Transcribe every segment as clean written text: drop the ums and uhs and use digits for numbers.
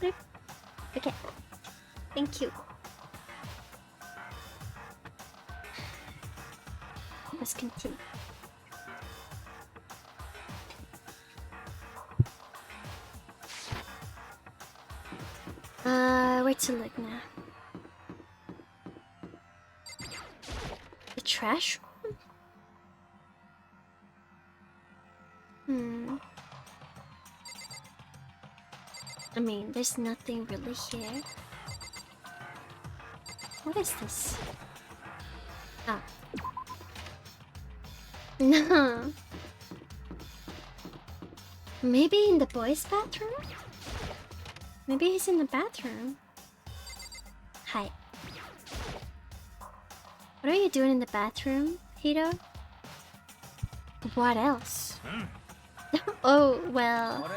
Bloop. Okay. Thank you. Let's continue. Where to look now? The trash room? I mean, there's nothing really here. What is this? Ah. No. Maybe in the boys' bathroom? Maybe he's in the bathroom. Hi. What are you doing in the bathroom, Hito? What else? Oh, well,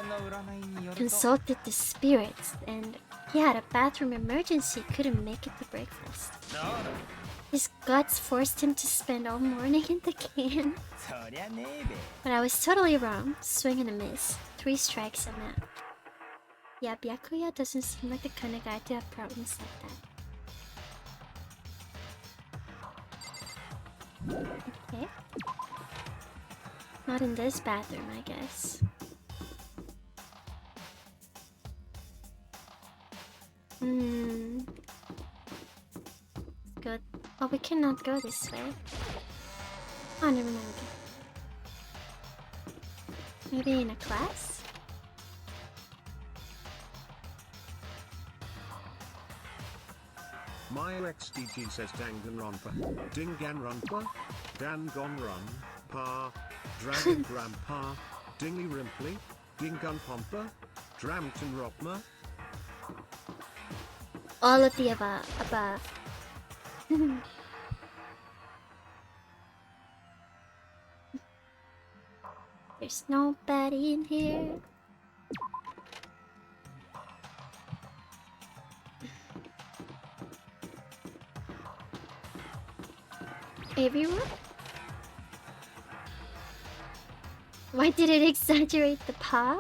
consulted the spirits and he had a bathroom emergency, couldn't make it to breakfast. His guts forced him to spend all morning in the can. But I was totally wrong. Swing and a miss. 3 strikes, I'm out. Yeah, Byakuya doesn't seem like the kind of guy to have problems like that. Okay. Not in this bathroom, I guess. Good. Oh, we cannot go this way. Oh, never mind. Maybe in a class? My XDG says Danganronpa, Dinganronpa, Danganronpa, Dragon Grandpa, Dingy Rimply, Dingunpompa, Dramton Rockma. All of the above. There's nobody in here. Everyone? Why did it exaggerate the paw?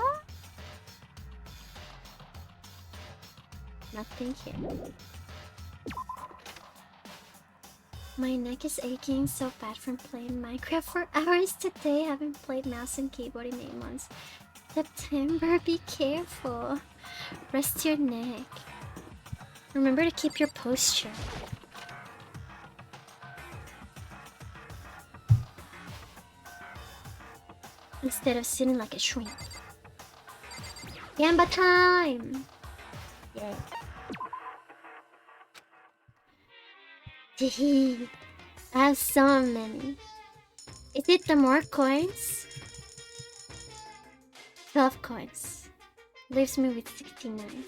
Nothing here. My neck is aching so bad from playing Minecraft for hours today. Haven't played mouse and keyboard in 8 months. September, be careful. Rest your neck. Remember to keep your posture. Instead of sitting like a shrimp. Gamba time! Yeah. I have so many. Is it the more coins? 12 coins. Leaves me with 69.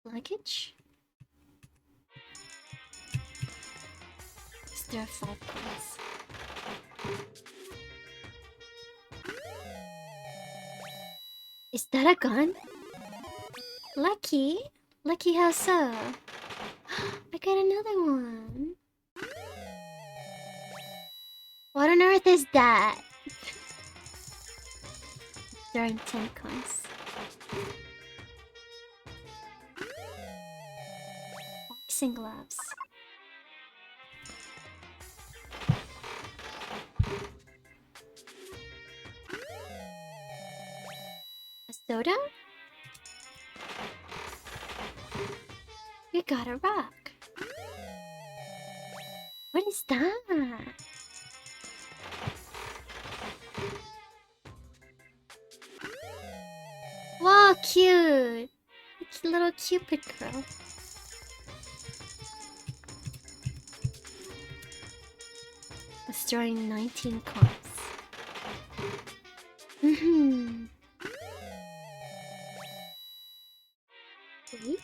Luggage? Is there 5 coins? Is that a gun? Lucky? Lucky how so? I got another one. What on earth is that? Throwing 10 coins. Boxing gloves. A soda? You got a rock. What is that? Wow, cute! It's a little Cupid girl. Was throwing 19 coins. Wait.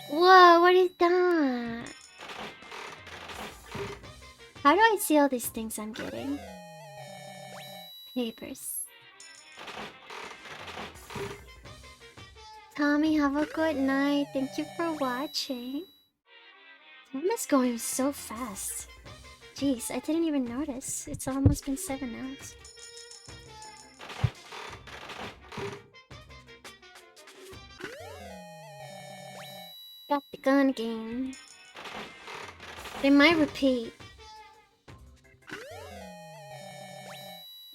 Whoa, what is that? How do I see all these things I'm getting? Papers. Tommy, have a good night. Thank you for watching. Time is going so fast. Jeez, I didn't even notice. It's almost been 7 hours. Got the gun again. They might repeat.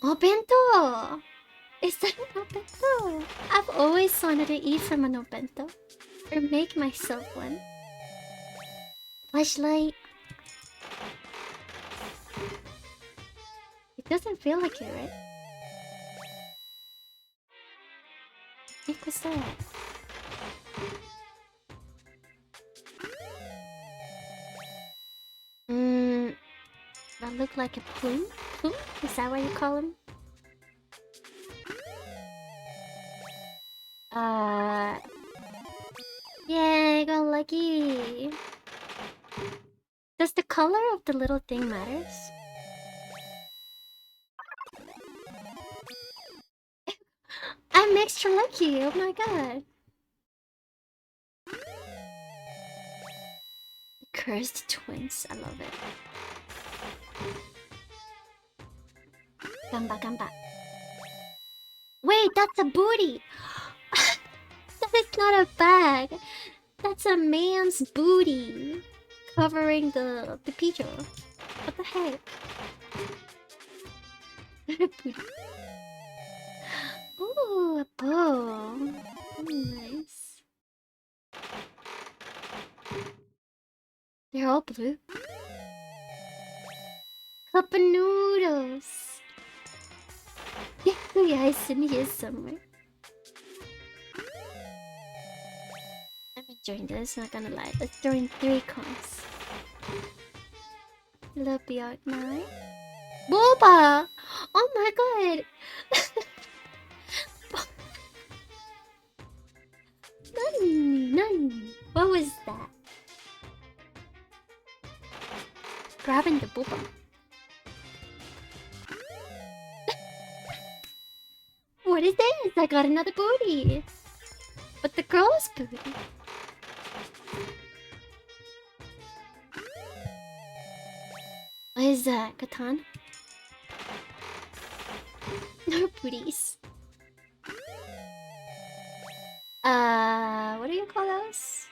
Obento! Is that an obento? I've always wanted to eat from an obento. Or make myself one. Flashlight. It doesn't feel like it, right? What was that? That look like a plume? Plume? Is that what you call him? Yay, got lucky! Does the color of the little thing matters? I'm extra lucky, oh my god! Cursed twins, I love it. Gamba, gamba. Wait, that's a booty! That is not a bag! That's a man's booty! Covering the pigeon. What the heck? Booty. Ooh, a bow. Nice. They're all blue. Cup of noodles. Yeah, it's in here somewhere. I'm enjoying this, not gonna lie. Let's throw in 3 coins. Blubby out 9. Boba! Oh my god! Nani. What was that? Grabbing the boba. What is this? I got another booty. But the girl's booty. What is that? Katana? No booties. What do you call those?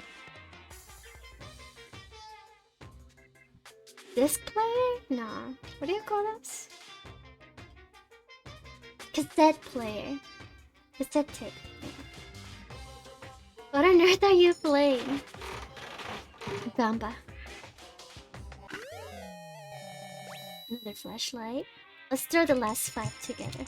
Disc player? No. What do you call those? Cassette player. Cassette tape. What on earth are you playing? Gamba. Another flashlight. Let's throw the last 5 together.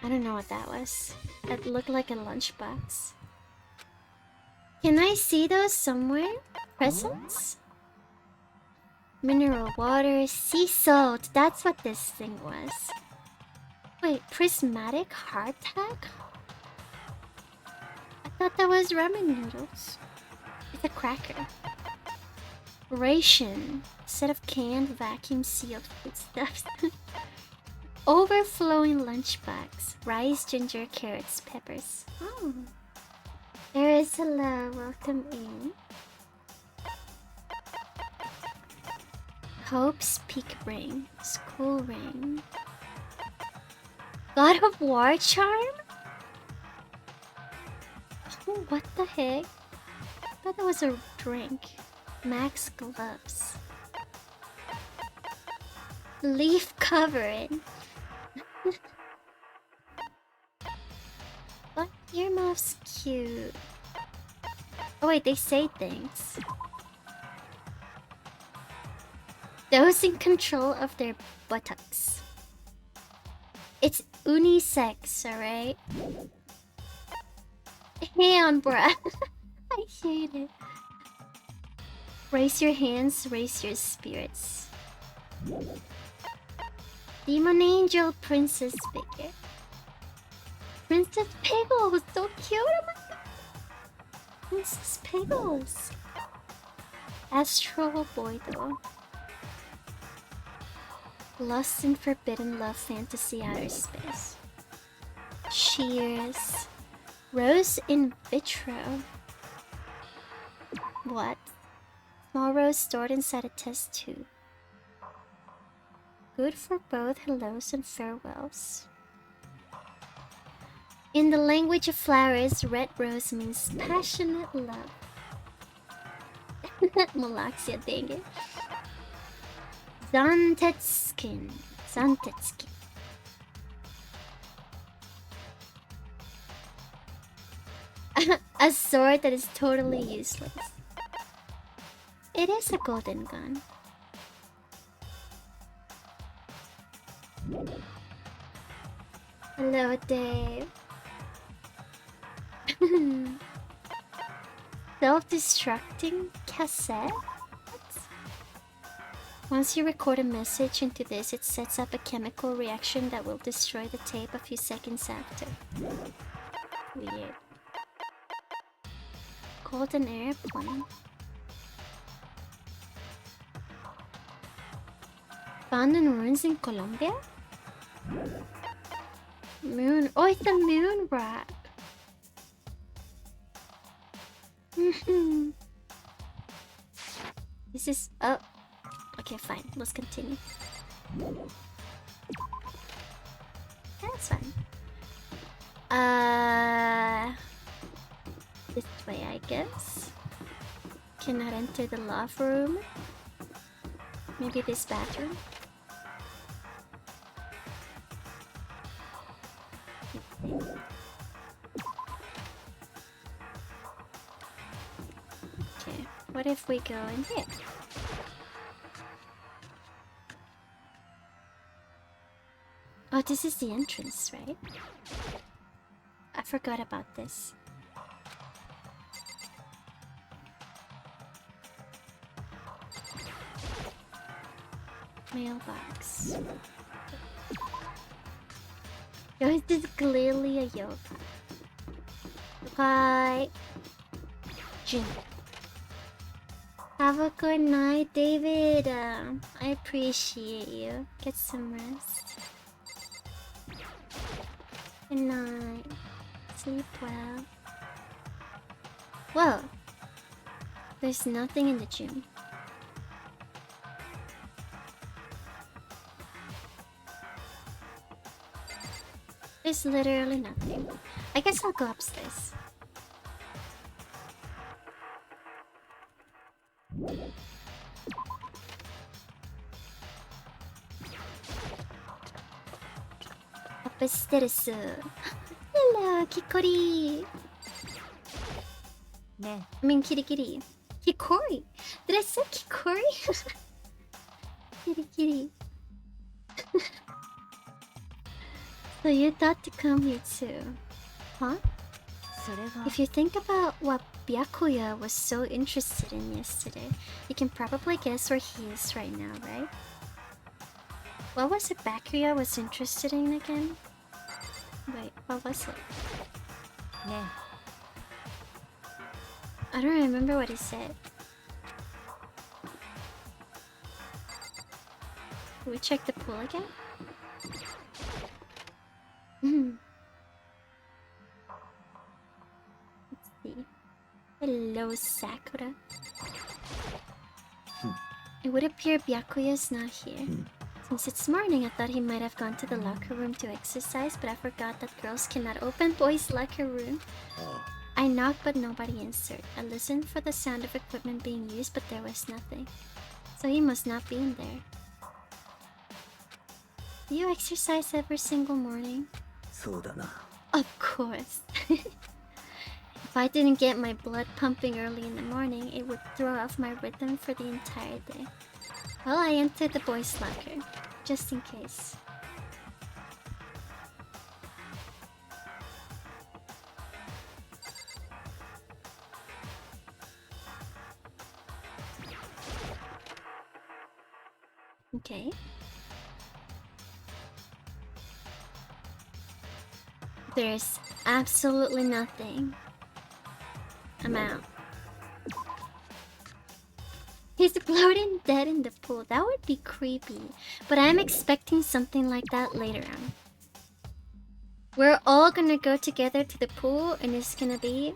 I don't know what that was. It looked like a lunchbox. Can I see those somewhere? Presents? Mineral water, sea salt. That's what this thing was. Wait, prismatic hardtack? I thought that was ramen noodles. It's a cracker. Ration. Set of canned vacuum sealed foodstuffs. Overflowing lunchbox. Rice, ginger, carrots, peppers. Oh. There is hello. Welcome in. Hope's Peak Ring. School ring. God of War charm? Oh, what the heck? I thought that was a drink. Max gloves. Leaf covering. What? Earmuffs cute. Oh wait, they say things. Those in control of their buttocks. It's unisex, alright? Hey on, bruh. I hate it. Raise your hands, raise your spirits. Demon Angel Princess figure. Princess Piggles, so cute! Oh my god! Princess Piggles. Astral Boy though. Lust and Forbidden Love Fantasy Outer Space. Cheers. Rose in vitro. What? Small rose stored inside a test tube. Good for both hellos and farewells. In the language of flowers, red rose means passionate love. Malaxia, dang it. Zantetskin. Zantetskin. A sword that is totally useless. It is a golden gun. Hello, Dave. Self-destructing cassette? What? Once you record a message into this, it sets up a chemical reaction that will destroy the tape a few seconds after. Weird. Golden airplane. Found in ruins in Colombia? Moon. Oh, it's a moon rock. This is. Oh. Okay, fine. Let's continue. That's fine. This way, I guess. Cannot enter the loft room. Maybe this bathroom. Okay, what if we go in here? Oh, this is the entrance, right? I forgot about this. Mailbox. Yo, this is clearly a yoga. Bye. Jim. Have a good night, David. I appreciate you. Get some rest. Good night. Sleep well. Whoa. There's nothing in the gym. There's literally nothing. I guess I'll go upstairs. Upstairs. Hello, Kikori. I mean, Kirikiri. Kikori. Did I say Kikori? Kirikiri. So you thought to come here too, huh? If you think about what Byakuya was so interested in yesterday, you can probably guess where he is right now, right? What was it Byakuya was interested in again? Wait, what was it? I don't remember what he said. Can we check the pool again? Let's see. Hello, Sakura. It would appear Byakuya's not here. Since it's morning, I thought he might have gone to the locker room to exercise, but I forgot that girls cannot open boys' locker room. I knocked, but nobody answered. I listened for the sound of equipment being used, but there was nothing. So he must not be in there. Do you exercise every single morning? Of course. If I didn't get my blood pumping early in the morning, it would throw off my rhythm for the entire day. Well, I entered the boys' locker, just in case. Okay. There's absolutely nothing. I'm out. He's floating dead in the pool. That would be creepy. But I'm expecting something like that later on. We're all gonna go together to the pool and it's gonna be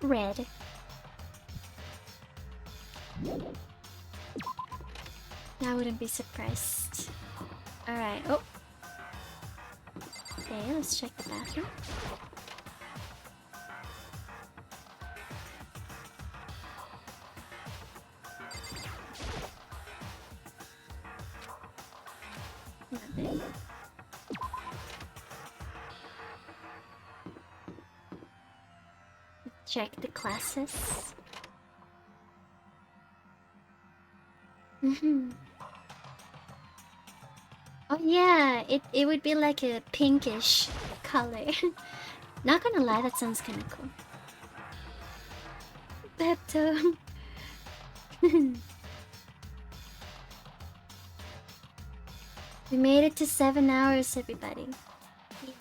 red. I wouldn't be surprised. Alright, oh. Okay, let's check the bathroom. Nothing. Check the classes. Oh yeah, it would be like a pinkish color. Not gonna lie, that sounds kinda cool. Pepto. We made it to 7 hours, everybody. Yay.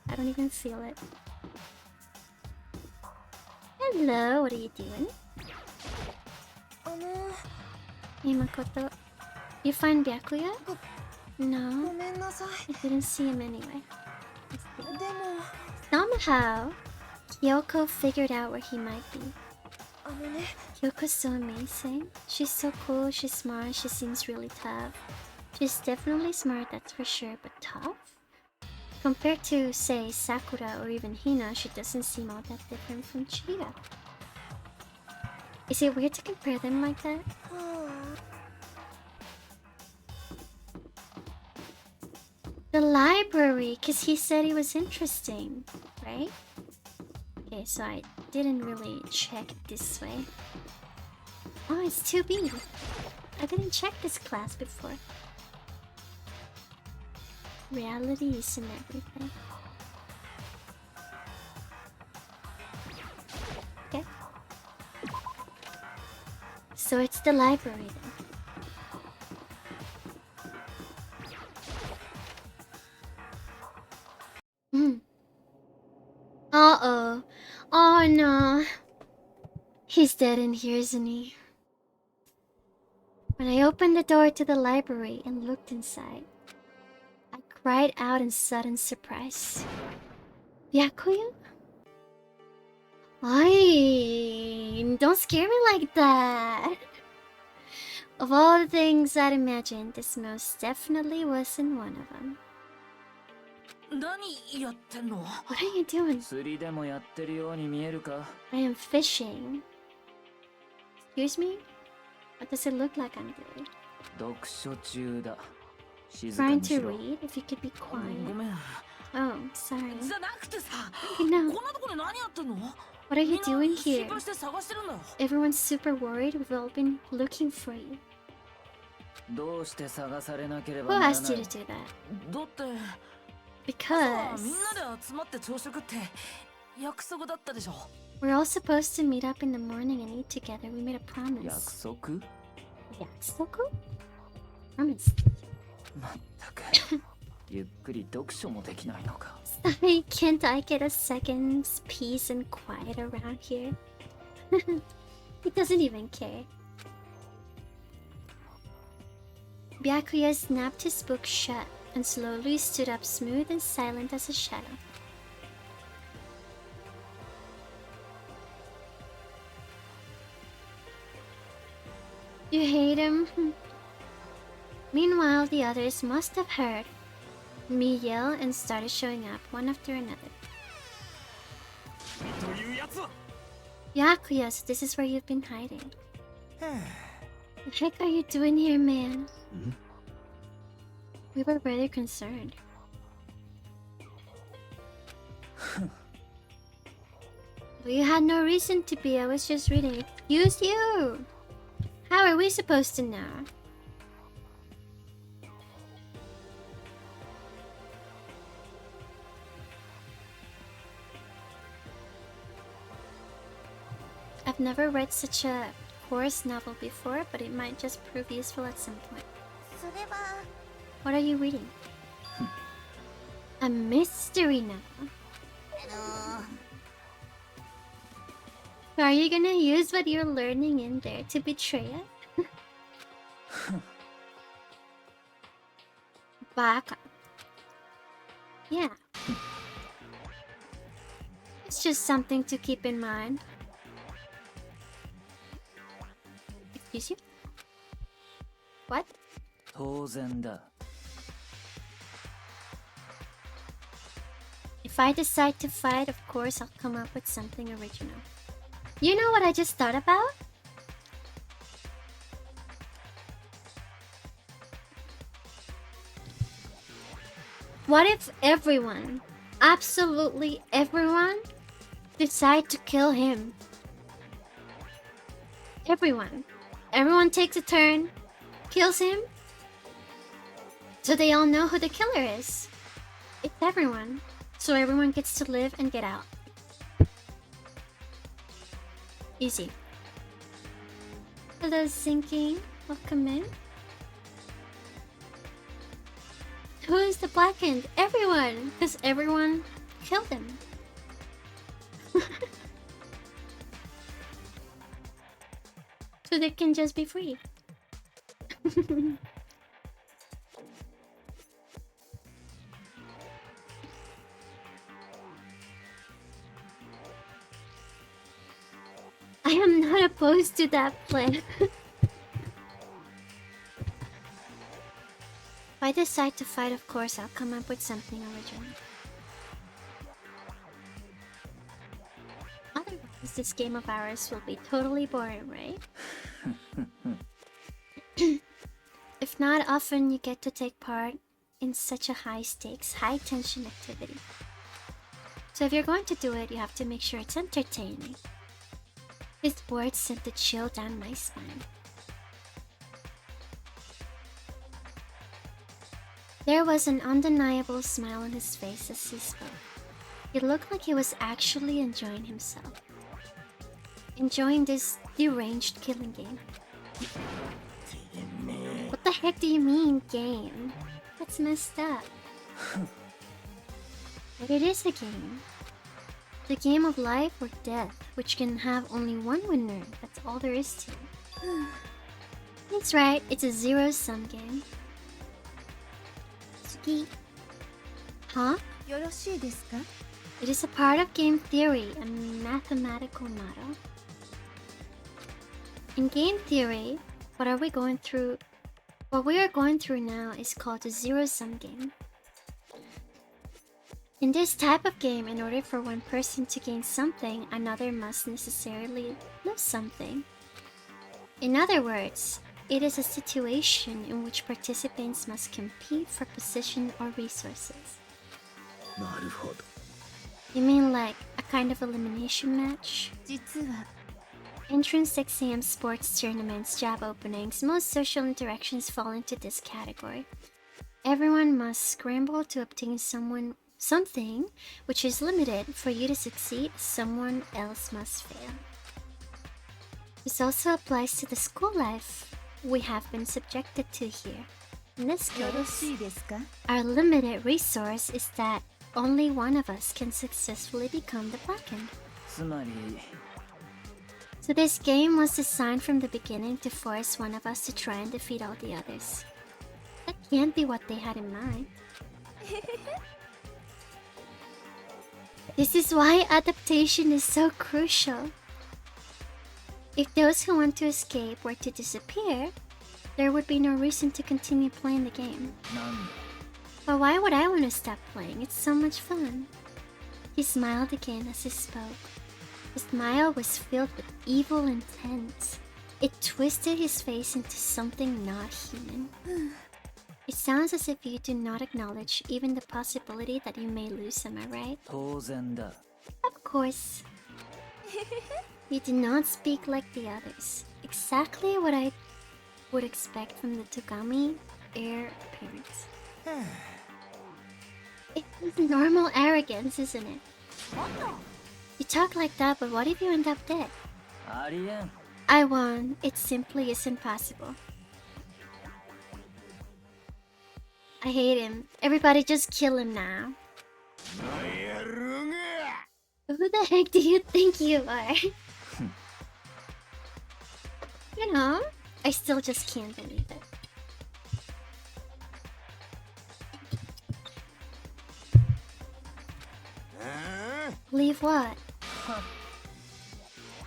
I don't even feel it. Hello, what are you doing? Hey, Makoto. You find Byakuya? No, I didn't see him anyway. Somehow, Kyoko figured out where he might be. Kyoko's so amazing. She's so cool, she's smart, she seems really tough. She's definitely smart, that's for sure, but tough? Compared to, say, Sakura or even Hina, she doesn't seem all that different from Chida. Is it weird to compare them like that? The library, because he said it was interesting, right? Okay, so I didn't really check this way. Oh, it's 2B. I didn't check this class before. Realities and everything. Okay. So it's the library then. Uh-oh. Oh no. He's dead in here, isn't he? When I opened the door to the library and looked inside, I cried out in sudden surprise. Byakuya? Ay, don't scare me like that. Of all the things I'd imagined, this most definitely wasn't one of them. What are you doing? I am fishing. Excuse me? What does it look like I'm doing? Trying to read? If you could be quiet. Oh, sorry. No. What are you doing here? Everyone's super worried. We've all been looking for you. Who asked you to do that? Because we're all supposed to meet up in the morning and eat together. We made a promise. Yakusoku? Promise. Sorry, can't I get a second's peace and quiet around here? He doesn't even care. Byakuya snapped his book shut and slowly stood up, smooth and silent as a shadow. You hate him? Meanwhile, the others must have heard me yell and started showing up, one after another. Byakuya, so this is where you've been hiding. What the heck are you doing here, man? We were rather concerned. Well, you had no reason to be. I was just reading. Excuse you! How are we supposed to know? I've never read such a coarse novel before, but it might just prove useful at some point. What are you reading? A mystery novel. So are you gonna use what you're learning in there to betray it? Baka. Yeah. It's just something to keep in mind. Excuse you? What? 当然だ。 If I decide to fight, of course I'll come up with something original. You know what I just thought about? What if everyone, absolutely everyone, decide to kill him? Everyone takes a turn, kills him, so they all know who the killer is. It's everyone, so everyone gets to live and get out. Easy. Hello, Sinking. Welcome in. Who is the blackened? Everyone! Because everyone killed him. So they can just be free. I am not opposed to that plan. If I decide to fight, of course, I'll come up with something original. Otherwise, this game of ours will be totally boring, right? If not, often you get to take part in such a high-stakes, high-tension activity. So if you're going to do it, you have to make sure it's entertaining. His words sent a chill down my spine. There was an undeniable smile on his face as he spoke. It looked like he was actually enjoying himself. Enjoying this deranged killing game. What the heck do you mean, game? That's messed up. But it is a game. The game of life or death, which can have only one winner. That's all there is to it. That's right, it's a zero-sum game. Suki. Huh? It is a part of game theory, a mathematical model. In game theory, what we are going through now is called a zero-sum game. In this type of game, in order for one person to gain something, another must necessarily lose something. In other words, it is a situation in which participants must compete for position or resources. You mean like a kind of elimination match? Entrance exams, sports tournaments, job openings, most social interactions fall into this category. Everyone must scramble to obtain something which is limited. For you to succeed, someone else must fail. This also applies to the school life we have been subjected to here. In this case, our limited resource is that only one of us can successfully become the blackened. つまり So this game was designed from the beginning to force one of us to try and defeat all the others. That can't be what they had in mind. This is why adaptation is so crucial. If those who want to escape were to disappear, there would be no reason to continue playing the game. なんだ But why would I want to stop playing? It's so much fun. He smiled again as he spoke. His smile was filled with evil intent. It twisted his face into something not human. It sounds as if you do not acknowledge even the possibility that you may lose, am I right? 当然だ Of course. You do not speak like the others. Exactly what I would expect from the Togami heir appearance. It's normal arrogance, isn't it? You talk like that, but what if you end up dead? ありえん I won. It simply isn't possible. I hate him. Everybody just kill him now. Who the heck do you think you are? You know, I still just can't believe it. Believe what?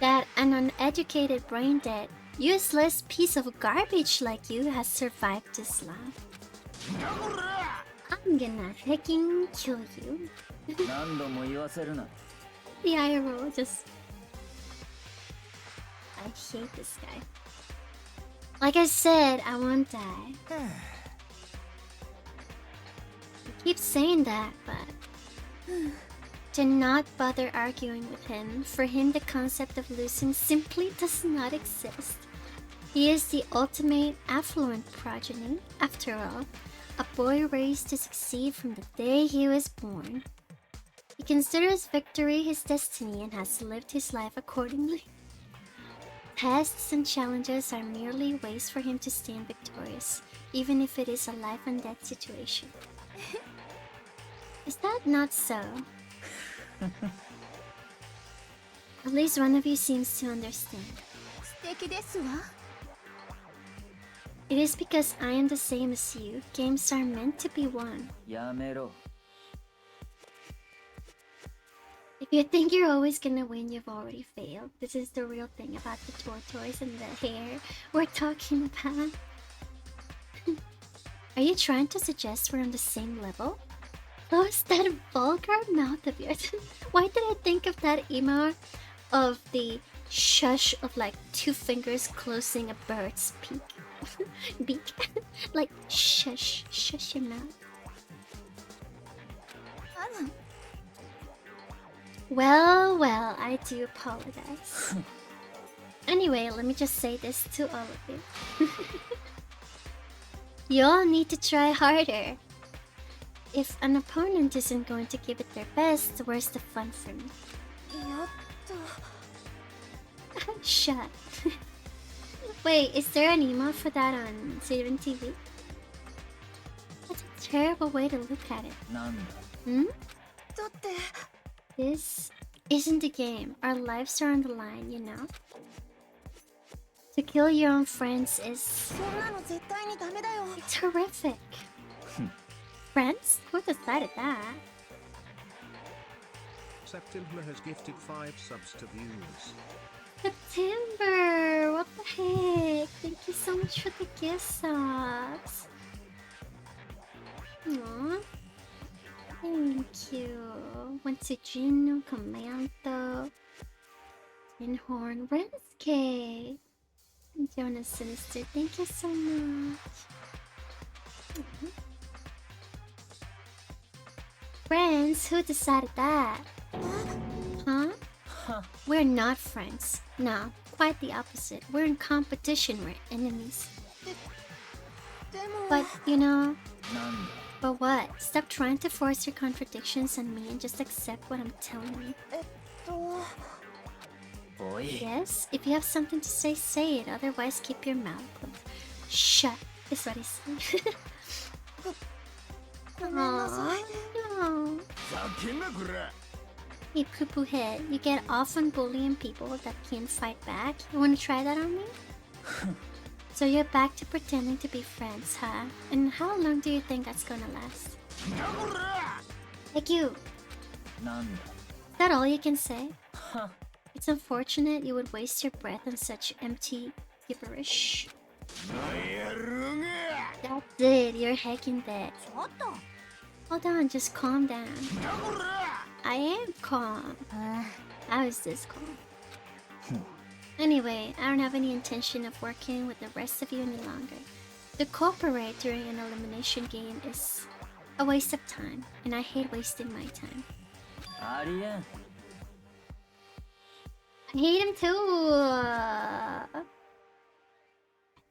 That an uneducated, brain-dead, useless piece of garbage like you has survived this long. I'm gonna hecking kill you. 何度も言わせるな。 The eye roll just... I hate this guy. Like I said, I won't die. I keep saying that, but... Do not bother arguing with him. For him, the concept of losing simply does not exist. He is the ultimate affluent progeny, after all. A boy raised to succeed from the day he was born. He considers victory his destiny and has lived his life accordingly. Tests and challenges are merely ways for him to stand victorious, even if it is a life and death situation. Is that not so? At least one of you seems to understand. It is because I am the same as you. Games are meant to be won. やめろ。 If you think you're always gonna win, you've already failed. This is the real thing about the tortoise and the hair we're talking about. Are you trying to suggest we're on the same level? Close that vulgar mouth of yours. Why did I think of that emote of the shush of like 2 fingers closing a bird's beak? Like shush, shush your mouth. Well, I do apologize. Anyway, let me just say this to all of you. You all need to try harder. If an opponent isn't going to give it their best, where's the fun for me? Shut. Wait, is there an emote for that on Seven TV? That's a terrible way to look at it. なんだ。 Hmm? This isn't the game. Our lives are on the line, you know? To kill your own friends is... It's horrific. Friends? Who decided that? September has gifted 5 subs to viewers. September! What the heck? Thank you so much for the gift subs. Aww. Thank you. Wensujino, Commando, Inhorn, Rensuke, and Jonas Sinister. Thank you so much. Friends? Who decided that? Huh? We're not friends. No, quite the opposite. We're in competition, we're enemies. But, you know... なんだ。 But what? Stop trying to force your contradictions on me and just accept what I'm telling you. おい。 Yes? If you have something to say, say it. Otherwise, keep your mouth closed. Shut, is what he said. Aww, no. ざけんなこら。 Hey, poo-poo head, you get off on bullying people that can't fight back? You wanna try that on me? So you're back to pretending to be friends, huh? And how long do you think that's gonna last? Like you. なんだ。 Is that all you can say? It's unfortunate you would waste your breath on such empty gibberish. That's it, you're hacking dead. Hold on, just calm down. I am calm. How is this calm? Anyway, I don't have any intention of working with the rest of you any longer. To cooperate during an elimination game is a waste of time, and I hate wasting my time. ありえん。 I hate him too!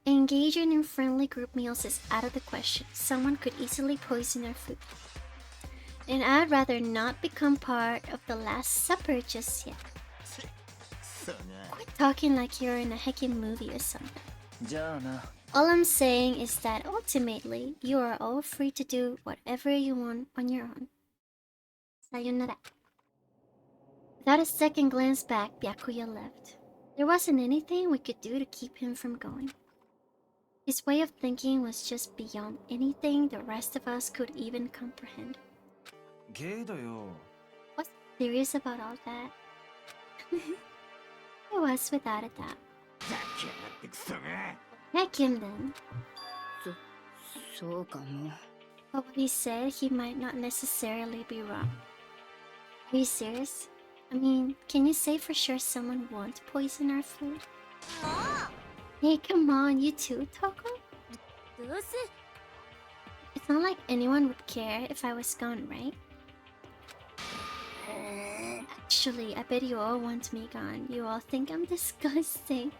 Engaging in friendly group meals is out of the question. Someone could easily poison our food. And I'd rather not become part of the Last Supper just yet. Quit talking like you're in a heckin' movie or something. じゃあな。 All I'm saying is that ultimately, you are all free to do whatever you want on your own. Sayonara. Without a second glance back, Byakuya left. There wasn't anything we could do to keep him from going. His way of thinking was just beyond anything the rest of us could even comprehend. ゲイだよ。 What's serious about all that. It was without a doubt. Heck him then. But what he said, he might not necessarily be wrong. Are you serious? I mean, can you say for sure someone won't poison our food? Hey, come on, you too, Toko? It's not like anyone would care if I was gone, right? Actually, I bet you all want me gone. You all think I'm disgusting.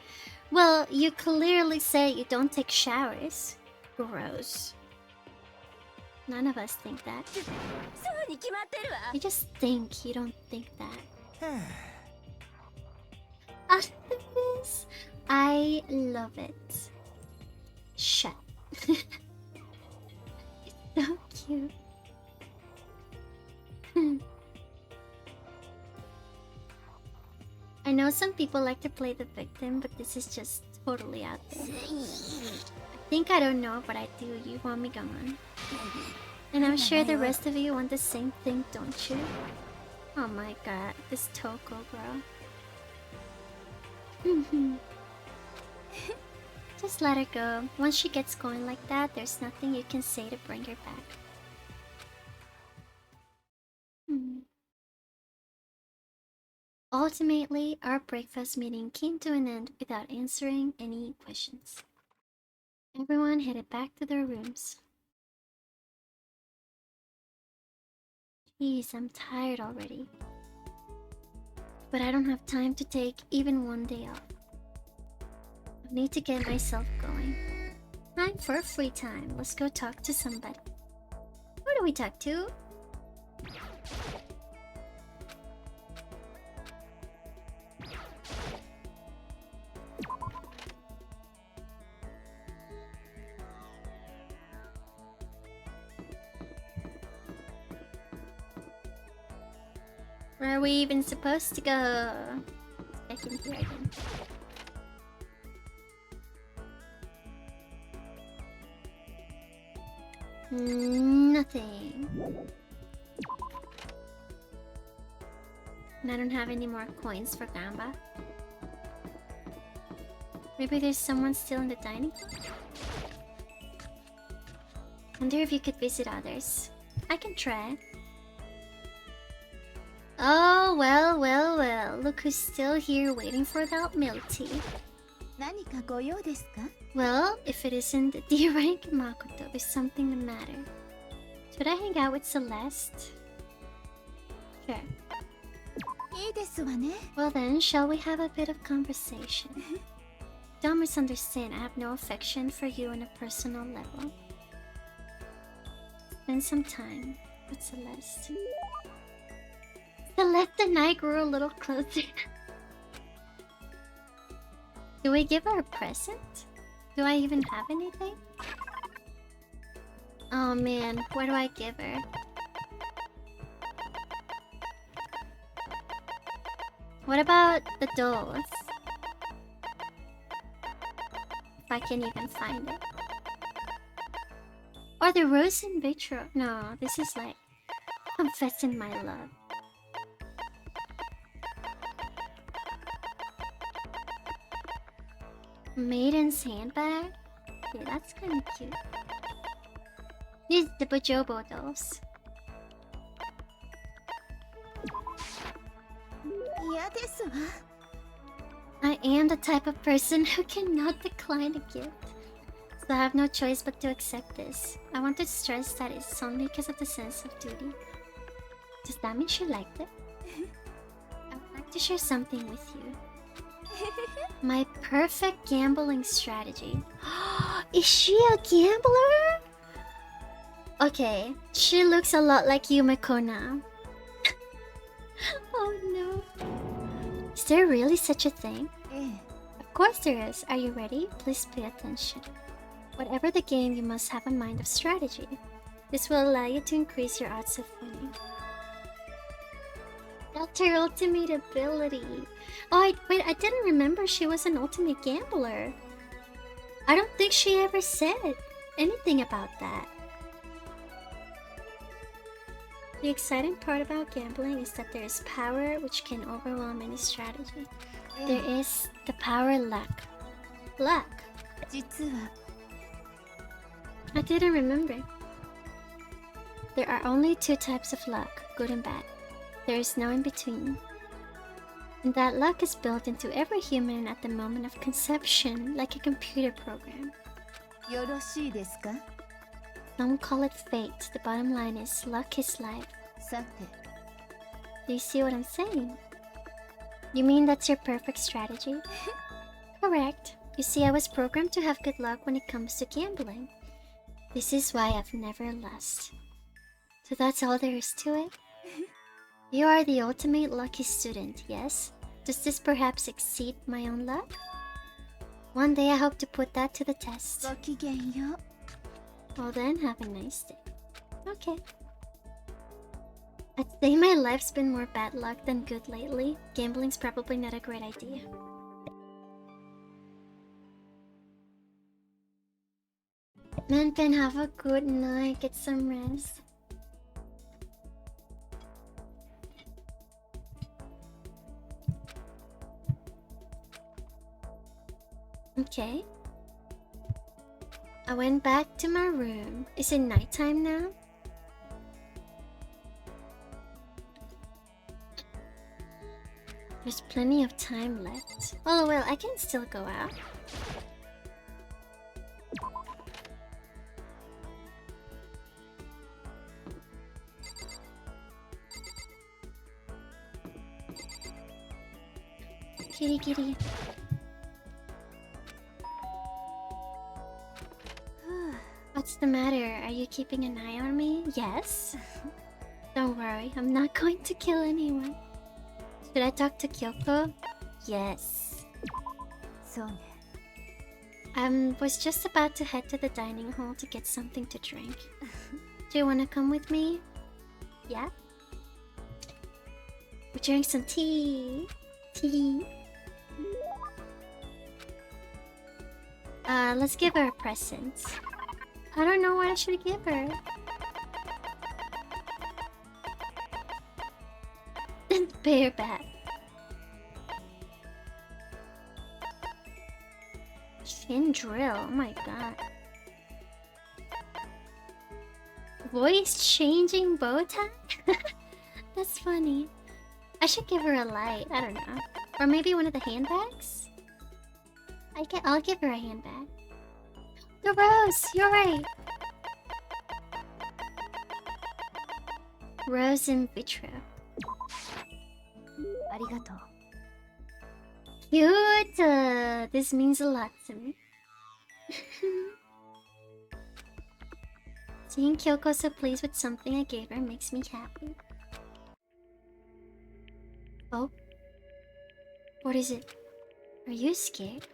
Well, you clearly say you don't take showers. Gross. None of us think that. You just think you don't think that. Artemis, I love it. Shut. It's so cute. I know some people like to play the victim, but this is just totally out there. I think I don't know, but I do. You want me gone. And I'm sure the rest of you want the same thing, don't you? Oh my god, this Toko girl. Just let her go. Once she gets going like that, there's nothing you can say to bring her back. Ultimately, our breakfast meeting came to an end without answering any questions. Everyone headed back to their rooms. Jeez, I'm tired already. But I don't have time to take even one day off. I need to get myself going. Time for free time. Let's go talk to somebody. Who do we talk to? Where are we even supposed to go? Back in here again. Nothing. And I don't have any more coins for Gamba. Maybe there's someone still in the dining hall? Wonder if you could visit others. I can try. Oh, well, well, well. Look who's still here waiting for that milk tea. Well, if it isn't the rank Makoto, there's something the matter. Should I hang out with Celeste? Sure. Well then, shall we have a bit of conversation? Don't misunderstand, I have no affection for you on a personal level. Spend some time with Celeste. Celeste and I grew a little closer. Do we give her a present? Do I even have anything? Oh man, what do I give her? What about the dolls? If I can even find it. Or the rose in vitro. No, this is like confessing my love. Maiden's handbag? Yeah, that's kind of cute. These the Bojobo dolls. I am the type of person who cannot decline a gift. So I have no choice but to accept this. I want to stress that it's only because of the sense of duty. Does that mean she liked it? I would like to share something with you. My perfect gambling strategy. Is she a gambler? Okay, she looks a lot like Yumeko now. Oh no. Is there really such a thing? Of course there is. Are you ready? Please pay attention. Whatever the game, you must have a mind of strategy. This will allow you to increase your odds of winning. That's her ultimate ability. Oh, wait, I didn't remember she was an ultimate gambler. I don't think she ever said anything about that. The exciting part about gambling is that there is power which can overwhelm any strategy. There is the power luck. Luck? 実は I didn't remember. There are only two types of luck, good and bad. There is no in between. And that luck is built into every human at the moment of conception, like a computer program. よろしいですか Some call it fate. The bottom line is luck is life. さて Do you see what I'm saying? You mean that's your perfect strategy? Correct. You see, I was programmed to have good luck when it comes to gambling. This is why I've never lost. So that's all there is to it? You are the ultimate lucky student, yes? Does this perhaps exceed my own luck? One day I hope to put that to the test. ごきげんよう Well then, have a nice day. Okay. I'd say my life's been more bad luck than good lately. Gambling's probably not a great idea. Man, Ben, have a good night. Get some rest. Okay. I went back to my room. Is it nighttime now? There's plenty of time left. Oh well, I can still go out. Kitty kitty. What's the matter? Are you keeping an eye on me? Yes. Don't worry, I'm not going to kill anyone. Should I talk to Kyoko? Yes. そうね I was just about to head to the dining hall to get something to drink. Do you want to come with me? Yeah? We'll drink some tea. Tea. Let's give her a present. I don't know what I should give her. Pay her back. Chin drill, oh my god. Voice changing bow tie? That's funny. I should give her a light, I don't know. Or maybe one of the handbags? I'll give her a handbag. The rose, you're right. Rose in vitro. ありがとう Cute! This means a lot to me. Seeing Kyoko so pleased with something I gave her makes me happy. Oh? What is it? Are you scared?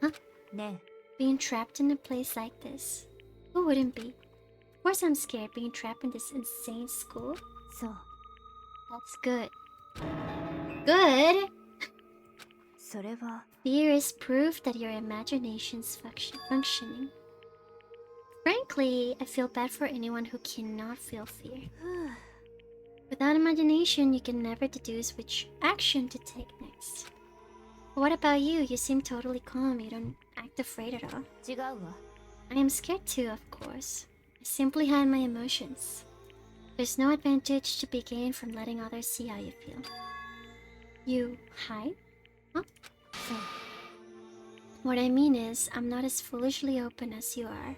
Huh? ね Being trapped in a place like this? Who wouldn't be? Of course I'm scared being trapped in this insane school. えそう That's good. Good? それは Fear is proof that your imagination's functioning. Frankly, I feel bad for anyone who cannot feel fear. Without imagination, you can never deduce which action to take next. What about you? You seem totally calm. You don't act afraid at all. 違うわ I am scared too, of course. I simply hide my emotions. There's no advantage to be gained from letting others see how you feel. You hide? Huh? そう What I mean is, I'm not as foolishly open as you are.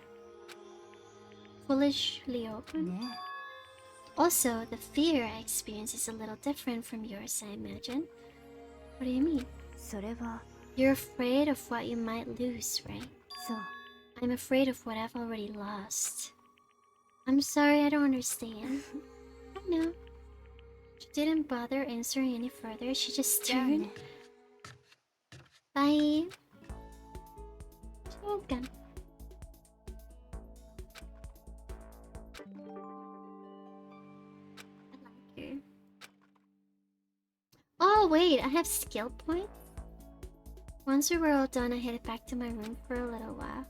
Foolishly open? ね Also, the fear I experience is a little different from yours, I imagine. What do you mean? それは You're afraid of what you might lose, right? そう I'm afraid of what I've already lost. I'm sorry, I don't understand. I know. She didn't bother answering any further. She just じゃあ turned. ね Bye. Shotgun. I like her. Oh wait, I have skill points? Once we were all done, I headed back to my room for a little while.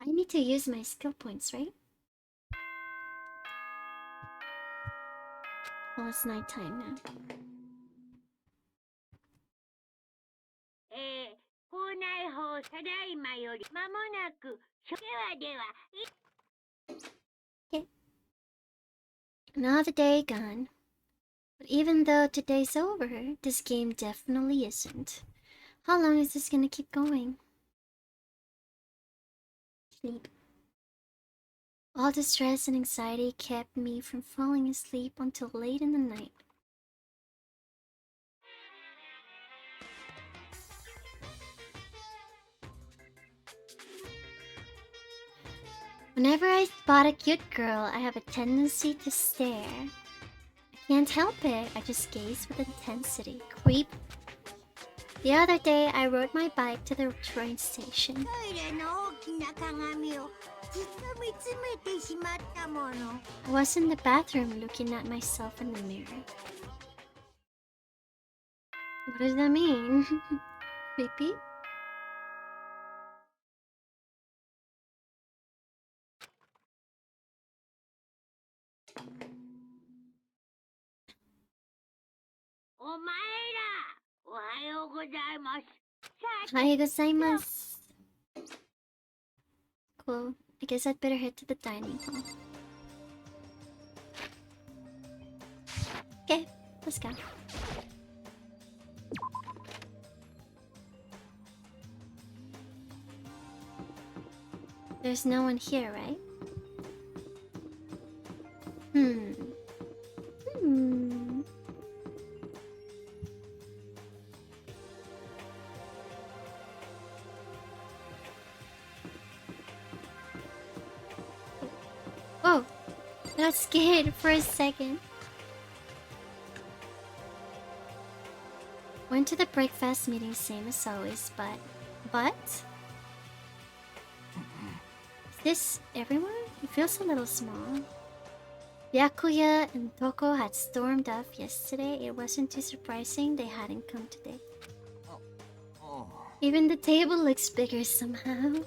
I need to use my skill points, right? Well, it's nighttime now. 校内法ただいまより間もなくではでは Another day gone. But even though today's over, this game definitely isn't. How long is this gonna keep going? Sleep. All the stress and anxiety kept me from falling asleep until late in the night. Whenever I spot a cute girl, I have a tendency to stare. I can't help it, I just gaze with intensity. Creep. The other day, I rode my bike to the train station. トイレの大きな鏡をずっと見つめてしまったもの I was in the bathroom looking at myself in the mirror. What does that mean? Creepy? Ohayou gozaimasu. Cool. I guess I'd better head to the dining hall. Okay, let's go. There's no one here, right? Hmm. Whoa! I got scared for a second. Went to the breakfast meeting same as always, but... Is this everyone? It feels a little small. Byakuya and Toko had stormed off yesterday. It wasn't too surprising they hadn't come today. Even the table looks bigger somehow.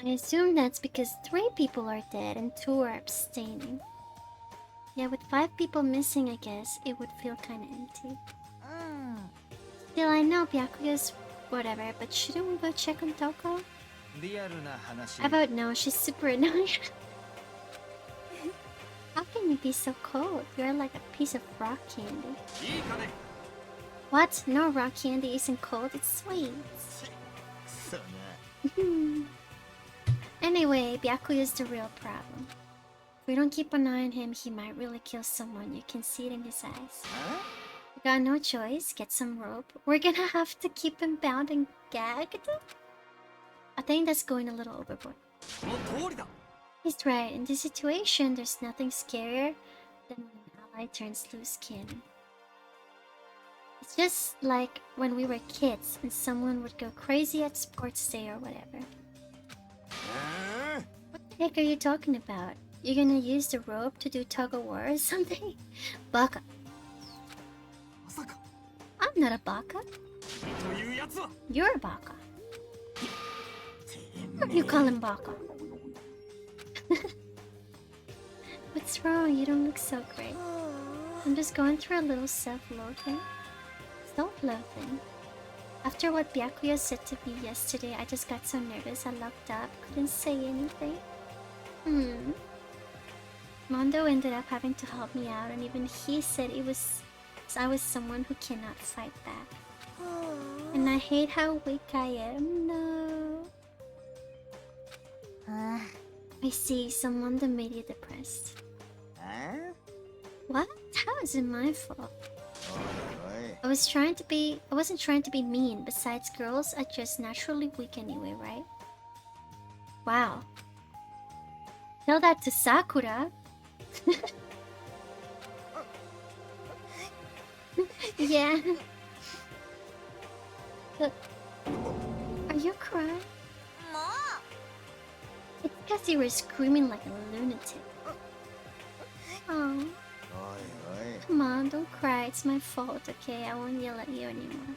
I assume that's because 3 people are dead and 2 are abstaining. Yeah, with 5 people missing, I guess, it would feel kinda empty. Still, I know Byakuya's whatever, but shouldn't we go check on Toko? How about no, she's super annoying. How can you be so cold? You're like a piece of rock candy. What? No, rock candy isn't cold, it's sweet. Anyway, Byakuya's the real problem. If we don't keep an eye on him, he might really kill someone. You can see it in his eyes. We got no choice. Get some rope. We're gonna have to keep him bound and gagged? I think that's going a little overboard. He's right. In this situation, there's nothing scarier than when an ally turns loose cannon. It's just like when we were kids and someone would go crazy at sports day or whatever. What the heck are you talking about? You're gonna use the rope to do tug of war or something? Baka. I'm not a baka. You're a baka. What do you call him baka? What's wrong? You don't look so great. I'm just going through a little self-loathing. Self-loathing. After what Byakuya said to me yesterday, I just got so nervous I locked up, couldn't say anything. Mondo ended up having to help me out, and even he said I was someone who cannot fight back. And I hate how weak I am. No. I see, so Mondo made you depressed. What? How is it my fault? I wasn't trying to be mean. Besides, girls are just naturally weak anyway, right? Wow. Tell that to Sakura. Yeah. Are you crying? It's because you were screaming like a lunatic. Oh. Come on, don't cry. It's my fault, okay? I won't yell at you anymore.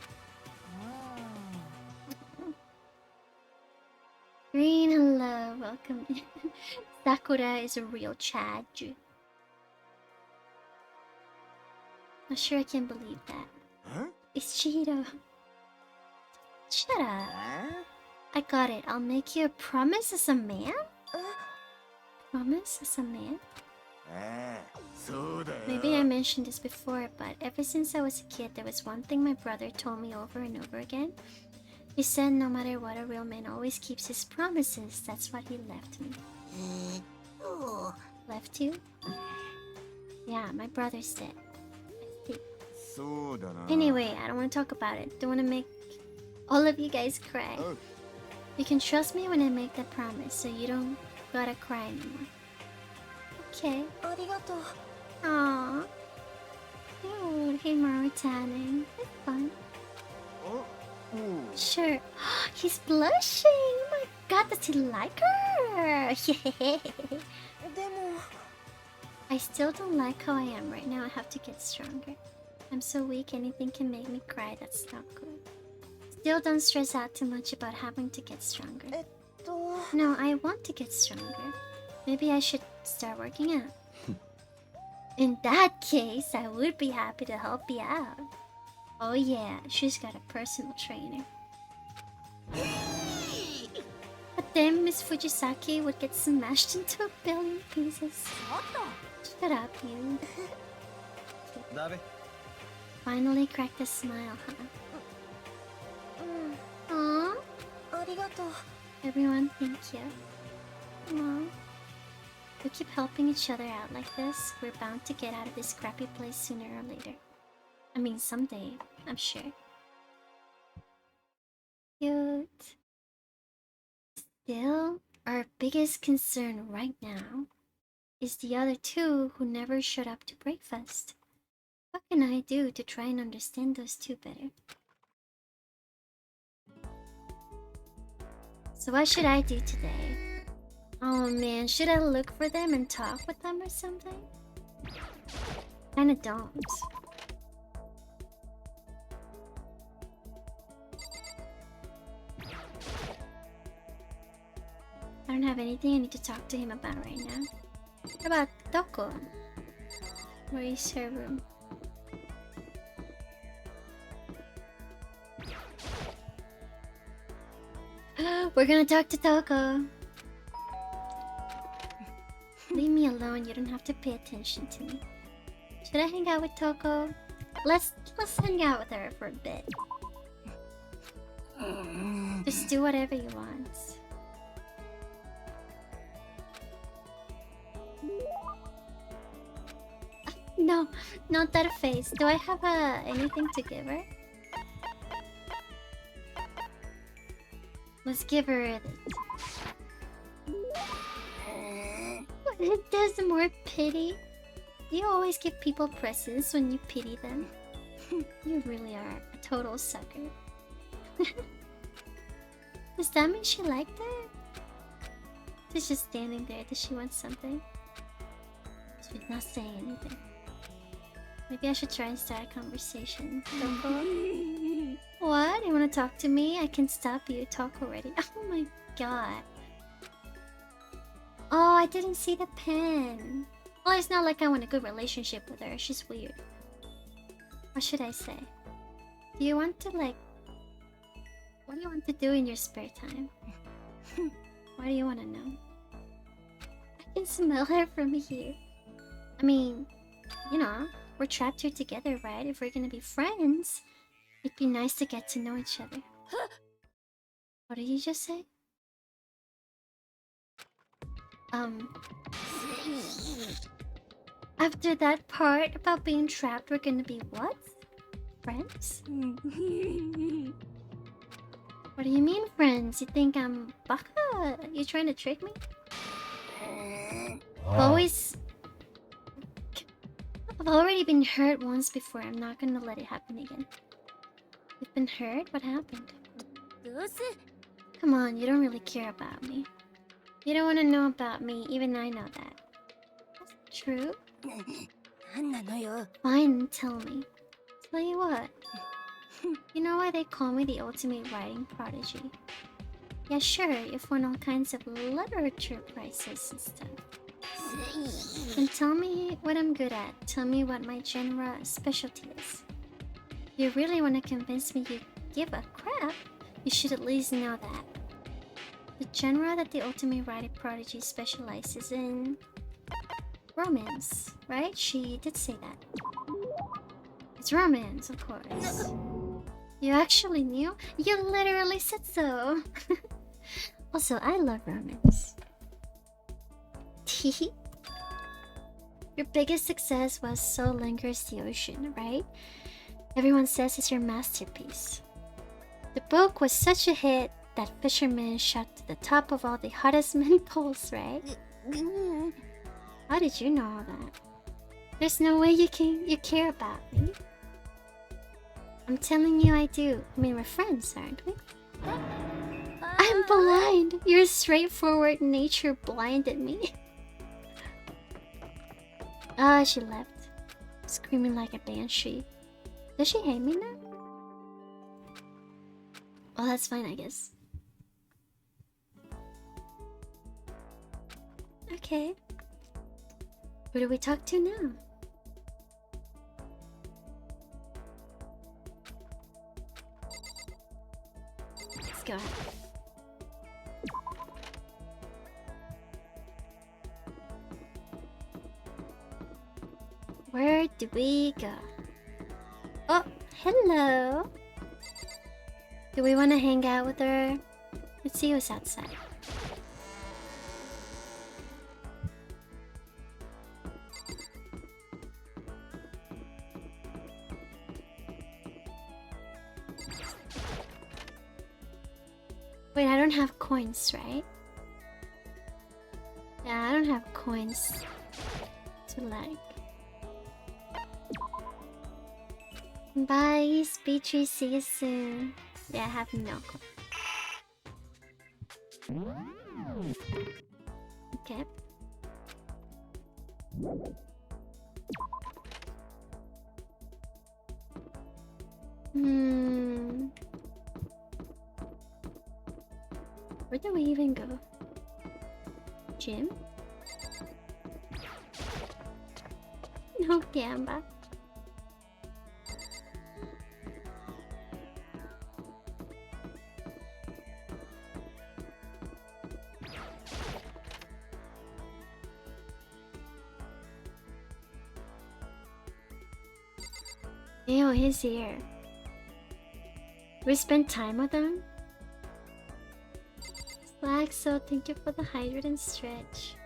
Green, hello. Welcome. Sakura is a real Chad. Not sure I can believe that. Huh? It's Chihiro. Shut up. I got it. I'll make you a promise as a man? Promise as a man? Maybe I mentioned this before, but ever since I was a kid, there was one thing my brother told me over and over again. He said no matter what, a real man always keeps his promises. That's what he left me. Left you? Yeah, my brother's dead. Anyway, I don't want to talk about it. Don't want to make all of you guys cry. You can trust me when I make that promise, so you don't gotta cry anymore. Okay. Aww. Dude, hey Maru-taning. It's fun. Sure. He's blushing! Oh my god, does he like her? I still don't like how I am right now. I have to get stronger. I'm so weak, anything can make me cry. That's not good. Still don't stress out too much about having to get stronger. No, I want to get stronger. Maybe I should start working out. In that case, I would be happy to help you out. Oh yeah, she's got a personal trainer. But then Miss Fujisaki would get smashed into a billion pieces. Shut up, you. Finally cracked a smile, huh? Aww. Everyone, thank you. Aww. We keep helping each other out like this, we're bound to get out of this crappy place sooner or later. I mean, someday, I'm sure. Cute. Still, our biggest concern right now is the other two who never showed up to breakfast. What can I do to try and understand those two better? So what should I do today? Oh man, should I look for them and talk with them or something? Kinda don't. I don't have anything I need to talk to him about right now. What about Toko? Where is her room? We're gonna talk to Toko. Leave me alone, you don't have to pay attention to me. Should I hang out with Toko? Let's hang out with her for a bit. Just do whatever you want. No, not that face. Do I have anything to give her? Let's give her it does more pity. You always give people presents when you pity them. You really are a total sucker. Does that mean she liked it? She's just standing there. Does she want something? She's not saying anything. Maybe I should try and start a conversation. Toko? What? You wanna talk to me? I can stop you. Talk already. Oh my god. Oh, I didn't see the pen. Well, it's not like I want a good relationship with her. She's weird. What should I say? Do you want to, like... What do you want to do in your spare time? Why do you want to know? I can smell her from here. I mean, you know, we're trapped here together, right? If we're gonna be friends, it'd be nice to get to know each other. What did you just say? After that part about being trapped, we're gonna be what? Friends? What do you mean friends? You think I'm baka? You trying to trick me? I've already been hurt once before. I'm not gonna let it happen again. You've been hurt? What happened? Come on, you don't really care about me. You don't want to know about me, even I know that. That's true. Fine, tell me. Tell you what. You know why they call me the ultimate writing prodigy? Yeah, sure, you've won all kinds of literature prizes and stuff. And tell me what I'm good at. Tell me what my genre specialty is. You really want to convince me you give a crap? You should at least know that. The genre that the ultimate writing prodigy specializes in... romance, right? She did say that. It's romance, of course. You actually knew? You literally said so. Also, I love romance. Your biggest success was So Lingers the Ocean, right? Everyone says it's your masterpiece. The book was such a hit that fishermen shot to the top of all the hottest men polls, right? How did you know all that? There's no way you care about me. I'm telling you I do. I mean, we're friends, aren't we? I'm blind. Your straightforward nature blinded me. Ah, she left. Screaming like a banshee. Does she hate me now? Well, that's fine, I guess. Okay. Who do we talk to now? Let's go. Where do we go? Oh, hello. Do we want to hang out with her? Let's see who's outside. Wait, I don't have coins, right? Yeah, I don't have coins to like. Bye, Speechy. See you soon. Yeah, I have no coins. Okay. Where do we even go? Gym? No gamba. Ew, he's here. We spent time with him? Slag, so thank you for the hydrate and stretch.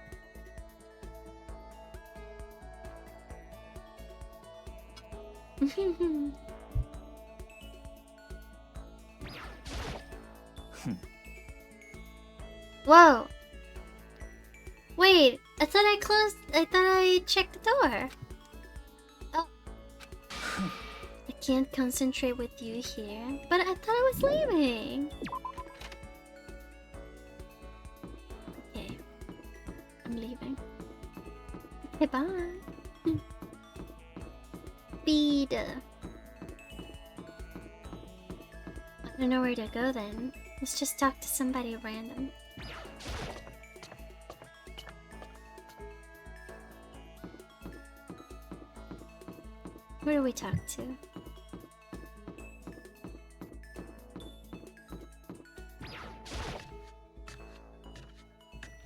Whoa! Wait, I thought I checked the door. Oh. I can't concentrate with you here, but I thought I was leaving. Okay, I'm leaving. Okay, bye. Speed. I don't know where to go then. Let's just talk to somebody random. Who do we talk to?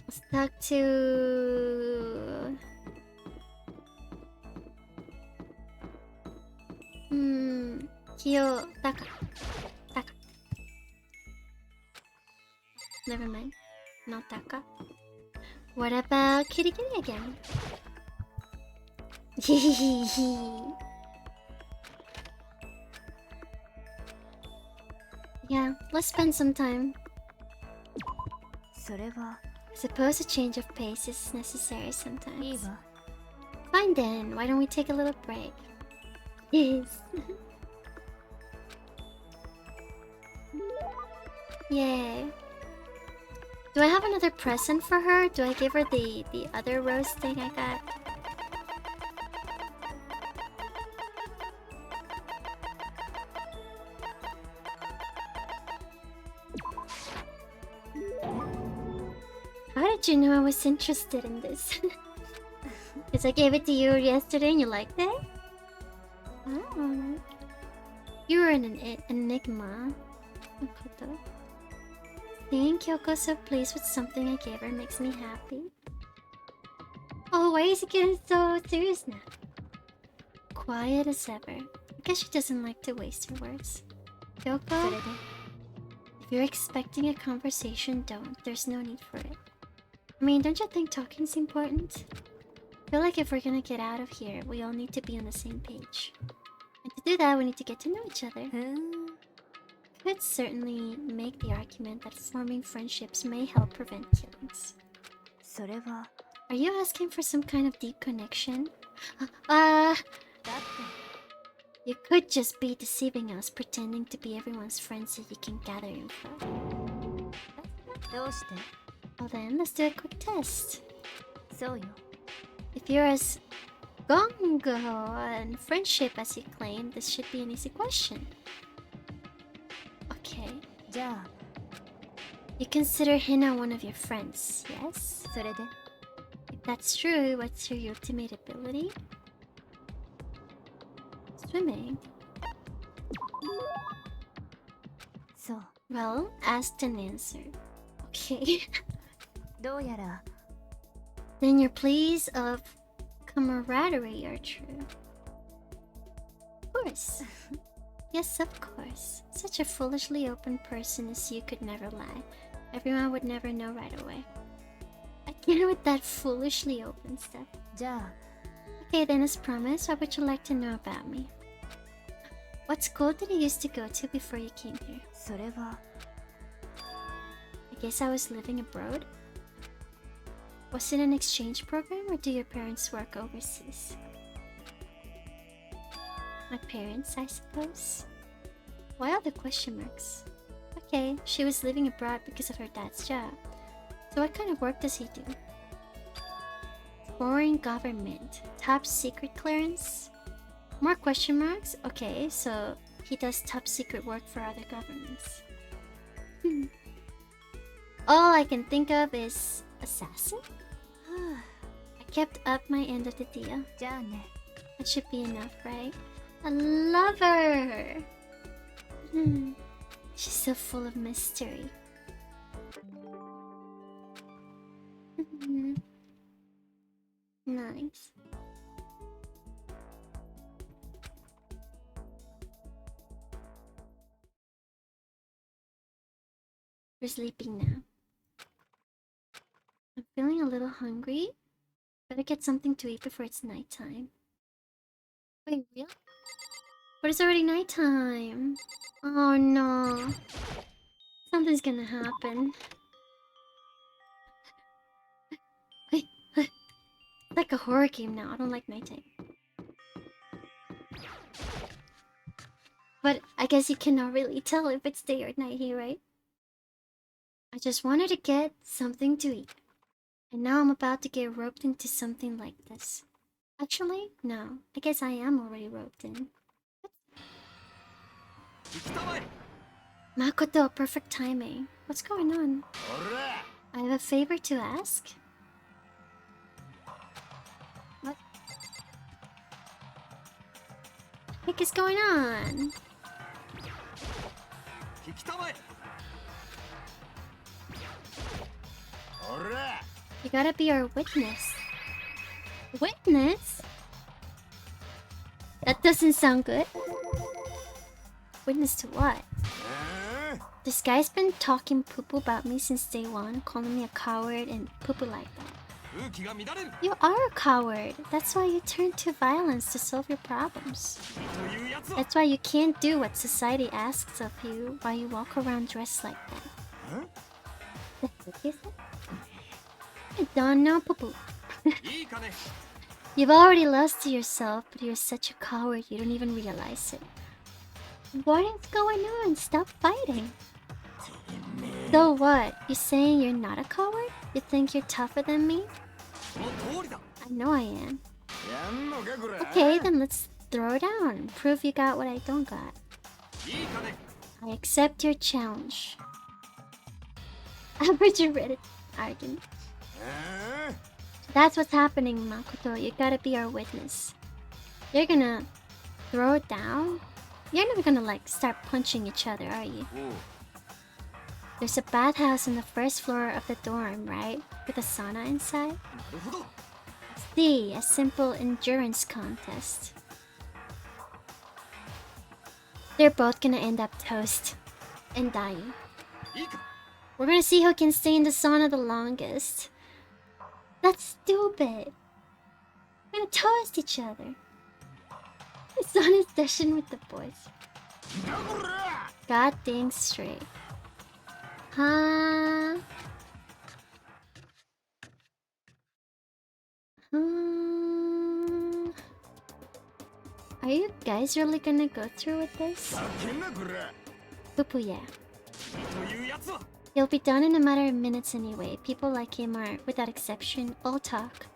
Let's talk to... Taka. Never mind. Not Taka. What about Kitty Kitty again? Yeah, let's spend some time. それは I suppose a change of pace is necessary いい sometimes. わ Fine then, why don't we take a little break? Yes. Yay. Do I have another present for her? Do I give her the other rose thing I got? How did you know I was interested in this? Because I gave it to you yesterday and you liked it? Oh. You're an enigma. Makoto. Seeing Kyoko so pleased with something I gave her makes me happy. Oh, why is he getting so serious now? Quiet as ever. I guess she doesn't like to waste her words. Kyoko, if you're expecting a conversation, don't. There's no need for it. I mean, don't you think talking's important? I feel like if we're gonna get out of here, we all need to be on the same page. And to do that, we need to get to know each other. Could certainly make the argument that forming friendships may help prevent killings. それは Are you asking for some kind of deep connection? You could just be deceiving us, pretending to be everyone's friend so you can gather info. どうして Well then, let's do a quick test. そうよ If you're as gung-ho and friendship as you claim, this should be an easy question. Okay. じゃあ You consider Hina one of your friends, yes? それで If that's true, what's your ultimate ability? Swimming. そう Well, asked and answered. Okay. どうやら Then your pleas of camaraderie are true. Of course. Yes, of course. Such a foolishly open person as you could never lie. Everyone would never know right away. Again with that foolishly open stuff. じゃあ Okay, then as promised, what would you like to know about me? What school did you used to go to before you came here? それは I guess I was living abroad? Was it an exchange program or do your parents work overseas? My parents, I suppose. Why all the question marks? Okay, she was living abroad because of her dad's job. So what kind of work does he do? Foreign government. Top secret clearance? More question marks? Okay, so he does top secret work for other governments. All I can think of is assassin? I kept up my end of the deal. じゃあね That should be enough, right? A lover! She's so full of mystery. Nice. We're sleeping now. I'm feeling a little hungry. Better get something to eat before it's nighttime. Wait, really? But it's already nighttime. Oh no. Something's gonna happen. Wait, it's like a horror game now. I don't like nighttime. But I guess you cannot really tell if it's day or night here, right? I just wanted to get something to eat. And now I'm about to get roped into something like this. Actually, no. I guess I am already roped in. Makoto, perfect timing. What's going on? I have a favor to ask. What the heck is going on? You gotta be our witness. Witness? That doesn't sound good. Witness to what? This guy's been talking poo-poo about me since day one, calling me a coward and poo-poo like that. You are a coward. That's why you turn to violence to solve your problems. That's why you can't do what society asks of you while you walk around dressed like that. That's what you said? I don't know, poo-poo. You've already lost to yourself, but you're such a coward you don't even realize it. What is going on? Stop fighting. So what? You saying you're not a coward? You think you're tougher than me? I know I am. Okay, then let's throw down. Prove you got what I don't got. I accept your challenge. Average Reddit argument. That's what's happening, Makoto. You gotta be our witness. You're gonna throw it down? You're not gonna like start punching each other, are you? There's a bathhouse on the first floor of the dorm, right? With a sauna inside? See, a simple endurance contest. They're both gonna end up toast and dying. We're gonna see who can stay in the sauna the longest. That's stupid. We're gonna toast each other. The sauna session with the boys. God dang straight. Huh? Are you guys really gonna go through with this? Poo-poo, yeah. He'll be done in a matter of minutes anyway. People like him are, without exception, all talk.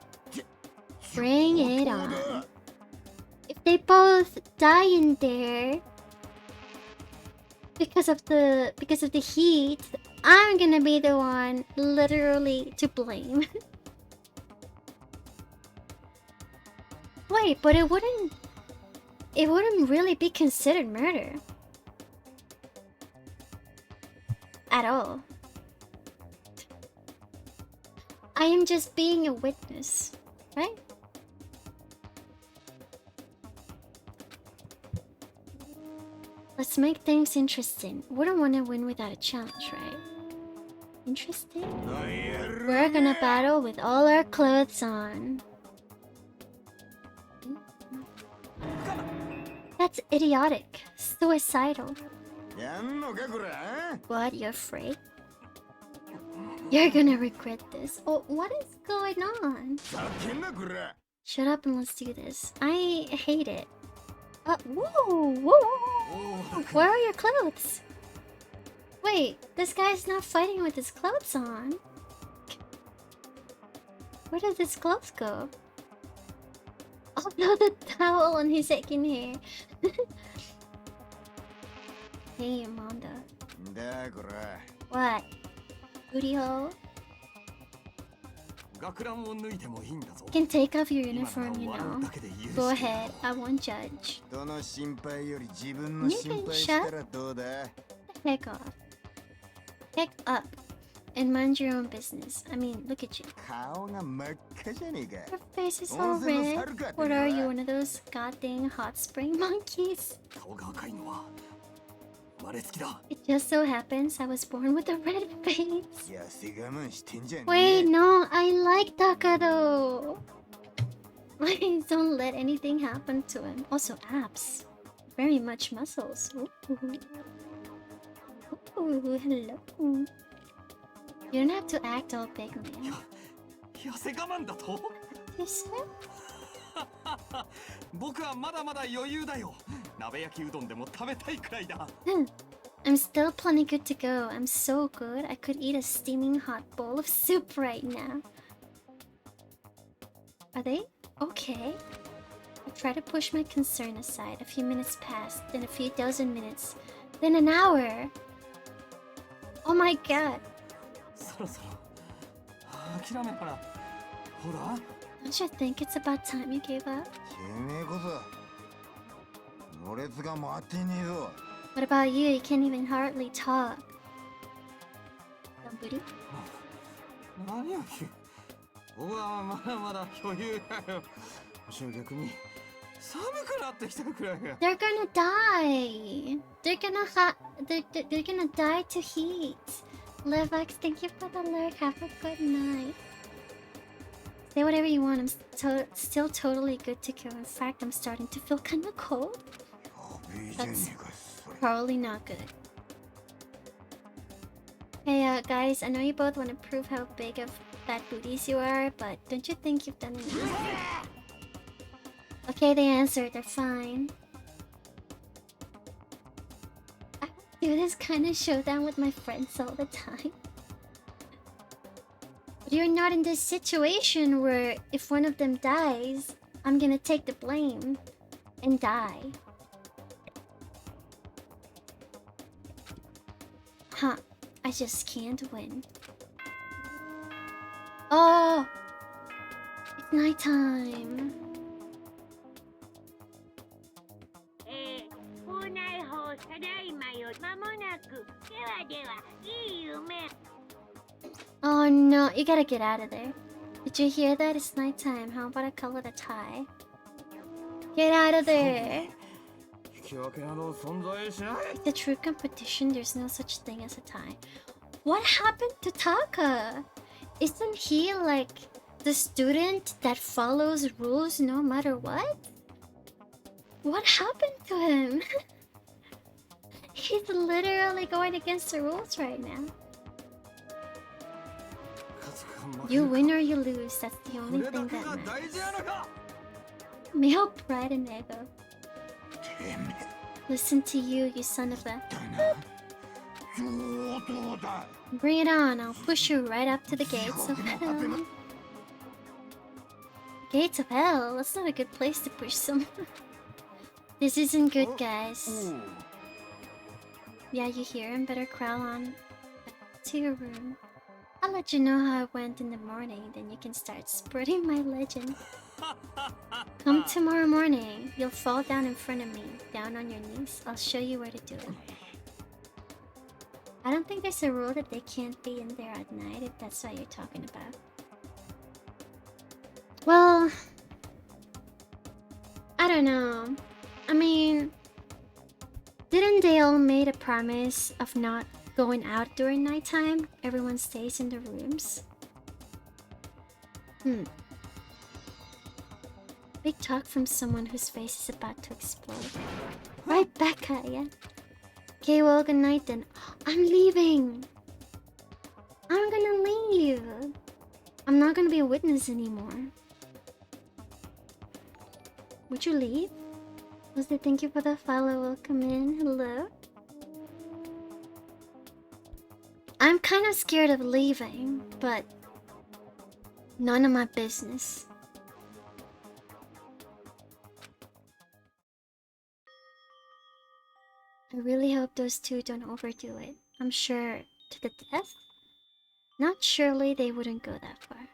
Bring it on. If they both die in there because of the heat, I'm gonna be the one literally to blame. Wait, but it wouldn't really be considered murder. At all. I am just being a witness, right? Let's make things interesting. Wouldn't want to win without a challenge, right? Interesting? We're gonna battle with all our clothes on. That's idiotic. Suicidal. What, you're afraid? You're gonna regret this. Oh, what is going on? Shut up and let's do this. I hate it. Whoa! Where are your clothes? Wait, this guy's not fighting with his clothes on. Where did his clothes go? Oh no, the towel on his aching hair. Hey, Amanda. What? Booty hole? You can take off your uniform, you know. Go ahead, I won't judge. You can shut the heck off. Heck up. And mind your own business. I mean, look at you. Your face is all red. What are you, one of those goddamn hot spring monkeys? It just so happens I was born with a red face. Wait, no, I like Takado. Please don't let anything happen to him. Also, abs. Very much muscles. Ooh. Ooh, hello. You don't have to act all big, man. Yes, sir? I'm still plenty good to go. I'm so good, I could eat a steaming hot bowl of soup right now. Are they? Okay. I try to push my concern aside. A few minutes passed, then a few dozen minutes, then an hour. Oh my god. Don't you think it's about time you gave up? What about you? You can't even hardly talk. Somebody? They're gonna die. They're gonna die to heat. Livex, thank you for the lurk. Have a good night. Say whatever you want. I'm still totally good to go. In fact, I'm starting to feel kind of cold. That's probably not good. Hey, guys, I know you both want to prove how big of fat booties you are, but don't you think you've done enough? Okay, they answered. They're fine. I do this kind of showdown with my friends all the time. But you're not in this situation where if one of them dies, I'm gonna take the blame and die. Huh, I just can't win. Oh! nighttime. 校内法ただいまよ間もなくではではいい夢 Oh no, you gotta get out of there. Did you hear that? It's nighttime. How about I call it a tie? Get out of there. It's a true competition. There's no such thing as a tie. What happened to Taka? Isn't he like the student that follows rules no matter what? What happened to him? He's literally going against the rules right now. You win or you lose, that's the only thing that matters. Male pride and ego. Listen to you, you son of a... Bring it on, I'll push you right up to the gates of hell. Gates of hell? That's not a good place to push someone. This isn't good, guys. Yeah, you hear him? Better crawl on to your room. I'll let you know how it went in the morning, then you can start spreading my legend. Come tomorrow morning. You'll fall down in front of me, down on your knees. I'll show you where to do it. I don't think there's a rule that they can't be in there at night, if that's what you're talking about. Well, I don't know. I mean, didn't they all made a promise of not going out during nighttime? Everyone stays in their rooms. Big talk from someone whose face is about to explode. Right back at ya. Okay, well, good night then. I'm leaving. I'm gonna leave. I'm not gonna be a witness anymore. Would you leave? Was it thank you for the follow? Welcome in. Hello. I'm kind of scared of leaving, but none of my business. I really hope those two don't overdo it. I'm sure to the death. Not surely they wouldn't go that far.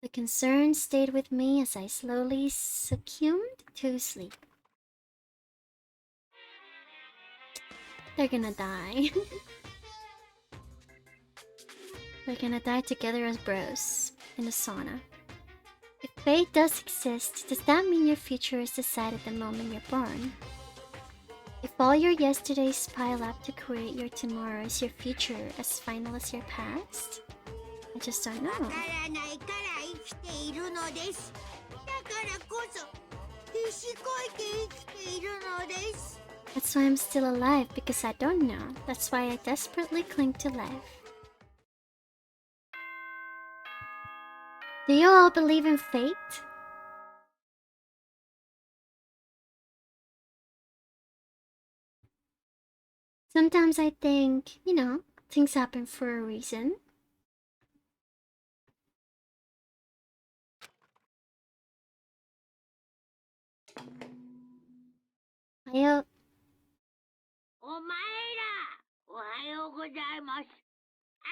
The concern stayed with me as I slowly succumbed to sleep. They're gonna die. They're gonna die together as bros in the sauna. If fate does exist, does that mean your future is decided the moment you're born? If all your yesterdays pile up to create your tomorrow, is your future as final as your past? I just don't know. わからないから生きているのです。だからこそ必死こいて生きているのです。 That's why I'm still alive, because I don't know. That's why I desperately cling to life. Do you all believe in fate? Sometimes I think, you know, things happen for a reason. I お前ら、おはようございます。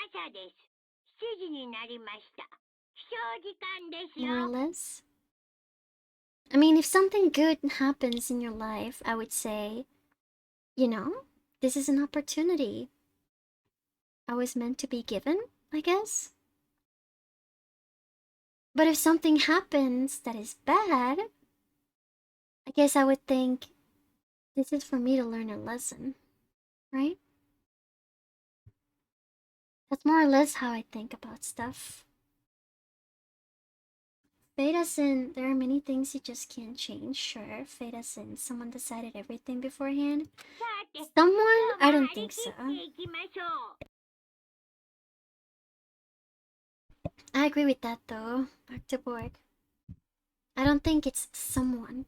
朝です。7時になりました。起床時間ですよ。 more or less. I mean, if something good happens in your life, I would say, you know, this is an opportunity I was meant to be given, I guess. But if something happens that is bad, I guess I would think, this is for me to learn a lesson, right? That's more or less how I think about stuff. Fate as in, there are many things you just can't change, sure. Fate as in, someone decided everything beforehand. さて、 Someone? 今 I 日も don't 張り think 切 so. っていきましょう。 I agree with that though. Back to Borg. I don't think it's someone.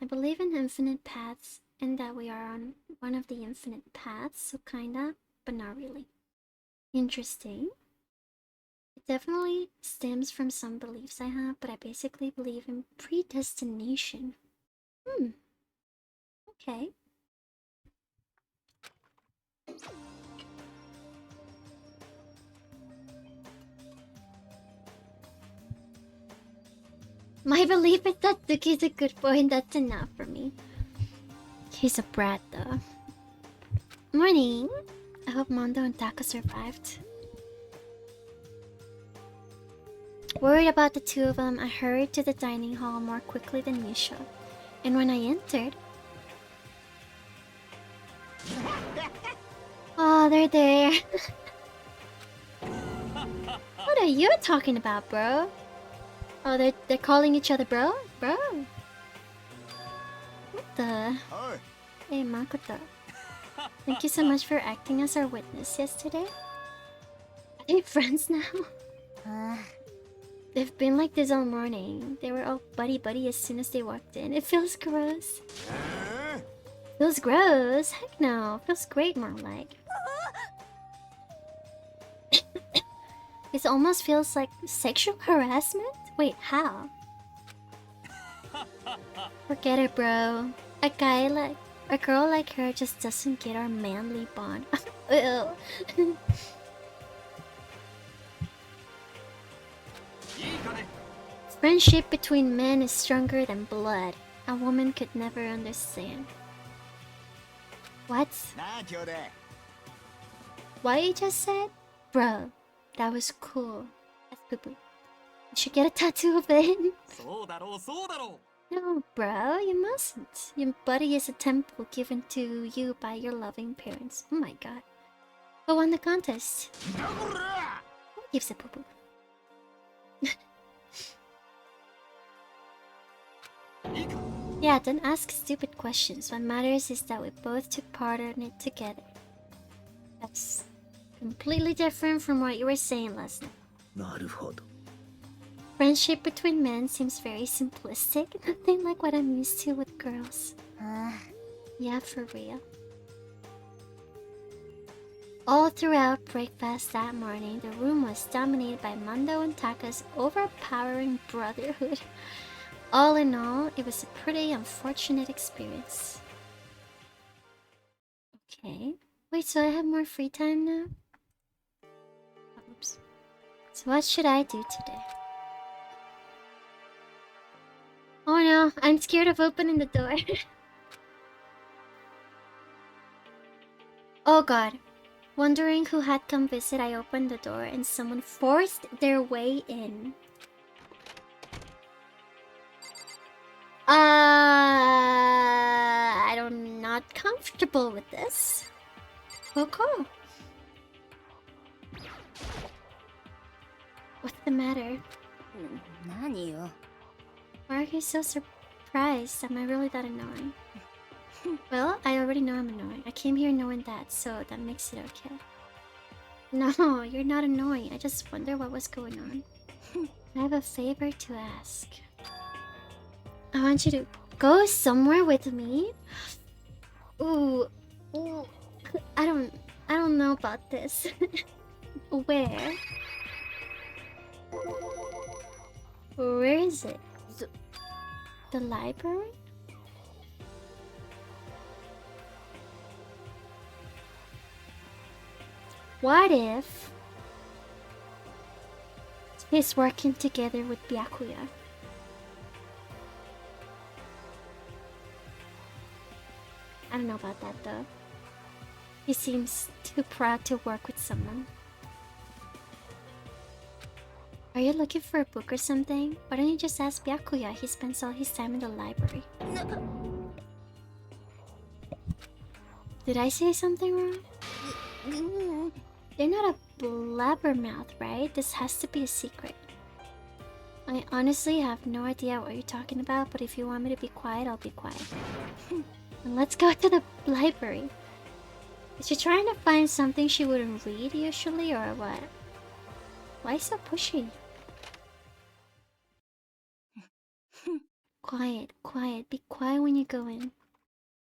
I believe in infinite paths and that we are on one of the infinite paths, so kinda, but not really. Interesting. It definitely stems from some beliefs I have, but I basically believe in predestination. Okay. My belief is that Duki's a good boy and that's enough for me. He's a brat though. Morning. I hope Mondo and Taka survived. Worried about the two of them, I hurried to the dining hall more quickly than usual. And when I entered... Oh, they're there. What are you talking about, bro? Oh, they're calling each other bro? Bro? What the? Hey, Makoto. Thank you so much for acting as our witness yesterday. Are they friends now? They've been like this all morning. They were all buddy-buddy as soon as they walked in. It feels gross. Feels gross? Heck no. Feels great, more like. This almost feels like sexual harassment? Wait, how? Forget it, bro. A girl like her just doesn't get our manly bond. Ew. Friendship between men is stronger than blood. A woman could never understand. What? What you just said? Bro, that was cool. That's boo-boo. You should get a tattoo of it. No, bro, you mustn't. Your body is a temple given to you by your loving parents. Oh my god. Who won the contest? Who gives a poo-poo? Yeah, don't ask stupid questions. What matters is that we both took part in it together. That's completely different from what you were saying last night. Friendship between men seems very simplistic. Nothing like what I'm used to with girls. Yeah, for real. All throughout breakfast that morning, the room was dominated by Mondo and Taka's overpowering brotherhood. All in all, it was a pretty unfortunate experience. Okay. Wait, so I have more free time now? Oops. So what should I do today? Oh no, I'm scared of opening the door. Oh god. Wondering who had come visit, I opened the door and someone forced their way in. I'm not comfortable with this. Okay. What's the matter? Why are you so surprised? Am I really that annoying? Well, I already know I'm annoying. I came here knowing that, so that makes it okay. No, you're not annoying. I just wonder what was going on. I have a favor to ask. I want you to go somewhere with me. Ooh, I don't know about this. Where? Where is it? The library? What if he's working together with Byakuya? I don't know about that though. He seems too proud to work with someone. Are you looking for a book or something? Why don't you just ask Byakuya? He spends all his time in the library. Did I say something wrong? You're not a blabbermouth, right? This has to be a secret. I honestly have no idea what you're talking about, but if you want me to be quiet, I'll be quiet. And let's go to the library. Is she trying to find something she wouldn't read usually, or what? Why so pushy? Quiet, quiet. Be quiet when you go in.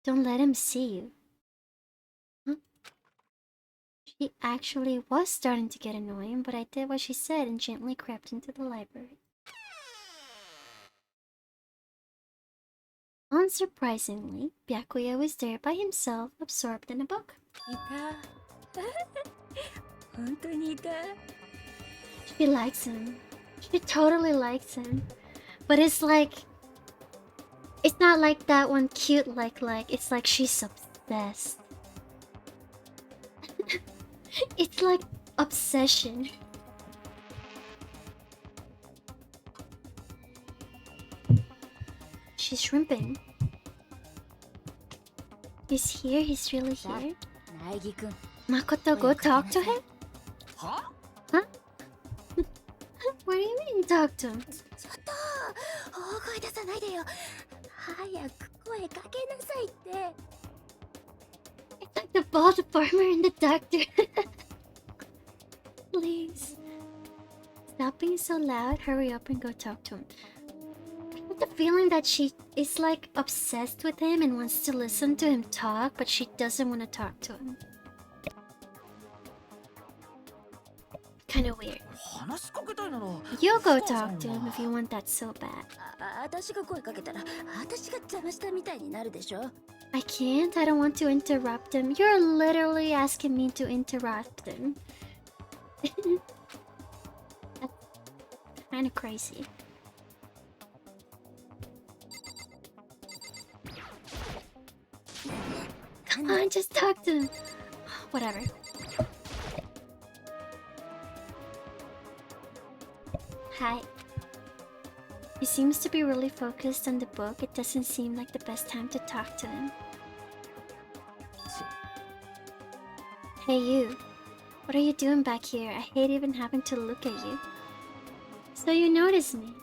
Don't let him see you. Huh? She actually was starting to get annoying, but I did what she said and gently crept into the library. Unsurprisingly, Byakuya was there by himself, absorbed in a book. She likes him. She totally likes him. But it's like, it's not like that one cute like, it's like she's obsessed. It's like obsession. She's shrimping. He's here, he's really here. 苗木くん Makoto, go talk to him? Huh? What do you mean talk to him? ちょっと大声出さないでよ早く声かけなさいって It's like the bald farmer and the doctor. Please. Stop being so loud, hurry up and go talk to him. I get the feeling that she is like obsessed with him and wants to listen to him talk, but she doesn't want to talk to him. Kind of weird. 話しかけたいなら You go talk to him if you want that so bad. 私が声かけたら私が邪魔したみたいになるでしょ I can't, I don't want to interrupt him. You're literally asking me to interrupt him. That's kind of crazy. Come on, just talk to him. Whatever. Hi. He seems to be really focused on the book. It doesn't seem like the best time to talk to him. Hey you. What are you doing back here? I hate even having to look at you. So you notice me.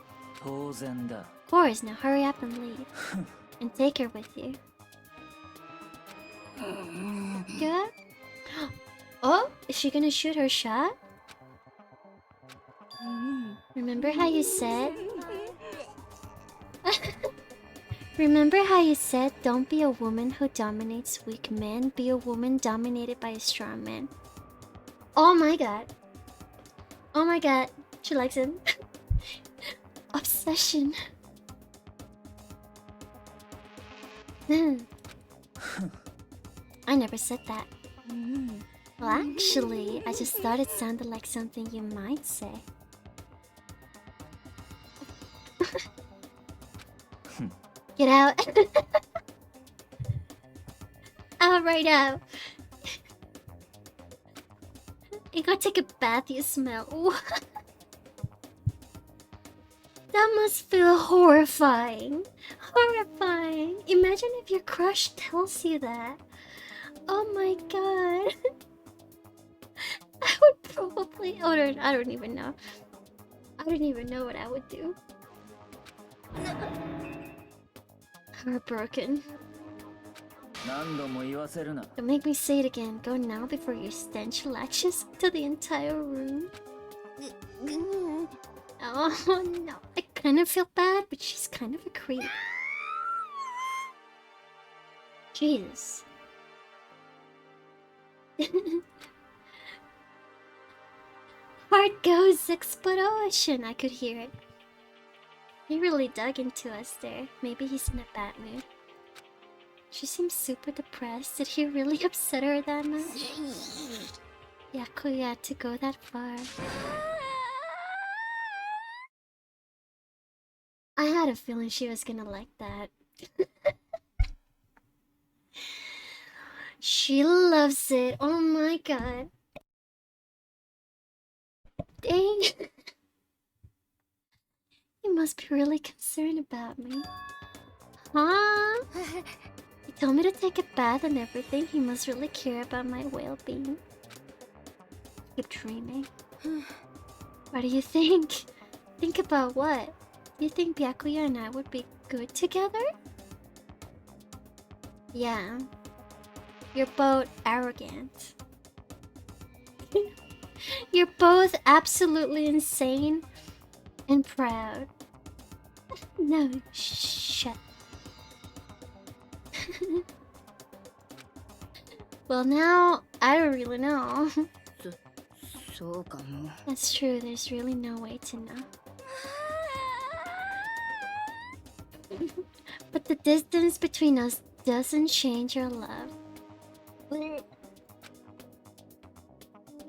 当然だ Of course, now hurry up and leave. And take her with you. Good? Oh, is she gonna shoot her shot? Remember how you said? Remember how you said don't be a woman who dominates weak men, be a woman dominated by a strong man. Oh my god. Oh my god. She likes him. Obsession. I never said that. Well, actually, I just thought it sounded like something you might say. Get out. Out right now. You gotta take a bath, you smell. What? That must feel horrifying. Horrifying. Imagine if your crush tells you that. Oh my god. I would probably... Oh, I don't even know. I don't even know what I would do. Heartbroken. 何度も言わせるな Don't make me say it again. Go now before your stench latches to the entire room. Oh no. I kind of feel bad, but she's kind of a creep. Jesus. Heart goes explosion. I could hear it. He really dug into us there. Maybe he's in a bad mood. She seems super depressed. Did he really upset her that much? Yakuya to go that far. I had a feeling she was gonna like that. She loves it. Oh my god. Dang. He must be really concerned about me. Huh? He told me to take a bath and everything. He must really care about my well-being. Keep dreaming. What do you think? Think about what? Do you think Byakuya and I would be good together? Yeah. You're both arrogant. You're both absolutely insane and proud. No, shut. Well, now I don't really know. そうかも That's true, there's really no way to know. But the distance between us doesn't change our love.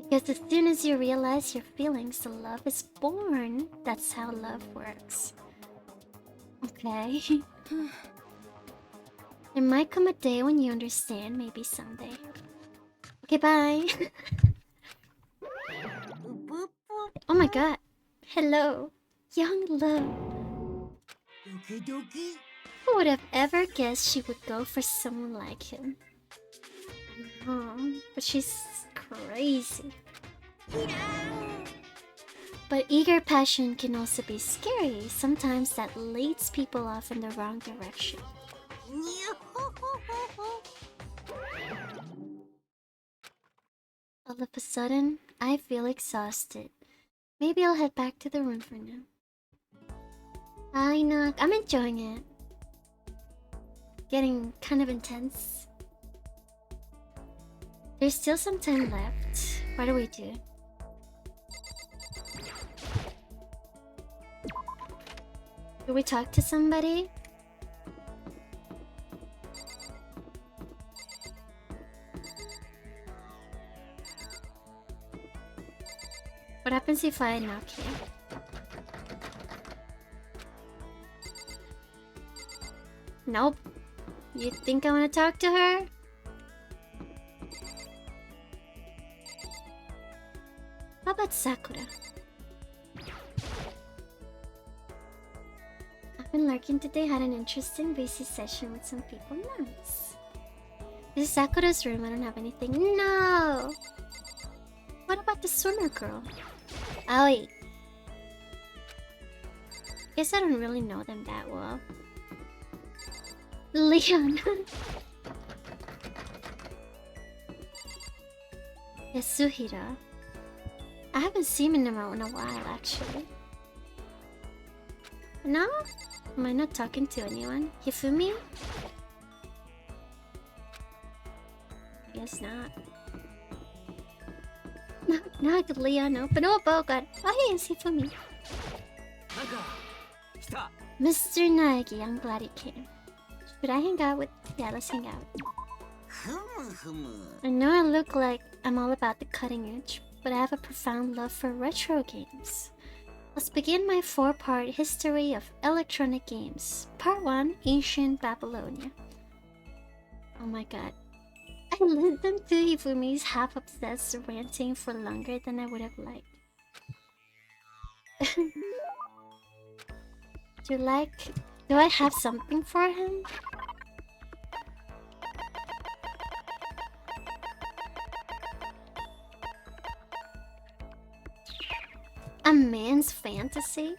Because as soon as you realize your feelings, the love is born. That's how love works. okay. There might come a day when you understand, maybe someday. Okay, bye. Oh my god. Hello. Young love. Who would have ever guessed she would go for someone like him? I know, but she's crazy. But eager passion can also be scary. Sometimes that leads people off in the wrong direction. All of a sudden, I feel exhausted. Maybe I'll head back to the room for now. Hi, Knock. I'm enjoying it. Getting kind of intense. There's still some time left. What do we do? Do we talk to somebody? What happens if I knock here? Nope. You think I want to talk to her? How about Sakura? I've been lurking today, had an interesting basic session with some people. Nice. This is Sakura's room, I don't have anything. No! What about the swimmer girl? Aoi. Guess I don't really know them that well. Leon. Yasuhira. I haven't seen him in a while, actually. No? Am I not talking to anyone? Hifumi? Guess not. Not Leon, open up, oh god. Oh, hey, it's Hifumi. Mr. Nagi, I'm glad he came. Should I hang out with... Yeah, let's hang out. I know I look like I'm all about the cutting edge, but I have a profound love for retro games. Let's begin my 4-part history of electronic games. Part 1, Ancient Babylonia. Oh my god. I listened to Hifumi's half-obsessed ranting for longer than I would have liked. Do I have something for him? A man's fantasy?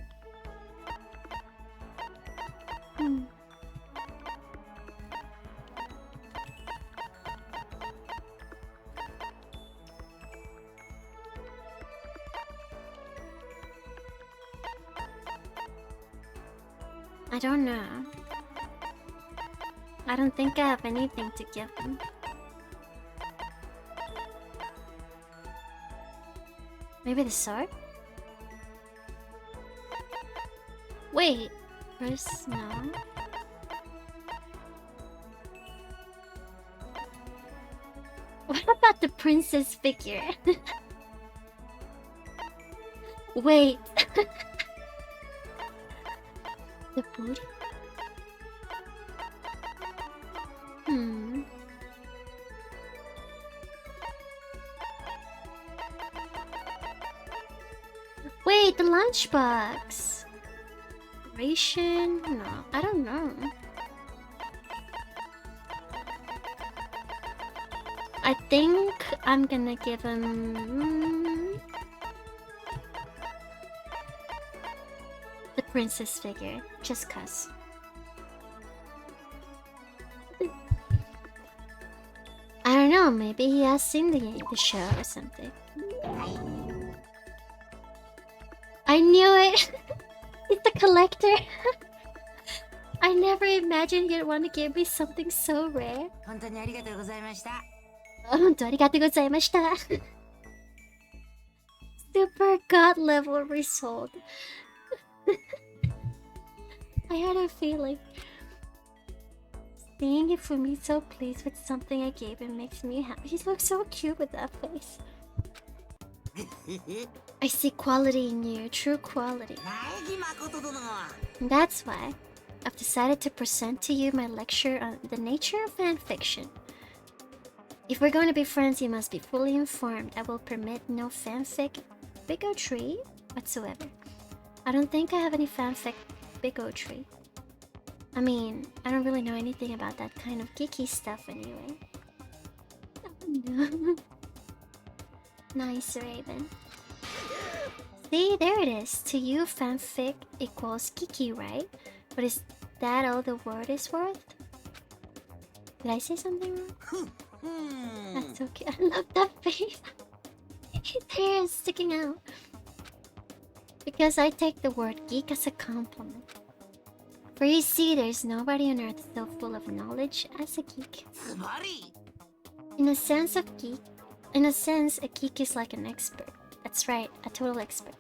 I don't know. I don't think I have anything to give him. Maybe the sword? Wait, first no. What about the princess figure? Wait. The booty? Wait, the lunchbox. Ration? No, I don't know. I think I'm gonna give him the princess figure, just cuz. I don't know, maybe he has seen the show or something. I knew it! It's a collector! I never imagined he'd want to give me something so rare. Super god level result. I had a feeling. Seeing it for me so pleased with something I gave him makes me happy. He looks so cute with that face. I see quality in you, true quality. That's why. I've decided to present to you my lecture on the nature of fanfiction. If we're going to be friends, you must be fully informed. I will permit no fanfic bigotry whatsoever. I don't think I have any fanfic bigotry. I mean, I don't really know anything about that kind of geeky stuff anyway. Oh, no. Nice, Raven. See, there it is. To you, fanfic equals geeky, right? But is that all the word is worth? Did I say something wrong? That's okay. I love that face. His hair is sticking out. Because I take the word geek as a compliment. For you see, there's nobody on earth so full of knowledge as a geek. In a sense, a geek is like an expert. That's right, a total expert.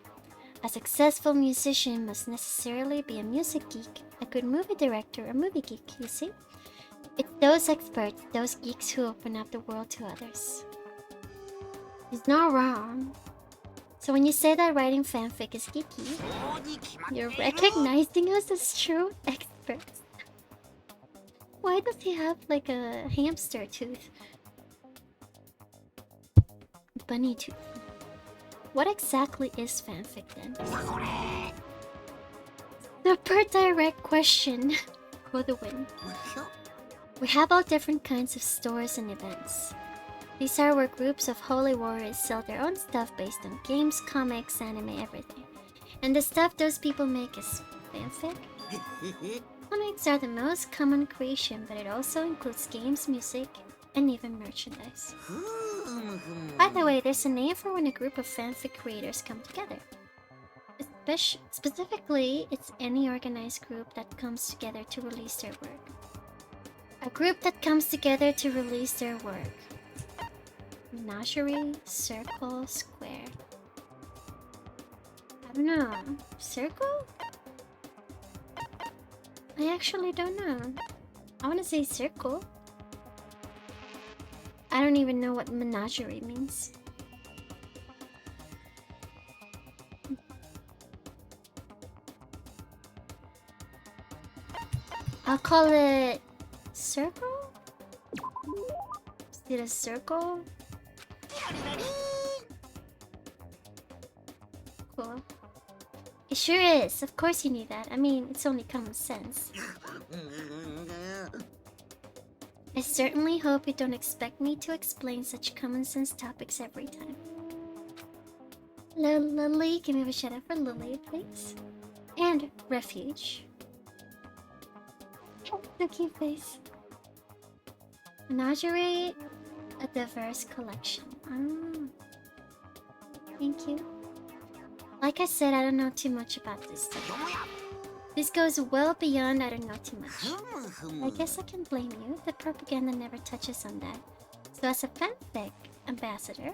A successful musician must necessarily be a music geek, a good movie director, a movie geek, you see? It's those experts, those geeks who open up the world to others. It's not wrong. So when you say that writing fanfic is geeky, you're recognizing us as true experts. Why does he have like a hamster tooth? Bunny tooth. What exactly is fanfic then? Super direct question for the win. We have all different kinds of stores and events. These are where groups of holy warriors sell their own stuff based on games, comics, anime, everything. And the stuff those people make is fanfic. Comics are the most common creation, but it also includes games, music, and even merchandise. By the way, there's a name for when a group of fanfic creators come together. Specifically, it's any organized group that comes together to release their work. A group that comes together to release their work. Menagerie, circle, square. I don't know. Circle? I actually don't know. I want to say circle. I don't even know what menagerie means. I'll call it circle? Is it a circle? Cool. It sure is. Of course you knew that. I mean, it's only common sense. I certainly hope you don't expect me to explain such common sense topics every time. Lily, can we have a shout out for Lily, please? And Refuge. The cute face. Menagerie, a diverse collection. Thank you. Like I said, I don't know too much about this stuff. This goes well beyond I don't know too much. I guess I can blame you. The propaganda never touches on that. So as a fanfic ambassador,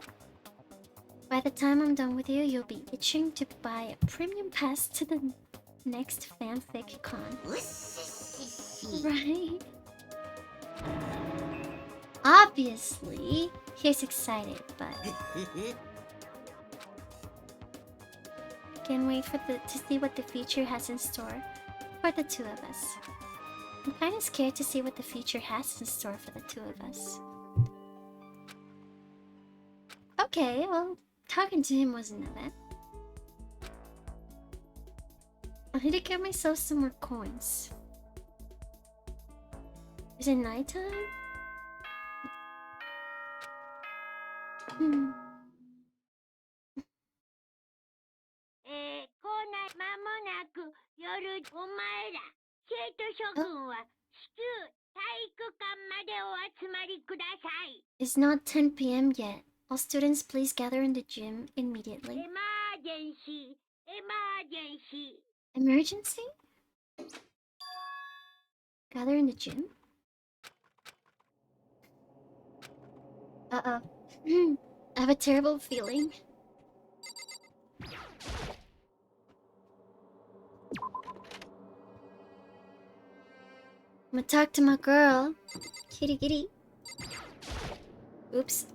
by the time I'm done with you, you'll be itching to buy a premium pass to the next fanfic con. Right? Obviously, he's excited, but can't wait to see what the future has in store for the two of us. I'm kind of scared to see what the future has in store for the two of us. Okay, well, talking to him wasn't that bad. I need to get myself some more coins. Is it nighttime? Hmm. 校内間もなく夜お前ら生徒諸君は至急体育館までお集まりください。 It's not 10 p.m. yet. All students please gather in the gym immediately. Emergency! Emergency! Emergency? Gather in the gym? Uh-oh. I have a terrible feeling. I'm gonna talk to my girl. Kitty kitty. Oops.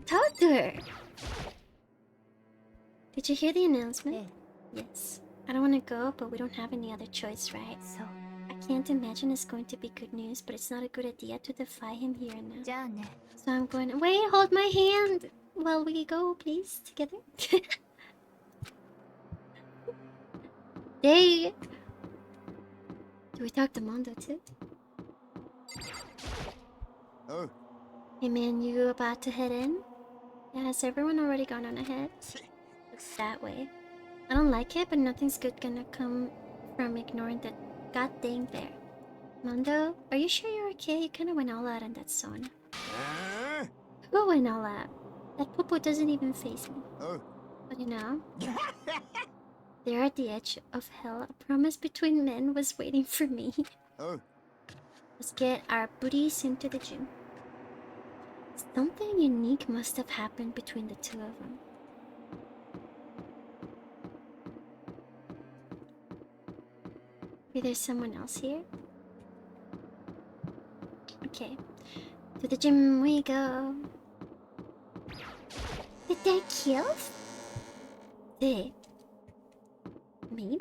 Talk to her. Did you hear the announcement? Yes. I don't want to go, but we don't have any other choice, right? So, I can't imagine it's going to be good news, but it's not a good idea to defy him here and now. じゃあね。 So I'm going. Wait, hold my hand while we go, please, together. Hey, do we talk to Mondo too? Oh. Hey man, you about to head in? Yeah, has everyone already gone on ahead? Looks that way. I don't like it, but nothing's good gonna come from ignoring the goddamn bear. Mondo, are you sure you're okay? You kinda went all out on that sauna. Who went all out? That poo-poo doesn't even face me. Oh. But you know, there at the edge of hell, a promise between men was waiting for me. Oh. Let's get our booties into the gym. Something unique must have happened between the two of them. Maybe there's someone else here? Okay. To the gym we go. Did they kill? They. Maybe?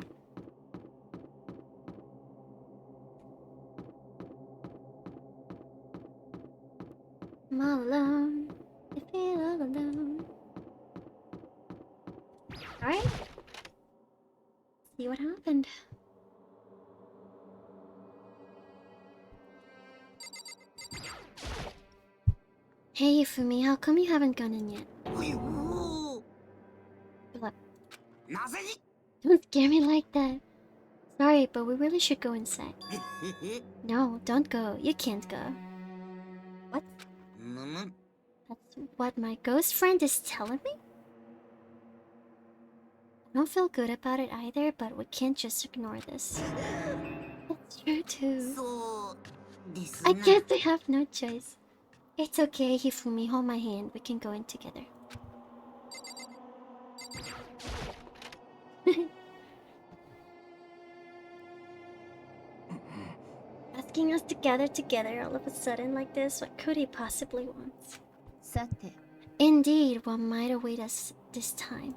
I'm all alone. I feel all alone. Alright. See what happened. Hey Yufumi, how come you haven't gone in yet? Blub. Don't scare me like that. Sorry, but we really should go inside. No, don't go. You can't go. What? That's what my ghost friend is telling me? I don't feel good about it either, but we can't just ignore this. That's true too. I guess I have no choice. It's okay, Hifumi, hold my hand. We can go in together. Asking us to gather together all of a sudden like this, what could he possibly want? さて、 Indeed, what might await us this time.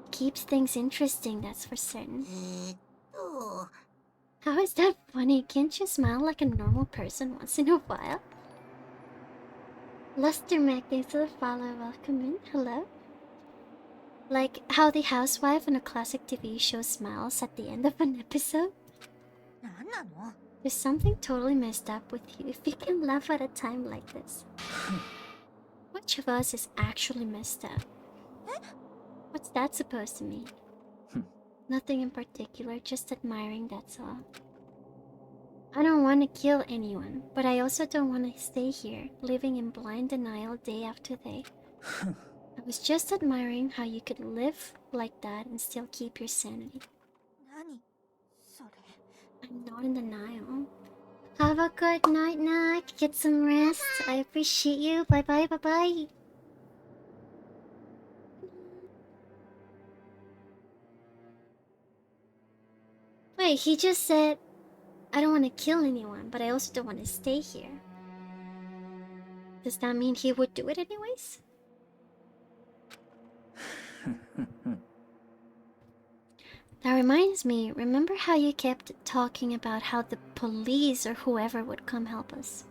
Keeps things interesting, that's for certain. How is that funny? Can't you smile like a normal person once in a while? Luster Mac, thanks for the follow. Welcome in. Hello. Like how the housewife in a classic TV show smiles at the end of an episode? なんなの？ There's something totally messed up with you if you can laugh at a time like this. Which of us is actually messed up? What's that supposed to mean? Nothing in particular, just admiring, that's all. I don't want to kill anyone, but I also don't want to stay here, living in blind denial day after day. I was just admiring how you could live like that and still keep your sanity. 何それ？ I'm not in denial. Have a good night, Nak. Get some rest. I appreciate you. Bye bye, bye bye. Wait, he just said, I don't want to kill anyone, but I also don't want to stay here. Does that mean he would do it anyways? That reminds me, remember how you kept talking about how the police or whoever would come help us?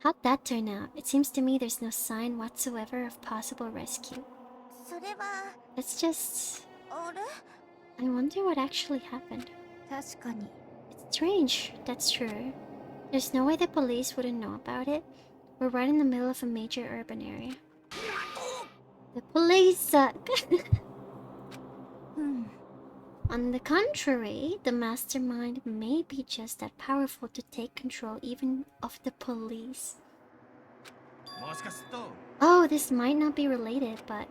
How'd that turn out? It seems to me there's no sign whatsoever of possible rescue. それは、 Let's just... あれ？ I wonder what actually happened. 確かに。 It's strange, that's true. There's no way the police wouldn't know about it. We're right in the middle of a major urban area. The police suck! On the contrary, the mastermind may be just that powerful to take control even of the police. Oh, this might not be related, but...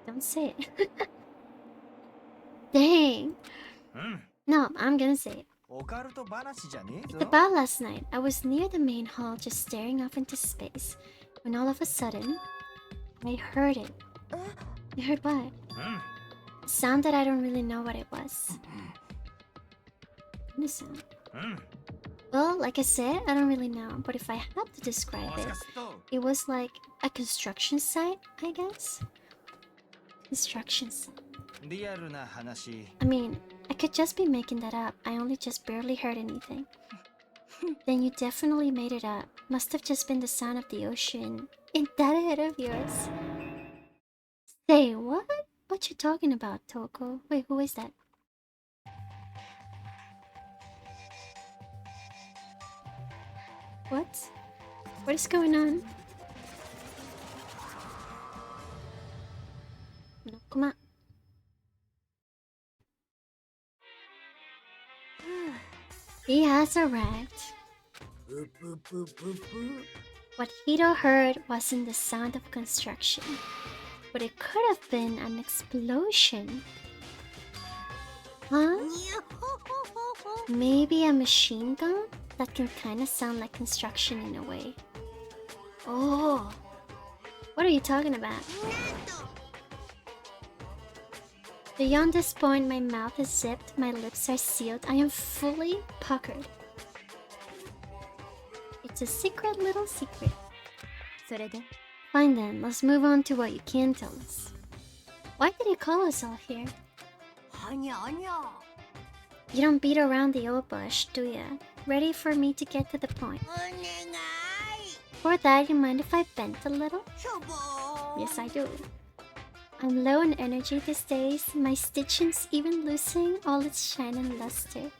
Don't say it. Dang! No, I'm gonna say it. It's about last night. I was near the main hall just staring off into space, when all of a sudden, I heard it. You heard what? A sound that I don't really know what it was. What kind of sound? Well, like I said, I don't really know, but if I had to describe it, it was like a construction site, I guess. Construction site. I mean, I could just be making that up. I only just barely heard anything. Then you definitely made it up. Must have just been the sound of the ocean in that head of yours. Say what? What you talking about, Toko? Wait, who is that? What? What is going on? No, come on. He has arrived. What Hito heard wasn't the sound of construction, but it could have been an explosion. Huh? Maybe a machine gun? That can kinda sound like construction in a way. Oh, what are you talking about? Beyond this point, my mouth is zipped, my lips are sealed, I am fully puckered. It's a secret little secret. Fine then, let's move on to what you can tell us. Why did you call us all here? You don't beat around the old bush, do ya? Ready for me to get to the point. For that, you mind if I bend a little? Yes, I do. I'm low on energy these days, my stitching's even losing all its shine and luster.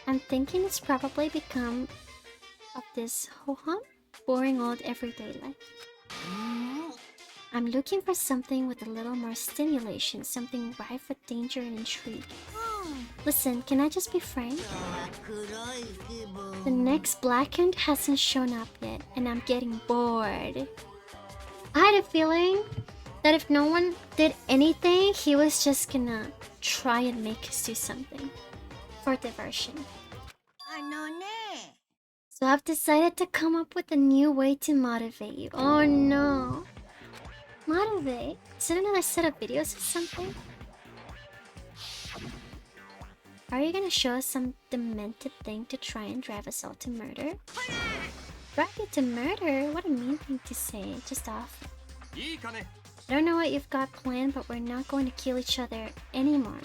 I'm thinking it's probably become of this ho-hum, boring old everyday life. I'm looking for something with a little more stimulation, something rife with danger and intrigue. Listen, can I just be frank? The next blackened hasn't shown up yet, and I'm getting bored. I had a feeling that if no one did anything, he was just gonna try and make us do something for diversion. So I've decided to come up with a new way to motivate you. Oh no. Motivate? Is it another set of videos or something? Are you gonna show us some demented thing to try and drive us all to murder? Drive you to murder? What a mean thing to say. Just off. I don't know what you've got planned, but we're not going to kill each other anymore.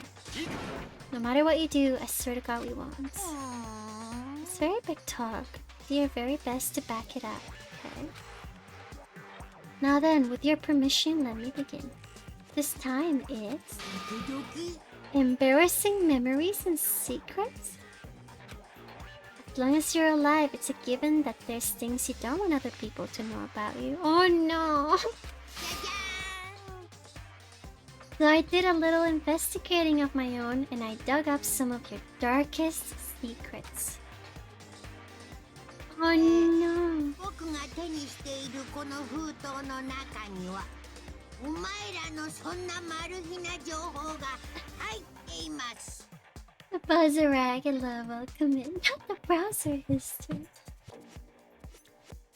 No matter what you do, I swear to God we won't. It's very big talk. Do your very best to back it up, okay? Now then, with your permission, let me begin. This time it's... embarrassing memories and secrets? As long as you're alive, it's a given that there's things you don't want other people to know about you. Oh no! So I did a little investigating of my own and I dug up some of your darkest secrets. Oh no! The Buzzerag and level commit, not the browser history.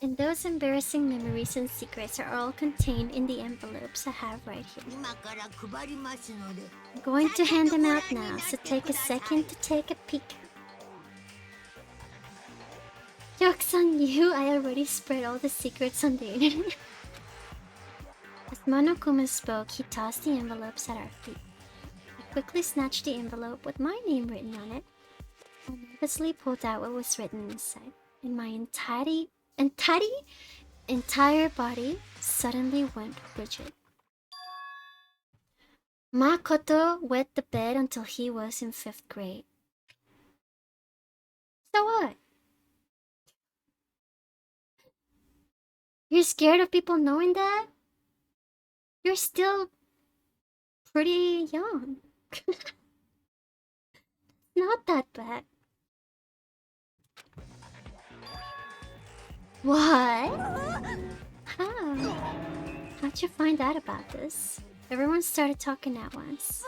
And those embarrassing memories and secrets are all contained in the envelopes I have right here. I'm going to hand them out now, so take a second to take a peek. Joke's on you, I already spread all the secrets on the internet. As Monokuma spoke, he tossed the envelopes at our feet. I quickly snatched the envelope with my name written on it, and nervously pulled out what was written inside, and my entire body suddenly went rigid. Makoto wet the bed until he was in 5th grade. So what? You're scared of people knowing that? You're still pretty young. Not that bad. What? How? How'd you find out about this? Everyone started talking at once.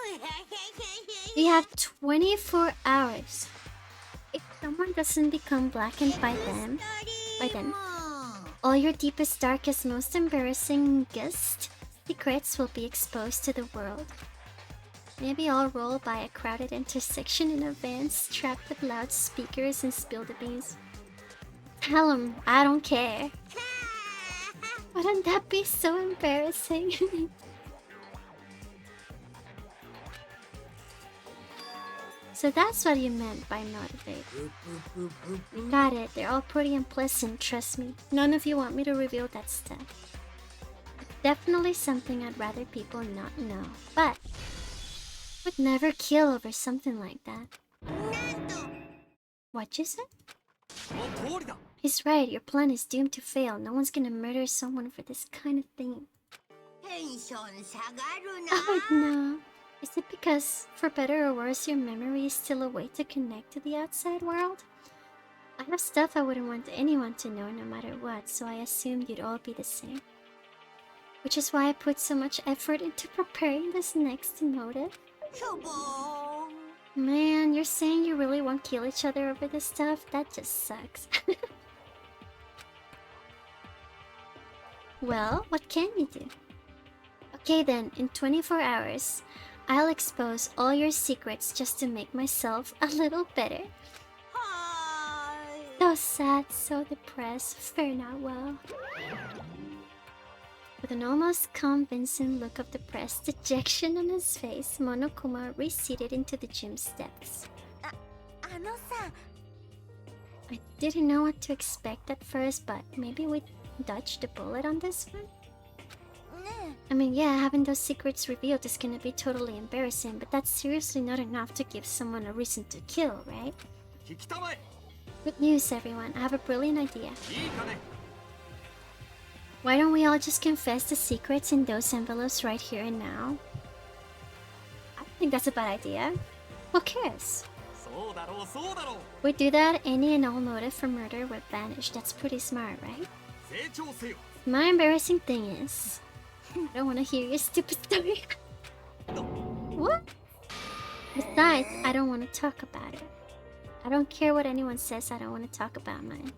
You have 24 hours. If someone doesn't become blackened by then, all your deepest, darkest, most embarrassingest secrets will be exposed to the world. Maybe I'll roll by a crowded intersection in a van strapped with loudspeakers and spill the beans. Tell him I don't care. Wouldn't that be so embarrassing? So that's what you meant by motivate. Got it, they're all pretty unpleasant, trust me. None of you want me to reveal that stuff. Definitely something I'd rather people not know. But would never kill over something like that. What you said? He's right, your plan is doomed to fail. No one's gonna murder someone for this kind of thing. Oh no. Is it because, for better or worse, your memory is still a way to connect to the outside world? I have stuff I wouldn't want anyone to know no matter what, so I assumed you'd all be the same. Which is why I put so much effort into preparing this next motive. Man, you're saying you really won't kill each other over this stuff? That just sucks. Well, what can you do? Okay then, in 24 hours, I'll expose all your secrets just to make myself a little better. So sad, so depressed, fare not well. With an almost convincing look of depressed dejection on his face, Monokuma receded into the gym's depths. I didn't know what to expect at first, but maybe we dodged a bullet on this one? I mean, yeah, having those secrets revealed is gonna be totally embarrassing, but that's seriously not enough to give someone a reason to kill, right? Good news, everyone. I have a brilliant idea. Why don't we all just confess the secrets in those envelopes right here and now? I don't think that's a bad idea. Who cares? We do that, any and all motive for murder would vanish. That's pretty smart, right? My embarrassing thing is... I don't want to hear your stupid story. What? Besides, I don't want to talk about it. I don't care what anyone says, I don't want to talk about mine.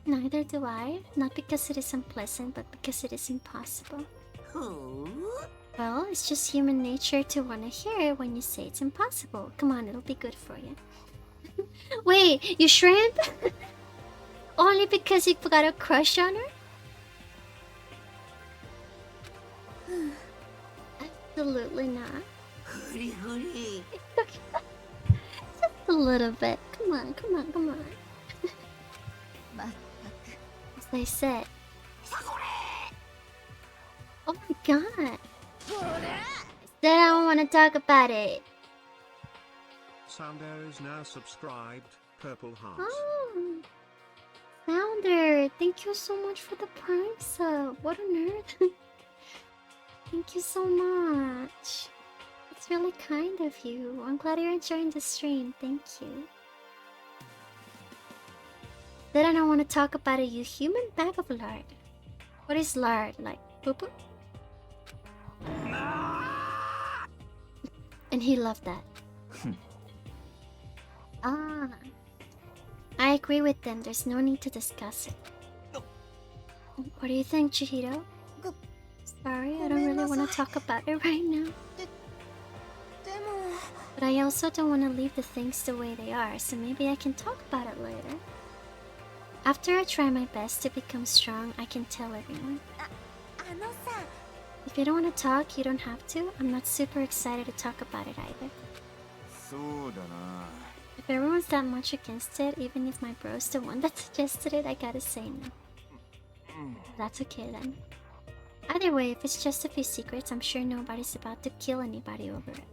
Neither do I. Not because it is unpleasant, but because it is impossible. Well, it's just human nature to want to hear it when you say it's impossible. Come on, it'll be good for you. Wait, you shrimp? Only because you got a crush on her? Absolutely not. Just a little bit. Come on, come on, come on. As I said. Oh my god. Then I don't want to talk about it. Sounder is now subscribed. Purple heart. Oh. Sounder, thank you so much for the prime sub. What on earth? Thank you so much. It's really kind of you. I'm glad you're enjoying the stream. Thank you. Then I don't want to talk about it, you human bag of lard. What is lard? Like poo-poo? And he loved that. Ah. I agree with them. There's no need to discuss it. What do you think, Chihiro? Sorry, I don't really want to talk about it right now. But I also don't want to leave the things the way they are, so maybe I can talk about it later. After I try my best to become strong, I can tell everyone. If you don't want to talk, you don't have to. I'm not super excited to talk about it either. If everyone's that much against it, even if my bro's the one that suggested it, I gotta say no. That's okay then. Either way, if it's just a few secrets, I'm sure nobody's about to kill anybody over it.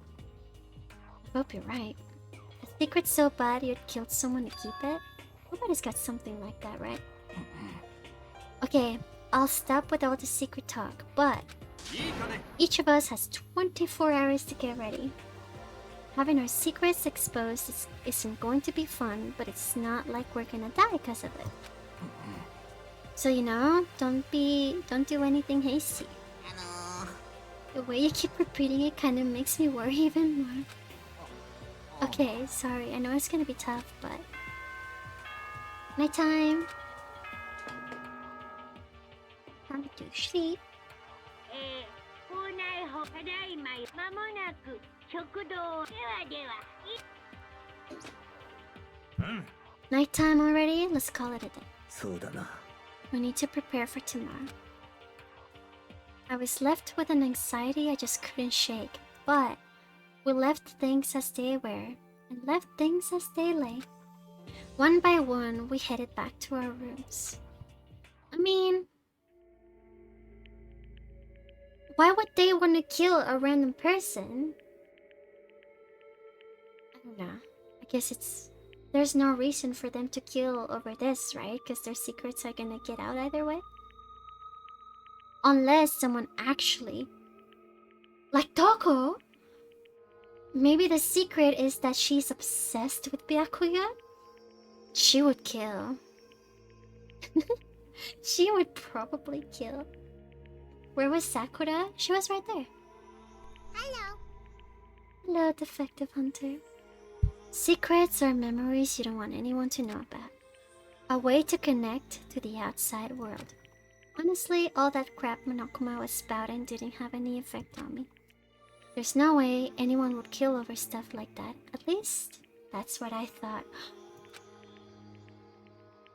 I hope you're right. A secret's so bad you'd killed someone to keep it? Nobody's got something like that, right? Okay, I'll stop with all the secret talk, but each of us has 24 hours to get ready. Having our secrets exposed isn't going to be fun, but it's not like we're gonna die because of it. So you know, don't do anything hasty. The way you keep repeating it kind of makes me worry even more. Okay, sorry, I know it's gonna be tough, but... Nighttime! Time to sleep. 校内法ただいま間もなく食堂ではでは Nighttime already? Let's call it a day. そうだな。 We need to prepare for tomorrow. I was left with an anxiety I just couldn't shake, but we left things as they were and left things as they lay. One by one, we headed back to our rooms. I mean, why would they want to kill a random person? I don't know. I guess there's no reason for them to kill over this, right? Because their secrets are gonna get out either way. Unless someone actually... Like Toko? Maybe the secret is that she's obsessed with Byakuya? She would kill. She would probably kill. Where was Sakura? She was right there. Hello. Hello, Defective Hunter. Secrets are memories you don't want anyone to know about. A way to connect to the outside world. Honestly, all that crap Monokuma was spouting didn't have any effect on me. There's no way anyone would kill over stuff like that. At least, that's what I thought.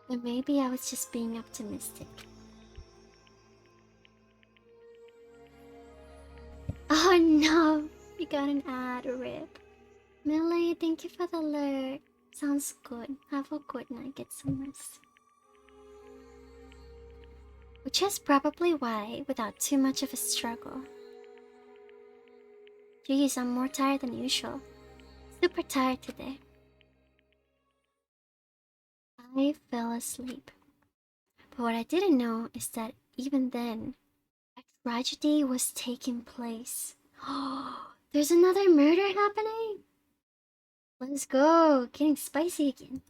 But maybe I was just being optimistic. Oh no! We got an ad rip. Millie, thank you for the alert. Sounds good. Have a good night. Get some rest. Which is probably why, without too much of a struggle. Jeez, I'm more tired than usual. Super tired today. I fell asleep. But what I didn't know is that even then, a tragedy was taking place. Oh, there's another murder happening? Let's go, getting spicy again.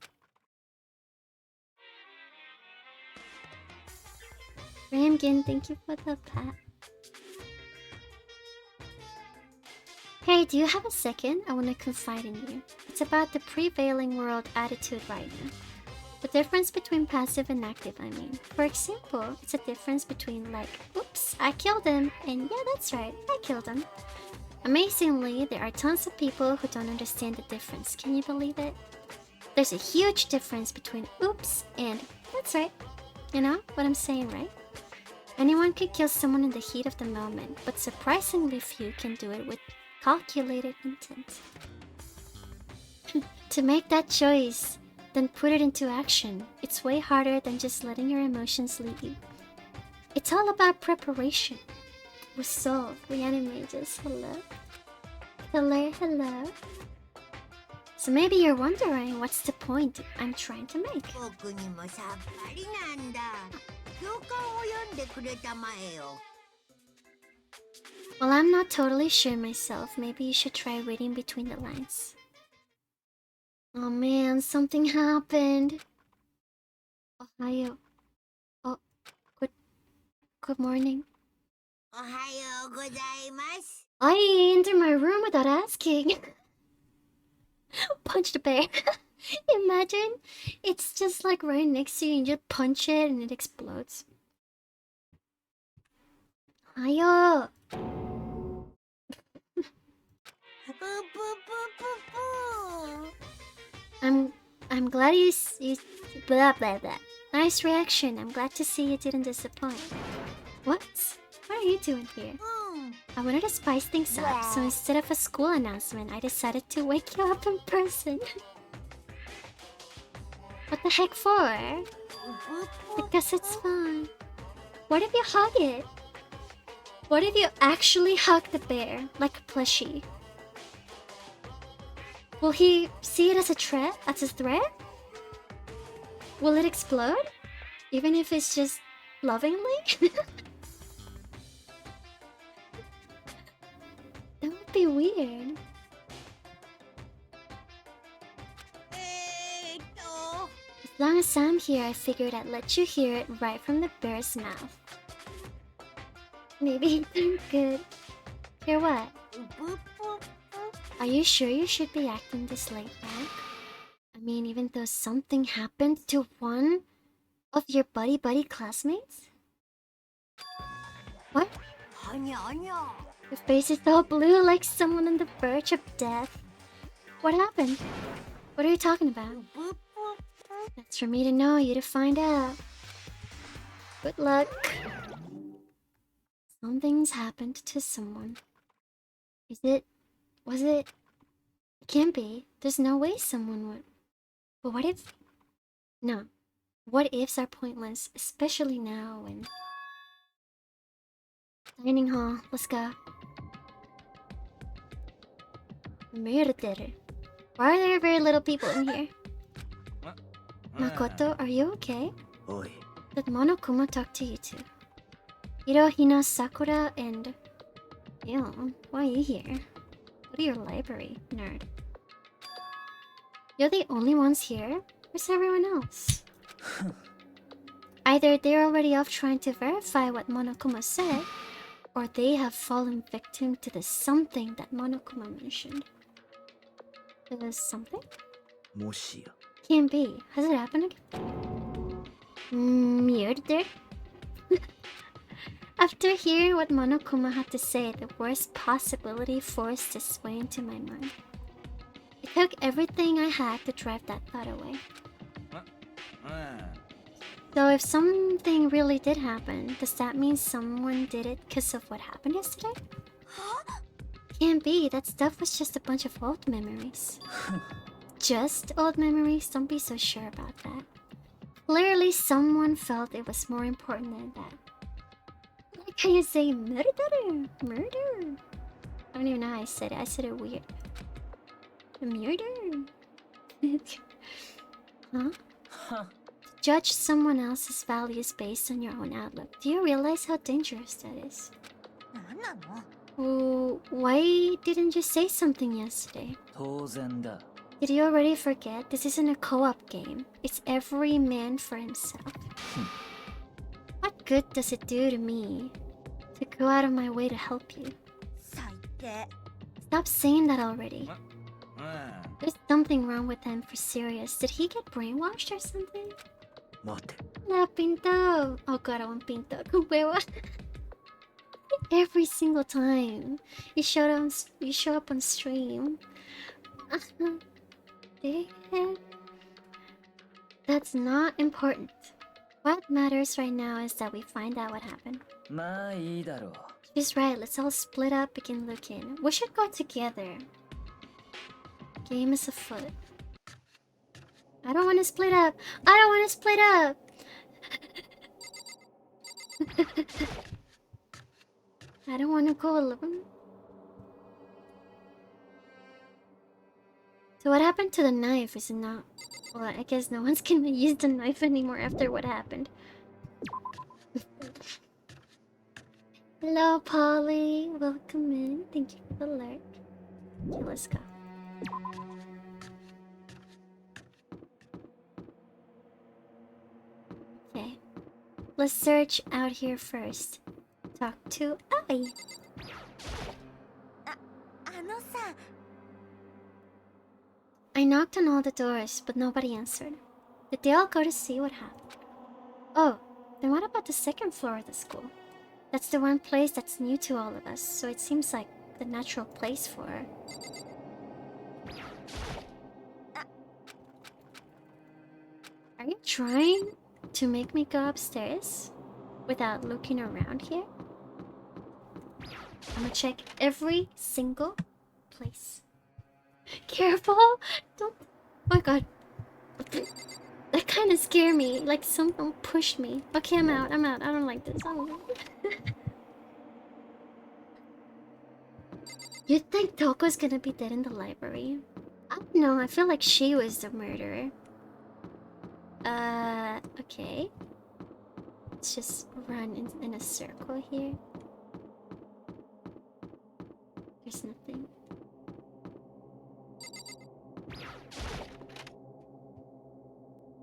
Ramgin, thank you for the pat. Hey, do you have a second? I want to confide in you. It's about the prevailing world attitude right now. The difference between passive and active, I mean. For example, it's a difference between like, oops, I killed him, and yeah, that's right, I killed him. Amazingly, there are tons of people who don't understand the difference. Can you believe it? There's a huge difference between oops and that's right. You know what I'm saying, right? Anyone could kill someone in the heat of the moment, but surprisingly few can do it with calculated intent. To make that choice, then put it into action. It's way harder than just letting your emotions lead you. It's all about preparation. Resolve, reanimages, hello. Hello, hello. So maybe you're wondering what's the point I'm trying to make. 僕にもさっぱりなんだ。教官を読んでくれたまえよ。 Well, I'm not totally sure myself. Maybe you should try reading between the lines. Oh man, something happened. Ohayo. Oh, good morning. おはようございます。 I entered my room without asking. Punched a bear. Imagine it's just like right next to you and you just punch it and it explodes. Ayo. I'm glad you blah blah blah. Nice reaction. I'm glad to see you didn't disappoint. What? What are you doing here? I wanted to spice things up, so instead of a school announcement, I decided to wake you up in person. What the heck for? Because it's fun. What if you hug it? What if you actually hug the bear, like a plushie? Will he see it as a threat? As a threat? Will it explode? Even if it's just lovingly? That would be weird. As long as I'm here, I figured I'd let you hear it right from the bear's mouth. Maybe I'm good. Hear what? Are you sure you should be acting this laid back? I mean, even though something happened to one of your buddy classmates? What? Your face is all blue like someone on the verge of death. What happened? What are you talking about? That's for me to know, you to find out. Good luck. Something's happened to someone. Is it? Was it? It can't be. There's no way someone would. But what if? No. What ifs are pointless, especially now when... Dining hall, let's go. Murder. Why are there very little people in here? Makoto, are you okay? Oi. Did Monokuma talk to you too? Hirohina, Sakura, and... Ew, why are you here? Go to your library, nerd. You're the only ones here? Where's everyone else? Either they're already off trying to verify what Monokuma said, or they have fallen victim to the something that Monokuma mentioned. The something? もしや Can't be. Has it happened again? Murder? After hearing what Monokuma had to say, the worst possibility forced its way into my mind. It took everything I had to drive that thought away. So if something really did happen, does that mean someone did it because of what happened yesterday? Can't be. That stuff was just a bunch of old memories. Just old memories? Don't be so sure about that. Clearly someone felt it was more important than that. Like how you say murder? Murder? I don't even know how I said it. I said it weird. Murder? Huh? Judge someone else's values based on your own outlook. Do you realize how dangerous that is? なんなの Oh, why didn't you say something yesterday? 当然だ Did you already forget? This isn't a co-op game. It's every man for himself. What good does it do to me to go out of my way to help you? 最低 Stop saying that already. There's something wrong with him for serious. Did he get brainwashed or something? 待て La Pinto. Oh god, I want Pinto. Wait, every single time you show up on stream. Damn. That's not important. What matters right now is that we find out what happened. まあいいだろう She's right, let's all split up, begin looking. We should go together. Game is afoot. I don't want to split up. I don't want to split up. I don't want to go alone. So what happened to the knife? Is it not... Well, I guess no one's gonna use the knife anymore after what happened. Hello, Polly. Welcome in. Thank you for the lurk. Okay, let's go. Okay. Let's search out here first. Talk to Ai. あのさ I knocked on all the doors, but nobody answered. Did they all go to see what happened? Oh, then what about the second floor of the school? That's the one place that's new to all of us, so it seems like the natural place for her. Are you trying to make me go upstairs without looking around here? I'm gonna check every single place. Careful! Don't... Oh my god. That kind of scared me. Like someone pushed me. Okay, I'm out. I don't like this. You think Toko's gonna be dead in the library? I don't know. I feel like she was the murderer. Okay. Let's just run in a circle here. There's nothing.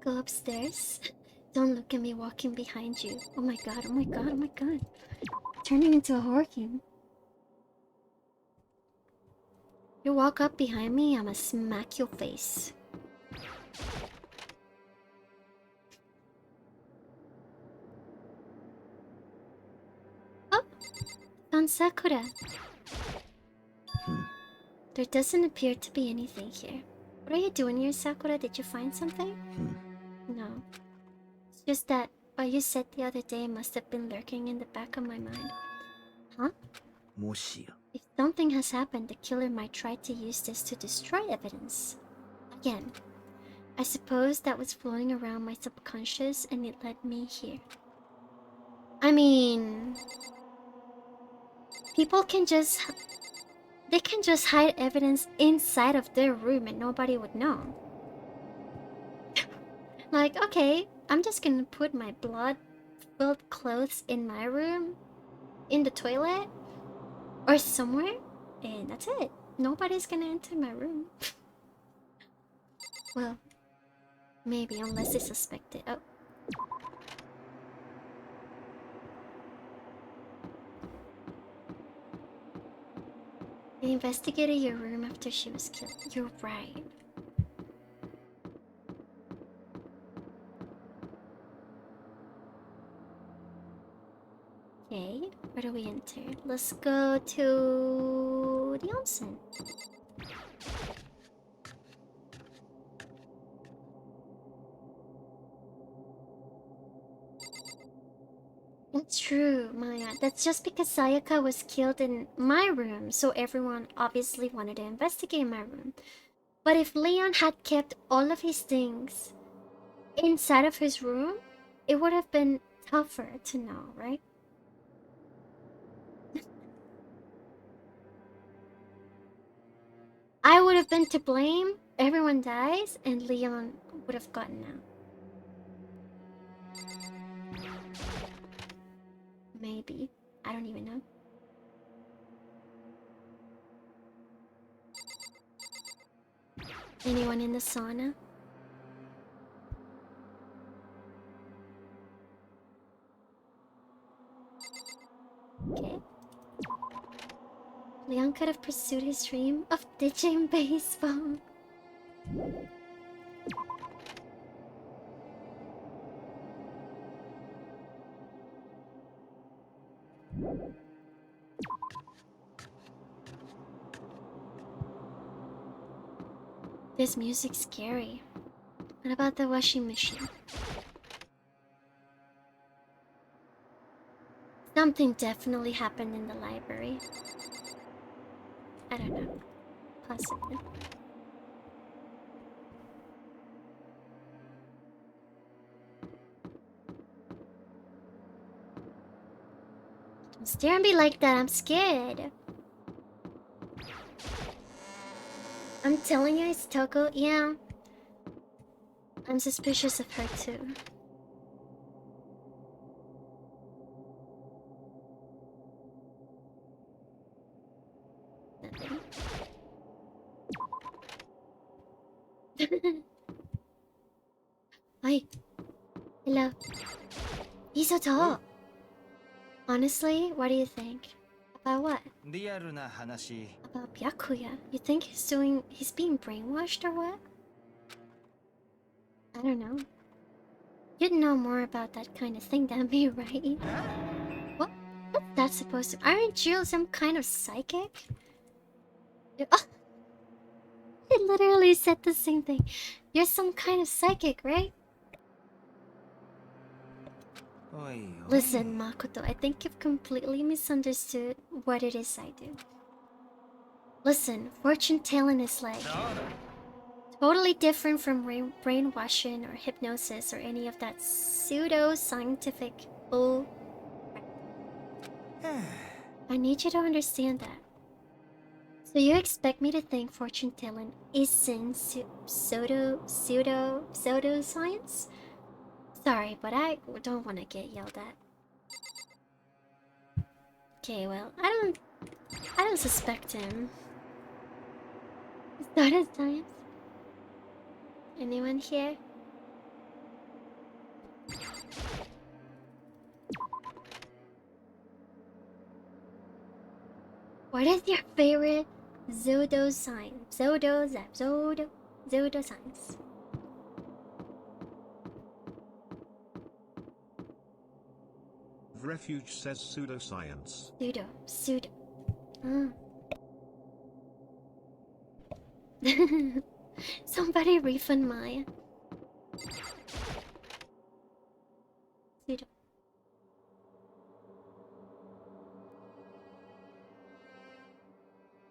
Go upstairs. Don't look at me walking behind you. Oh my god, oh my god, oh my god. Turning into a horror game. You walk up behind me, I'ma smack your face. Oh! Found Sakura. There doesn't appear to be anything here. What are you doing here, Sakura? Did you find something? Just that what you said the other day must have been lurking in the back of my mind. Huh? もしや If something has happened, the killer might try to use this to destroy evidence. Again, I suppose that was floating around my subconscious and it led me here. I mean, people can just... They can just hide evidence inside of their room and nobody would know. Like, okay, I'm just gonna put my blood-filled clothes in my room, in the toilet, or somewhere, and that's it. Nobody's gonna enter my room. Well, maybe, unless they suspect it. Oh. They investigated your room after she was killed. You're right. Okay, where do we enter? Let's go to the onsen. That's true, Maya. That's just because Sayaka was killed in my room, so everyone obviously wanted to investigate my room. But if Leon had kept all of his things inside of his room, it would have been tougher to know, right? I would have been to blame, everyone dies, and Leon would have gotten out. Maybe. I don't even know. Anyone in the sauna? Okay. Leon could have pursued his dream of ditching baseball. This music's scary. What about the washing machine? Something definitely happened in the library. I don't know. Possibly. Don't stare at me like that, I'm scared. I'm telling you, it's Toko. Yeah. I'm suspicious of her too. Nothing. Hi. Hello. He's so tall. Honestly, what do you think? About what? リアルな話 About Byakuya? You think he's being brainwashed or what? I don't know. You'd know more about that kind of thing than me, right? What? What's that supposed to... Aren't you some kind of psychic? Oh, it literally said the same thing. You're some kind of psychic, right? おいおい Listen, Makoto, I think you've completely misunderstood what it is I do. Listen, fortune telling is like totally different from brainwashing or hypnosis or any of that pseudo-scientific bull. I need you to understand that. So you expect me to think fortune telling isn't pseudo-science? Sorry, but I don't want to get yelled at. Okay, well, I don't suspect him. It's not his science. Anyone here? What is your favorite Zodo sign? Zodo signs. Refuge says pseudoscience. Pseudo. Oh. Somebody refund Maya. Pseudo.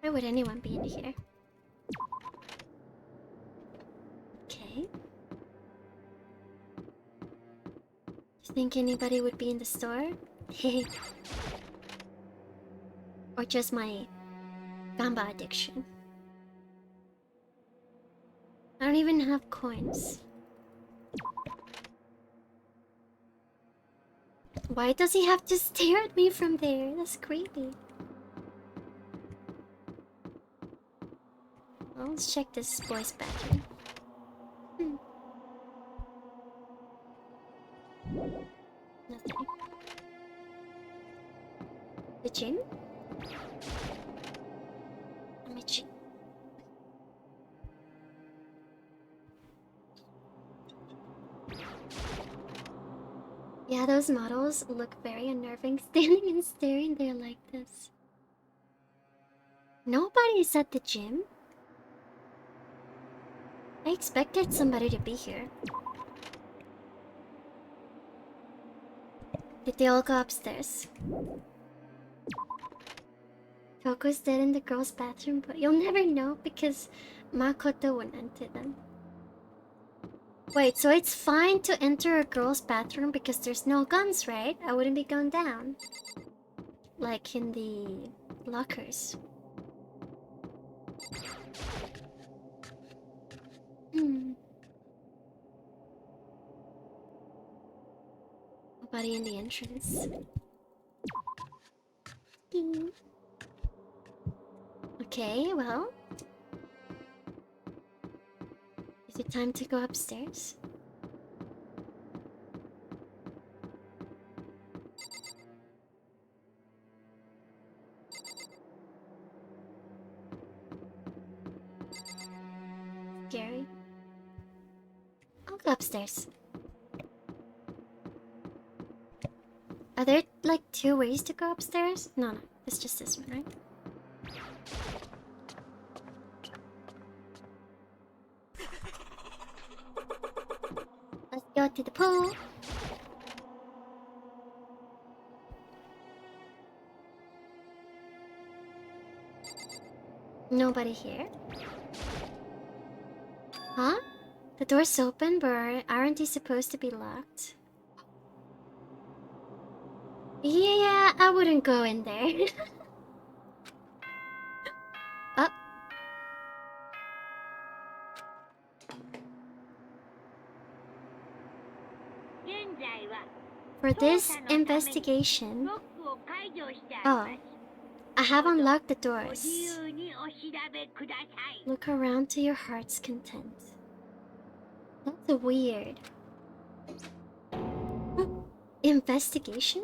Why would anyone be in here? Okay. You think anybody would be in the store? Hey. Or just my gamba addiction? I don't even have coins. Why does he have to stare at me from there? That's creepy. Well, let's check this boy's bathroom. Nothing. The gym? I'm itchy. Yeah, those models look very unnerving standing and staring there like this. Nobody's at the gym. I expected somebody to be here. Did they all go upstairs? Toko's dead in the girls' bathroom, but you'll never know because Makoto won't enter them. Wait, so it's fine to enter a girl's bathroom because there's no guns, right? I wouldn't be gunned down. Like in the lockers. Nobody in the entrance. Ding. Okay, well. Is it time to go upstairs? Scary. I'll go upstairs. Are there like 2 ways to go upstairs? No, it's just this one, right? Let's go to the pool. Nobody here. Huh? The door's open, but aren't they supposed to be locked? Yeah, I wouldn't go in there. Oh. For this investigation... Oh. I have unlocked the doors. Look around to your heart's content. That's weird. Investigation?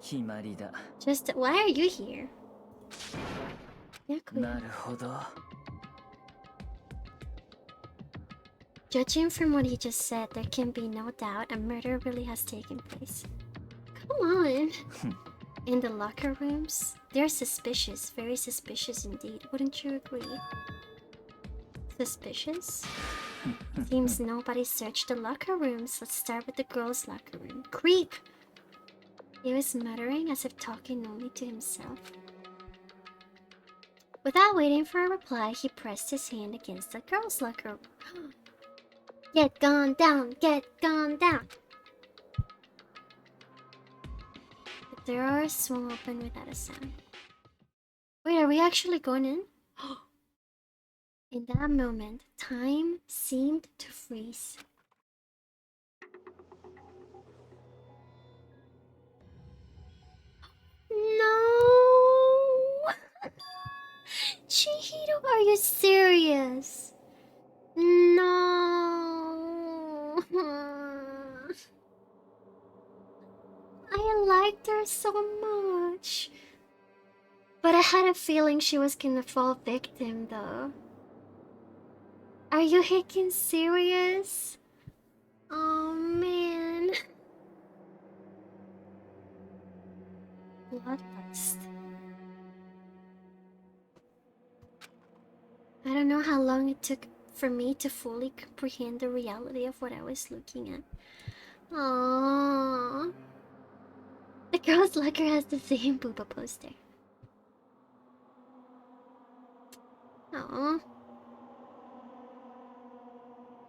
Just why are you here? Judging from what he just said, there can be no doubt a murder really has taken place. Come on! In the locker rooms? They're suspicious, very suspicious indeed. Wouldn't you agree? Suspicious? Seems nobody searched the locker rooms. Let's start with the girls' locker room. Creep! He was muttering as if talking only to himself. Without waiting for a reply, he pressed his hand against the girls' locker room. Get gone down! Get gone down! The door swung open without a sound. Wait, are we actually going in? In that moment, time seemed to freeze. No! Chihiro, are you serious? No! I liked her so much. But I had a feeling she was gonna fall victim though. Are you heckin' serious? Oh man. Bloodlust. I don't know how long it took for me to fully comprehend the reality of what I was looking at. Aww. The girl's locker has the same Booba poster. Aww.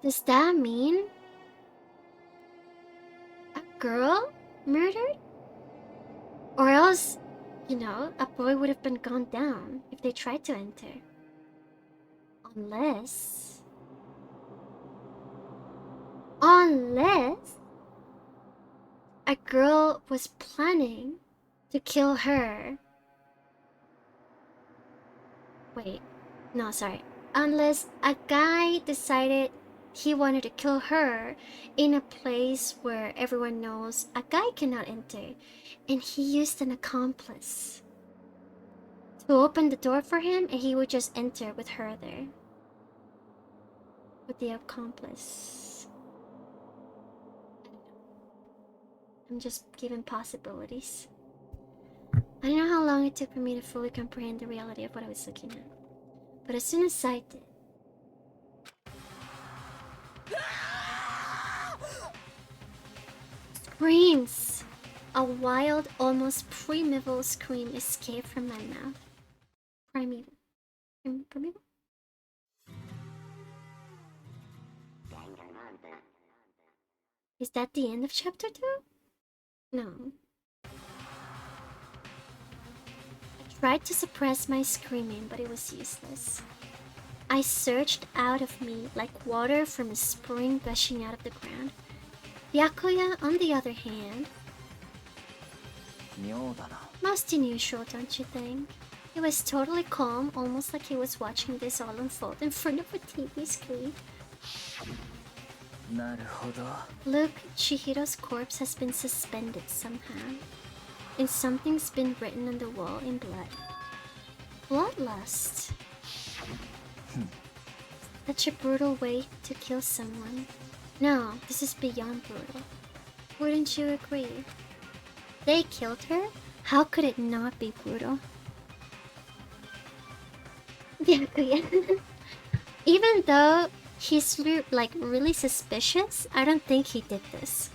Does that mean a girl murdered? Or else, you know, a boy would have been gunned down if they tried to enter. Unless a girl was planning to kill her. Wait, no, sorry. Unless a guy decided he wanted to kill her in a place where everyone knows a guy cannot enter, and he used an accomplice to open the door for him, and he would just enter with her there. With the accomplice. I'm just giving possibilities. I don't know how long it took for me to fully comprehend the reality of what I was looking at. But as soon as I did... Screams! A wild, almost primeval scream escaped from my mouth. Primeval. Primeval? Is that the end of chapter 2? No. I tried to suppress my screaming, but it was useless. I surged out of me like water from a spring gushing out of the ground. Byakuya, on the other hand, most unusual, don't you think? He was totally calm, almost like he was watching this all unfold in front of a TV screen. Look, Chihiro's corpse has been suspended somehow, and something's been written on the wall in blood. Bloodlust. Such a brutal way to kill someone. No, this is beyond brutal. Wouldn't you agree? They killed her? How could it not be brutal? Even though he's like really suspicious, I don't think he did this.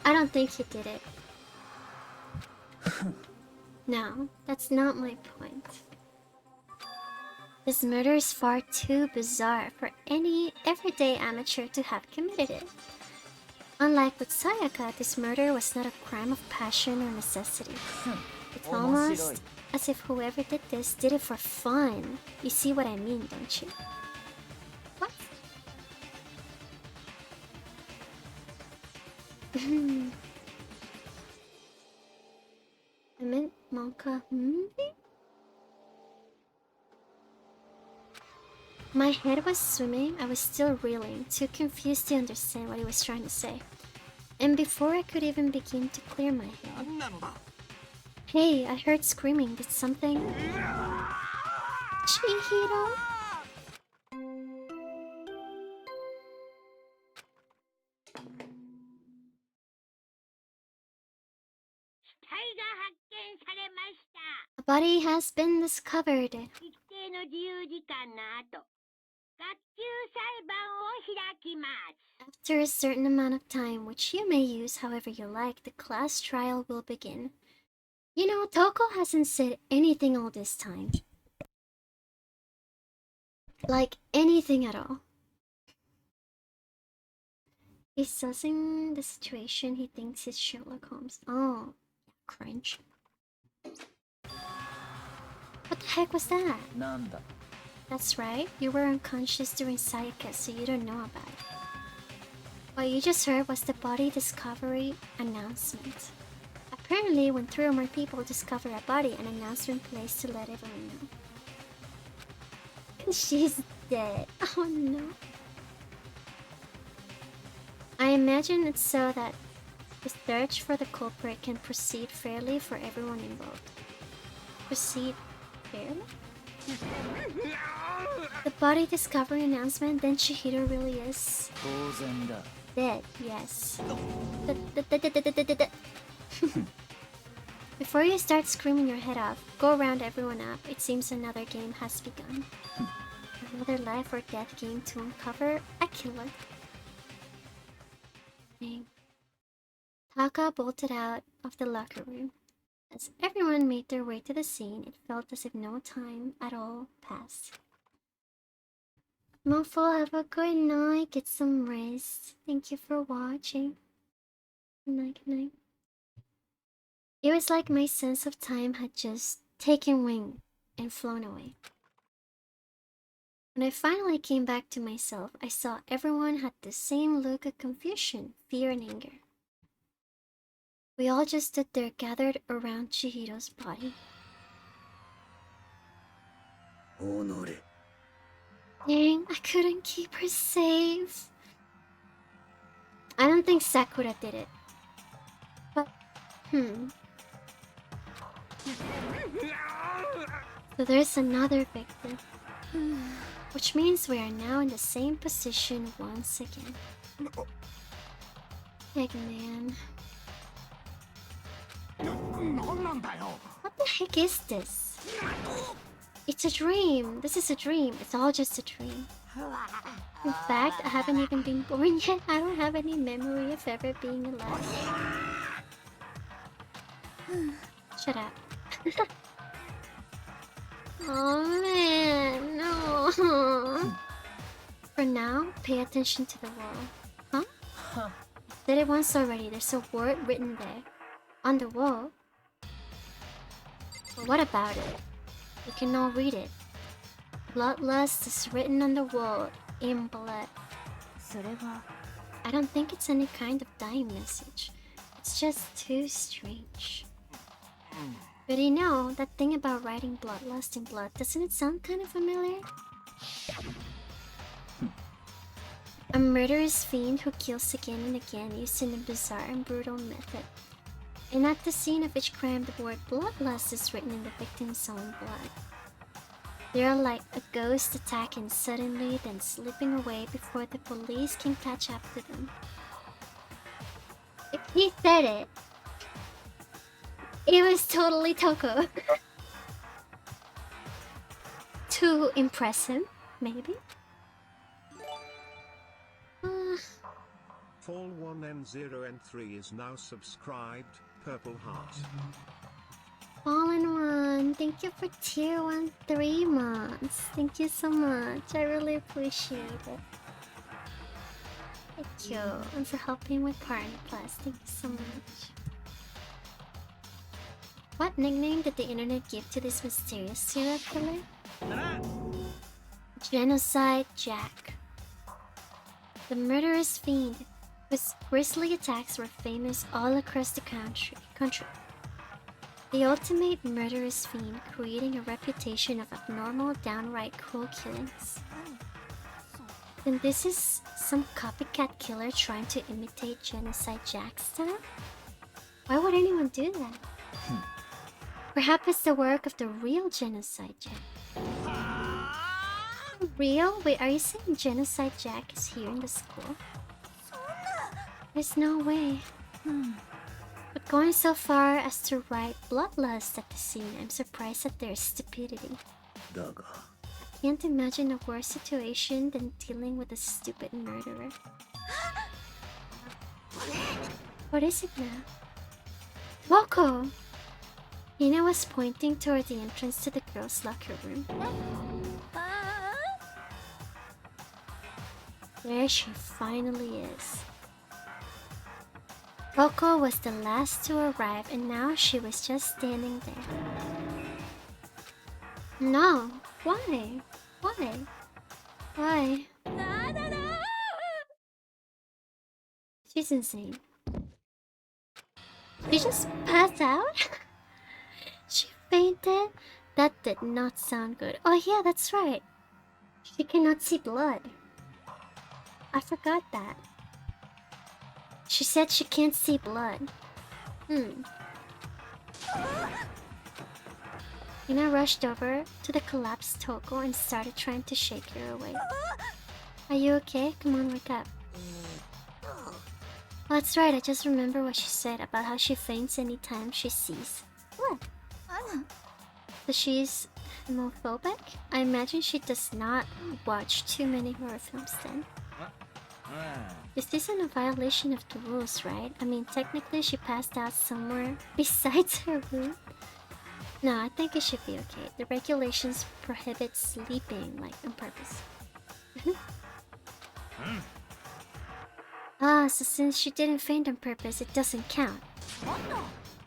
I don't think he did it. No, that's not my point. This murder is far too bizarre for any everyday amateur to have committed it. Unlike with Sayaka, this murder was not a crime of passion or necessity. It's almost as if whoever did this did it for fun. You see what I mean, don't you? What? I meant Monka movie? My head was swimming, I was still reeling, too confused to understand what he was trying to say. And before I could even begin to clear my head... Hey, I heard screaming, did something... Chihiro? A body has been discovered. After a certain amount of time, which you may use however you like, the class trial will begin. You know, Toko hasn't said anything all this time. Like, anything at all. He's sussing the situation, he thinks he's Sherlock Holmes. Oh, cringe. What the heck was that? That's right, you were unconscious during Sayaka, so you don't know about it. What you just heard was the body discovery announcement. Apparently, when 3 or more people discover a body, an announcement plays to let everyone know. She's dead. Oh no. I imagine it's so that the search for the culprit can proceed fairly for everyone involved. Proceed fairly? The body discovery announcement, then Chihiro really is dead, yes. Before you start screaming your head off, go round everyone up. It seems another game has begun. Another life or death game to uncover a killer. Dang. Taka bolted out of the locker room. As everyone made their way to the scene, it felt as if no time at all passed. Mofo, have a good night. Get some rest. Thank you for watching. Good night, good night. It was like my sense of time had just taken wing and flown away. When I finally came back to myself, I saw everyone had the same look of confusion, fear, and anger. We all just stood there gathered around Chihiro's body. Dang, I couldn't keep her safe. I don't think Sakura did it. But, So there's another victim. Which means we are now in the same position once again. Eggman. What the heck is this? It's a dream. This is a dream. It's all just a dream. In fact, I haven't even been born yet. I don't have any memory of ever being alive. Shut up. Oh man, no. For now, pay attention to the wall. Huh? Did it once already. There's a word written there. On the wall. But what about it? We can all read it. Bloodlust is written on the wall in blood. I don't think it's any kind of dying message. It's just too strange. But you know, that thing about writing bloodlust in blood, doesn't it sound kind of familiar? A murderous fiend who kills again and again using a bizarre and brutal method. And at the scene of each crime, the word bloodlust is written in the victim's own blood. They are like a ghost attacking suddenly, then slipping away before the police can catch up to them. If he said it, it was totally Toko. To impress him, maybe? Fall 1N0N3 is now subscribed. Purple heart. Fallen One, thank you for tier 1 3 months. Thank you so much. I really appreciate it. Thank you. And for helping with Partner Plus. Thank you so much. What nickname did the internet give to this mysterious serial killer? Genocide Jack. The murderous fiend whose grisly attacks were famous all across the country. The ultimate murderous fiend creating a reputation of abnormal, downright cruel killings. Then this is some copycat killer trying to imitate Genocide Jack's style? Why would anyone do that? Perhaps it's the work of the real Genocide Jack. Real? Wait, are you saying Genocide Jack is here in the school? There's no way. But going so far as to write bloodlust at the scene, I'm surprised at their stupidity. Can't imagine a worse situation than dealing with a stupid murderer. What is it now? Woko! Hina was pointing toward the entrance to the girls' locker room. There she finally is. Roko was the last to arrive and now she was just standing there. No, why? Why? Why? She's insane. She just passed out? She fainted? That did not sound good. Oh yeah, that's right. She cannot see blood. I forgot that. She said she can't see blood. Hina rushed over to the collapsed Toko and started trying to shake her awake. Are you okay? Come on, wake up. Oh, that's right, I just remember what she said about how she faints anytime she sees. What? So she's homophobic? I imagine she does not watch too many horror films then. This isn't a violation of the rules, right? I mean, technically she passed out somewhere besides her room. No, I think it should be okay. The regulations prohibit sleeping, like, on purpose. Ah, so since she didn't faint on purpose, it doesn't count.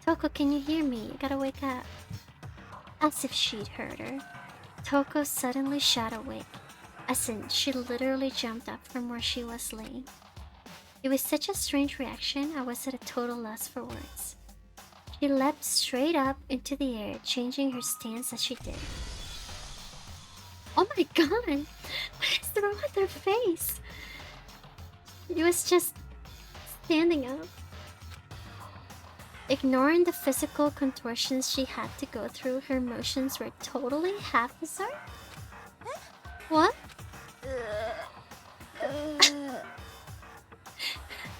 Toko, can you hear me? You gotta wake up. As if she'd heard her. Toko suddenly shot awake. As in, she literally jumped up from where she was laying. It was such a strange reaction, I was at a total loss for words. She leapt straight up into the air, changing her stance as she did. Oh my god! What is wrong with her face? It was just standing up. Ignoring the physical contortions she had to go through, her motions were totally haphazard. What?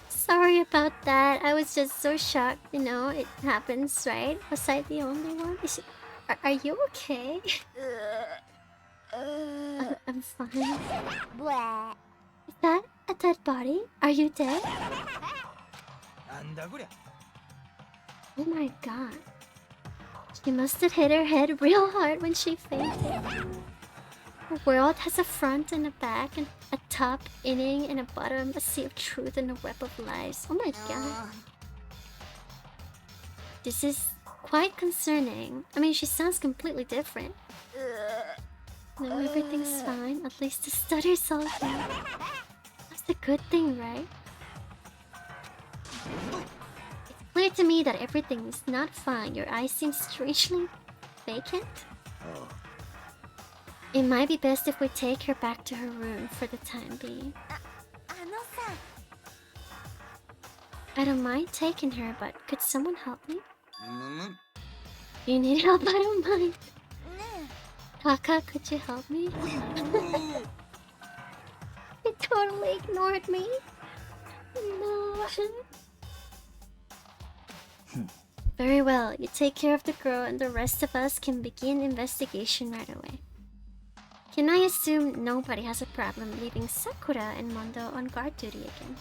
Sorry about that. I was just so shocked. You know, it happens, right? Was I the only one? Are you okay? I'm fine. Is that a dead body? Are you dead? Oh my god. She must have hit her head real hard when she fainted. The world has a front and a back, and a top, inning, and a bottom, a sea of truth and a web of lies. Oh my god. This is quite concerning. I mean, she sounds completely different. No, everything's fine. At least the stutter's all gone. That's a good thing, right? It's clear to me that everything is not fine. Your eyes seem strangely vacant. It might be best if we take her back to her room for the time being. I don't mind taking her, but could someone help me? You need help, I don't mind. Taka, could you help me? He totally ignored me. No. Very well, you take care of the girl and the rest of us can begin investigation right away. Can I assume nobody has a problem leaving Sakura and Mondo on guard duty again?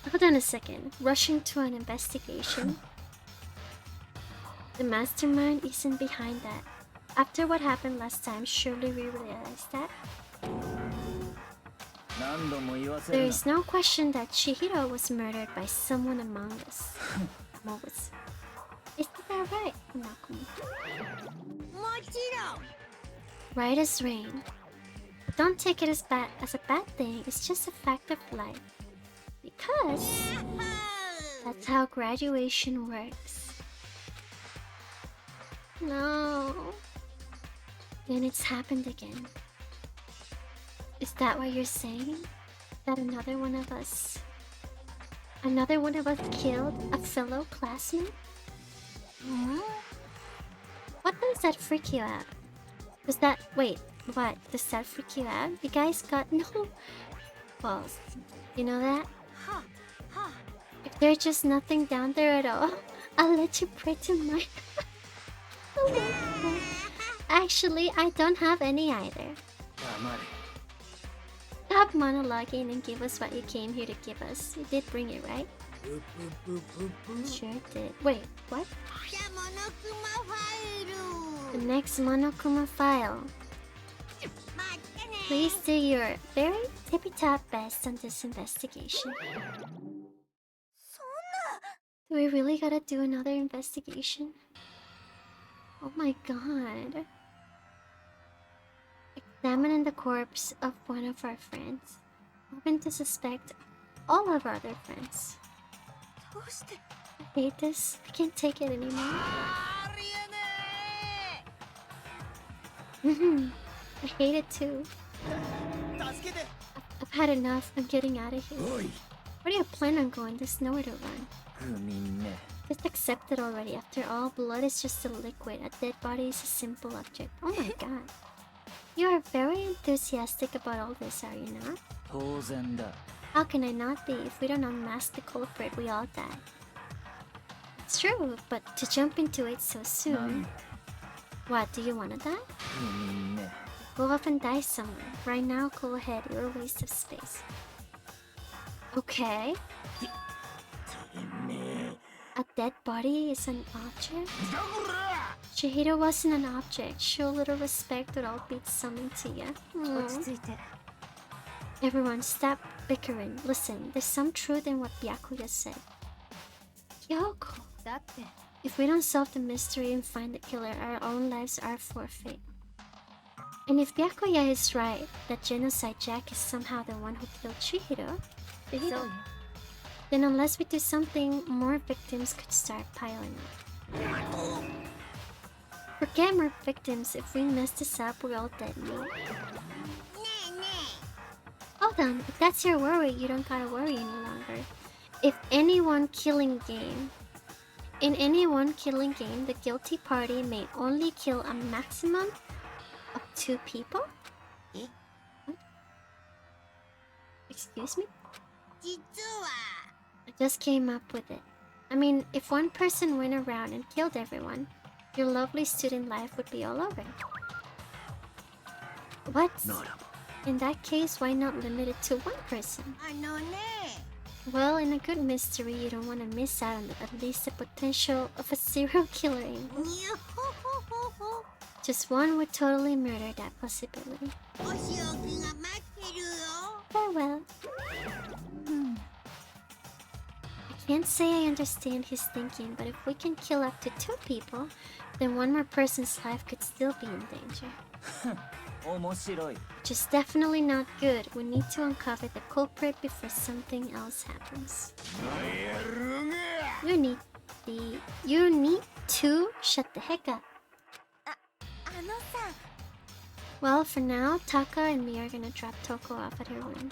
Hold on a second. Rushing to an investigation? The mastermind isn't behind that. After what happened last time, surely we realized that. There is no question that Chihiro was murdered by someone among us. Isn't that right, Nakuma? Right as rain. Don't take it as a bad thing, it's just a fact of life. Because that's how graduation works. No. Then it's happened again. Is that what you're saying? That another one of us killed a fellow classmate? What does that freak you out? Wait, what? Does that freak you out? You guys got no balls. You know that? If there's just nothing down there at all, I'll let you pray to my... Oh my god. Actually, I don't have any either. Stop monologuing and give us what you came here to give us. You did bring it, right? Sure did. Wait, what? The next Monokuma file. Please do your very tippy-top best on this investigation. Do we really gotta do another investigation? Oh my god. Examining the corpse of one of our friends. Hoping to suspect all of our other friends. I hate this. I can't take it anymore. I hate it too. I've had enough. I'm getting out of here. Where do you plan on going? There's nowhere to run. Just accept it already. After all, blood is just a liquid. A dead body is a simple object. Oh my god. You are very enthusiastic about all this, are you not? How can I not be? If we don't unmask the culprit, we all die. It's true, but to jump into it so soon... What, do you wanna die? Go off and die somewhere. Right now, go ahead. You're a waste of space. Okay. A dead body is an object? Chihiro wasn't an object. Show a little respect or I'll beat something to you. Everyone, stop bickering. Listen, there's some truth in what Byakuya said. Kyoko. If we don't solve the mystery and find the killer, our own lives are forfeit. And if Byakuya is right, that Genocide Jack is somehow the one who killed Chihiro, then unless we do something, more victims could start piling up. Forget more victims. If we mess this up, we're all dead now. Hold on, if that's your worry, you don't gotta worry any longer. In any one killing game, the guilty party may only kill a maximum of 2 people? What? Excuse me? I just came up with it. I mean, if one person went around and killed everyone, your lovely student life would be all over. What? In that case, why not limit it to 1 person? Well, in a good mystery, you don't want to miss out on at least the potential of a serial killer angle. Just one would totally murder that possibility. Farewell. I can't say I understand his thinking, but if we can kill up to 2 people, then 1 more person's life could still be in danger. Which is definitely not good. We need to uncover the culprit before something else happens. You need to shut the heck up. Well, for now, Taka and me are gonna drop Toko off at her room.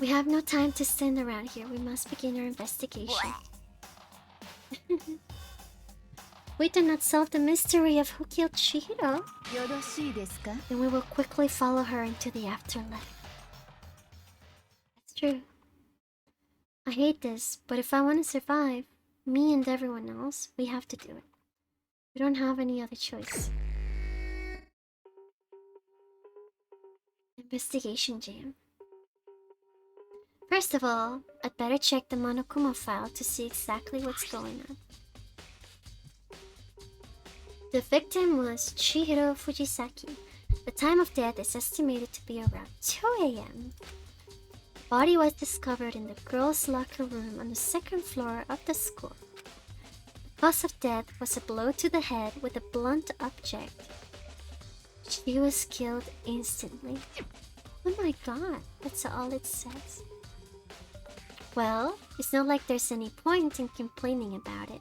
We have no time to stand around here. We must begin our investigation. We do not solve the mystery of who killed Chihiro, then we will quickly follow her into the afterlife. That's true. I hate this, but if I want to survive, me and everyone else, we have to do it. We don't have any other choice. Investigation jam. First of all, I'd better check the Monokuma file to see exactly what's going on. The victim was Chihiro Fujisaki. The time of death is estimated to be around 2 a.m. The body was discovered in the girls' locker room on the 2nd floor of the school. The cause of death was a blow to the head with a blunt object. She was killed instantly. Oh my god, that's all it says. Well, it's not like there's any point in complaining about it.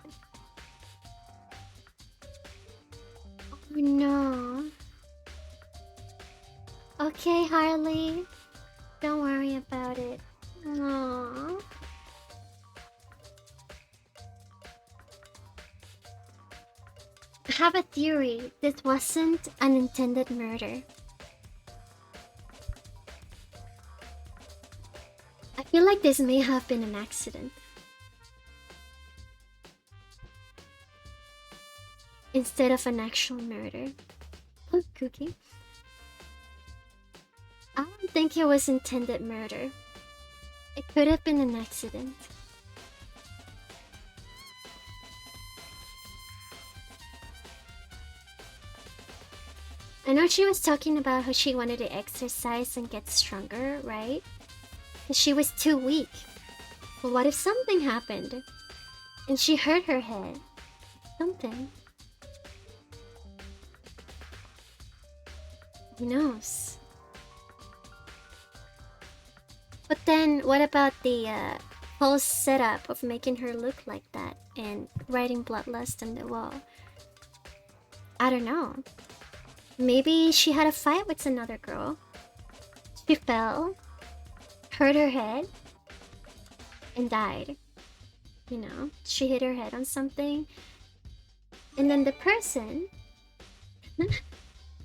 Oh no. Okay, Harley. Don't worry about it. Aww. I have a theory. This wasn't an intended murder. I feel like this may have been an accident. Instead of an actual murder. Oh, Cookie. I don't think it was intended murder. It could have been an accident. I know she was talking about how she wanted to exercise and get stronger, right? Because she was too weak. But what if something happened? And she hurt her head? Something. Who knows? But then, what about the whole setup of making her look like that and writing bloodlust on the wall? I don't know. Maybe she had a fight with another girl. She fell, hurt her head, and died. You know, she hit her head on something. And then the person...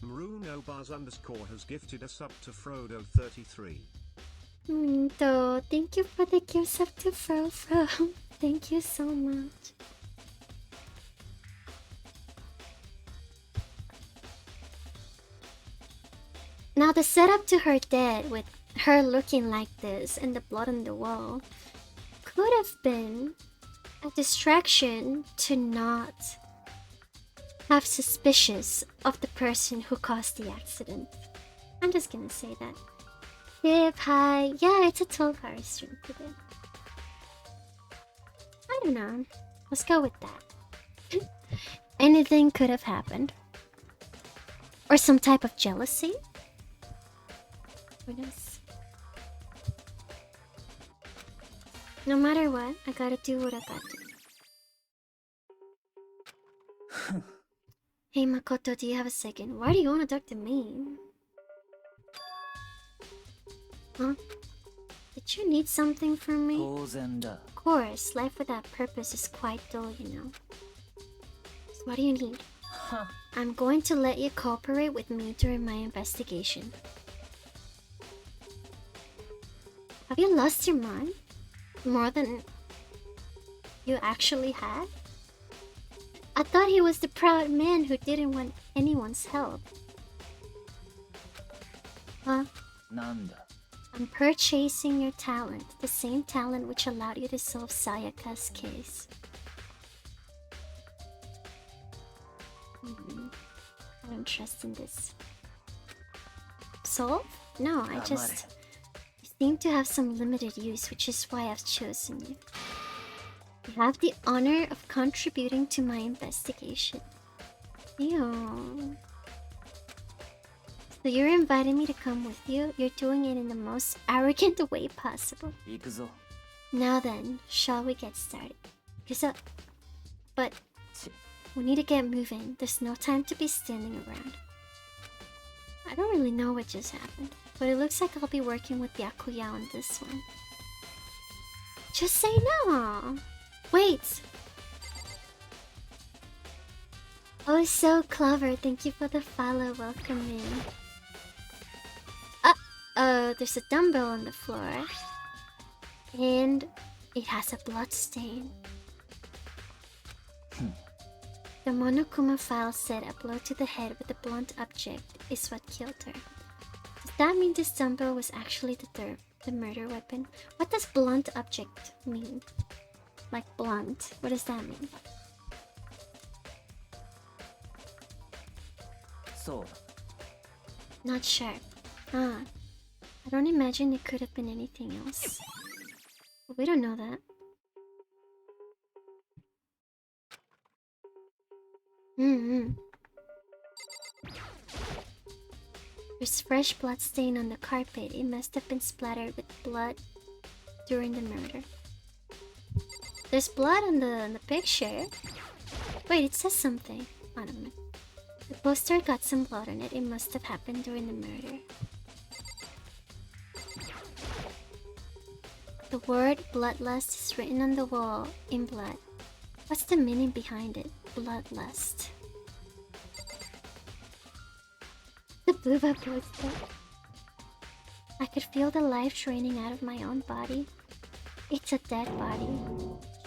Bruno_Buzz_ has gifted us up to Frodo33. So, thank you for the gifts up to Fro. Thank you so much. Now the setup to her death with her looking like this and the blood on the wall could have been a distraction to not have suspicious of the person who caused the accident. I'm just gonna say that. If hi, yeah, it's a 12-hour stream today. I don't know. Let's go with that. Anything could have happened. Or some type of jealousy. Who knows? No matter what, I gotta do what I gotta do. Hey Makoto, do you have a second? Why do you wanna talk to me? Huh? Did you need something from me? Of course, life without purpose is quite dull, you know. So what do you need? I'm going to let you cooperate with me during my investigation. Have you lost your mind? More than you actually had? I thought he was the proud man who didn't want anyone's help. Huh? I'm purchasing your talent, the same talent which allowed you to solve Sayaka's case. I don't trust in this. Solve? No, I just... You seem to have some limited use, which is why I've chosen you. You have the honor of contributing to my investigation. Ew. So you're inviting me to come with you? You're doing it in the most arrogant way possible. Now then, shall we get started? But we need to get moving. There's no time to be standing around. I don't really know what just happened, but it looks like I'll be working with Byakuya on this one. Just say no! Wait! Oh, so clever. Thank you for the follow. Welcome in. There's a dumbbell on the floor. And it has a blood stain. The Monokuma file said a blow to the head with a blunt object is what killed her. Does that mean this dumbbell was actually the murder weapon? What does blunt object mean? Like blunt, what does that mean? So, not sharp. I don't imagine it could have been anything else. But we don't know that. There's fresh blood stain on the carpet. It must have been splattered with blood during the murder. There's blood on the picture. Wait, it says something. I don't know. The poster got some blood on it. It must have happened during the murder. The word bloodlust is written on the wall in blood. What's the meaning behind it? Bloodlust. The Blubub poster. I could feel the life draining out of my own body. It's a dead body.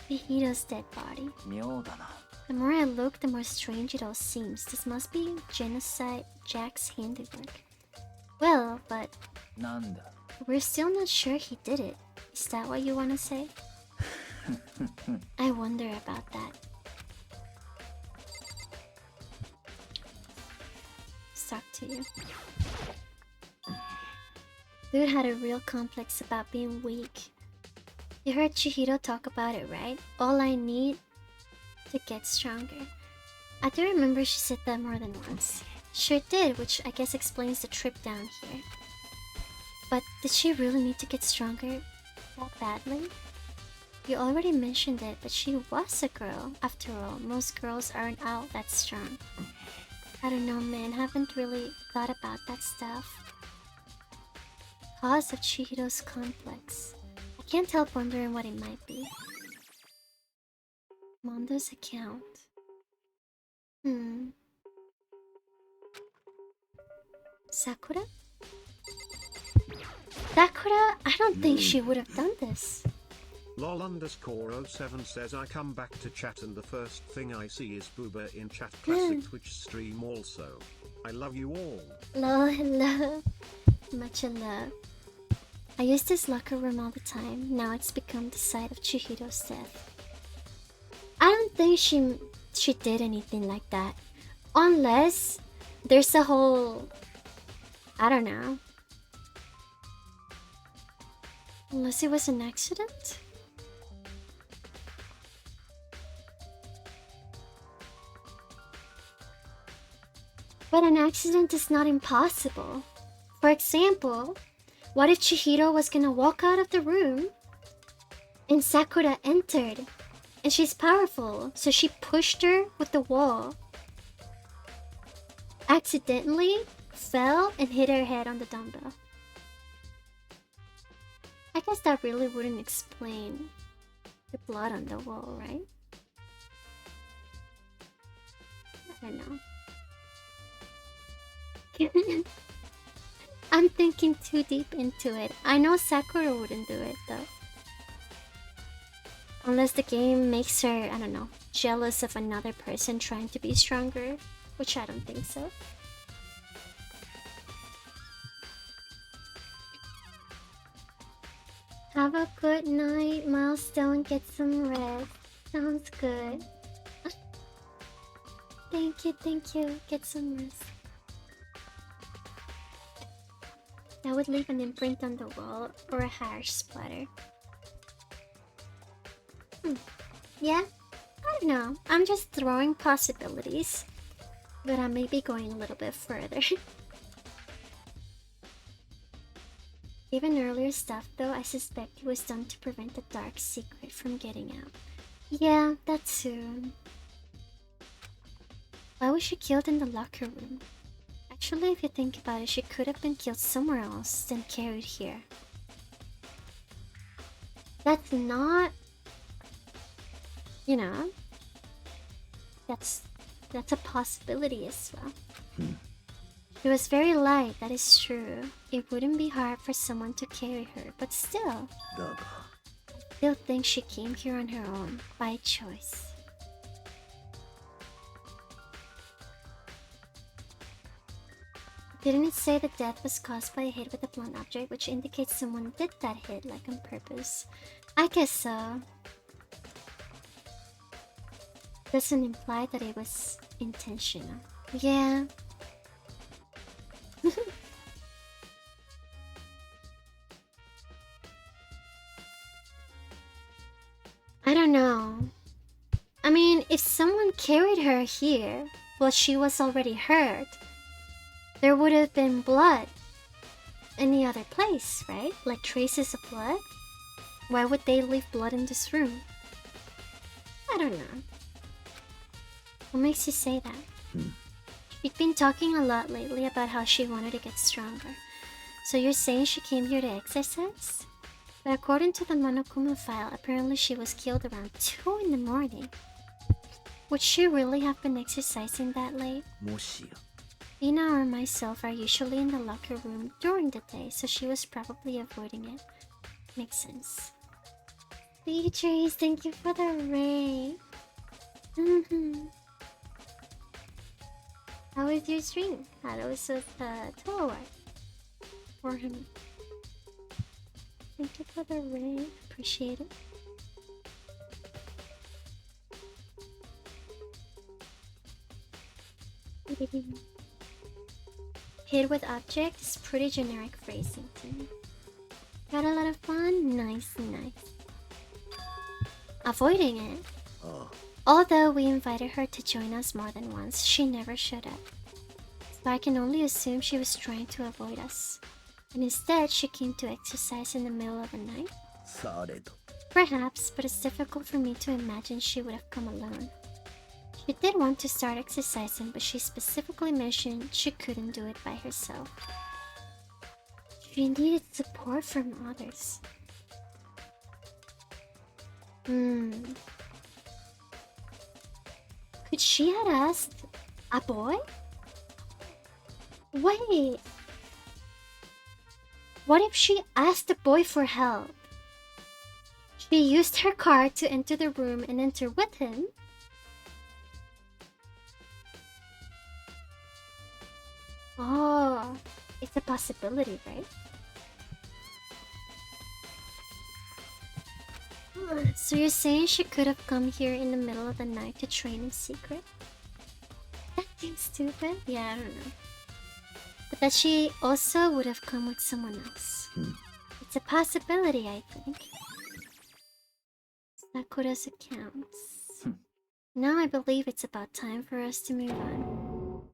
Hihiro's dead body. The more I look, the more strange it all seems. This must be Genocide Jack's handiwork. Well, but we're still not sure he did it. Is that what you want to say? I wonder about that. Talk to you. Dude had a real complex about being weak. You heard Chihiro talk about it, right? All I need to get stronger. I do remember she said that more than once. Sure did, which I guess explains the trip down here. But did she really need to get stronger that badly? You already mentioned it, but she was a girl. After all, most girls aren't out that strong. I don't know, man. Haven't really thought about that stuff. Cause of Chihiro's complex. I can't help wondering what it might be. Mondo's account. Sakura? Sakura? I don't think she would have done this. lol_07 says I come back to chat and the first thing I see is Booba in chat classic Twitch stream also. I love you all. Lol, hello. Much love. I use this locker room all the time. Now it's become the site of Chihiro's death. I don't think she did anything like that. Unless there's a whole... I don't know. Unless it was an accident? But an accident is not impossible. For example, what if Chihiro was gonna walk out of the room and Sakura entered and she's powerful, so she pushed her with the wall, accidentally fell and hit her head on the dumbbell. I guess that really wouldn't explain the blood on the wall, right? I don't know. I'm thinking too deep into it. I know Sakura wouldn't do it though. Unless the game makes her, I don't know, jealous of another person trying to be stronger, which I don't think so. Have a good night, Milestone. Get some rest. Sounds good. Thank you. Get some rest. That would leave an imprint on the wall or a harsh splatter. Yeah? I don't know. I'm just throwing possibilities. But I may be going a little bit further. Even earlier stuff though, I suspect it was done to prevent the dark secret from getting out. Yeah, that too. Why was she killed in the locker room? Actually, if you think about it, she could have been killed somewhere else than carried here. That's not... You know... That's a possibility as well. She was very light, that is true. It wouldn't be hard for someone to carry her, but still... I still think she came here on her own, by choice. Didn't it say the death was caused by a hit with a blunt object, which indicates someone did that hit, like on purpose? I guess so. Doesn't imply that it was intentional. Yeah. I don't know. I mean, if someone carried her here while she was already hurt, there would have been blood any other place, right? Like traces of blood? Why would they leave blood in this room? I don't know. What makes you say that? You've been talking a lot lately about how she wanted to get stronger. So you're saying she came here to exercise? But according to the Monokuma file, apparently she was killed around 2 in the morning. Would she really have been exercising that late? Ina or myself are usually in the locker room during the day, so she was probably avoiding it. Makes sense. Beatrice, thank you for the raid. How was your stream? How was with Toa for him? Thank you for the raid. Appreciate it. Hit with object is pretty generic phrasing to me. Got a lot of fun? Nice. Avoiding it? Although we invited her to join us more than once, she never showed up. So I can only assume she was trying to avoid us. And instead, she came to exercise in the middle of the night? Perhaps, but it's difficult for me to imagine she would have come alone. She did want to start exercising, but she specifically mentioned she couldn't do it by herself. She needed support from others. Could she have asked a boy? Wait. What if she asked the boy for help? She used her card to enter the room and enter with him. Oh, it's a possibility, right? So you're saying she could have come here in the middle of the night to train in secret? That seems stupid. Yeah, I don't know. But that she also would have come with someone else. It's a possibility, I think. Sakura's accounts. Now I believe it's about time for us to move on.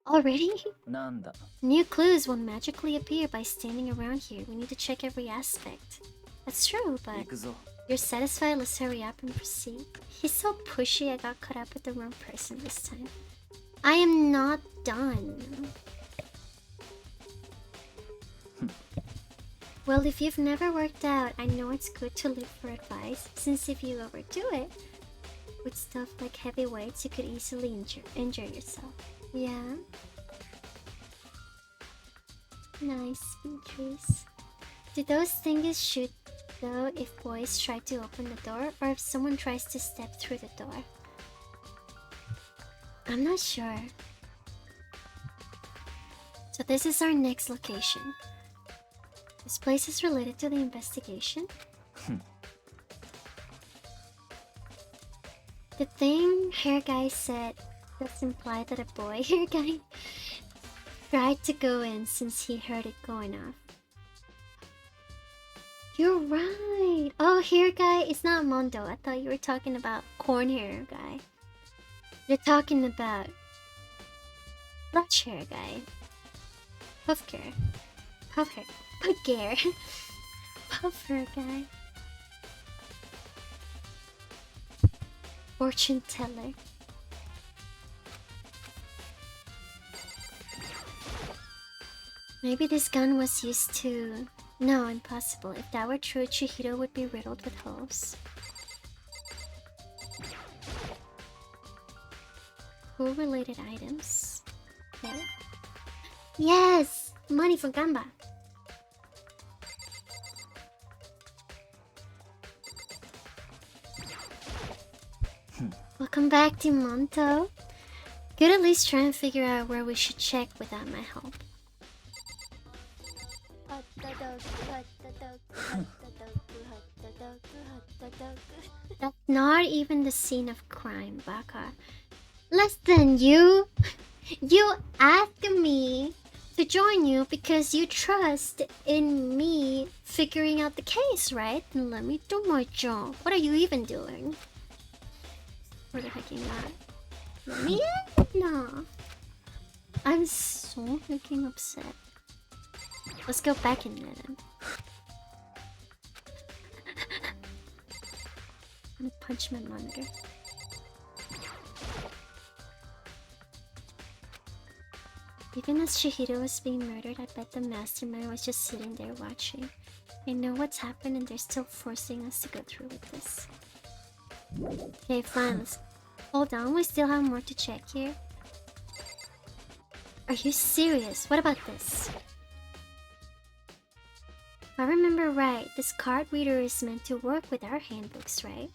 Already? なんだ New clues won't magically appear by standing around here. We need to check every aspect. That's true, 行 but くぞ you're satisfied? Let's hurry up and proceed. He's so pushy, I got caught up with the wrong person this time. I am not done. Well, if you've never worked out, I know it's good to look for advice, since if you overdo it with stuff like heavy weights, you could easily injure yourself. Yeah. Nice, Beatrice. Do those things shoot though if boys try to open the door, or if someone tries to step through the door? I'm not sure. So this is our next location. This place is related to the investigation. The thing hair guy said does imply that a boy hair guy tried to go in since he heard it going off. You're right. Oh, hair guy is not Mondo. I thought you were talking about corn hair guy. You're talking about Flush hair guy. Puff hair. Puff hair. Puff hair. Puff hair guy. Fortune teller. Maybe this gun was used to... No, impossible. If that were true, Chihiro would be riddled with holes. Pool-related items. Okay. Yes! Money for Gamba! Welcome back to Monto. Could at least try and figure out where we should check without my help. That's not even the scene of crime, Baka. Listen, you asked me to join you because you trust in me figuring out the case, right? Let me do my job. What are you even doing? Where the heck you at? Me? No. I'm so freaking upset. Let's go back in there then. I'm gonna punch my monitor. Even as Chihiro was being murdered, I bet the mastermind was just sitting there watching. They know what's happened and they're still forcing us to go through with this. Okay, fine. Let's... Hold on, we still have more to check here. Are you serious? What about this? If I remember right, this card reader is meant to work with our handbooks, right?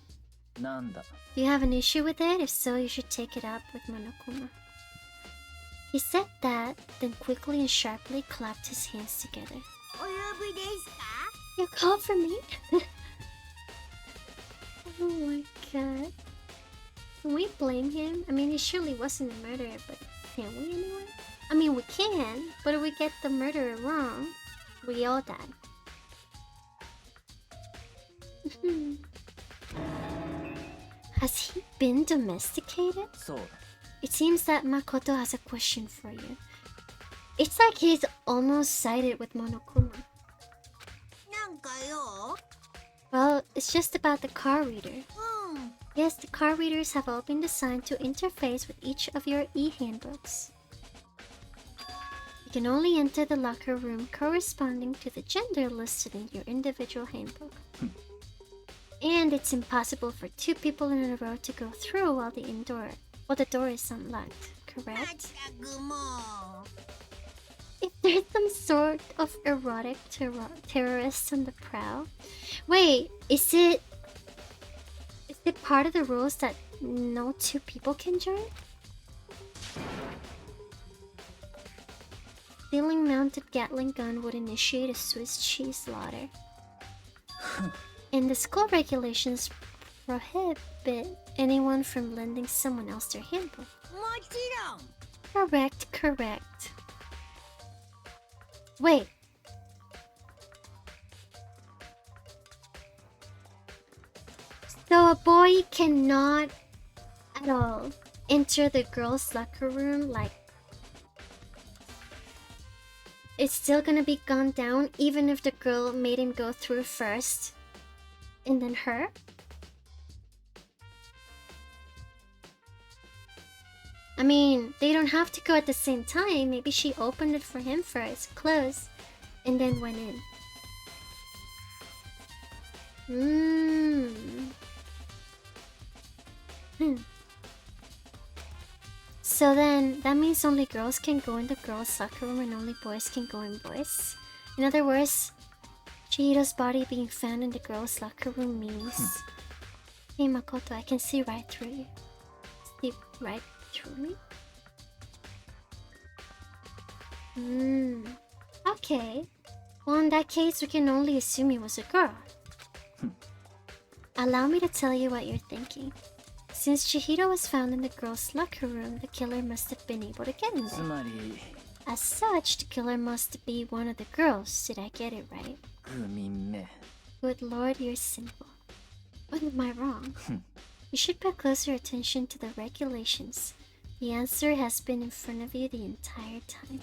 なんだ Do you have an issue with it? If so, you should take it up with Monokuma. He said that, then quickly and sharply clapped his hands together. You called for me? Oh my god. Can we blame him? I mean, he surely wasn't a murderer, but can we anyway? I mean, we can, but if we get the murderer wrong, we all die. Has he been domesticated? そう It seems that Makoto has a question for you. It's like he's almost sided with Monokuma. Well, it's just about the card reader. Yes, the card readers have all been designed to interface with each of your e-handbooks. You can only enter the locker room corresponding to the gender listed in your individual handbook. And it's impossible for two people in a row to go through while the door is unlocked, correct? If there's some sort of erotic terrorist on the prowl... Wait, is it part of the rules that no two people can join? ceiling-mounted Gatling gun would initiate a Swiss cheese slaughter. And the school regulations prohibit anyone from lending someone else their handbook. Correct, correct. Wait. So a boy cannot at all enter the girls' locker room, like it's still gonna be gone down even if the girl made him go through first and then her? I mean, they don't have to go at the same time. Maybe she opened it for him first, closed, and then went in. So then, that means only girls can go in the girls' locker room and only boys can go in boys? In other words, Chihiro's body being found in the girls' locker room means... Hey Makoto, I can see right through you. See right through me? Okay. Well, in that case, we can only assume it was a girl. Allow me to tell you what you're thinking. Since Chihiro was found in the girls' locker room, the killer must have been able to get in there. As such, the killer must be one of the girls. Did I get it right? Good lord, you're simple. What am I wrong? You should pay closer attention to the regulations. The answer has been in front of you the entire time.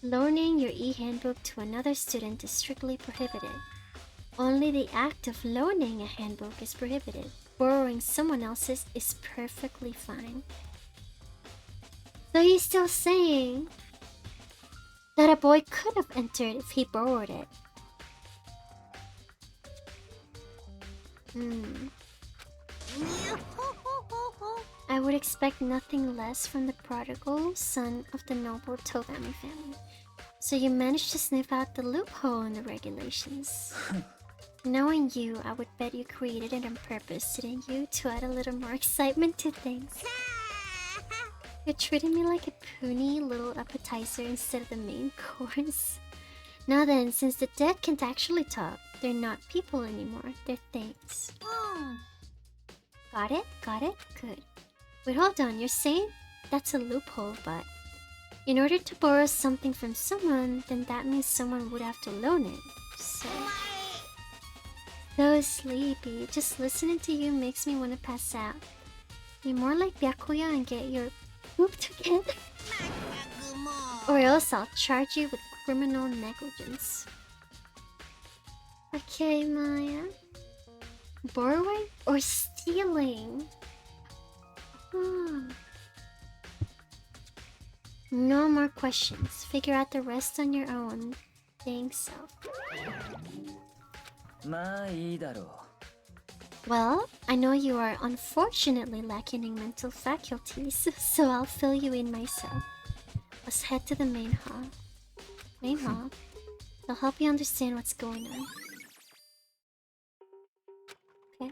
Loaning your e-handbook to another student is strictly prohibited. Only the act of loaning a handbook is prohibited. Borrowing someone else's is perfectly fine. So he's still saying that a boy could have entered if he borrowed it. I would expect nothing less from the prodigal son of the noble Togami family. So you managed to sniff out the loophole in the regulations. Knowing you, I would bet you created it on purpose, didn't you? To add a little more excitement to things. You're treating me like a puny little appetizer instead of the main course. Now then, since the dead can't actually talk, they're not people anymore, they're things. Got it? Got it? Good. Wait, hold on, you're saying that's a loophole, but... in order to borrow something from someone, then that means someone would have to loan it, so sleepy. Just listening to you makes me want to pass out. Be more like Byakuya and get your poop together. Or else I'll charge you with criminal negligence. Okay, Maya. Borrowing or stealing? No more questions. Figure out the rest on your own. Think so. Well, I know you are unfortunately lacking in mental faculties, so I'll fill you in myself. Let's head to the main hall. Main hall? I'll help you understand what's going on. Okay.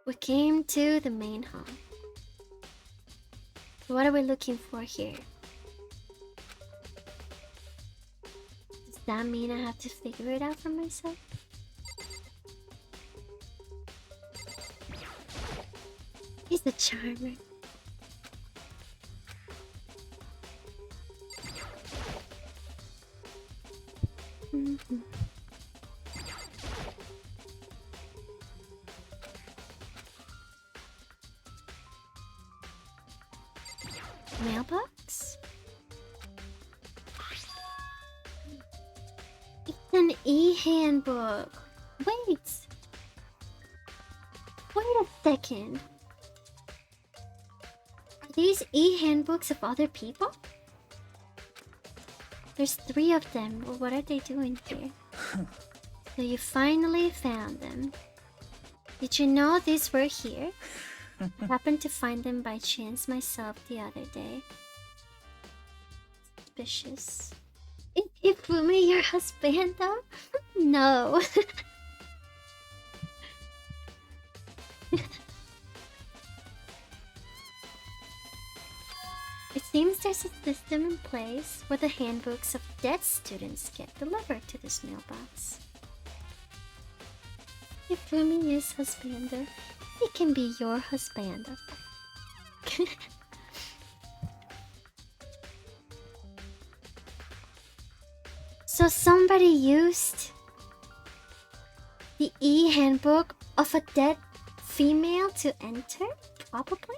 We came to the main hall. What are we looking for here? Does that mean I have to figure it out for myself? He's a charmer. Mailbox? It's an e-handbook. Wait a second. Are these e-handbooks of other people? There's 3 of them. Well, what are they doing here? So you finally found them. Did you know these were here? I happened to find them by chance myself the other day. Suspicious. Is Ifumi your husband though? No. Seems there's a system in place where the handbooks of dead students get delivered to this mailbox. If Fumi is husbander, he can be your husbander. So somebody used the e-handbook of a dead female to enter? Probably?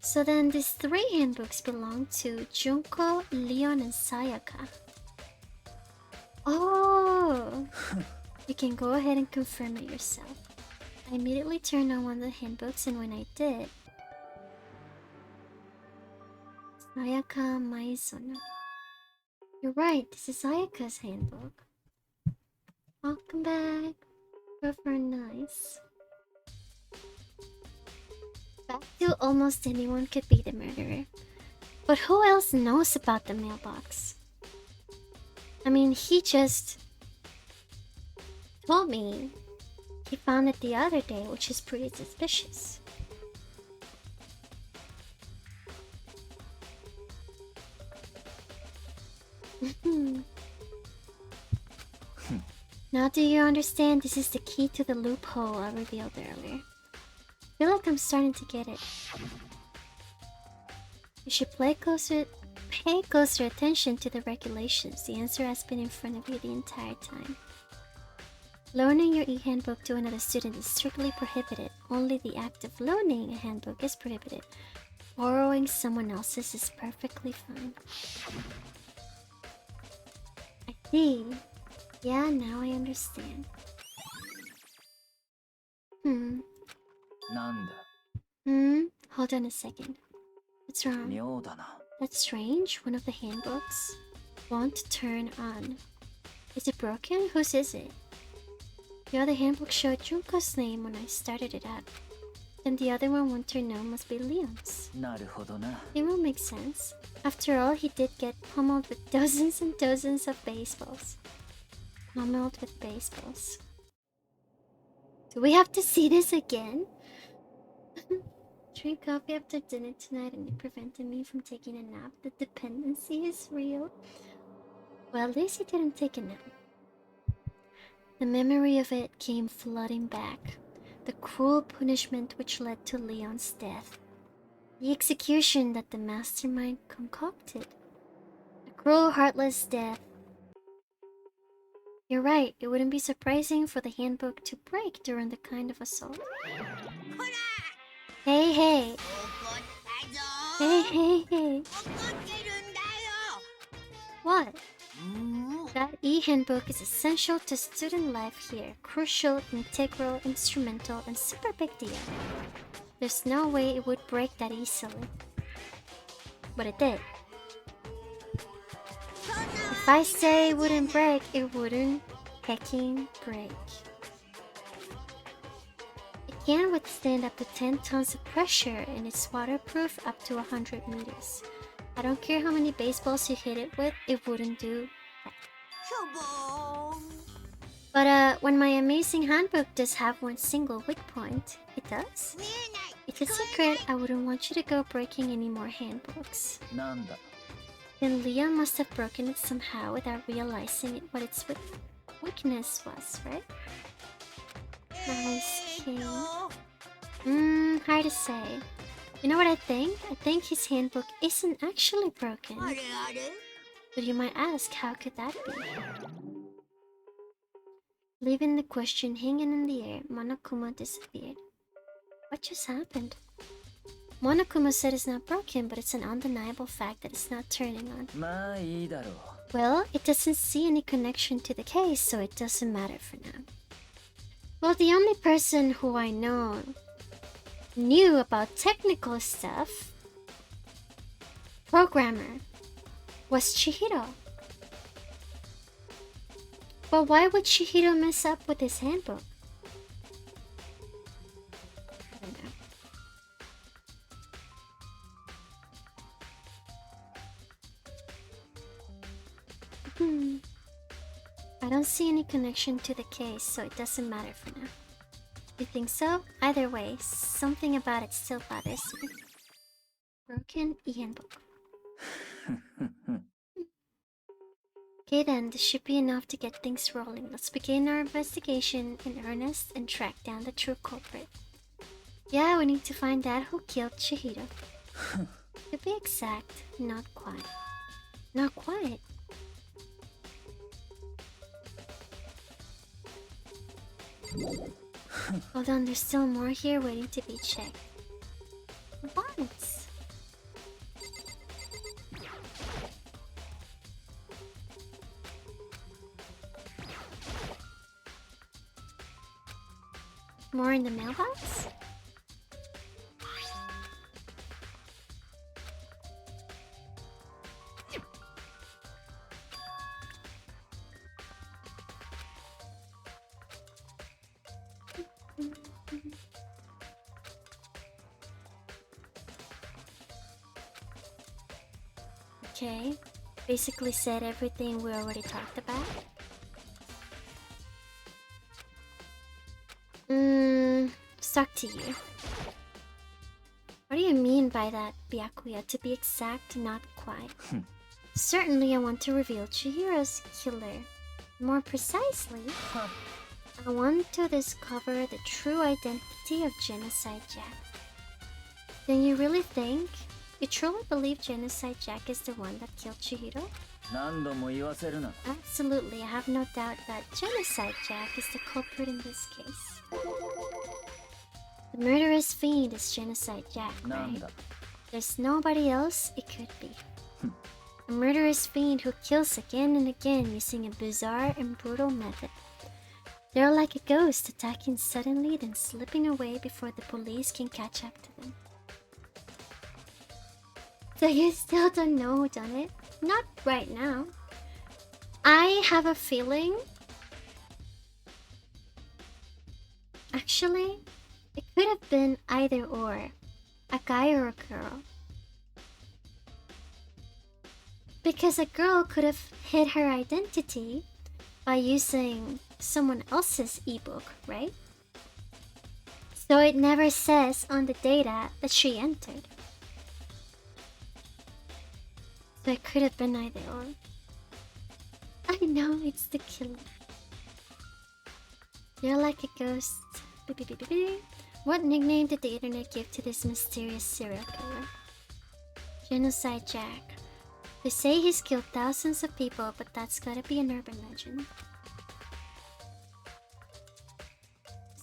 So then these 3 handbooks belong to Junko, Leon, and Sayaka. Oh! You can go ahead and confirm it yourself. I immediately turned on one of the handbooks, and when I did... Sayaka Maizono. You're right, this is Ayaka's handbook. Welcome back. Prefer nice. Back to almost anyone could be the murderer. But who else knows about the mailbox? I mean, he just told me he found it the other day, which is pretty suspicious. Now do you understand this is the key to the loophole I revealed earlier? I feel like I'm starting to get it. You should pay closer attention to the regulations. The answer has been in front of you the entire time. Loaning your e-handbook to another student is strictly prohibited. Only the act of loaning a handbook is prohibited. Borrowing someone else's is perfectly fine. I see. Yeah, now I understand. Hold on a second. What's wrong? That's strange. One of the handbooks won't turn on. Is it broken? Whose is it? The other handbook showed Junko's name when I started it up. Then the other one won't turn on must be Leon's. It will make sense. After all, he did get pummeled with dozens and dozens of baseballs. Pummeled with baseballs. Do we have to see this again? Drink coffee after dinner tonight and it prevented me from taking a nap. The dependency is real. Well, at least he didn't take a nap. The memory of it came flooding back. The cruel punishment which led to Leon's death. The execution that the mastermind concocted. The cruel, heartless death. You're right, it wouldn't be surprising for the handbook to break during the kind of assault. Hey, hey. Hey, hey, hey. What? That e-handbook is essential to student life here. Crucial, integral, instrumental, and super big deal. There's no way it would break that easily. But it did. If I say it wouldn't break, it wouldn't hecking break. It can withstand up to 10 tons of pressure and it's waterproof up to 100 meters. I don't care how many baseballs you hit it with, it wouldn't do that. But when my amazing handbook does have one single weak point, it does. It's a secret, I wouldn't want you to go breaking any more handbooks. Then Leon must have broken it somehow without realizing what its weakness was, right? Nice king. Hard to say. You know what I think? I think his handbook isn't actually broken. But you might ask, how could that be? Leaving the question hanging in the air, Monokuma disappeared. What just happened? Monokuma said it's not broken, but it's an undeniable fact that it's not turning on. Well, it doesn't see any connection to the case, so it doesn't matter for now. Well, the only person who I know knew about technical stuff, programmer, was Chihiro. But why would Chihiro mess up with his handbook? I don't know. I don't see any connection to the case, so it doesn't matter for now. You think so? Either way, something about it still bothers me. Broken e-handbook. Okay then, this should be enough to get things rolling. Let's begin our investigation in earnest and track down the true culprit. Yeah, we need to find out who killed Chihiro. To be exact, not quite. Not quite. Hold on, there's still more here waiting to be checked. What? More in the mailbox? Okay, basically said everything we already talked about. Stuck to you. What do you mean by that, Byakuya? To be exact, not quite. Certainly I want to reveal Chihiro's killer. More precisely, I want to discover the true identity of Genocide Jack. Then you really think? You truly believe Genocide Jack is the one that killed Chihiro? Absolutely, I have no doubt that Genocide Jack is the culprit in this case. The murderous fiend is Genocide Jack, right? There's nobody else it could be. A murderous fiend who kills again and again using a bizarre and brutal method. They're like a ghost, attacking suddenly then slipping away before the police can catch up to them. So you still don't know who done it? Not right now. I have a feeling... Actually, it could have been either or. A guy or a girl. Because a girl could have hid her identity by using someone else's ebook, right? So it never says on the data that she entered. So it could have been either or. I know it's the killer. You're like a ghost. What nickname did the internet give to this mysterious serial killer? Genocide Jack. They say he's killed thousands of people, but that's gotta be an urban legend.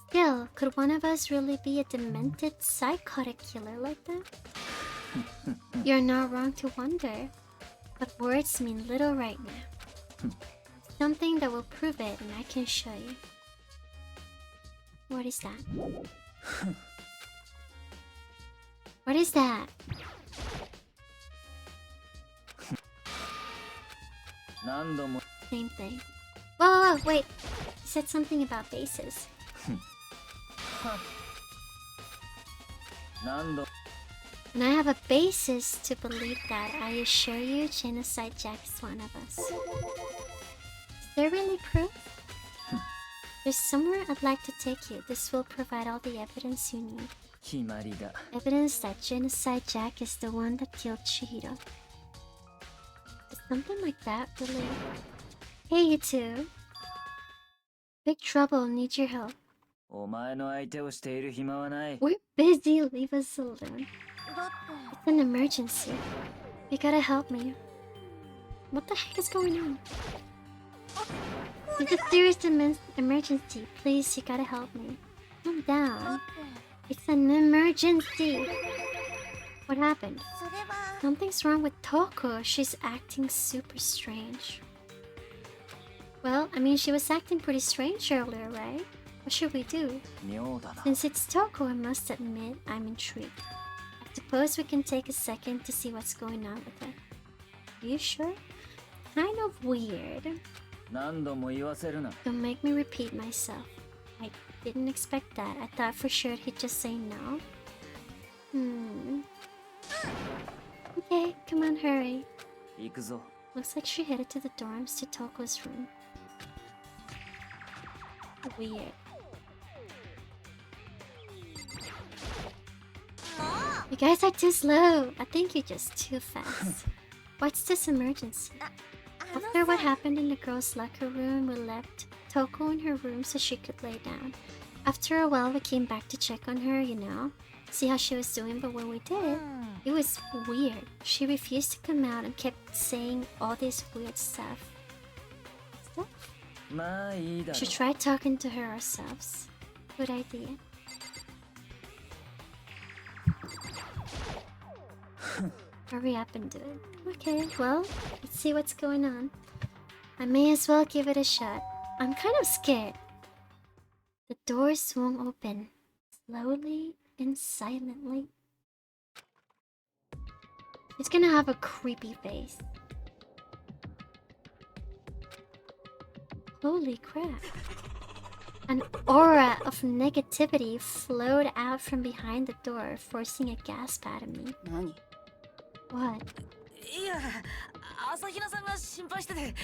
Still, could one of us really be a demented, psychotic killer like that? You're not wrong to wonder, but words mean little right now. Something that will prove it, and I can show you. What is that? What is that? Same thing. Whoa, wait. You said something about bases. And I have a basis to believe that. I assure you, Genocide Jack is one of us. Is there really proof? There's somewhere I'd like to take you. This will provide all the evidence you need. Evidence that Genocide Jack is the one that killed Chihiro. Is something like that really? Hey, you two. Big trouble, need your help. We're busy, leave us alone. It's an emergency. You gotta help me. What the heck is going on? It's a serious emergency. Please, you gotta help me. Calm down. It's an emergency. What happened? Something's wrong with Toko. She's acting super strange. Well, I mean, she was acting pretty strange earlier, right? What should we do? Since it's Toko, I must admit, I'm intrigued. I suppose we can take a second to see what's going on with her. Are you sure? Kind of weird. Don't make me repeat myself. I didn't expect that. I thought for sure he'd just say no. Okay, come on, hurry. Looks like she headed to the dorms to Toko's room. Weird. You guys are too slow. I think you're just too fast. What's this emergency? After what happened in the girls' locker room, we left Toko in her room so she could lay down. After a while, we came back to check on her, you know, see how she was doing, but when we did, it was weird. She refused to come out and kept saying all this weird stuff. We should try talking to her ourselves. Good idea. Hurry up and do it. Okay, well, let's see what's going on. I may as well give it a shot. I'm kind of scared. The door swung open, slowly and silently. It's gonna have a creepy face. Holy crap. An aura of negativity flowed out from behind the door, forcing a gasp out of me. What? いや、朝比奈さんが心配してて、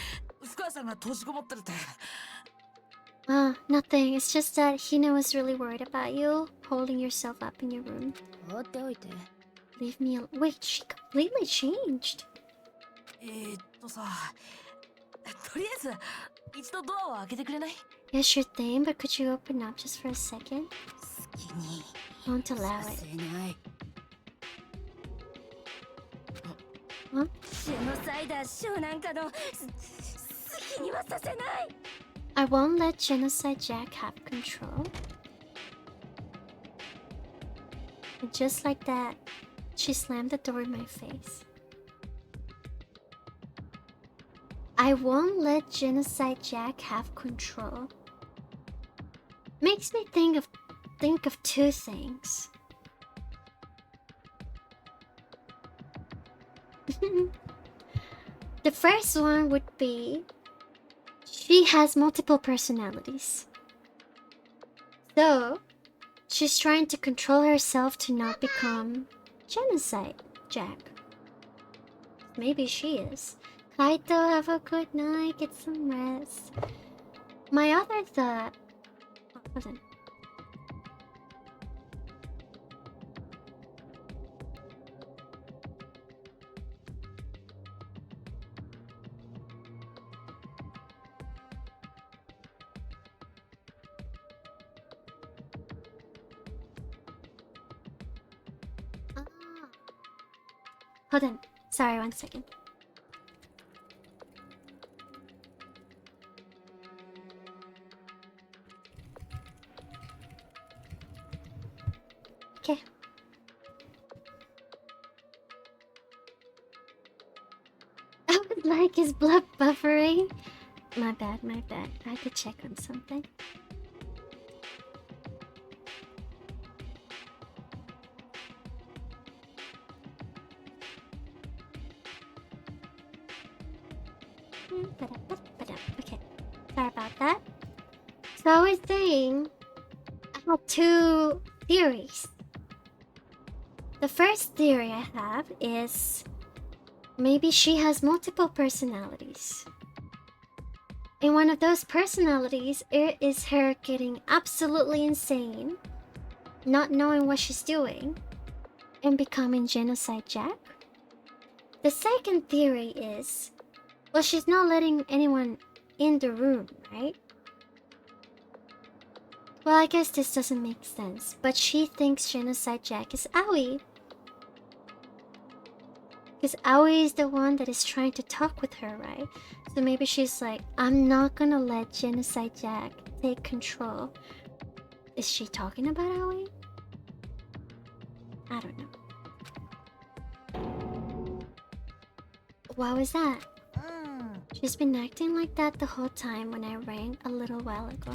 福川さんが閉じこもってるって。Nothing. It's just that Hina was really worried about you, holding yourself up in your room. 放っておいて。 Leave me alone. Wait, she completely changed. さ、とりあえず一度ドアを開けてくれない？ Yeah, sure thing, but could you open up just for a second? 好きに Won't allow さ it. せない。 Huh? ジェノサイダーショーなんかの好きにはさせない。 I won't let Genocide Jack have control. And just like that, she slammed the door in my face. I won't let Genocide Jack have control. Makes me think of two things. The first one would be she has multiple personalities. So, she's trying to control herself to not become Genocide Jack. Maybe she is. Kaito, have a good night, get some rest. My other thought... Oh, hold on. Hold on. Sorry, 1 second. Okay. I would like his blood buffering. My bad. I had to check on something. Okay, sorry about that. So I was saying, I have two theories. The first theory I have is maybe she has multiple personalities. And one of those personalities is her getting absolutely insane, not knowing what she's doing, and becoming Genocide Jack. The second theory is, well, she's not letting anyone in the room, right? Well, I guess this doesn't make sense, but she thinks Genocide Jack is Aoi. Because Aoi is the one that is trying to talk with her, right? So maybe she's like, I'm not gonna let Genocide Jack take control. Is she talking about Aoi? I don't know. What was that? She's been acting like that the whole time when I rang a little while ago.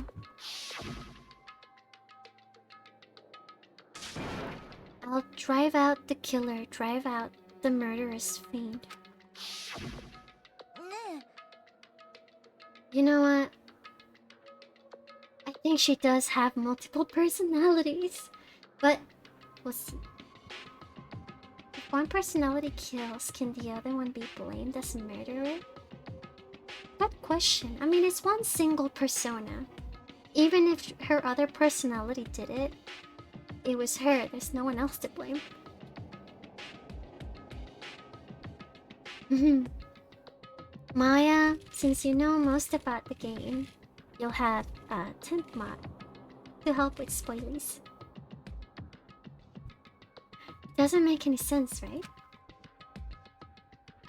I'll drive out the killer, drive out the murderous fiend. You know what? I think she does have multiple personalities, but we'll see. If one personality kills, can the other one be blamed as a murderer? Good question. I mean, it's one single persona. Even if her other personality did it, it was her. There's no one else to blame. Maya, since you know most about the game, you'll have a temp mod to help with spoilies. Doesn't make any sense, right?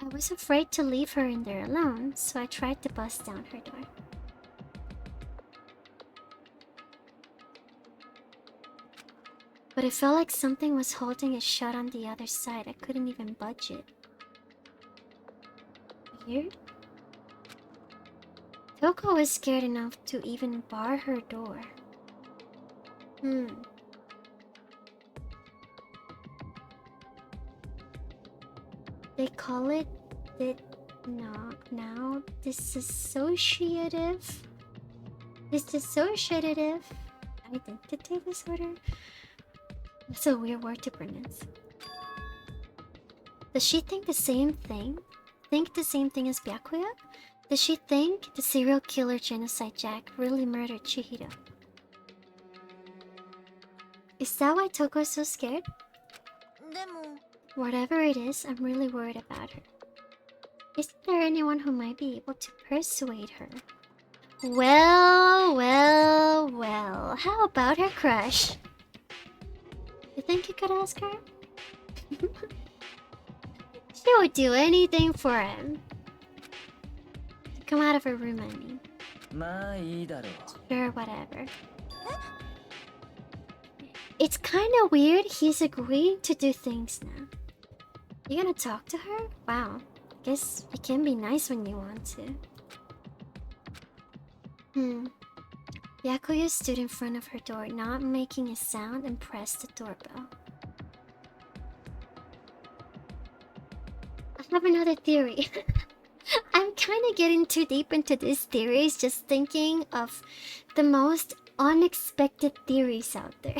I was afraid to leave her in there alone, so I tried to bust down her door. But it felt like something was holding it shut on the other side. I couldn't even budge it. Weird. Toko was scared enough to even bar her door. They call it dissociative identity disorder. That's a weird word to pronounce. Does she think the same thing? As Byakuya? Does she think the serial killer Genocide Jack really murdered Chihiro? Is that why Toko's so scared? Whatever it is, I'm really worried about her. Isn't there anyone who might be able to persuade her? Well. How about her crush? You think you could ask her? She would do anything for him. Come out of her room, I mean. Sure, whatever. It's kinda weird he's agreeing to do things now. You gonna talk to her? Wow. Guess you can be nice when you want to. Byakuya stood in front of her door, not making a sound, and pressed the doorbell. I have another theory. I'm kind of getting too deep into these theories, just thinking of the most unexpected theories out there.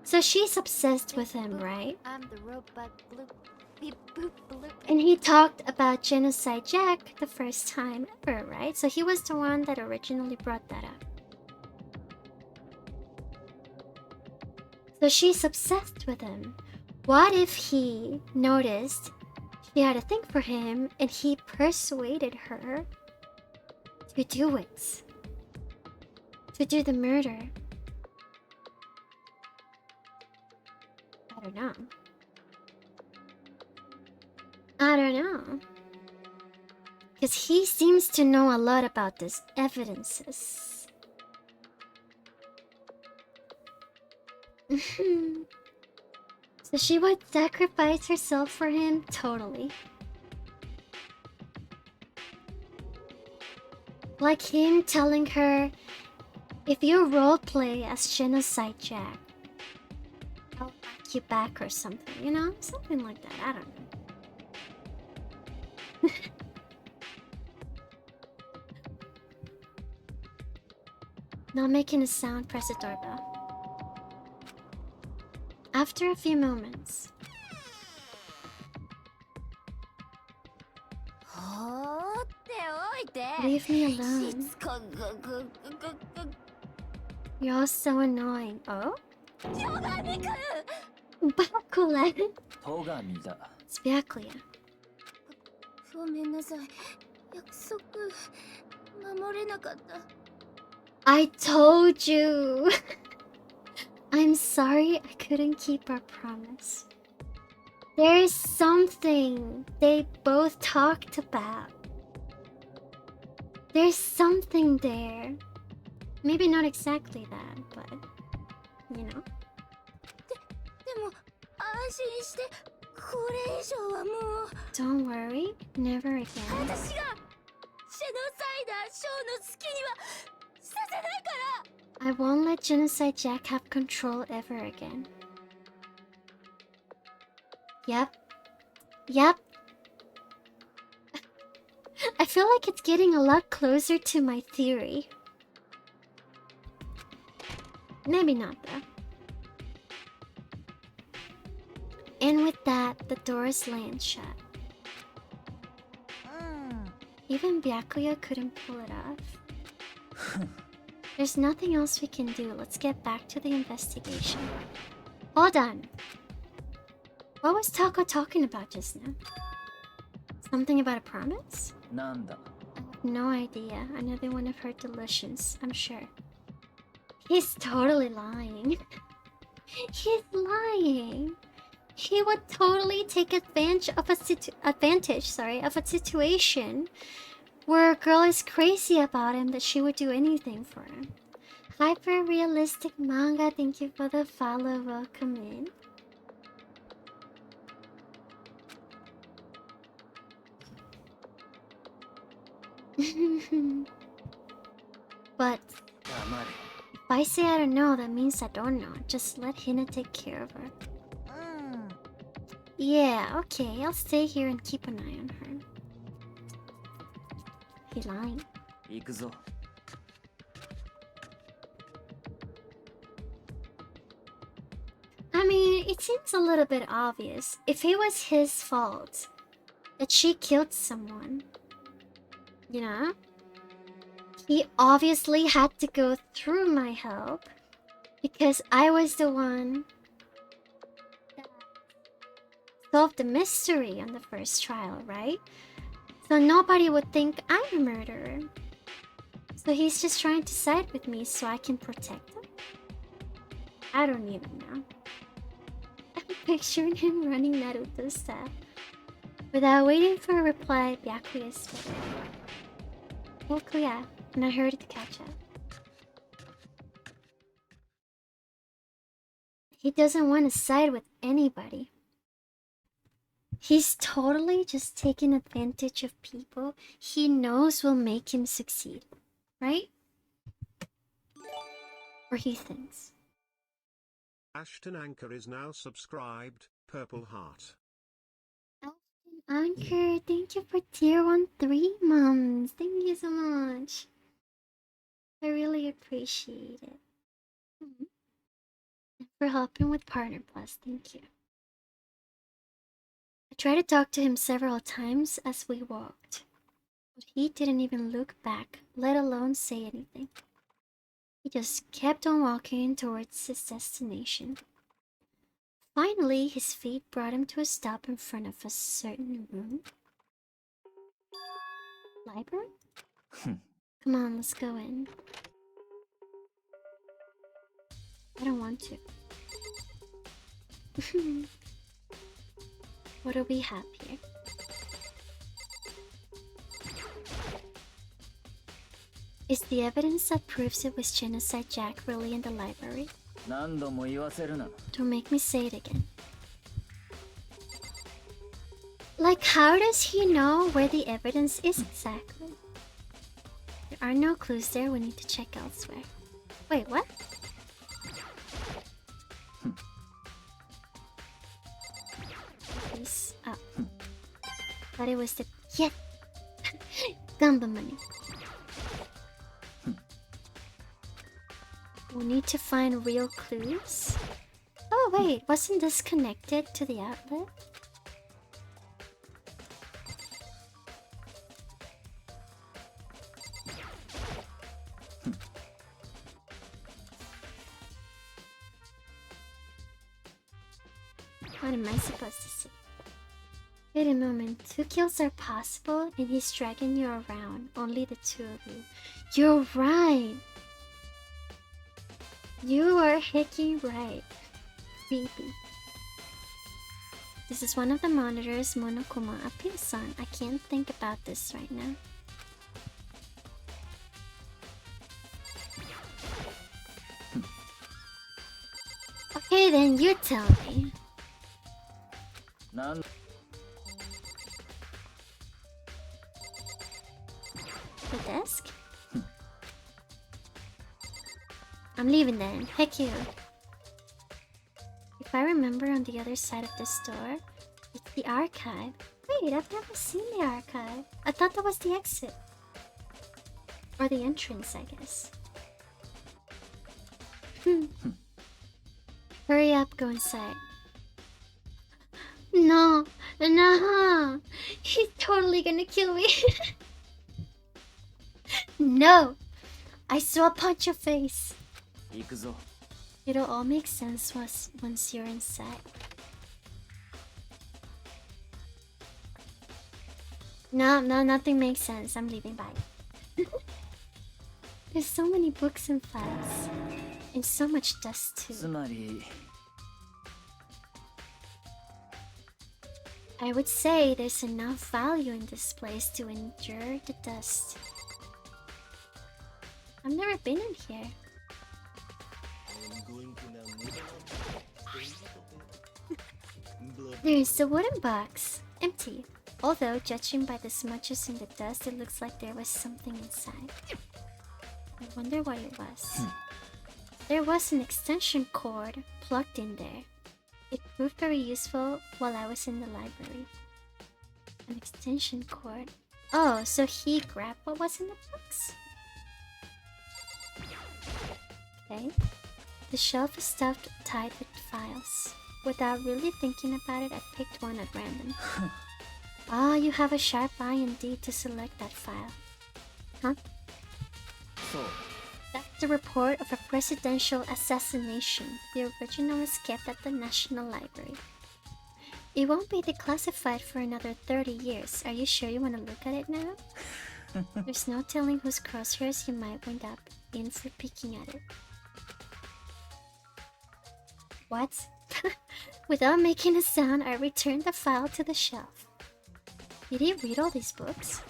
So she's obsessed with him, right? I'm the robot Blub. Beep boop bloop. And he talked about Genocide Jack the first time ever, right? So he was the one that originally brought that up. So she's obsessed with him. What if he noticed she had a thing for him and he persuaded her to do it? To do the murder? I don't know. Because he seems to know a lot about these evidences. So she would sacrifice herself for him? Totally. Like him telling her, if you roleplay as Genocide Jack, I'll back you back or something, you know? Something like that, I don't know. Not making a sound, press the doorbell. After a few moments, leave me alone. You're so annoying. Oh? Bakulan? It's Byakuya. ごめんなさい。約束守れなかった。 I told you. I'm sorry I couldn't keep our promise. There's something they both talked about. There's something there. Maybe not exactly that, but you know. でも安心して。これ以上はもう。 Don't worry, never again. 私がシェノサイダーショーの好きにはさせないから。 I won't let Genocide Jack have control ever again. Yep. I feel like it's getting a lot closer to my theory. Maybe not though. And with that, the door slammed shut. Even Byakuya couldn't pull it off. There's nothing else we can do. Let's get back to the investigation. Hold on. What was Taco talking about just now? Something about a promise? なんだ No idea. Another one of her delusions, I'm sure. He's totally lying. He's lying. He would totally take advantage of a situation where a girl is crazy about him that she would do anything for him. Hyper realistic manga, thank you for the follow. Welcome in. But 黙れ if I say I don't know, that means I don't know. Just let Hina take care of her. Yeah, okay, I'll stay here and keep an eye on her. He lying. 行くぞ I mean, it seems a little bit obvious. If it was his fault that she killed someone, you know, he obviously had to go through my help because I was the one that solved the mystery on the first trial, right? So nobody would think I'm a murderer. So he's just trying to side with me so I can protect him? I don't even know. I'm picturing him running Naruto style. Without waiting for a reply, Byakuya spoke. Byakuya, and I hurried to catch up. He doesn't want to side with anybody. He's totally just taking advantage of people he knows will make him succeed, right? Or he thinks. Ashton Anchor is now subscribed, Purple Heart. Anchor, thank you for tier 1-3 months. Thank you so much. I really appreciate it. And for helping with Partner Plus, thank you. I tried to talk to him several times as we walked, but he didn't even look back, let alone say anything. He just kept on walking towards his destination. Finally, his feet brought him to a stop in front of a certain room. Library? Come on, let's go in. I don't want to. What do we have here? Is the evidence that proves it was Genocide Jack really in the library? 何度も言わせるな Don't make me say it again. Like, how does he know where the evidence is exactly? There are no clues there, we need to check elsewhere. Wait, what? He's up. Thought it was the... Yeah! Gamba money. We need to find real clues. Oh wait, wasn't this connected to the outlet? What am I supposed to see? Wait a moment, 2 kills are possible and he's dragging you around. Only the 2 of you. You're right! You are hecky right. Creepy. This is one of the monitors Monokuma appears on. I can't think about this right now. Okay then, you tell me. なん The desk? I'm leaving then. Heck you. If I remember, on the other side of this door, it's the archive. Wait, I've never seen the archive. I thought that was the exit. Or the entrance, I guess. Hurry up, go inside. No, no, he's totally gonna kill me. No, I saw punch your face. 行くぞ It'll all make sense once you're inside. No, nothing makes sense. I'm leaving. Bye. There's so many books and files. And so much dust too. つまり I would say there's enough value in this place to endure the dust. I've never been in here. There's a wooden box, empty. Although, judging by the smudges in the dust, it looks like there was something inside. I wonder what it was. There was an extension cord plugged in there. It proved very useful while I was in the library. An extension cord. Oh, so he grabbed what was in the box? Okay. The shelf is stuffed tight with files. Without really thinking about it, I picked one at random. Ah, you have a sharp eye indeed to select that file. Huh? So That's the report of a presidential assassination. The original is kept at the National Library. It won't be declassified for another 30 years. Are you sure you want to look at it now? There's no telling whose crosshairs you might wind up in for peeking at it. What? Without making a sound, I returned the file to the shelf. Did he read all these books?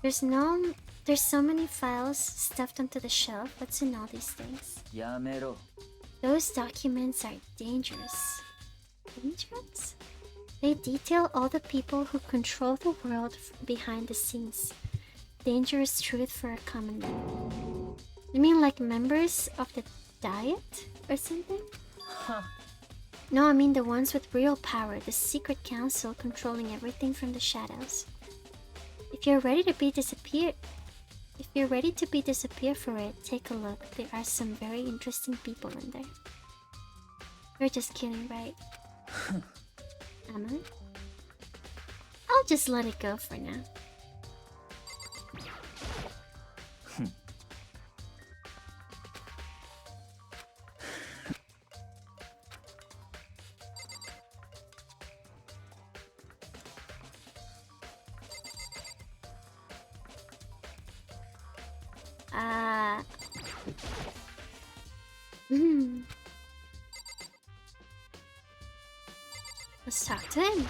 There's so many files stuffed onto the shelf. What's in all these things? やめろ Those documents are dangerous. Dangerous? They detail all the people who control the world behind the scenes. Dangerous truth for a common man. You mean like members of the Diet or something? No, I mean the ones with real power, the secret council controlling everything from the shadows. If you're ready to be disappeared for it, take a look. There are some very interesting people in there. You're just kidding, right? Am I? I'll just let it go for now. Let's talk to him.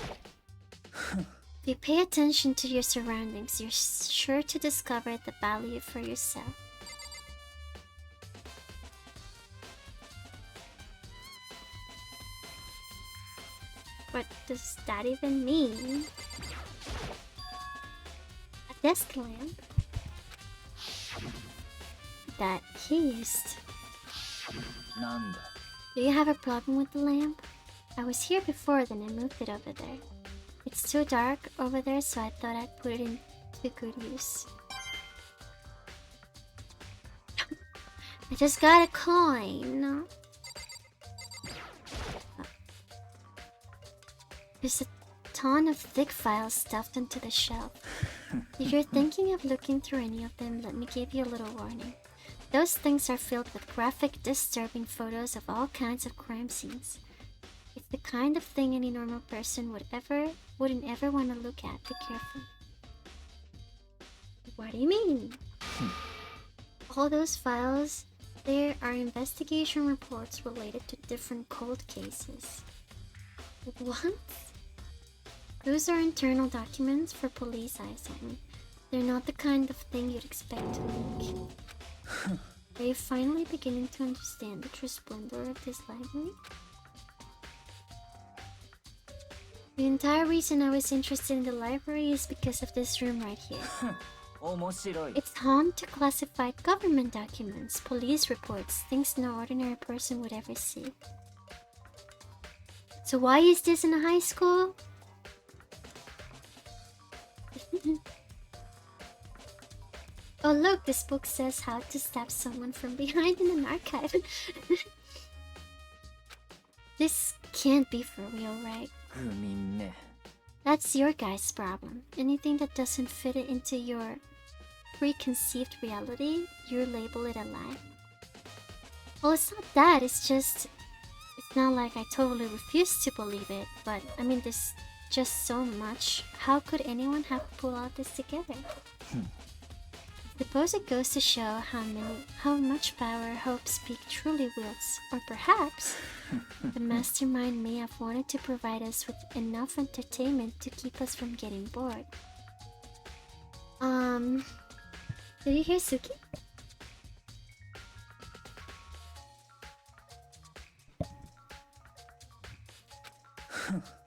If you pay attention to your surroundings, you're sure to discover the value for yourself. What does that even mean? A desk lamp that he used. なんだ Do you have a problem with the lamp? I was here before, then I moved it over there. It's too dark over there, so I thought I'd put it into good use. I just got a coin. There's a ton of thick files stuffed into the shelf. If you're thinking of looking through any of them, let me give you a little warning. Those things are filled with graphic, disturbing photos of all kinds of crime scenes. It's the kind of thing any normal person wouldn't ever want to look at. Be careful. What do you mean? All those files, there are investigation reports related to different cold cases. What? Those are internal documents for police eyes only. They're not the kind of thing you'd expect to leak. Are you finally beginning to understand the true splendor of this library? The entire reason I was interested in the library is because of this room right here. 面白い It's home to classified government documents, police reports, things no ordinary person would ever see. So why is this in a high school? Oh look, this book says how to stab someone from behind in an archive. This can't be for real, right? 不眠ね That's your guy's problem. Anything that doesn't fit it into your preconceived reality, you label it a lie. Well, it's not that, it's just... It's not like I totally refuse to believe it, but I mean, this just so much, how could anyone have pulled all this together? Suppose it goes to show how much power Hope's Peak truly wields, or perhaps the mastermind may have wanted to provide us with enough entertainment to keep us from getting bored. Did you hear Suki?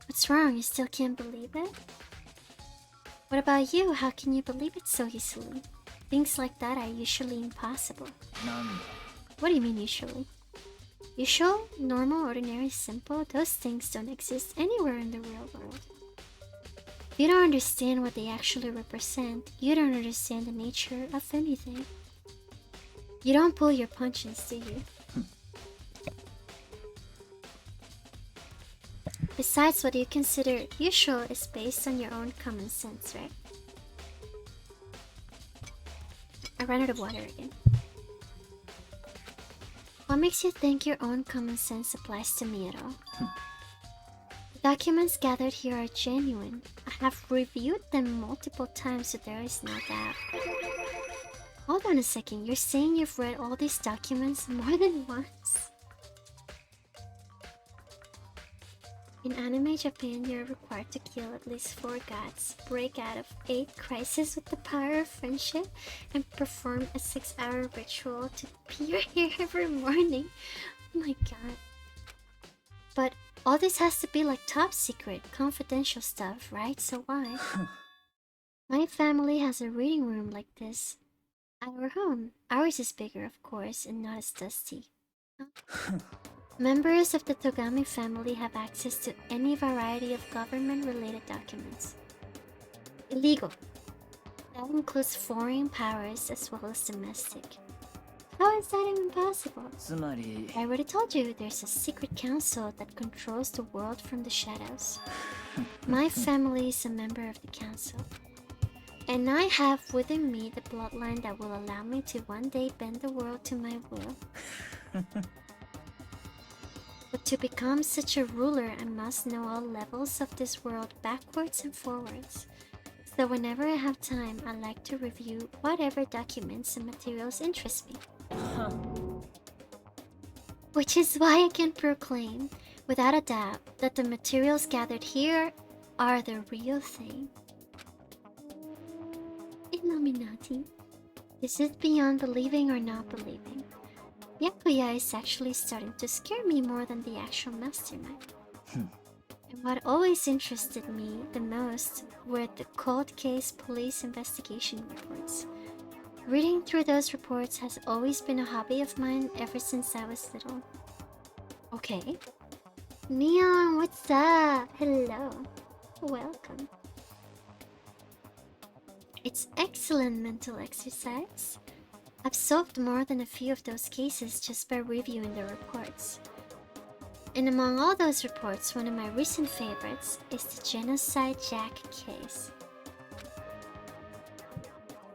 What's wrong? You still can't believe it? What about you? How can you believe it so easily? Things like that are usually impossible. What do you mean usually? Usual, normal, ordinary, simple, those things don't exist anywhere in the real world. If you don't understand what they actually represent, you don't understand the nature of anything. You don't pull your punches, do you? Besides, what you consider usual is based on your own common sense, right? I ran out of water again. What makes you think your own common sense applies to me at all? The documents gathered here are genuine. I have reviewed them multiple times, so there is no doubt. Hold on a second, you're saying you've read all these documents more than once? In anime Japan, you're required to kill at least 4 gods, break out of 8 crises with the power of friendship, and perform a 6-hour ritual to pee your hair every morning. Oh my god. But all this has to be like top secret, confidential stuff, right? So why? My family has a reading room like this. Our home. Ours is bigger, of course, and not as dusty. Members of the Togami family have access to any variety of government-related documents. Illegal. That includes foreign powers as well as domestic. How is that even possible? I already told you, there's a secret council that controls the world from the shadows. My family is a member of the council. And I have within me the bloodline that will allow me to one day bend the world to my will. But to become such a ruler, I must know all levels of this world backwards and forwards. So whenever I have time, I like to review whatever documents and materials interest me. Which is why I can proclaim, without a doubt, that the materials gathered here are the real thing. Illuminati. This is beyond believing or not believing. Yakuya is actually starting to scare me more than the actual mastermind. And what always interested me the most were the cold case police investigation reports. Reading through those reports has always been a hobby of mine ever since I was little. Okay. Neon, what's up? Hello. Welcome. It's excellent mental exercise. I've solved more than a few of those cases just by reviewing the reports. And among all those reports, one of my recent favorites is the Genocide Jack case.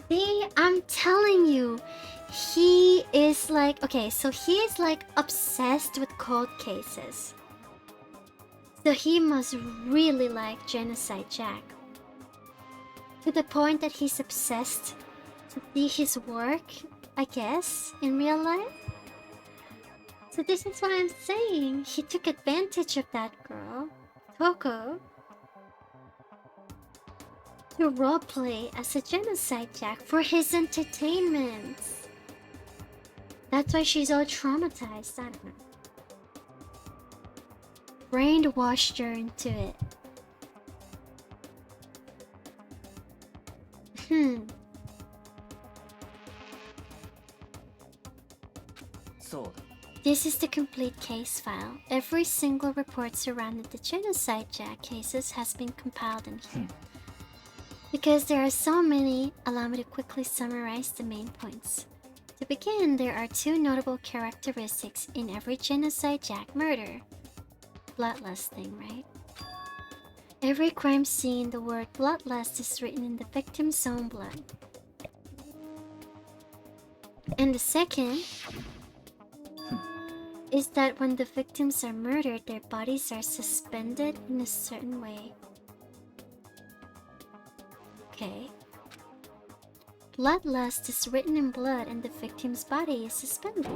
See, I'm telling you, he is like, okay, so he is like obsessed with cold cases. So he must really like Genocide Jack. To the point that he's obsessed to see his work, I guess, in real life. So this is what I'm saying. He took advantage of that girl, Toko, to roleplay as a Genocide Jack for his entertainment. That's why she's all traumatized, I don't know. Brainwashed her into it. This is the complete case file. Every single report surrounding the Genocide Jack cases has been compiled in here. Because there are so many, allow me to quickly summarize the main points. To begin, there are 2 notable characteristics in every Genocide Jack murder. Bloodlust thing, right? Every crime scene, the word bloodlust is written in the victim's own blood. And the second is that when the victims are murdered, their bodies are suspended in a certain way, Okay. Bloodlust is written in blood and the victim's body is suspended.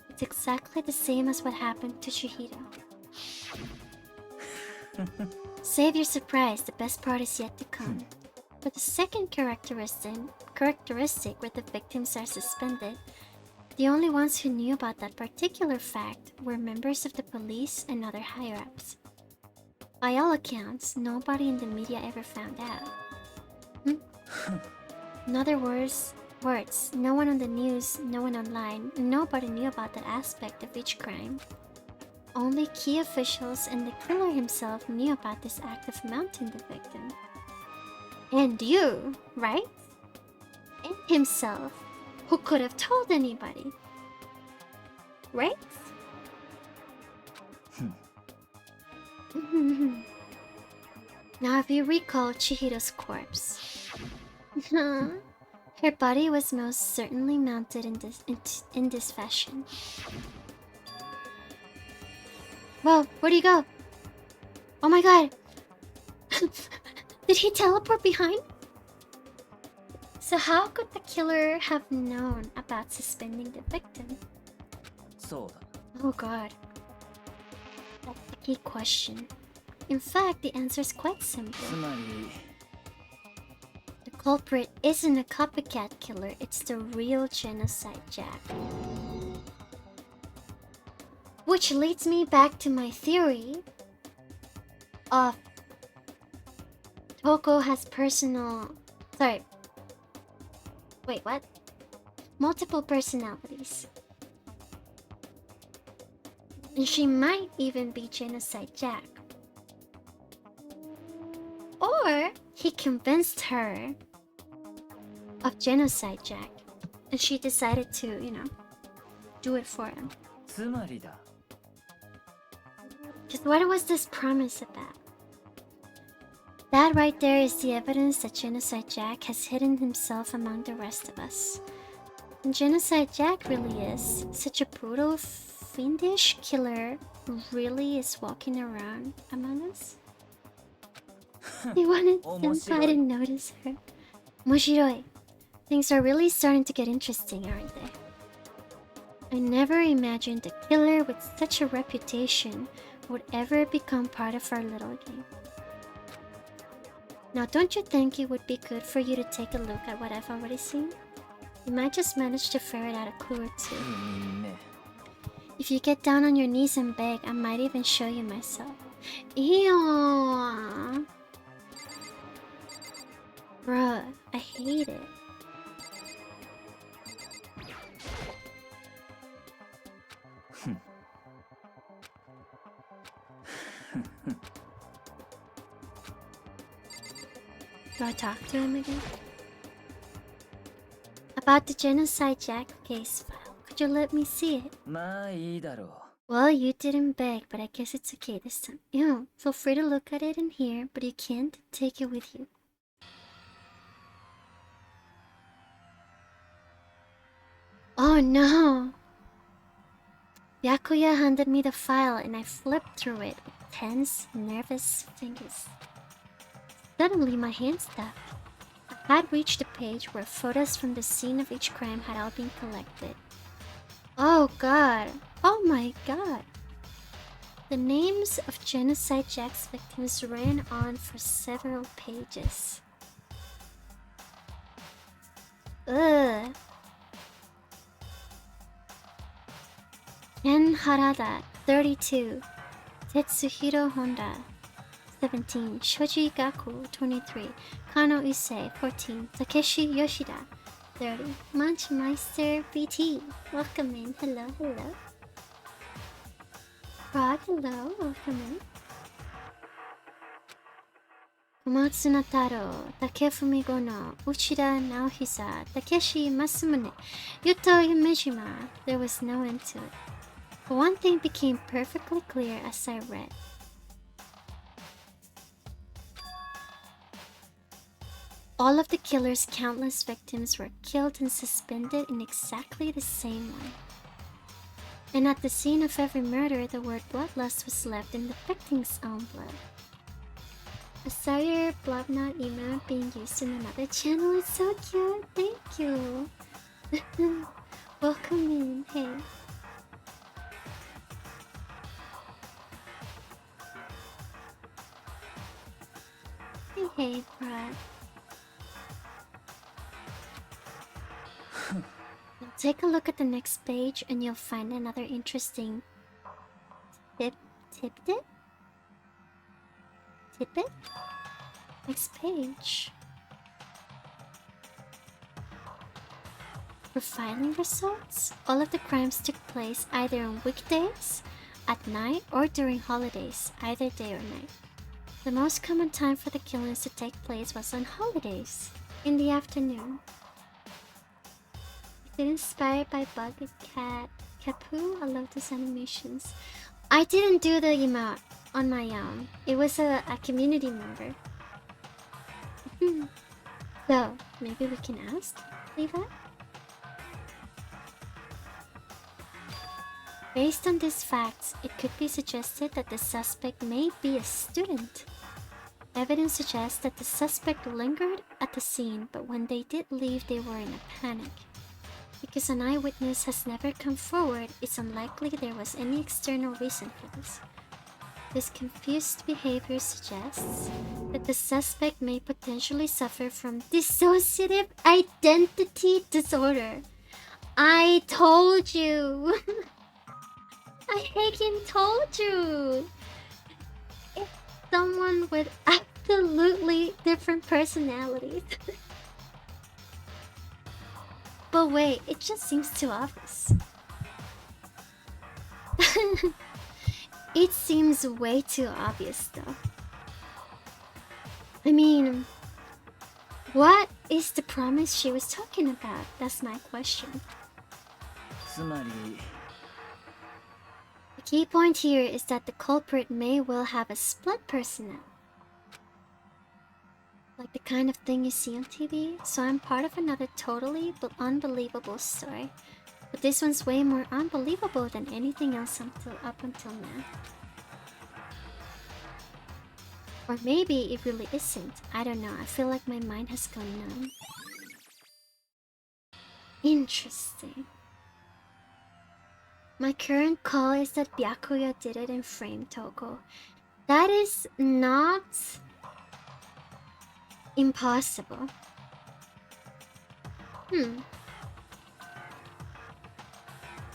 It's exactly the same as what happened to Chihiro. Save your surprise, the best part is yet to come. For the second characteristic where the victims are suspended, the only ones who knew about that particular fact were members of the police and other higher-ups. By all accounts, nobody in the media ever found out. In other words, no one on the news, no one online, nobody knew about that aspect of each crime. Only key officials and the killer himself knew about this act of mounting the victim. And you, right? And himself, who could have told anybody. Right? Now if you recall Chihiro's corpse, her body was most certainly mounted in this fashion. Whoa, where'd he go? Oh my god! Did he teleport behind? So how could the killer have known about suspending the victim? Oh god. That's the key question. In fact, the answer is quite simple. The culprit isn't a copycat killer, it's the real Genocide Jack. Which leads me back to my theory of Toko has multiple personalities. And she might even be Genocide Jack. Or he convinced her of Genocide Jack and she decided to, do it for him. Just what was this promise about? That right there is the evidence that Genocide Jack has hidden himself among the rest of us. And Genocide Jack really is such a brutal, fiendish killer who really is walking around among us. He wanted Senpai to notice her. Moshiroi. Things are really starting to get interesting, aren't they? I never imagined a killer with such a reputation would ever become part of our little game. Now, don't you think it would be good for you to take a look at what I've already seen? You might just manage to ferret out a clue or two. If you get down on your knees and beg, I might even show you myself. Ew. Bruh, I hate it. Do I talk to him again? About the Genocide Jack case file. Could you let me see it? Well, you didn't beg, but I guess it's okay this time. Feel free to look at it in here, but you can't take it with you. Oh no! Byakuya handed me the file and I flipped through it with tense, nervous fingers. Suddenly my hand stopped. I had reached a page where photos from the scene of each crime had all been collected. Oh god! Oh my god! The names of Genocide Jack's victims ran on for several pages. Ugh. Ken Harada, 32. Tetsuhiro Honda, 17. Shoji Gaku, 23. Kano Issei, 14. Takeshi Yoshida, 30. Munchmeister BT, welcome in. Hello, hello. Rod, hello, welcome in. Komatsu Nataro, Takefumi Gono, Uchida Naohisa, Takeshi Masumune, Yuto Yumejima. There was no end to it. But one thing became perfectly clear as I read. All of the killer's countless victims were killed and suspended in exactly the same way. And at the scene of every murder, the word bloodlust was left in the victim's own blood. I saw your Blob not emote being used in another channel. It's so cute. Thank you. Welcome in. Hey. Hey, Brad. Now take a look at the next page and you'll find another interesting tidbit? Next page. Profiling results. All of the crimes took place either on weekdays, at night, or during holidays, either day or night. The most common time for the killings to take place was on holidays, in the afternoon. Is it inspired by Bug Cat Kapu? I love those animations. I didn't do the emote on my own. It was a community member. So, maybe we can ask Levi? Based on these facts, it could be suggested that the suspect may be a student. Evidence suggests that the suspect lingered at the scene, but when they did leave, they were in a panic. Because an eyewitness has never come forward, it's unlikely there was any external reason for this. This confused behavior suggests that the suspect may potentially suffer from dissociative identity disorder. I told you! I freaking told you! It's someone with absolutely different personalities. But wait, it just seems too obvious. It seems way too obvious though. I mean, what is the promise she was talking about? That's my question. The key point here is that the culprit may well have a split personality. Like the kind of thing you see on TV, so I'm part of another totally but unbelievable story. But this one's way more unbelievable than anything else up until now. Or maybe it really isn't. I don't know, I feel like my mind has gone numb. Interesting. My current call is that Byakuya did it in frame Togo. That is not impossible.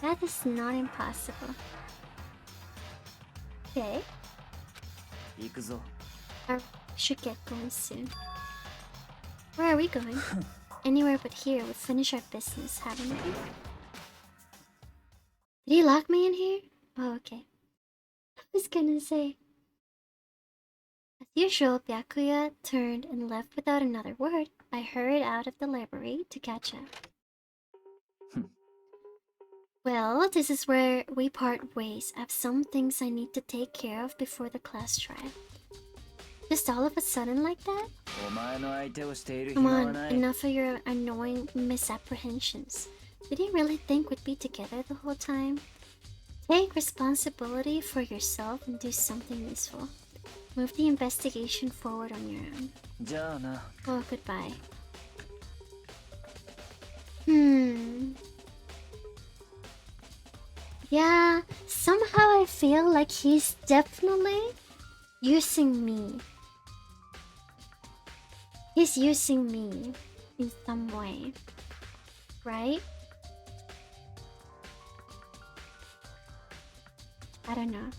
That is not impossible. Okay. I should get going soon. Where are we going? Anywhere but here. We've finished our business, haven't we? Did he lock me in here? Oh, okay. I was gonna say. As usual, Byakuya turned and left without another word. I hurried out of the library to catch up. Well, this is where we part ways. I have some things I need to take care of before the class trial. Just all of a sudden like that? Come on, enough of your annoying misapprehensions. Did you really think we'd be together the whole time? Take responsibility for yourself and do something useful. Move the investigation forward on your own. Oh, goodbye. Yeah, somehow I feel like he's definitely using me. He's using me in some way, right? I don't know.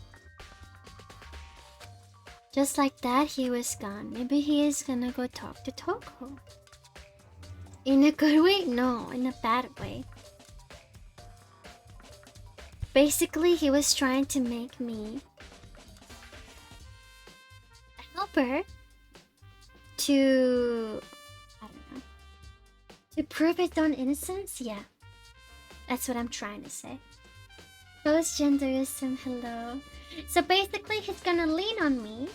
Just like that, he was gone. Maybe he is gonna go talk to Toko. In a good way? No, in a bad way. Basically, he was trying to make me a helper to, I don't know, to prove his own innocence? Yeah, that's what I'm trying to say. Post-genderism, hello. So basically, he's gonna lean on me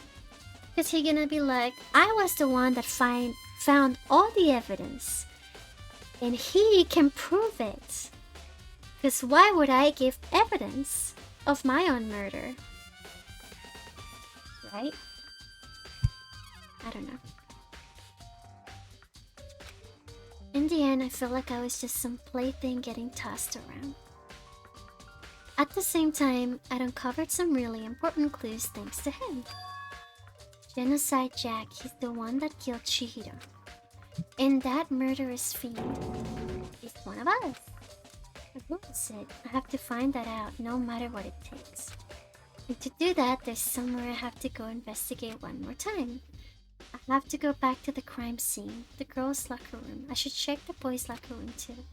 because he's gonna be like, I was the one that found all the evidence and he can prove it. Because why would I give evidence of my own murder? Right? I don't know. In the end, I feel like I was just some plaything getting tossed around. At the same time, I'd uncovered some really important clues thanks to him. Genocide Jack, he's the one that killed Chihiro. And that murderous fiend is one of us. The rule said I have to find that out no matter what it takes. And to do that, there's somewhere I have to go investigate one more time. I have to go back to the crime scene, the girls' locker room. I should check the boys' locker room too.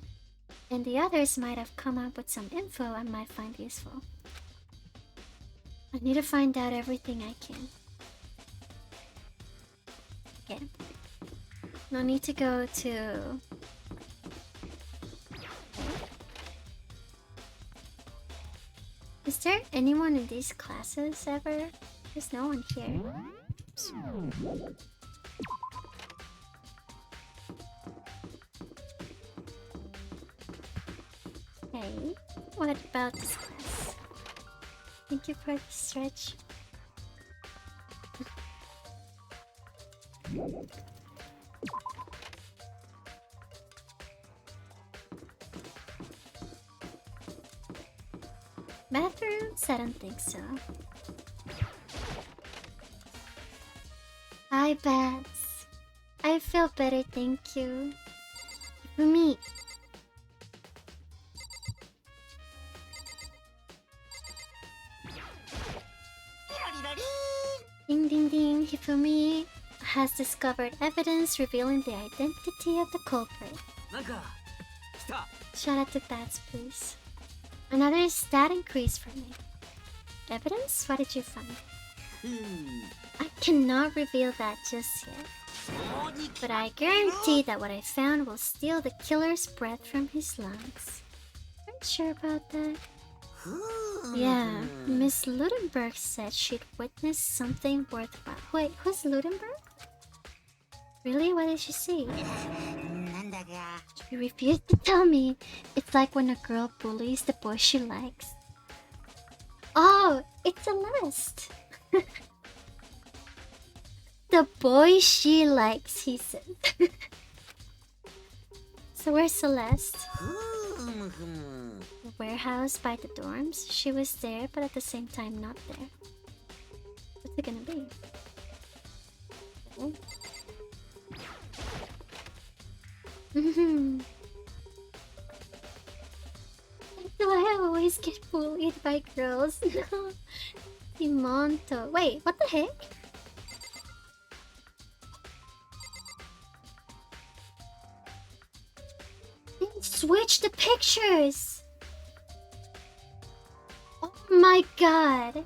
And the others might have come up with some info I might find useful. I need to find out everything I can. Okay. No need to go to... Is there anyone in these classes ever? There's no one here. Oops. Okay, what about this class? Thank you for the stretch. Bathrooms? I don't think so. Hi, Bats. I feel better, thank you. Fumi. Ding ding ding, Hifumi has discovered evidence revealing the identity of the culprit. Shout out to Bats, please. Another stat increase for me. Evidence? What did you find? I cannot reveal that just yet. But I guarantee that what I found will steal the killer's breath from his lungs. Are you sure about that? Yeah, Miss Ludenberg said she'd witnessed something worthwhile. Wait, who's Ludenberg? Really? What did she see? She refused to tell me. It's like when a girl bullies the boy she likes. Oh, it's Celeste. The boy she likes, he said. So where's Celeste? The warehouse by the dorms. She was there, but at the same time not there. What's it gonna be? Okay. Do I always get bullied by girls? No. Simonto. Wait, what the heck? They switched the pictures! Oh my god!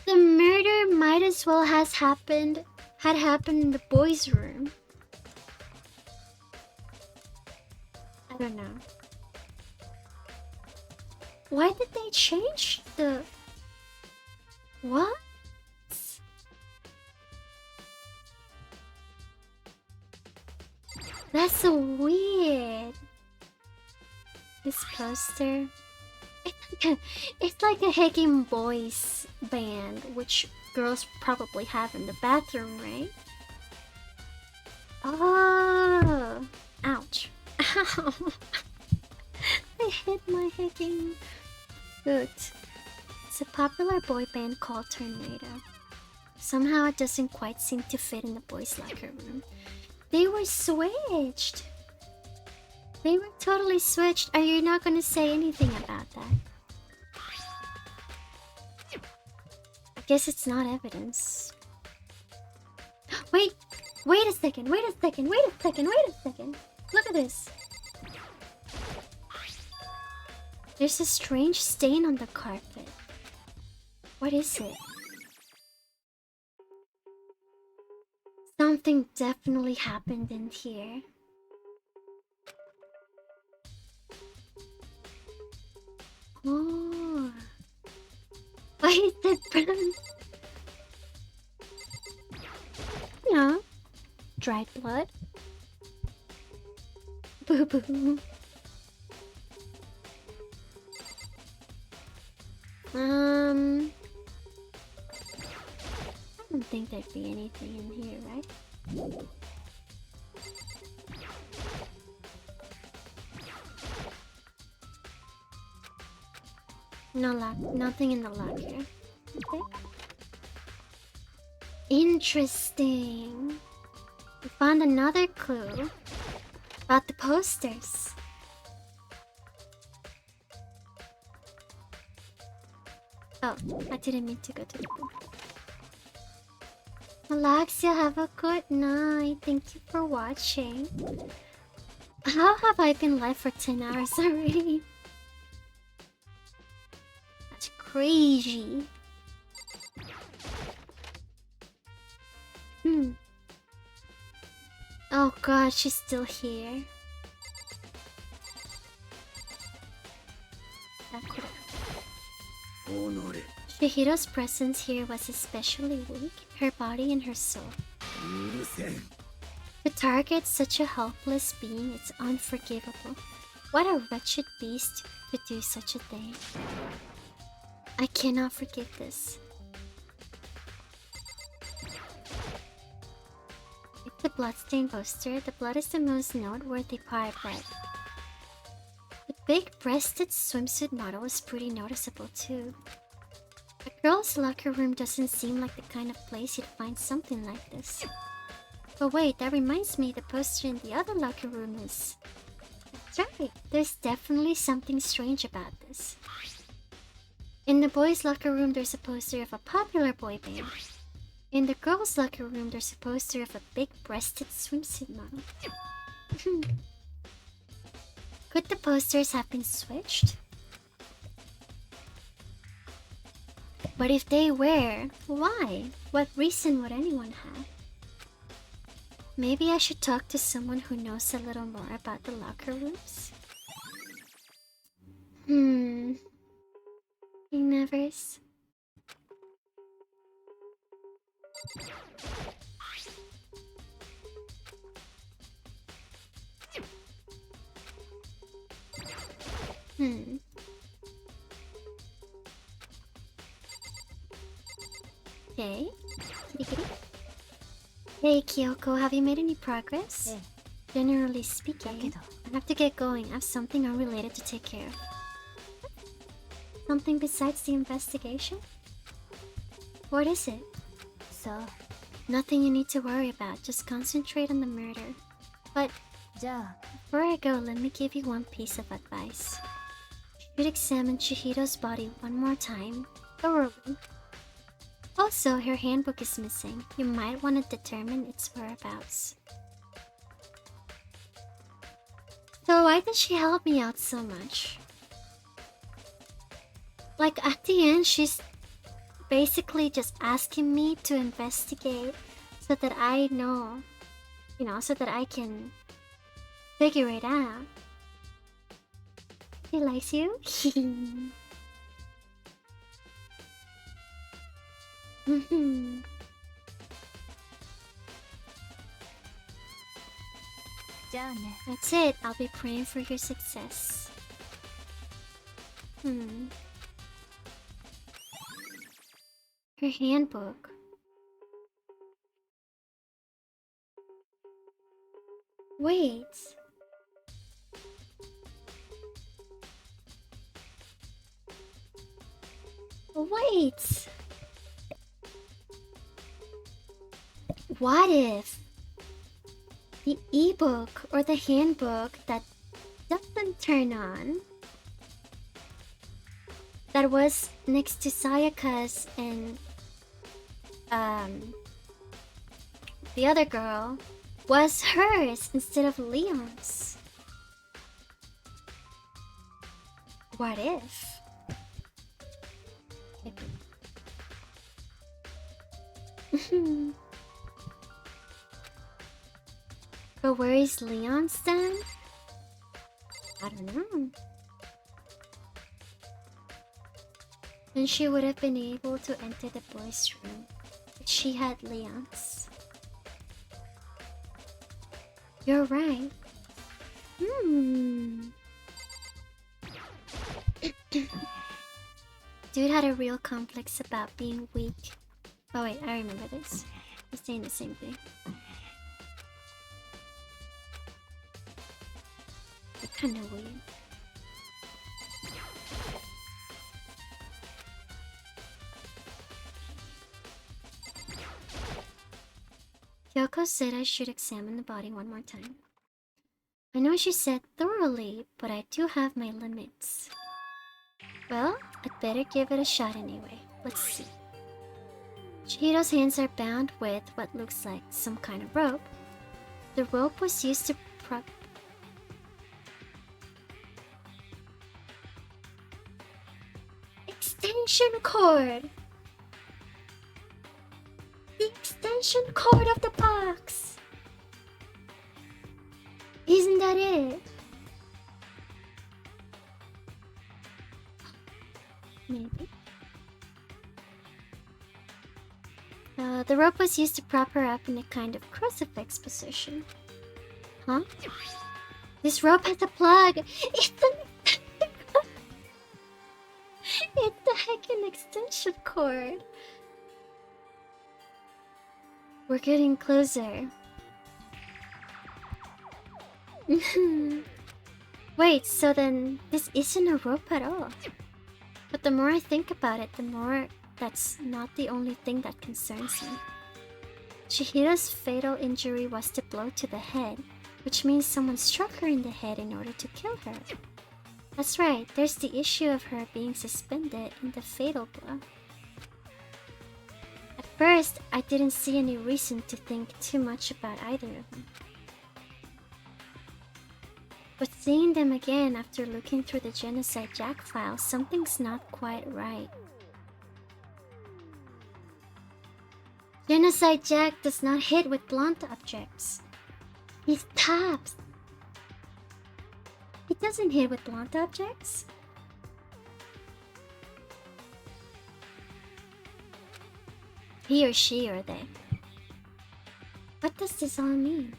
The murder might as well had happened in the boys' room. I don't know. Why did they change the... What? That's so weird. This poster... It's like a hacking boys band, which girls probably have in the bathroom, right? Oh, ouch. Ow. I hit my hacking boot. It's a popular boy band called Tornado. Somehow it doesn't quite seem to fit in the boys' locker room. They were switched. They were totally switched. Are you not gonna say anything about that? I guess it's not evidence. Wait a second. Look at this. There's a strange stain on the carpet. What is it? Something definitely happened in here. Oh. Why is it brown? No. Dried blood. Boo boo. think there'd be anything in here, right? No lock, nothing in the locker. Okay. Interesting. We found another clue about the posters. Oh, I didn't mean to go to the pool. Alexia, have a good night. Thank you for watching. How have I been live for 10 hours already? That's crazy. Oh god, she's still here. Shihiro's presence here was especially weak, her body and her soul. To target such a helpless being, it's unforgivable. What a wretched beast could do such a thing. I cannot forgive this. It's the bloodstained poster. The blood is the most noteworthy part, but the big-breasted swimsuit model is pretty noticeable too. A girl's locker room doesn't seem like the kind of place you'd find something like this. But wait, that reminds me, the poster in the other locker room is... That's right, there's definitely something strange about this. In the boys' locker room, there's a poster of a popular boy band. In the girls' locker room, there's a poster of a big-breasted swimsuit model. Could the posters have been switched? But if they were, why? What reason would anyone have? Maybe I should talk to someone who knows a little more about the locker rooms? Nevers. Okay. Kitty kitty. Hey Kyoko, have you made any progress? Generally speaking, I have to get going. I have something unrelated to take care of. Something besides the investigation? What is it? Nothing you need to worry about. Just concentrate on the murder. But before I go, let me give you one piece of advice. You should examine Chihiro's body one more time, thoroughly. Also, her handbook is missing. You might want to determine its whereabouts. So why did she help me out so much? Like, at the end, she's basically just asking me to investigate so that I know, so that I can figure it out. He likes you? That's it. I'll be praying for your success. Her handbook. Wait. Wait. What if the ebook or the handbook that doesn't turn on, that was next to Sayaka's and the other girl, was hers instead of Leon's? What if? But where is Leon's then? I don't know. Then she would have been able to enter the boys' room if she had Leon's. You're right. Dude had a real complex about being weak. Oh wait, I remember this. He's saying the same thing. It's kind of weird. Kyoko said I should examine the body one more time. I know she said thoroughly, but I do have my limits. Well, I'd better give it a shot anyway. Let's see. Chihiro's hands are bound with what looks like some kind of rope. The rope was used to prop... Extension cord! The extension cord of the box! Isn't that it? Maybe. The rope was used to prop her up in a kind of crucifix position. Huh? This rope has a plug! It's the heckin' extension cord! We're getting closer. Wait, so then this isn't a rope at all. But the more I think about it, the more that's not the only thing that concerns me. Chihiro's fatal injury was the blow to the head, which means someone struck her in the head in order to kill her. That's right, there's the issue of her being suspended in the fatal blow. At first, I didn't see any reason to think too much about either of them. But seeing them again after looking through the Genocide Jack file, something's not quite right. Genocide Jack does not hit with blunt objects. He taps. He doesn't hit with blunt objects. He or she or they. What does this all mean?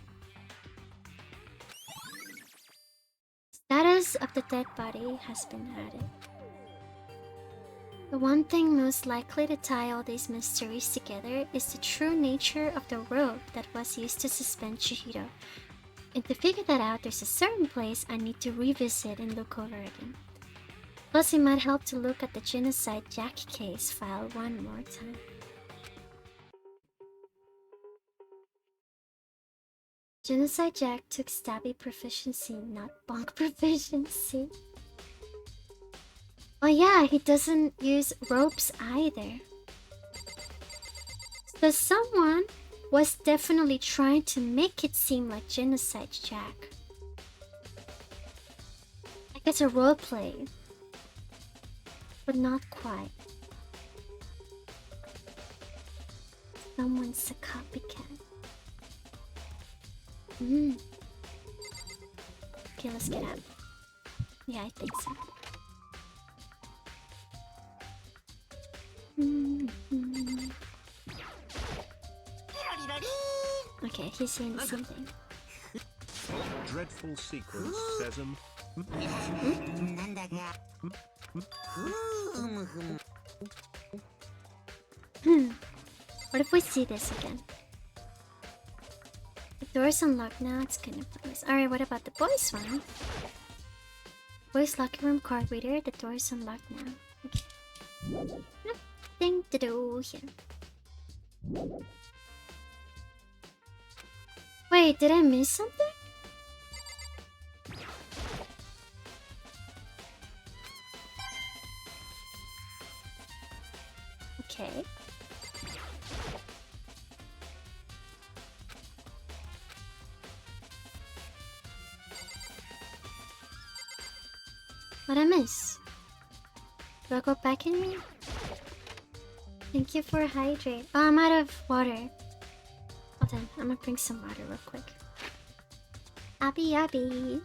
Status of the dead body has been added. The one thing most likely to tie all these mysteries together is the true nature of the rope that was used to suspend Chihiro. And to figure that out, there's a certain place I need to revisit and look over again. Plus, it might help to look at the Genocide Jack case file one more time. Genocide Jack took stabby proficiency, not bonk proficiency. Oh yeah, he doesn't use ropes either. So someone was definitely trying to make it seem like Genocide Jack. I guess a roleplay, but not quite. Someone's a copycat. Okay, let's get out. Yeah, I think so. Okay, he's saying the same thing. Dreadful sequence, Sesam. What if we see this again? The door's unlocked now, it's kind of pointless. Alright, what about the boys one? Boys locker room card reader, the door's unlocked now. Okay. Nothing to do here. Wait, did I miss something? Okay. What I miss? Do I go back in here? Thank you for hydrate. Oh, I'm out of water. Hold on, I'm gonna bring some water real quick. Abby, Abby.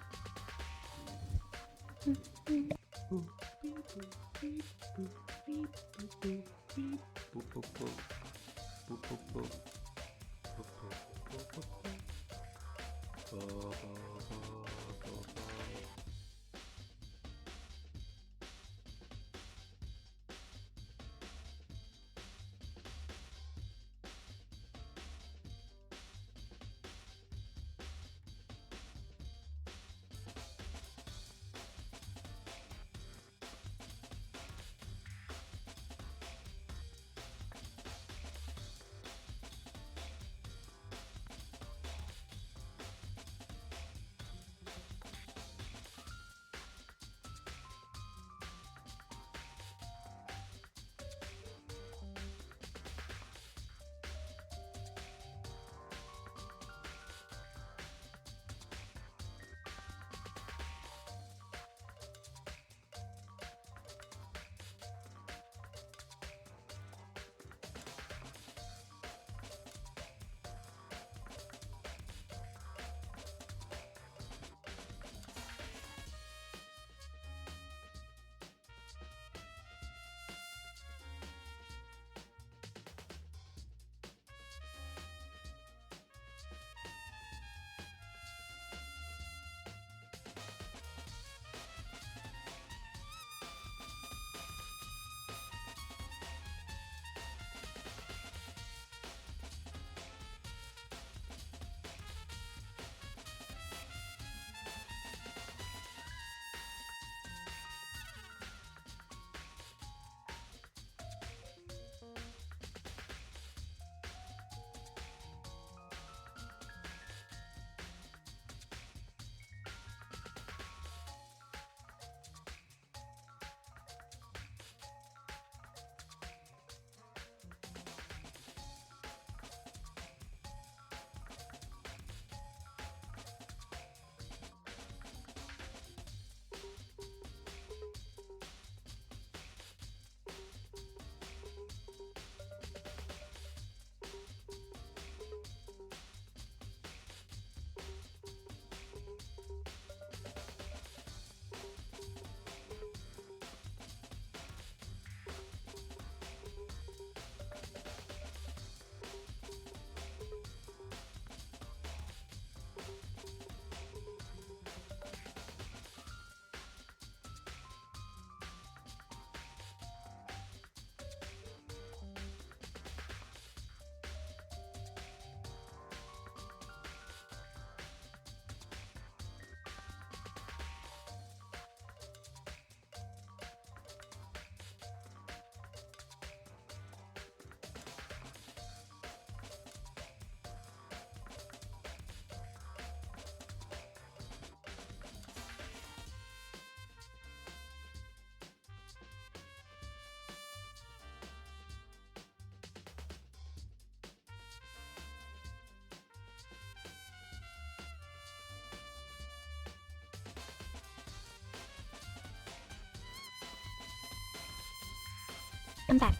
I'm back.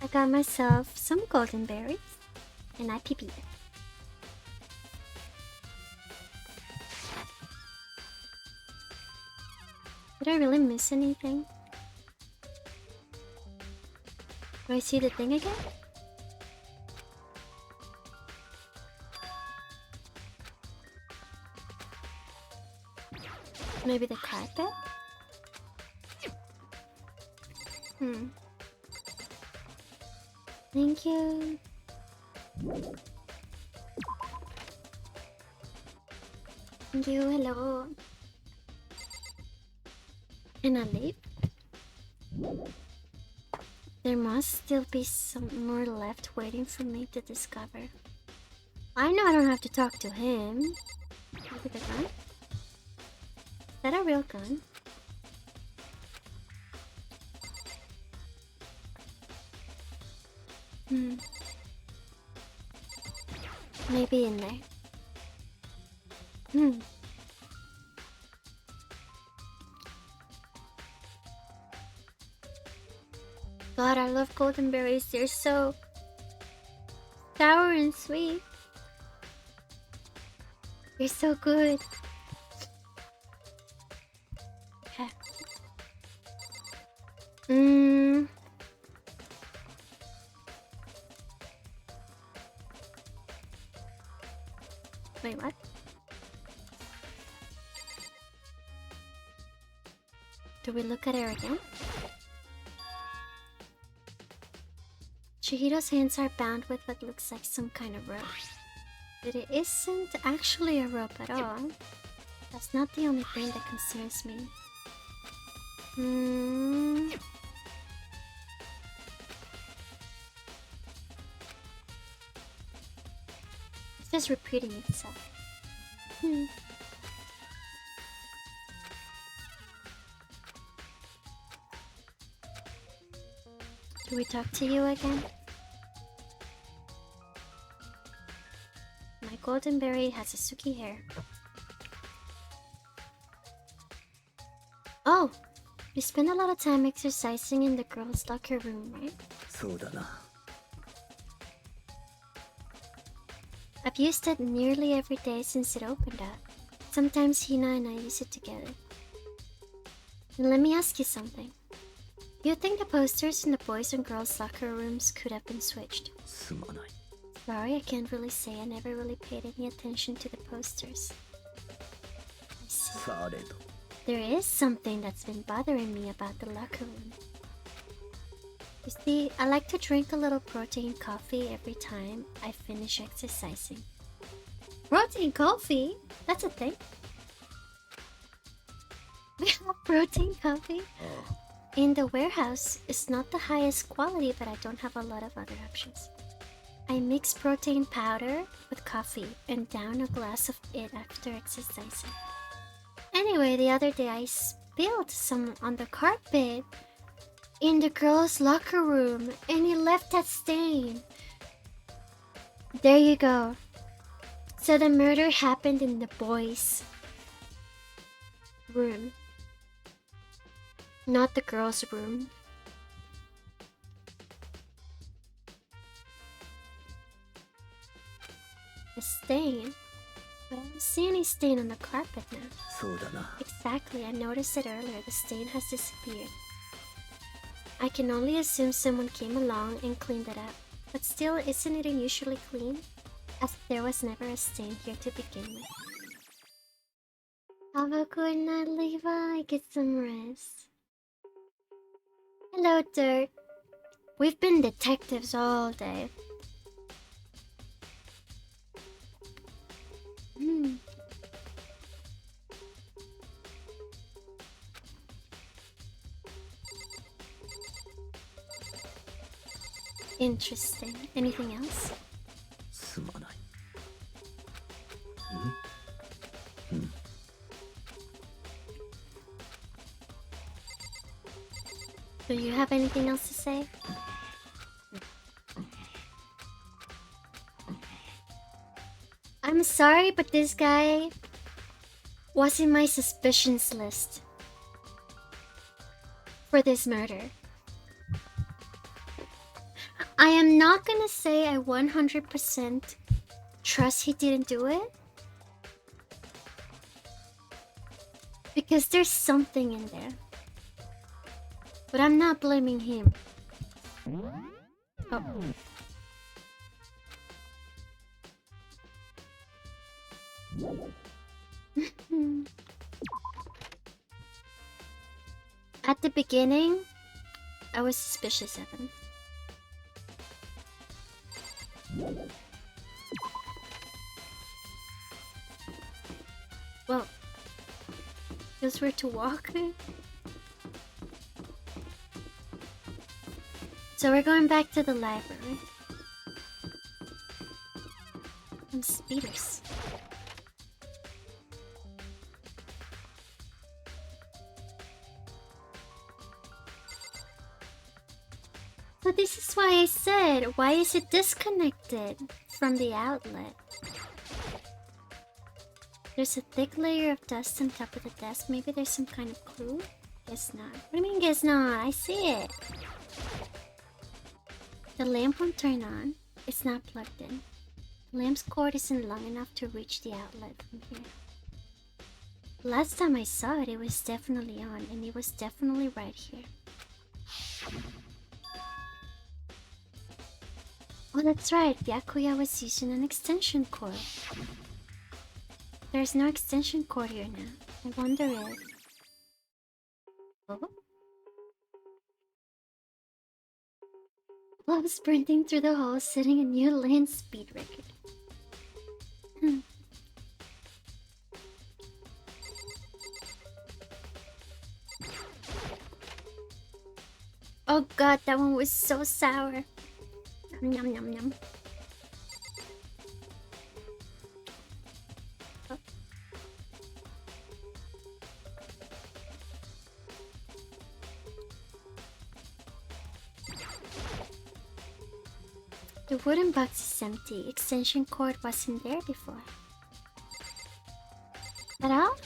I got myself some golden berries, and I pee-peed. Did I really miss anything? Do I see the thing again? Maybe the carpet? Thank you. Thank you, hello. Can I leave? There must still be some more left waiting for me to discover. I know I don't have to talk to him. Look at the gun. Is that a real gun? Maybe in there. God, I love golden berries. They're so sour and sweet. They're so good. Okay. Wait, what? Do we look at her again? Chihiro's hands are bound with what looks like some kind of rope. But it isn't actually a rope at all. That's not the only thing that concerns me. It's just repeating itself. Do we talk to you again? My golden berry has Suki hair. Oh! We spend a lot of time exercising in the girls' locker room, right? そうだな。 I've used it nearly every day since it opened up. Sometimes Hina and I use it together. And let me ask you something. Do you think the posters in the boys' and girls' locker rooms could have been switched? すまない。 Sorry, I can't really say. I never really paid any attention to the posters. I see. されど。 There is something that's been bothering me about the locker room. You see, I like to drink a little protein coffee every time I finish exercising. Protein coffee? That's a thing? We have protein coffee? In the warehouse, it's not the highest quality, but I don't have a lot of other options. I mix protein powder with coffee and down a glass of it after exercising. Anyway, the other day I spilled some on the carpet in the girls' locker room and it left that stain. There you go. So the murder happened in the boys' room, not the girls' room. The stain? But I don't see any stain on the carpet now. そうだな。 Exactly, I noticed it earlier. The stain has disappeared. I can only assume someone came along and cleaned it up. But still, isn't it unusually clean? As there was never a stain here to begin with. Have a good night, Levi. Get some rest. Hello, Dirt. We've been detectives all day. Interesting. Anything else? すまない。 Do you have anything else to say? I'm sorry, but this guy was in my suspicions list for this murder. I am not gonna say I 100% trust he didn't do it, because there's something in there. But I'm not blaming him. Oh. At the beginning, I was suspicious of him. Whoa. Feels weird to walk. So we're going back to the library. Some speeders. So this is why I said, why is it disconnected from the outlet? There's a thick layer of dust on top of the desk. Maybe there's some kind of clue? Guess not. What do you mean guess not? I see it. The lamp won't turn on. It's not plugged in. The lamp's cord isn't long enough to reach the outlet from here. Last time I saw it, it was definitely on, and it was definitely right here. Oh, that's right. Byakuya was using an extension cord. There's no extension cord here now. I wonder if... Oh? Blob sprinting through the hall, setting a new land speed record. Oh god, that one was so sour. Yum yum yum. Oh. The wooden box is empty. Extension cord wasn't there before. At all?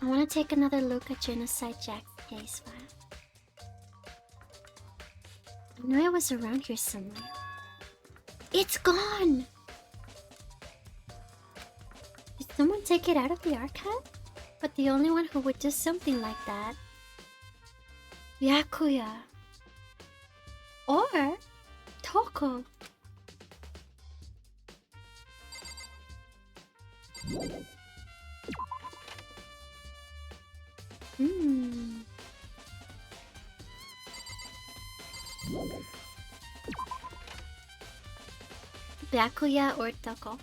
I want to take another look at Genocide Jack's case file. I know it was around here somewhere. It's gone! Did someone take it out of the archive? But the only one who would do something like that... Byakuya. Or... Toko. Byakuya or Toko.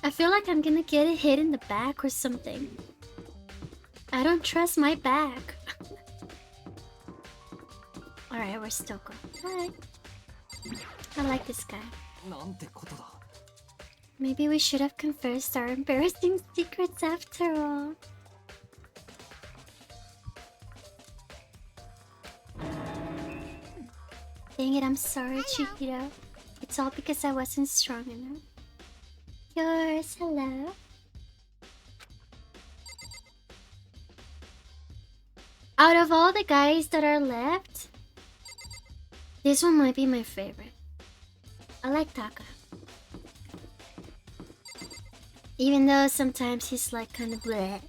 I feel like I'm gonna get a hit in the back or something. I don't trust my back. Alright, where's Toko? Hi. I like this guy. Maybe we should have confessed our embarrassing secrets after all. Dang it, I'm sorry, Chihiro. It's all because I wasn't strong enough. Yours, hello. Out of all the guys that are left, this one might be my favorite. I like Taka. Even though sometimes he's like kind of bleh.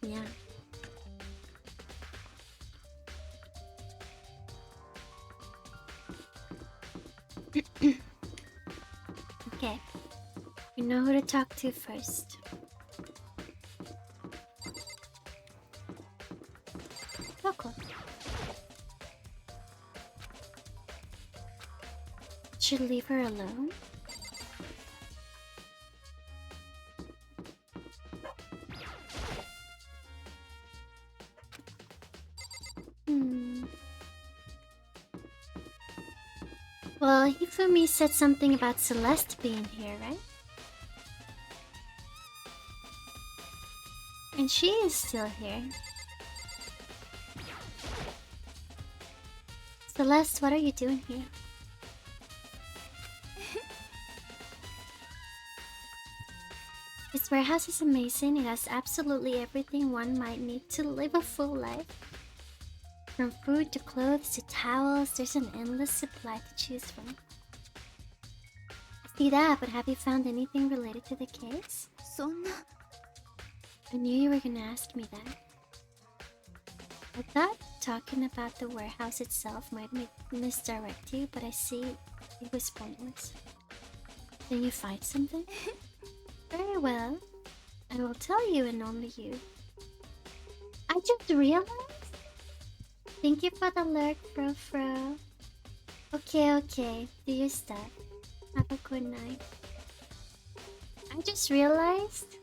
Yeah. Okay. You know who to talk to first. Toko. Should leave her alone? Well, Hifumi said something about Celeste being here, right? And she is still here. Celeste, what are you doing here? This warehouse is amazing. It has absolutely everything one might need to live a full life. From food to clothes to towels, there's an endless supply to choose from. I see that, but have you found anything related to the case? そんな I knew you were gonna ask me that. I thought talking about the warehouse itself might misdirect you, but I see it was pointless. Then you find something? Very well. I will tell you and only you. I just realized? Thank you for the lurk, Fro. Okay. Do your stuff. Have a good night. I just realized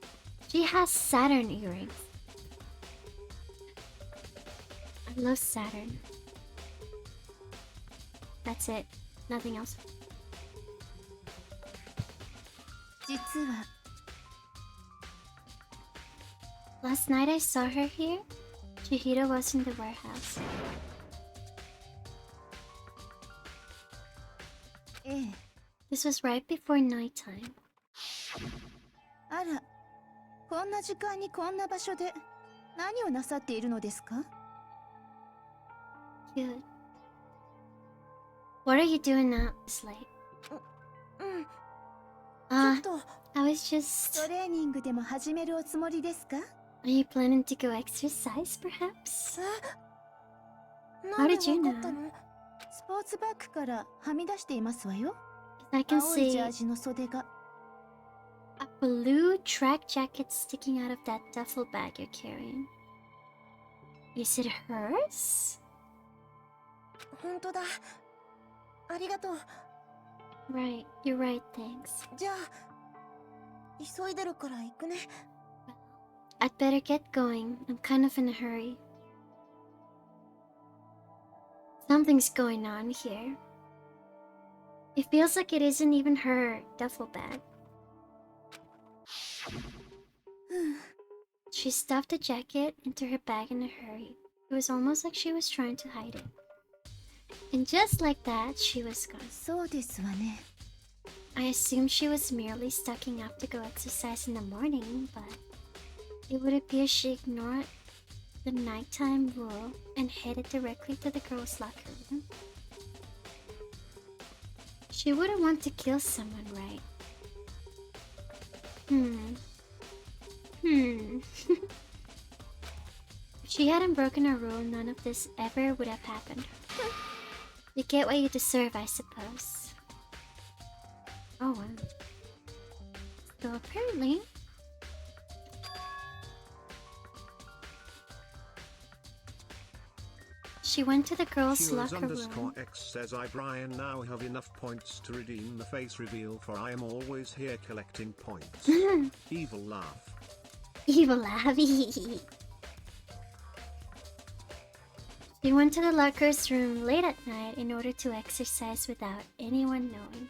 she has Saturn earrings. I love Saturn. That's it. Nothing else. 実は Last night I saw her here. Chihiro was in the warehouse. ええ This was right before nighttime. あらこんな時間にこんな場所で何をなさっているのですか Cute. What are you doing now this late? うんちょ Ah, っと I was just... トレーニングでも始めるおつもりですか Are you planning to go exercise, perhaps? な How んで did you わ know? かったのスポーツバッグからはみ出していますわよ I can 青いジ see ャージの袖が a blue track jacket sticking out of that duffel bag you're carrying. Is it hers? 本当だありがとう Right, you're right, thanks. じゃあ急いでるから行くね I'd better get going. I'm kind of in a hurry. Something's going on here. It feels like it isn't even her duffel bag. She stuffed the jacket into her bag in a hurry. It was almost like she was trying to hide it. And just like that, she was gone. そうですわね I assumed she was merely stocking up to go exercise in the morning, but it would appear she ignored the nighttime rule and headed directly to the girls' locker room. She wouldn't want to kill someone, right? If she hadn't broken a rule, none of this ever would have happened. You get what you deserve, I suppose. Oh wow. So apparently... She went to the girls' locker room. Heroes_X says I Brian now have enough points to redeem the face reveal for I am always here collecting points. Evil laugh. Evil laugh. She went to the locker's room late at night in order to exercise without anyone knowing.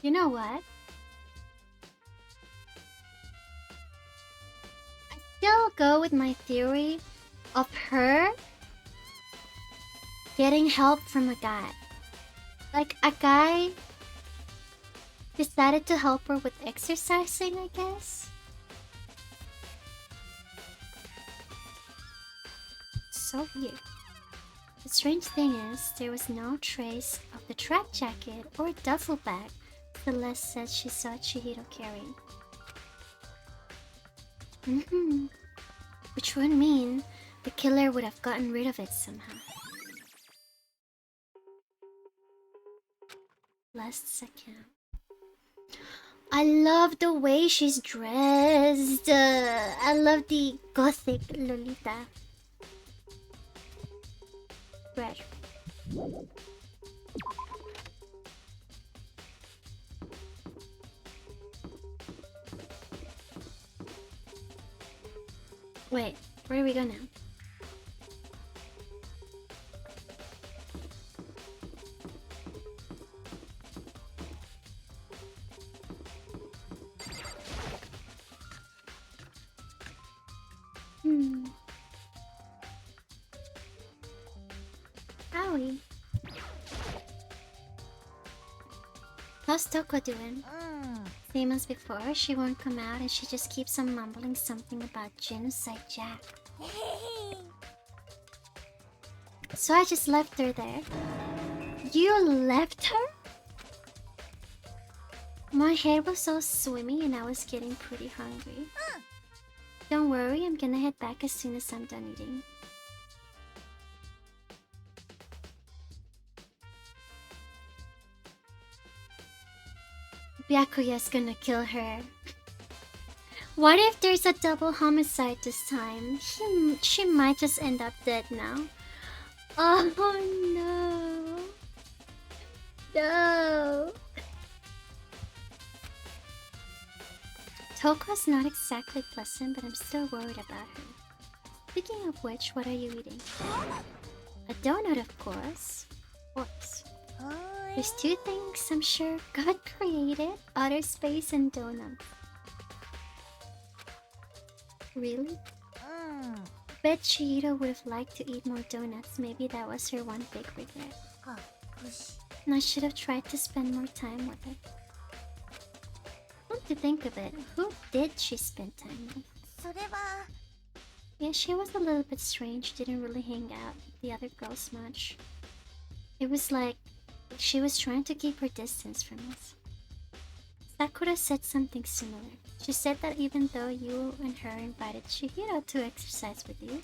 You know what? I still go with my theory of her getting help from a guy. Like, a guy decided to help her with exercising, I guess. So weird. The strange thing is, there was no trace of the track jacket or duffel bag Celeste said she saw Chihiro carrying. Which would mean the killer would have gotten rid of it somehow. Last second. I love the way she's dressed. I love the gothic Lolita. Red. Wait, where do we go now? How's Toko doing? Same as before, she won't come out and she just keeps on mumbling something about Genocide Jack. So I just left her there. You left her? My head was so swimmy and I was getting pretty hungry. Don't worry, I'm gonna head back as soon as I'm done eating. Byakuya's gonna kill her. What if there's a double homicide this time? She might just end up dead now. Oh no. No. Toko's not exactly pleasant, but I'm still worried about her. Speaking of which, what are you eating? A donut, of course. Of course. There's two things I'm sure God created: outer space and donuts. Really? Bet Chihiro would have liked to eat more donuts. Maybe that was her one big regret. And I should have tried to spend more time with her. Come to think of it, who did she spend time with? Yeah, she was a little bit strange, didn't really hang out with the other girls much. It was like she was trying to keep her distance from us. Sakura said something similar. She said that even though you and her invited Chihiro to exercise with you,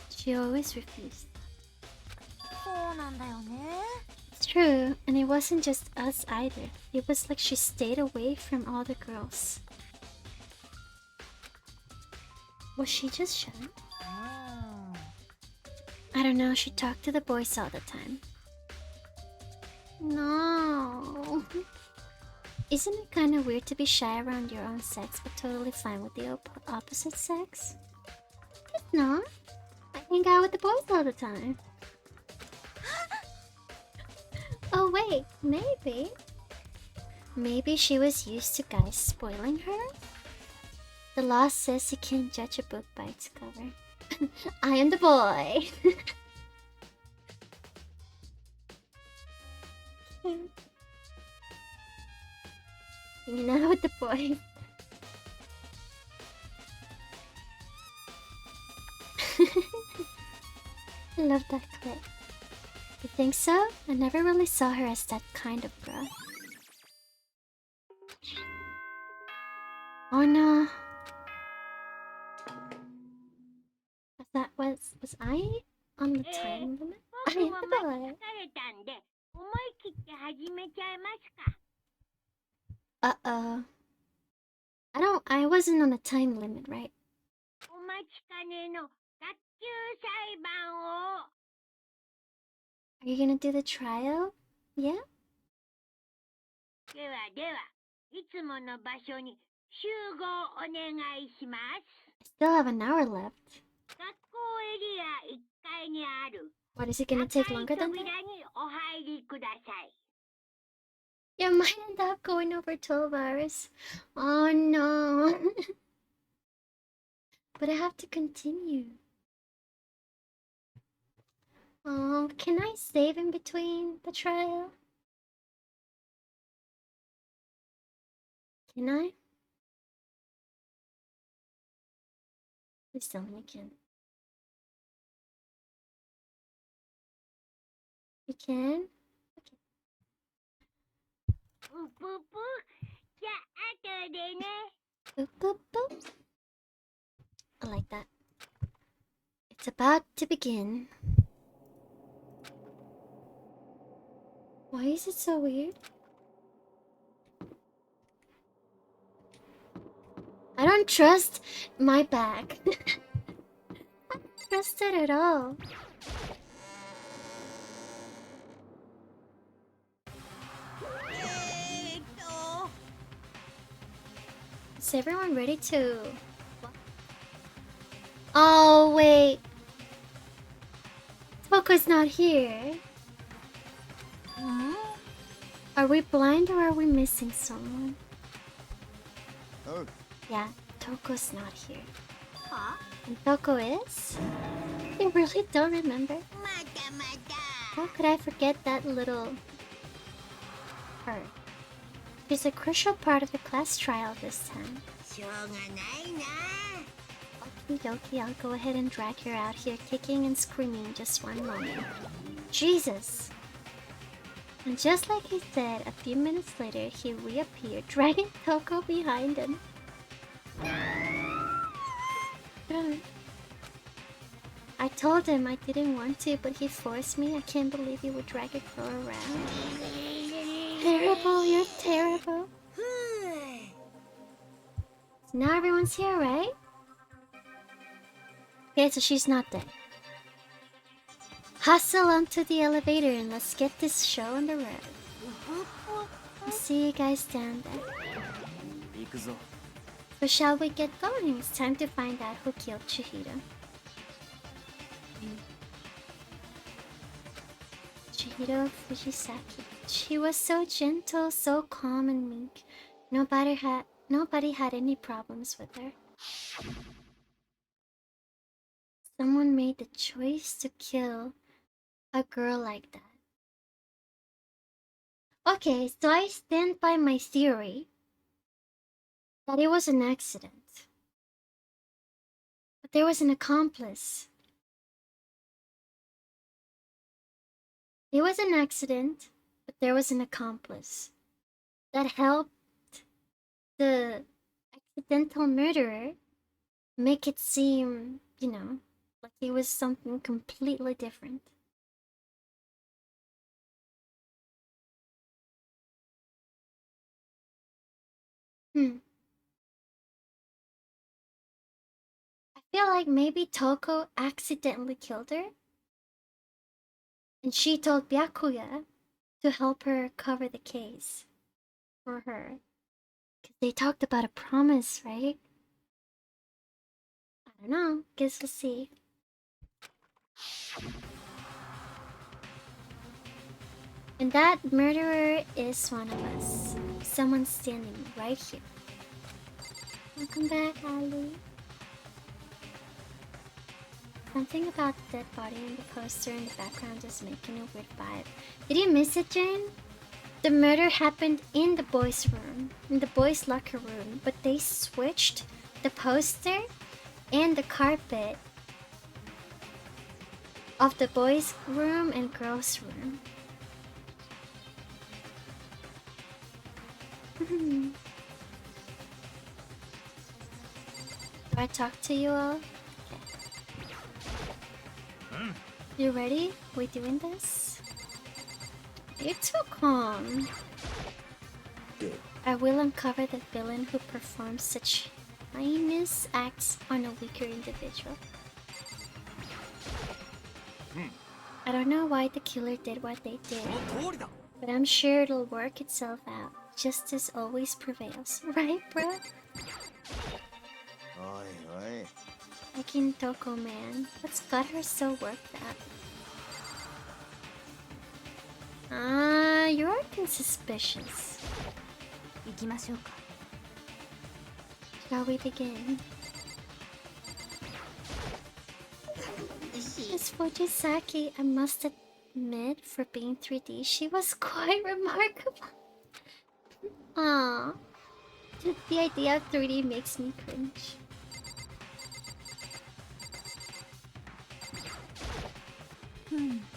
she always refused. It's true, and it wasn't just us either. It was like she stayed away from all the girls. Was she just shy? I don't know, she talked to the boys all the time. No. Isn't it kind of weird to be shy around your own sex but totally fine with the opposite sex? It's not. I hang out with the boys all the time. Oh wait, maybe. Maybe she was used to guys spoiling her? The law says you can't judge a book by its cover. I am the boy. Hanging out with the boys. I love that clip. You think so? I never really saw her as that kind of girl. Oh no. Was I on the time limit? I am the boy. Uh-oh. I wasn't on a time limit, right? Are you gonna do the trial? Yeah? I still have an hour left. What, is it gonna take longer than that? You might end up going over 12 hours. Oh no. But I have to continue. Can I save in between the trial? Can I? Please tell me I can. You can? Okay. Boop, boop, boop. I like that. It's about to begin. Why is it so weird? I don't trust my bag. I don't trust it at all. Is everyone ready to... Oh, wait. Toko's not here. Are we blind or are we missing someone? Oh. Yeah, Toko's not here. And Toko is? I really don't remember. How could I forget that little... her? She's a crucial part of the class trial this time. しょうがないな。 Okie dokie, I'll go ahead and drag her out here, kicking and screaming just one moment. Jesus! And just like he said, a few minutes later, he reappeared, dragging Toko behind him. I told him I didn't want to, but he forced me. I can't believe he would drag a girl around. Terrible, you're terrible. So now everyone's here, right? Okay, so she's not dead. Hustle onto the elevator and let's get this show on the road. I'll see you guys down there. So shall we get going? It's time to find out who killed Chihiro. Chihiro Fujisaki. She was so gentle, so calm and meek. Nobody had any problems with her. Someone made the choice to kill a girl like that. Okay, so I stand by my theory that it was an accident. But there was an accomplice. It was an accident, but there was an accomplice that helped the accidental murderer make it seem, you know, like it was something completely different. I feel like maybe Toko accidentally killed her. And she told Byakuya to help her cover the case for her. Because they talked about a promise, right? I don't know. Guess we'll see. And that murderer is one of us. Someone standing right here. Welcome back, Ali. Something about the dead body and the poster in the background is making a weird vibe. Did you miss it, Jane? The murder happened in the boys' room, in the boys' locker room, but they switched the poster and the carpet of the boys' room and girls' room. Do I talk to you all? You ready? We doing this? You're too calm. I will uncover the villain who performs such heinous acts on a weaker individual. I don't know why the killer did what they did, but I'm sure it'll work itself out. Justice always prevails, right, bro? Fucking Toko, man. What's got her so worked up? You're acting suspicious. Shall we begin? Miss Fujisaki, I must admit, for being 3D, she was quite remarkable. Aww. The idea of 3D makes me cringe.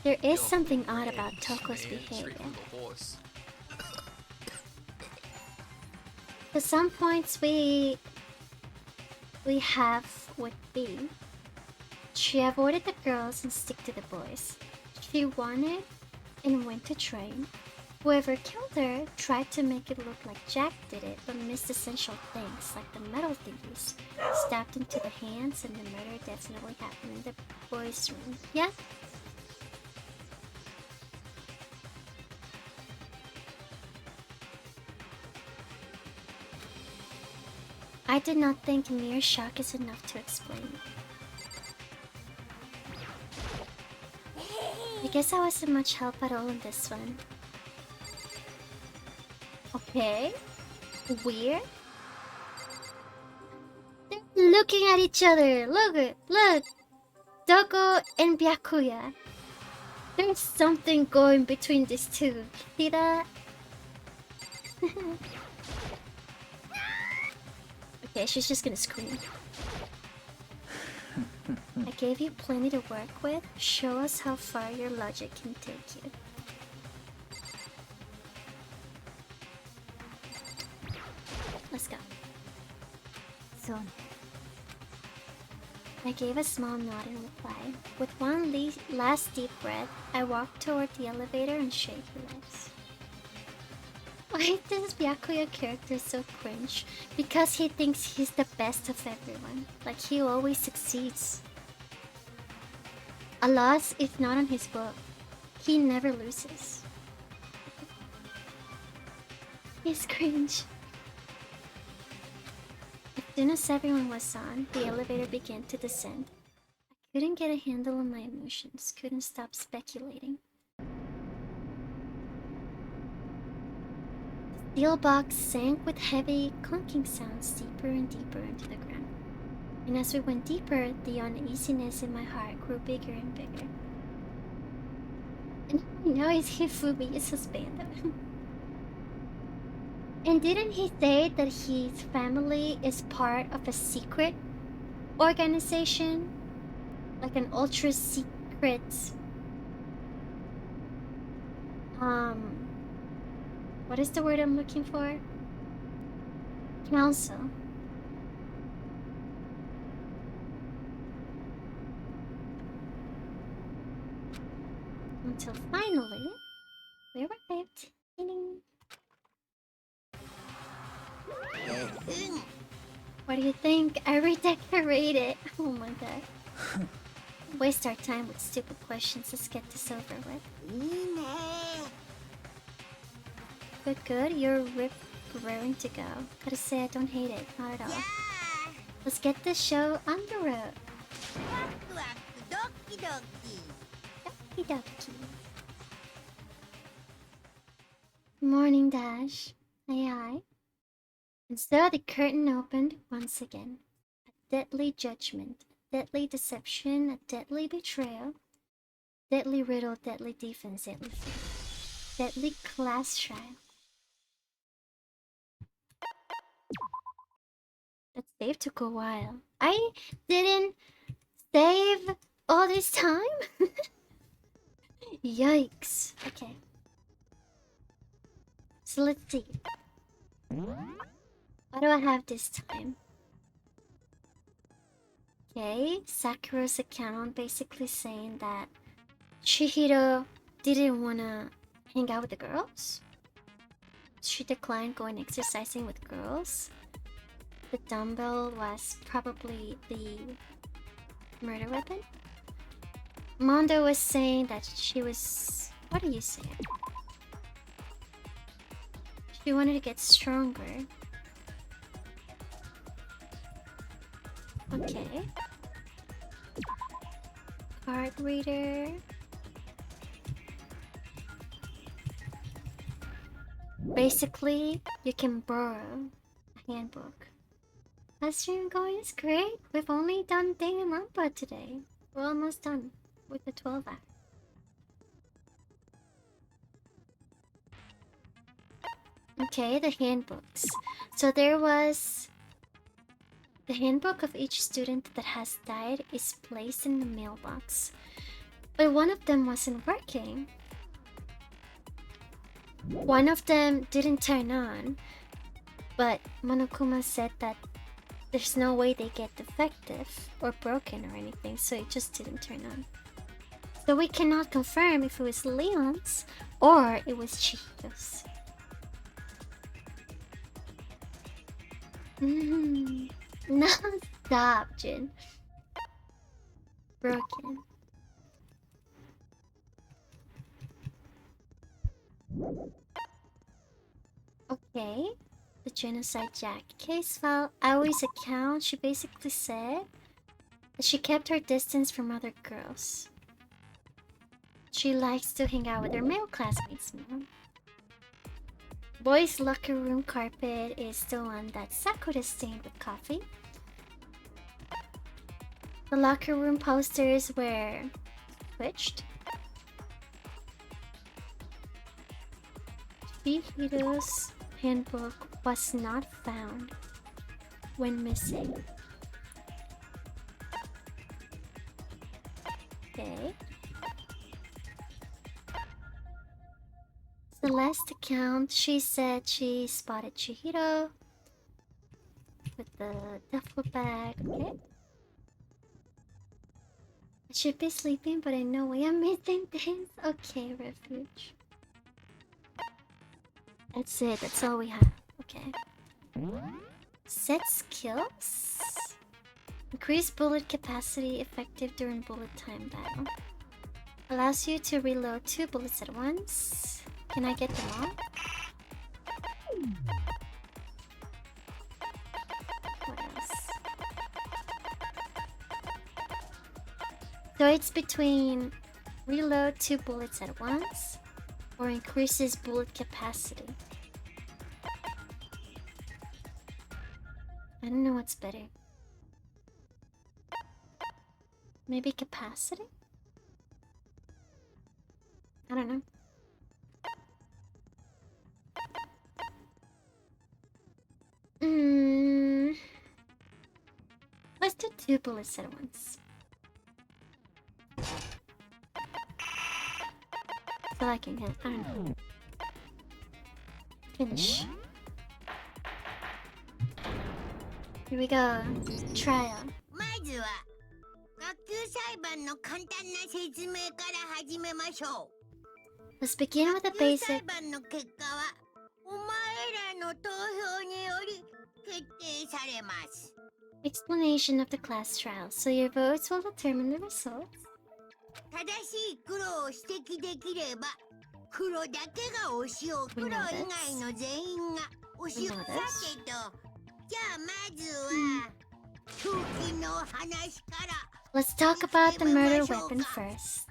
There is something odd about Toko's behavior. To some points we have with B. She avoided the girls and stick to the boys. She wanted and went to train. Whoever killed her tried to make it look like Jack did it, but missed essential things like the metal thingies stabbed into the hands, and the murder definitely happened in the boys' room. Yeah? I did not think mere shock is enough to explain it. I guess I wasn't much help at all in this one. Okay. Weird. They're looking at each other. Look. Toko and Byakuya. There's something going between these two. See that? Okay, she's just gonna scream. I gave you plenty to work with. Show us how far your logic can take you. Let's go. So, I gave a small nod in reply. With one last deep breath, I walked toward the elevator and shake legs. Why is this Byakuya character so cringe? Because he thinks he's the best of everyone. Like he always succeeds. A loss if not on his book. He never loses. He's cringe. As soon as everyone was on, the elevator began to descend. I couldn't get a handle on my emotions, couldn't stop speculating. The steel box sank with heavy clunking sounds deeper and deeper into the ground. And as we went deeper, the uneasiness in my heart grew bigger and bigger. And now his Hifumi is suspended. And didn't he say that his family is part of a secret organization? Like an ultra secret what is the word I'm looking for? Council. Until finally we arrived. Ding. What do you think? I redecorated. Oh my god. Waste our time with stupid questions. Let's get this over with. Good. You're raring to go. Gotta say I don't hate it. Not at all. Let's get this show on the road. Doki doki. Morning, Dash. Aye. And so the curtain opened once again. A deadly judgment, deadly deception, a deadly betrayal, deadly riddle, deadly defense, deadly fear, deadly class trial. That save took a while. I didn't save all this time? Yikes. Okay. So let's see. What do I have this time? Okay, Sakura's account basically saying that Chihiro didn't wanna hang out with the girls. She declined going exercising with girls. The dumbbell was probably the murder weapon. Mondo was saying that she was... What do you say? She wanted to get stronger. Okay. Card reader. Basically, you can borrow a handbook. How's stream going? It's great. We've only done Danganronpa today. We're almost done with the 12 act. Okay, the handbooks. So there was... The handbook of each student that has died is placed in the mailbox. But one of them wasn't working. One of them didn't turn on. But Monokuma said that there's no way they get defective or broken or anything, so it just didn't turn on. So we cannot confirm if it was Leon's or it was Chihiro's. No, stop, Jin. Broken. Okay. The genocide Jack case file. Aoi's account, she basically said that she kept her distance from other girls. She likes to hang out with her male classmates more. Boys' locker room carpet is the one that Sakura stained with coffee. The locker room posters were switched. Chihiro's handbook was not found when missing. Okay. Celeste account, she said she spotted Chihiro with the duffel bag. Okay. I should be sleeping, but I know I am missing things. Okay, refuge. That's it, that's all we have. Okay. Set skills. Increase bullet capacity effective during bullet time battle. Allows you to reload 2 bullets at once. Can I get them all? What else? So it's between reload 2 bullets at once or increases bullet capacity. I don't know what's better. Maybe capacity? I don't know. Let's do 2 bullets at once. So I can hit. I don't know. Finish. Here we go. Trial. まずは学級裁判の簡単な説明から始めましょう。 Let's begin with the 学級 basic 裁判の結果はお前らの投票により決定されます。 explanation of the class trial. So your votes will determine the results. 正しい黒を指摘できれば黒だけが推しを黒以外の全員が推しを。さてと、じゃあまずは凶器の話から。 Let's talk about the murder weapon first.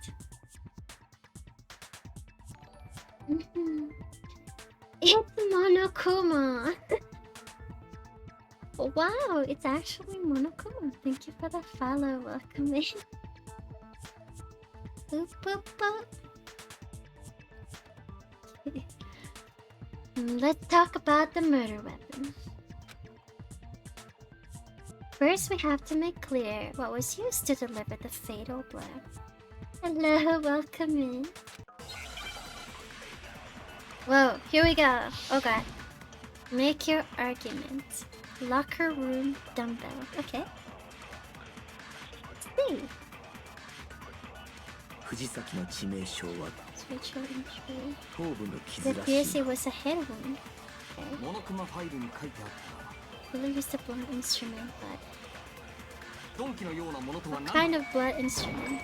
It's Monokuma. Wow, it's actually Monokuma. Thank you for the follow. Welcome in. Boop, boop, boop. Let's talk about the murder weapon. First, we have to make clear what was used to deliver the fatal blow. Hello, welcome in. Whoa, here we go. Oh god. Make your argument. Locker room dumbbell. Okay. Let's see. 藤崎の致命傷は Switch on true. 頭部の It 傷ら appears しい it was a head wound. Okay. モノクマファイルに書いてあったが We'll use the blood instrument, but 鈍器のようなものとは what 何 kind of blood instrument?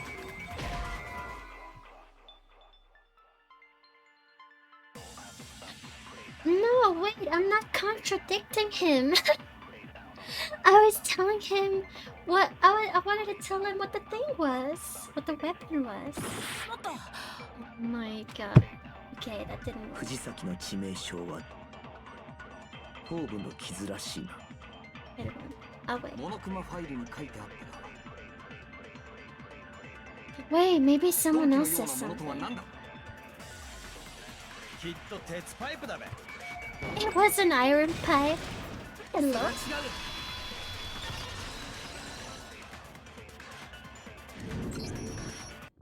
No, wait, I'm not contradicting him. I was telling him what I wanted to tell him what the thing was, what the weapon was. Oh my god. Okay, that didn't work. 藤崎の致命傷は頭部の傷らしいな Head wound. Oh wait. モノクマファイルに書いてあったが Wait, maybe 鈍 someone 器の else よう says なものとは something. 何だ きっと鉄パイプだべ It was an iron pipe. Hello. 違う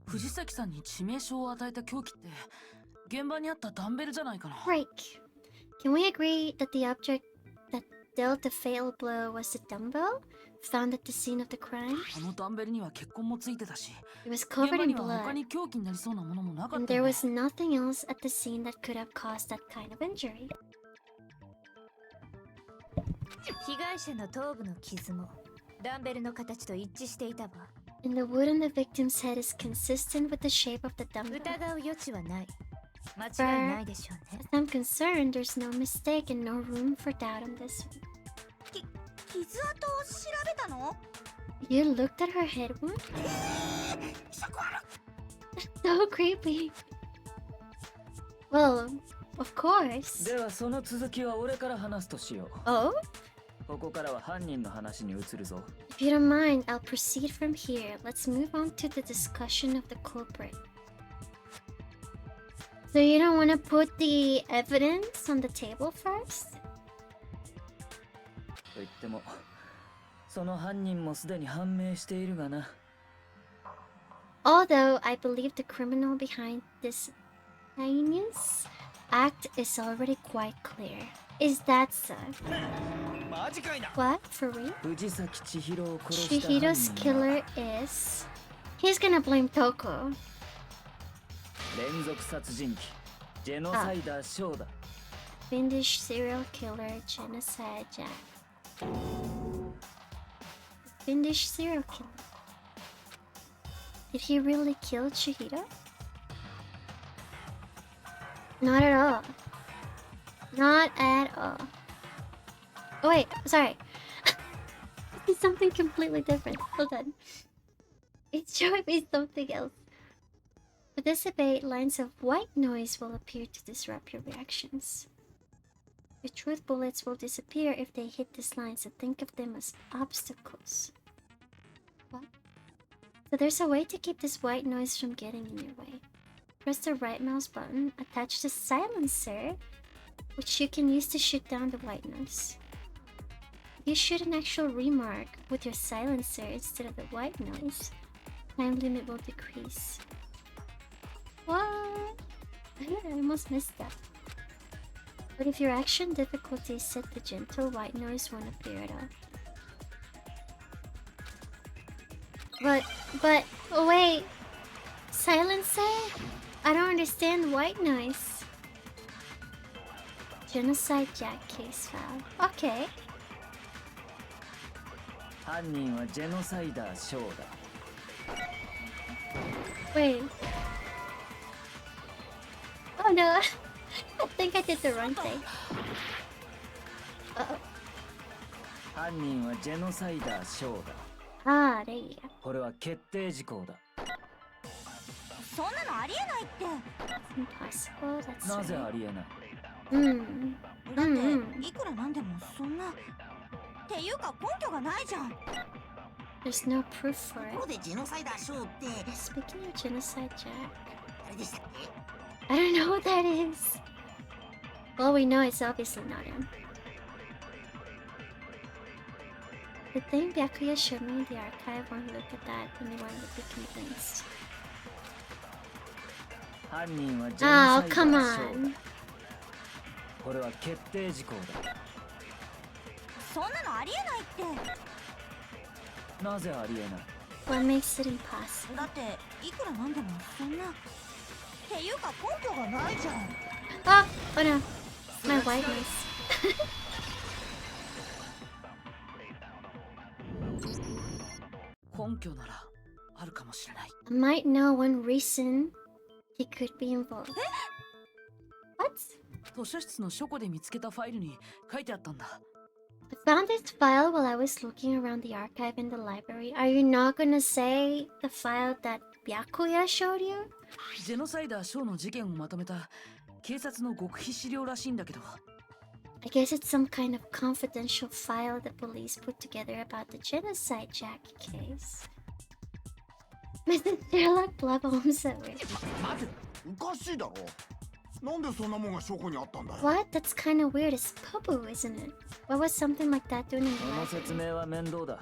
藤崎さんに致命傷を与えた凶器って現場にあったダンベルじゃないかな。 Break. Can we agree that the object that dealt the fatal blow was the dumbbell found at the scene of the crime? あのダンベルには血痕もついてたし、 It was 現 covered 場 in には他 blood, に凶器になりそうなものもなかっ and た there よね。 was nothing else at the scene that could have caused that kind of injury. 被害者の頭部の傷もダンベルの形と一致していたわ。 And the wound on the victim's head is consistent with the shape of the dumbbell. 疑う余地はない。間違いないでしょうね。 As I'm concerned, there's no mistake and no room for doubt on this one. 傷跡を調べたの？ You looked at her head wound? So creepy. Well, of course. ではその続きは俺から話すとしよう。 Oh? ここからは犯人の話に移るぞ。 If you don't mind, I'll proceed from here. Let's move on to the discussion of the culprit. So you don't want to put the evidence on the table first? と言ってもその犯人もすでに判明しているがな。 Although I believe the criminal behind this heinous act is already quite clear. Is that so? What? For real? 藤崎千尋を殺した犯 Chihiro's 人は killer is... He's gonna blame Toko. 連続殺人鬼ジェノサイダーショーだ。 Finnish serial killer genocide Jack. Finnish serial killer. Did he really kill Chihiro? Not at all. Not at all. Oh wait, sorry. It's something completely different. Hold on. It's showing me something else. To dissipate, lines of white noise will appear to disrupt your reactions. Your truth bullets will disappear if they hit these lines, so think of them as obstacles. What? So there's a way to keep this white noise from getting in your way. Press the right mouse button, attach the silencer, which you can use to shoot down the white noise. If you shoot an actual remark with your silencer instead of the white noise, time limit will decrease. What? I almost missed that. But if your action difficulty is set to gentle, white noise won't appear at all. But, oh wait. Silencer? I don't understand white noise. Genocide Jack case file. Okay. 犯人はジェノサイダーショーだ。 Wait. Oh no. I think I did the wrong thing. Uh-oh. 犯人はジェノサイダーショーだ。 Ah, there you go. これは決定事項だ。そんなのありえないって。 Impossible, that's なぜ right. ありえない？ だっうんていくらなんでもそんなっていうか根拠がないじゃん。 There's no proof for ところ it. でジェノサイダーショーって Speaking of genocide Jack, あれでしたっけ？ I don't know what that is. Well, we know it's obviously not him. The thing Byakuya showed me in the archive when we looked at that, anyone would be convinced. 犯人はジェノサ Oh, イダーシ come ョー on. だ。これは決定事項だ。そんなのありえないって。なぜありえない？ What makes it impossible? だっていくらなんでもそんなっていうか根拠がないじゃん。 Oh no. My whiteness. 根拠ならあるかもしれない。 I might know one reason he could be involved. What? 図書室の書庫で見つけたファイルに書いてあったんだ。 I found this file while I was looking around the archive in the library. Are you not gonna say the file that Byakuya showed you? ジェノサイダーショーの事件をまとめた警察の極秘資料らしいんだけど。 I guess it's some kind of confidential file the police put together about the genocide Jack case. Mr. Sherlock Blub Holmes said it. 待て、おかしいだろ。なんでそんなもんが書庫にあったんだよ。 What? That's kind of weird. It's poo-poo, isn't it? What was something like that doing in the この説 library? 明は面倒だ。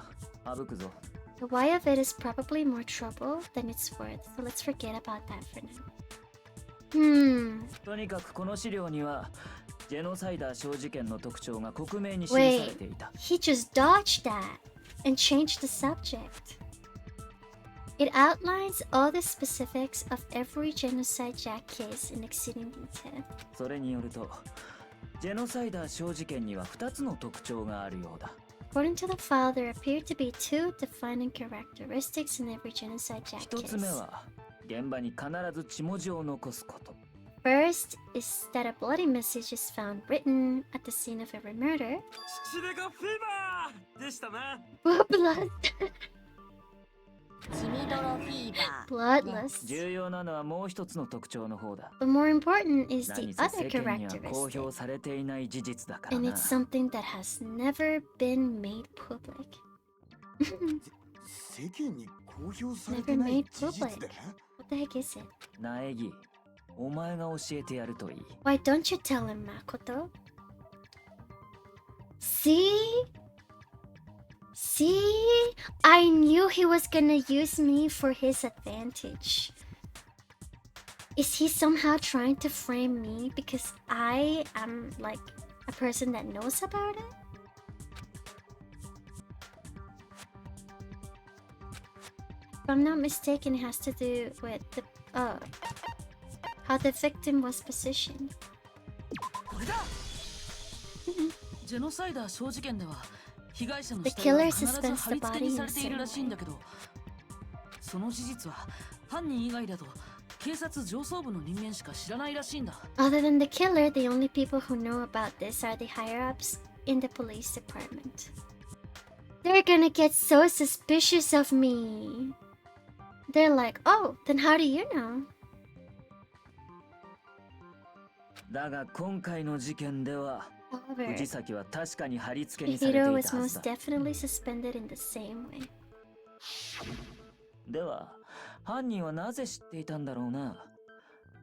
省くぞ。 The why of it is probably more trouble than it's worth, so let's forget about that for now. とにかくこの資料にはジェノサイダー小事件の特徴が克明に記され Wait, ていた。 he just dodged that and changed the subject. It outlines all the specifics of every genocide Jack case in exceeding detail. それによると、ジェノサイダー小事件には2つの特徴があるようだ。 According to the file, there appear to be two defining characteristics in every genocide Jack 1つ目 case. は現場に必ず血文字を残すこと。 First is that a bloody message is found written at the scene of every murder. 父でがフィーバーでしたな。 Blublub. 血みどろフィーバ Bloodless. 重要なのはもう一つの特徴の方だ。 But more important is 何 the せ other 世間には公 characteristic. 表されていない事実だから And な。 it's something that has never been made public. 世間に公表されて Never ない made 事実 public. で What the heck is it? 苗木、お前が教えてやるといい。 Why don't you tell him, Makoto? See? See? I knew he was gonna use me for his advantage. Is he somehow trying to frame me because I am like a person that knows about it? If I'm not mistaken, it has to do with the how the victim was positioned. これだ。ジェノサイダー小事件では被害者の The 死体は killer 必ず suspends 貼 the り付け body に in さ a れているら certain しいん way. だけど、その事実は犯人以外だと警察上層部の人間しか知らないらしいんだ。 Other than the killer, the only people who know about this are the higher-ups in the police department. They're gonna get so suspicious of me. They're like, oh, then how do you know? だが今回の事件では However, 藤崎は確かに貼り付け the にされて hero い was たは most ずだ。 definitely suspended in the same way. では犯人はなぜ知っていたんだろうな。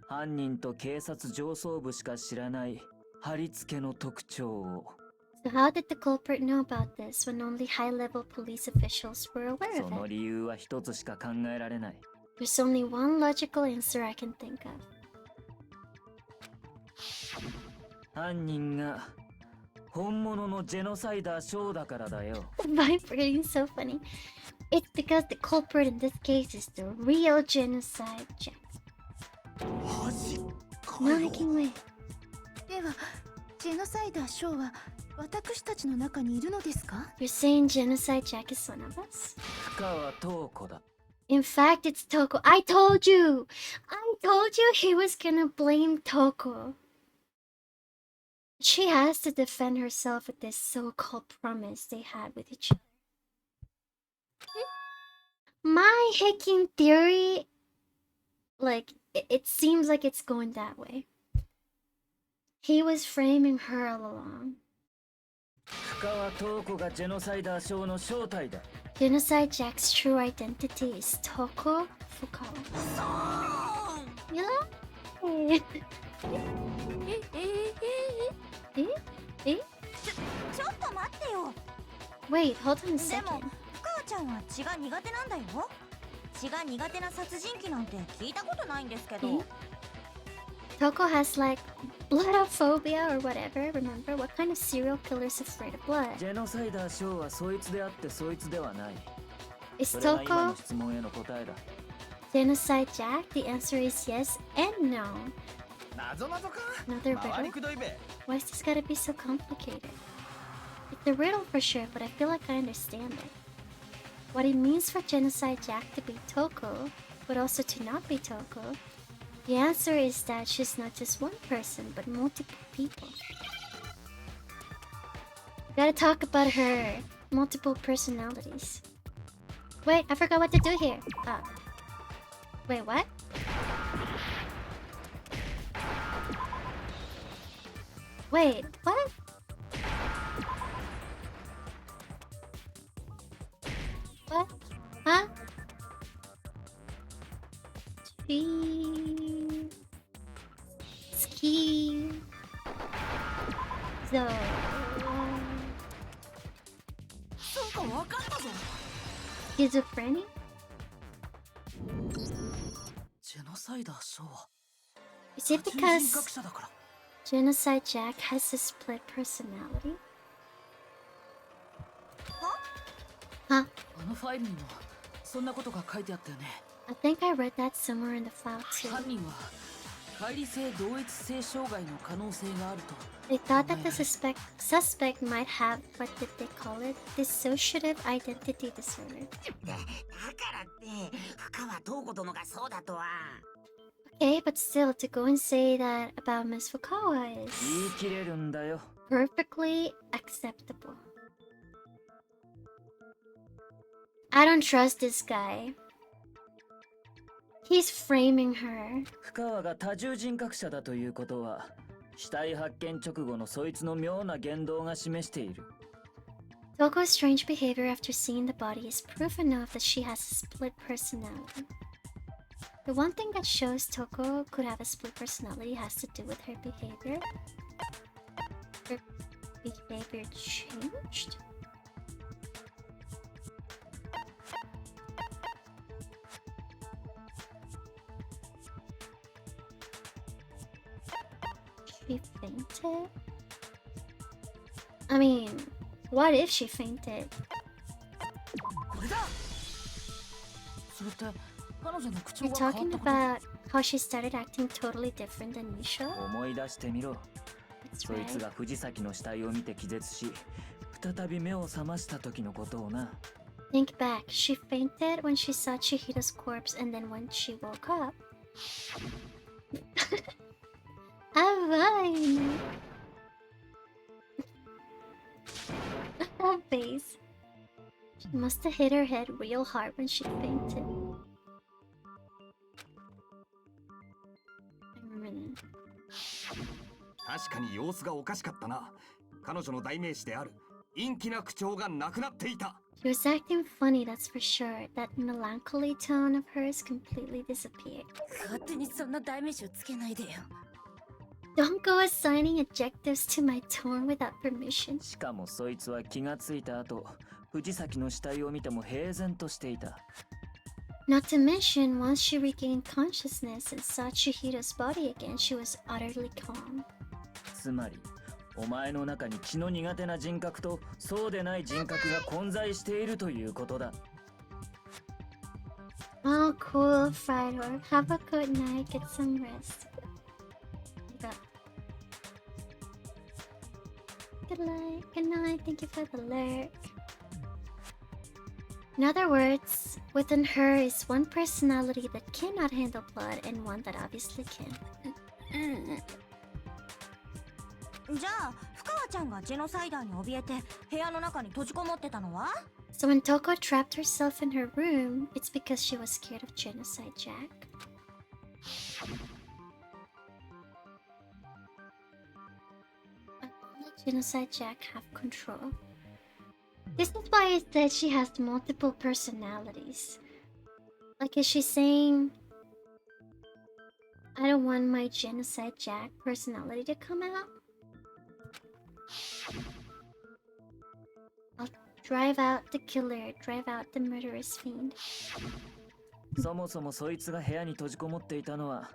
犯人と警察上層部しか知らない貼り付けの特徴を。 So how did the culprit know about this when only high-level police officials were aware そ of の it? 理由は一つしか考えられない。 There's only one logical answer I can think of. 犯人が本物のジェノサイダーショーだからだよ。 Vibrating so funny. It's because the culprit in this case is the real genocide Jack. マジか No よ making way. ではジェノサイダーショーは私たちの中にいるのですか？ You're saying genocide Jack is one of us? 深川東子だ。 In fact, it's Toko. I told you! I told you he was gonna blame Toko. She has to defend herself with this so-called promise they had with each other. My hacking theory, like, it seems like it's going that way. He was framing her all along. 深川東子がジェノサイダーショーの正体だ。 Genocide Jack's true identity is Toko Fukawa. You like it? ちょっと待ってよ。 Wait, hold on a でも second. 深川ちゃんは血が苦手なんだよ。血が苦手な殺人鬼なんて聞いたことないんですけど。 Toko has like bloodophobia or whatever. Remember, what kind of serial killer is afraid of blood? ジェノサイダーショーはそいつであってそいつではない。 Is それが今の Toko 質問への答えだ。 genocide Jack? The answer is yes and no. 謎か Another 回り riddle? くどいべ Why is this gotta be so complicated? It's a riddle for sure, but I feel like I understand it. What it means for genocide Jack to be Toko, but also to not be Toko. The answer is that she's not just one person, but multiple people. Gotta talk about her multiple personalities. Wait, I forgot what to do here. Wait, what? Wait, what? What? Huh? Ski. So. なんかわかったぞ。 Schizophrenia? ジェノサイダーショーは Is it 多重人 because 格者だから。 Genocide Jack has a split personality? あのファイルにもそんなことが書いてあったよね。 I think I read that somewhere in the file 犯 too. 人は乖離性同一性障害の可能性があると。 They thought that the suspect might have, what did they call it? Dissociative identity disorder. だからって深川東子殿がそうだとは。 Okay, but still, to go and say that about Miss Fukawa 言い is 切れるんだよ。 perfectly acceptable. I don't trust this guy. He's framing her. 深川が多重人格者だということは死体発見直後のそいつの妙な言動が示している。 Toko's strange behavior after seeing the body is proof enough that she has a split personality. The one thing that shows Toko could have a split personality has to do with her behavior. Her behavior changed? She fainted? I mean, what if she fainted? これだ。それって彼女の口 You're 調が変 talking わったこと。 about how she started acting totally different than Misha? 思い出してみろ。 That's そいつ right. が藤崎の死体を見て気絶し、再び目を覚ました時のことをな。 Think back. She fainted when she saw Chihiro's corpse, and then when she woke up. Fine. That face. She must have hit her head real hard when she fainted. I remember that. 確かに様子がおかしかったな。彼女の代名詞である陰気な口調がなくなっていた。 She was acting funny, that's for sure. That melancholy tone of hers completely disappeared. 勝手にそんな代名詞をつけないでよ。 Don't go assigning adjectives to my tone without permission. しかもそいつは気がついた後、藤崎の死体を見ても平然としていた。 Not to mention, once she regained consciousness and saw Chihiro's body again, she was utterly calm. つまり、お前の中に気の苦手な人格とそうでない人格が混在しているということだ。 Oh, cool, Friday. Have a good night, get some rest. Good night, good night, thank you for the lurk. In other words, within her is one personality that cannot handle blood and one that obviously can. じゃあ、深川ちゃんがジェノサイダーに怯えて部屋の中に閉じこもってたのは？ So when Toko trapped herself in her room, it's because she was scared of Genocide Jack. Let Genocide Jack have control. This is why I said she has multiple personalities. Like, is she saying, I don't want my Genocide Jack personality to come out? I'll drive out the killer, drive out the murderous fiend. そもそもそいつが部屋に閉じこもっていたのは、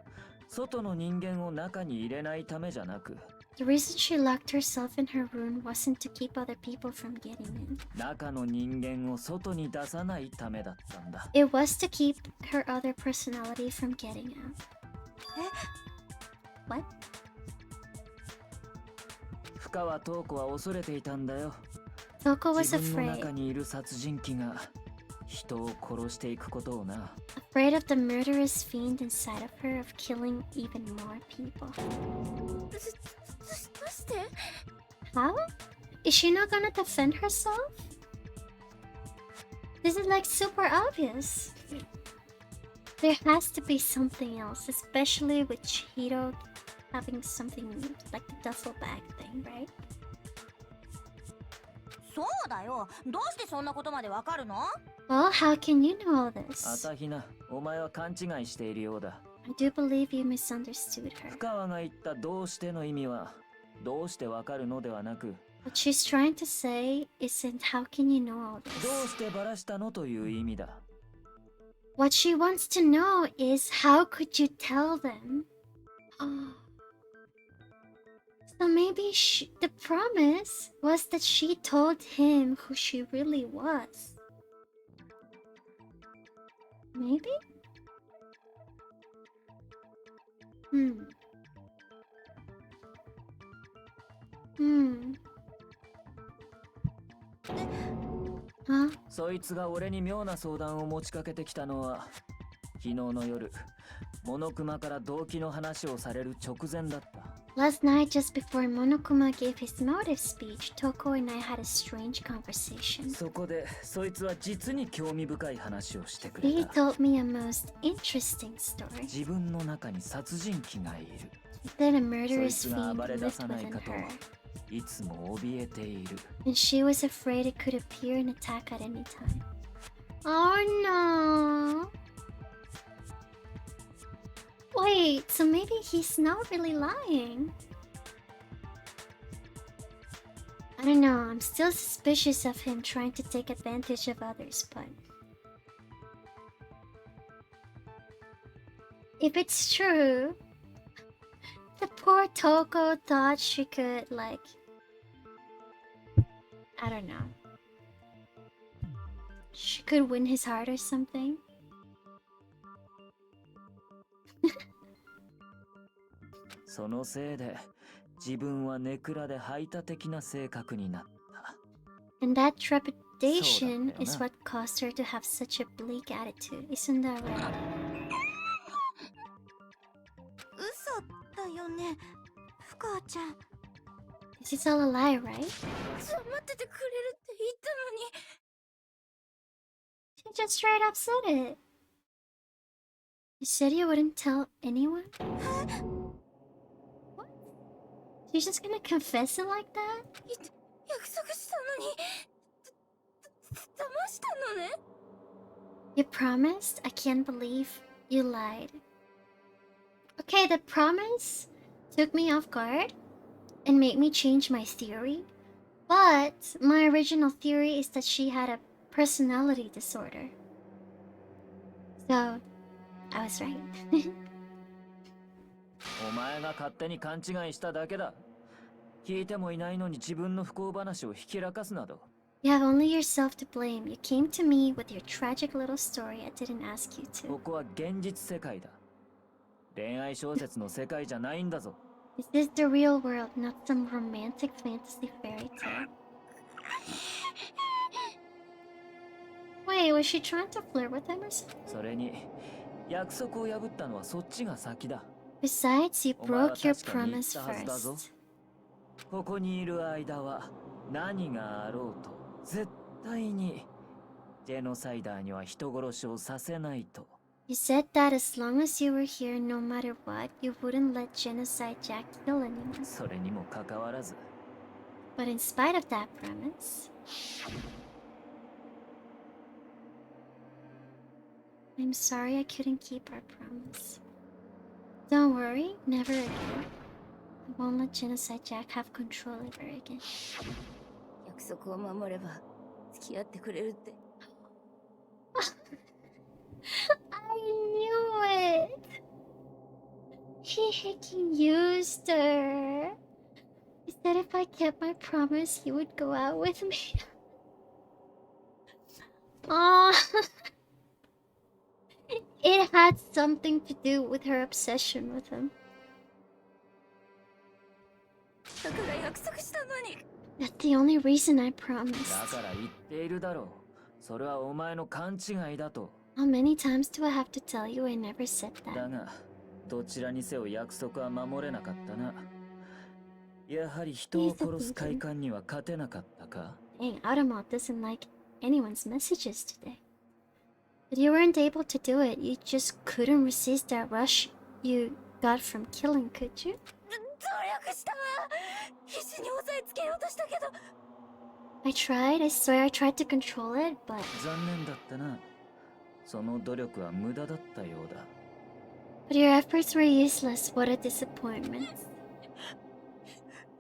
外の人間を中に入れないためじゃなく、 The reason she locked herself in her room wasn't to keep other people from getting in. 中の人間を外に出さないためだったんだ。 It was to keep her other personality from getting out. What? 深川塔子は恐れていたんだよ。 Toko was 自分の中 afraid. にいる殺人鬼が人を殺していくことをな。 Afraid of the murderous fiend inside of her of killing even more people. どうして？ How? Is she not gonna defend herself? This is like super obvious. There has to be something else, especially with Chihiro having something like the duffel bag thing, right? そうだよ。どうしてそんなことまでわかるの？ Well, how can you know all this? 朝比奈、お前は勘違いしているようだ。 I do believe you misunderstood her. 深川が言ったどうしての意味は、どうしてわかるのではなく、 What she's trying to say isn't how can you know all ど this? うしてバラしたのという意味だ。 What she wants to know is how could you tell them? So maybe the promise was that she told him who she really was. Maybe? Huh? そいつが俺に妙な相談を持ちかけてきたのは、昨日の夜、モノクマから動機の話をされる直前だった。 Last night, just before Monokuma gave his motive speech, Toko and I had a strange conversation. そこで、そいつは実に興味深い話をしてくれ He た。 told me a most interesting story. 自分の中に殺人鬼がいる。 That a そい murderous つが fiend 暴れ lived 出さない within かと、 her, いつも怯えている。 and she was afraid it could appear and attack at any time. Oh no! Wait, so maybe he's not really lying. I don't know, I'm still suspicious of him trying to take advantage of others, but... if it's true, the poor Toko thought she could, like... I don't know. She could win his heart or something. そのせいで自分はネクラで排他的な性格になった。 And that trepidation is what caused her to have such a bleak attitude, isn't that right? 嘘だよね、ふかちゃん。 This is all a lie, right? 待っててくれるって言ったのに。 She just straight up said it. You said you wouldn't tell anyone? What? She's just gonna confess it like that? 約束したのに。騙したのね。 You promised? I can't believe you lied. Okay, the promise took me off guard and made me change my theory. But my original theory is that she had a personality disorder. So, I was right. お前が勝手に勘違いしただけだ。聞いてもいないのに自分の不幸話をひけらかすなど。You have only yourself to blame. You came to me with your tragic little story. I didn't ask you to. ここは現実世界だ。恋愛小説の世界じゃないんだぞ。This is the real world, not some romantic fantasy fairy tale. Wait, was she trying to flirt with him or something? それに約束を破ったのはそっちが先だ。 Besides, you broke your promise first. ここにいる間は何があろうと絶対にジェノサイダーには人殺しをさせないと。 You said that as long as you were here, no matter what, you wouldn't let Genocide Jack kill anyone. それにもかかわらず。 But in spite of that promise, I'm sorry I couldn't keep our promise. Don't worry, never again. I won't let Genocide Jack have control ever again. 約束を守れば付き合ってくれるって。I knew it! He hecking used her. He said if I kept my promise, he would go out with me. Aww. It had something to do with her obsession with him. だから約束したのに。 That's the only reason I promised. だから言っているだろう。それはお前の勘違いだと。 How many times do I have to tell you I never said だ that? が、どちらにせよ約束は守れなかったな。やはり人を殺す快感には勝てなかったか？ Dang, Automod doesn't like anyone's messages today. But you weren't able to do it. You just couldn't resist that rush you got from killing, could you? 努力したわ。必死に押さえつけようとしたけど。I tried. I swear I tried to control it, but 残念だったな。その努力は無駄だったようだ。but your efforts were useless. What a disappointment.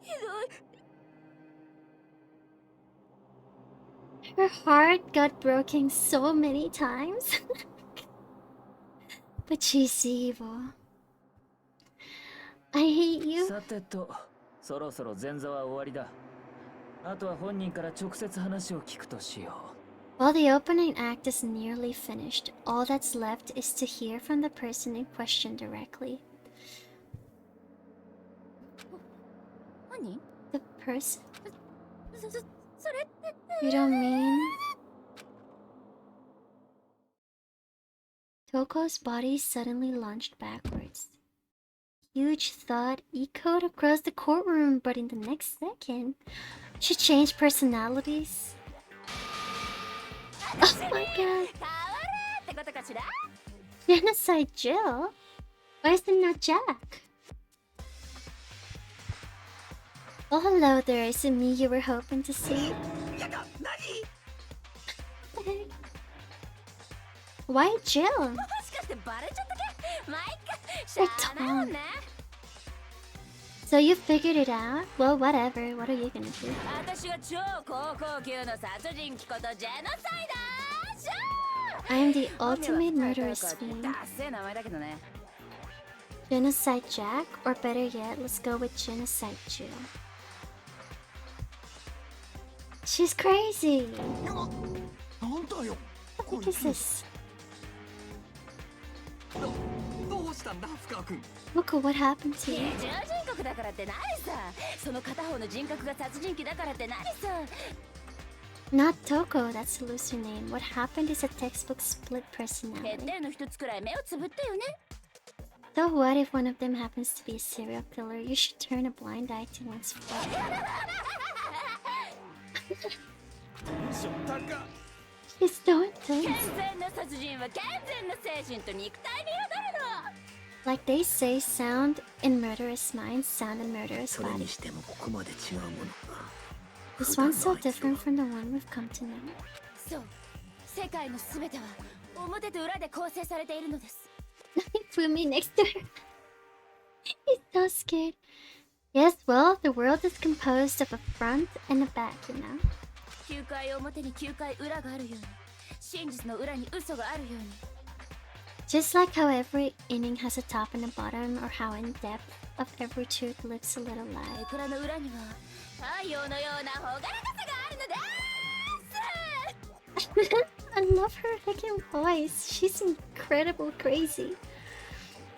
ひどい。 Her heart got broken so many times. But she's evil. I hate you. さてと、そろそろ前座は終わりだ。あとは本人から直接話を聞くとしよう。 While the opening act is nearly finished, all that's left is to hear from the person in question directly. 何？ The person? それって。 You don't mean... Toko's body suddenly lunged backwards. Huge thought echoed across the courtroom, but in the next second, she changed personalities. Oh my god! Genocide Jill? Why is there no Jack? Oh hello there, is it me you were hoping to see? Why Jill? もしかしてバレちゃったか？まあいっか。They're tall. So you figured it out? Well, whatever. What are you gonna do? I am the ultimate murderous fiend. Genocide Jack? Or better yet, let's go with Genocide Jill. She's crazy! What is this? Look at what happened to you. Not Toko, that's Lu's name. What happened is a textbook split personality. So what if one of them happens to be a serial killer? You should turn a blind eye to one's fault. She's so intense. Like they say, sound in murderous minds, sound in murderous bodies. This one's so different from the one we've come to know. Put me next to her. He's so scared. Yes, well, the world is composed of a front and a back, you know? Just like how every inning has a top and a bottom, or how in depth of every truth lives a little lie. I love her freaking voice. She's incredible crazy.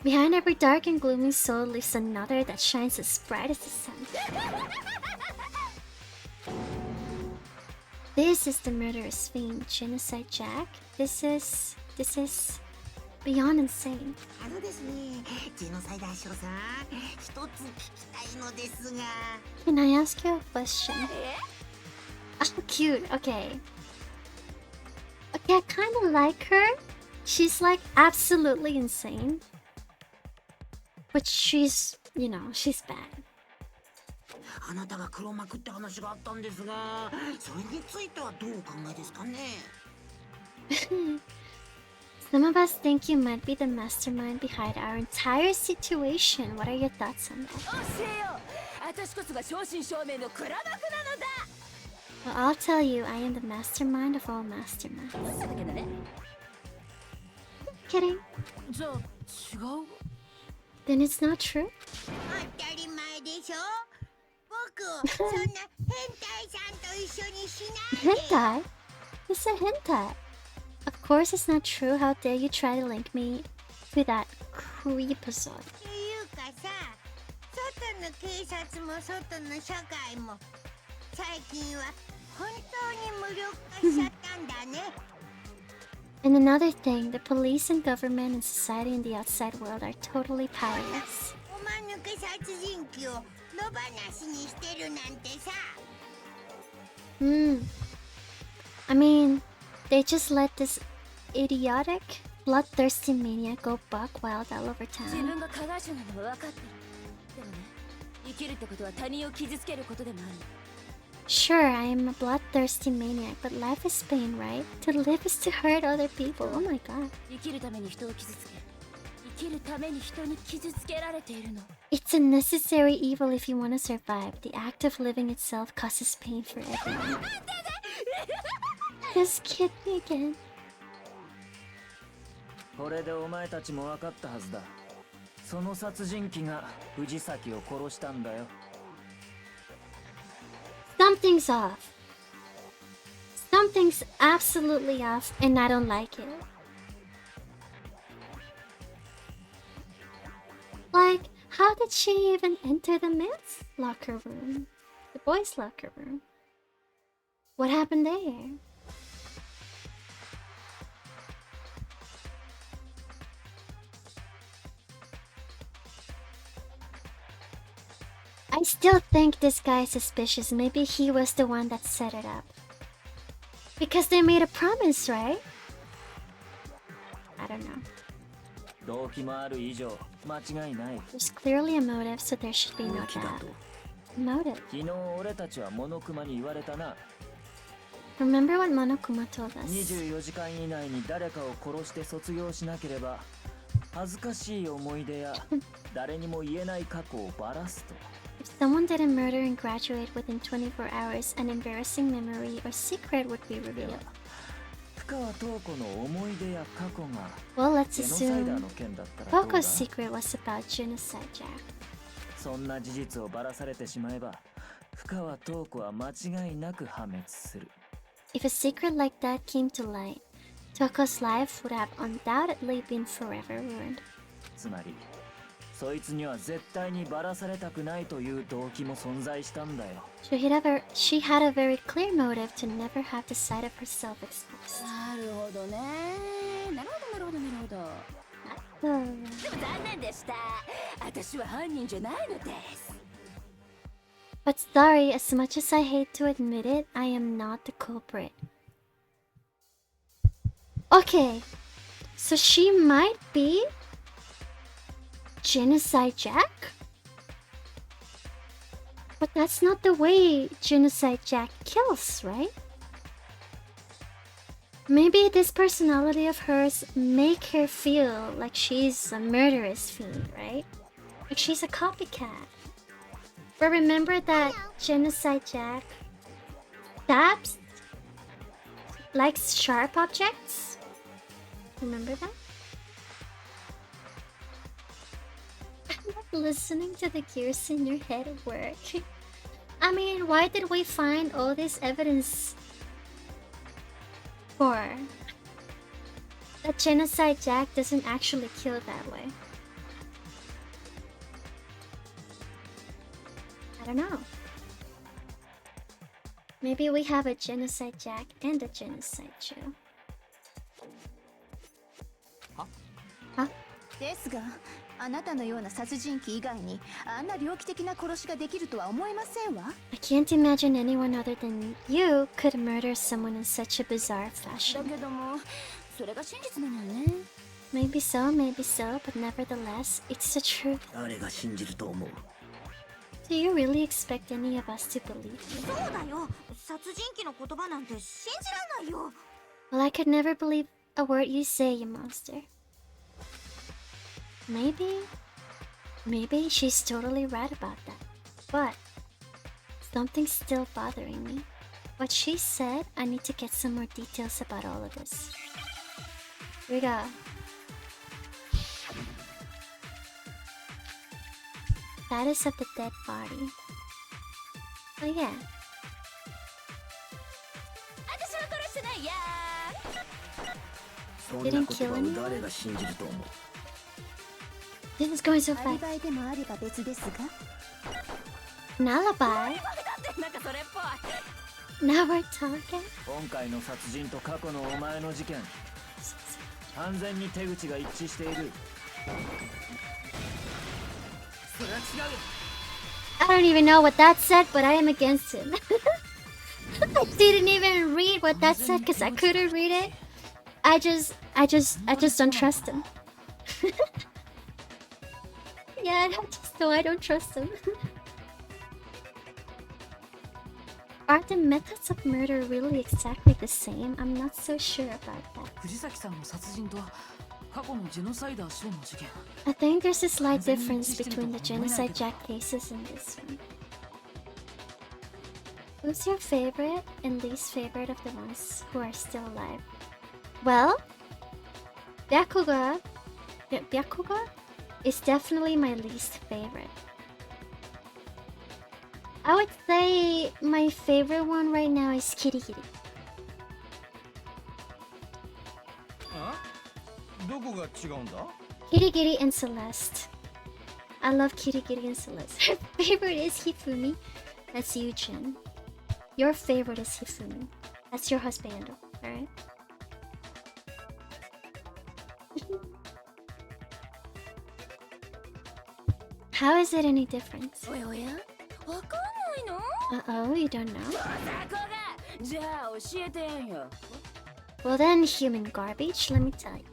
Behind every dark and gloomy soul lives another that shines as bright as the sun. This is the murderous fiend, Genocide Jack. This is beyond insane. Can I ask you a question? Oh, cute. Okay. Okay, I kind of like her. She's like absolutely insane. But she's, you know, she's bad. Some of us think you might be the mastermind behind our entire situation. What are your thoughts on that? Well, I'll tell you, I am the mastermind of all masterminds. Kidding. Then it's not true? Hentai? It's a hentai. Of course it's not true. How dare you try to link me to that creepazode. And another thing, the police and government and society in the outside world are totally powerless. I mean, they just let this idiotic, bloodthirsty maniac go buck wild all over town. Sure, I am a bloodthirsty maniac, but life is pain, right? To live is to hurt other people. Oh my god. It's a necessary evil if you want to survive. The act of living itself causes pain for everyone. Just kid me again. Something's off. Something's absolutely off, and I don't like it. Like, how did she even enter the men's locker room? The boys' locker room? What happened there? I still think this guy is suspicious. Maybe he was the one that set it up. Because they made a promise, right? I don't know. There's clearly a motive, so there should be no doubt. Motive? Remember what Monokuma told us? 恥ずかしい思い出や誰にも言えない過去をばらすと。 If someone didn't murder and graduate within 24 hours, an embarrassing memory or secret would be revealed. 深川塔子の思い出や過去が Well, let's ジェノサイダー assume の件だったらどうだ？ Coco's secret was about Genocide Jack. そんな事実をばらされてしまえば深川塔子は間違いなく破滅する。 If a secret like that came to light, Toko's life would have undoubtedly been forever ruined. つまりそいつには絶対にばらされたくないという動機も存在したんだよ。 She had a very clear motive to never have the side of herself exposed. なるほどね。なるほどなるほどなるほど。 Hmm. でも残念でした。私は犯人じゃないのです。 But sorry, as much as I hate to admit it, I am not the culprit. Okay, so she might be Genocide Jack? But that's not the way Genocide Jack kills, right? Maybe this personality of hers make her feel like she's a murderous fiend, right? Like she's a copycat. But remember that Genocide Jack stabs, likes sharp objects? Remember that? I'm not listening to the gears in your head work. I mean, why did we find all this evidence for that Genocide Jack doesn't actually kill that way? I don't know. Maybe we have a Genocide Jack and a Genocide Joe. Huh? ですが、あなたのような殺人鬼以外にあんな猟奇的な殺しができるとは思えませんわ。I can't imagine anyone other than you could murder someone in such a bizarre fashion. だけども、それが真実なのよね。Maybe so, but nevertheless, it's the truth. 誰が信じると思う？ Do you really expect any of us to believe you? そうだよ。殺人鬼の言葉なんて信じらんないよ。 Well, I could never believe a word you say, you monster. Maybe she's totally right about that. But something's still bothering me. What she said, I need to get some more details about all of this. Here we go. Status of the dead body. Oh yeah. 私は殺してないや。そんな言葉を誰が信じると思う？ This is going so アリ fast. バイでもあれば別ですが。 An alibi? なんかそれっぽい。 Now we're talking? 今回の殺人と過去のお前の事件完全に手口が一致している。 I don't even know what that said, but I am against him. I didn't even read what that said because I couldn't read it. I just don't trust him. Yeah, I don't trust him. Are the methods of murder really exactly the same? I'm not so sure about that. 藤崎さんの殺人と過去のジェノサイダーショーの事件。 I think there's a slight difference between the Genocide Jack cases and this one. Who's your favorite and least favorite of the ones who are still alive? Well, Byakuga is definitely my least favorite. I would say my favorite one right now is Kirigiri. どこが違うんだ？ Kirigiri and Celeste. I love Kirigiri and Celeste. Her favorite is Hifumi. That's Yujin. Your favorite is Hifumi. That's your husband, alright? How is it any different? おやおや、わかんないの？ Uh-oh, you don't know? そこが、じゃあ教えてやんよ。 Well then, human garbage, let me tell you.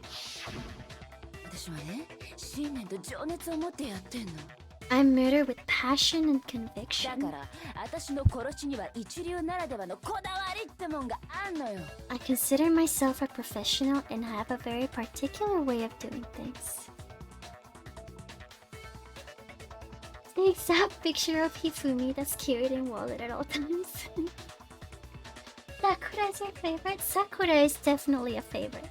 私はね、信念と情熱を持ってやってんの。 I murder with passion and だ conviction. から、私の殺しには一流ならではのこだわりってもんがあんのよ。 I consider myself a professional and have a very particular way of doing things. the exact picture of Hifumi that's carried in wallet at all times. Sakura is your favorite? Sakura is definitely a favorite.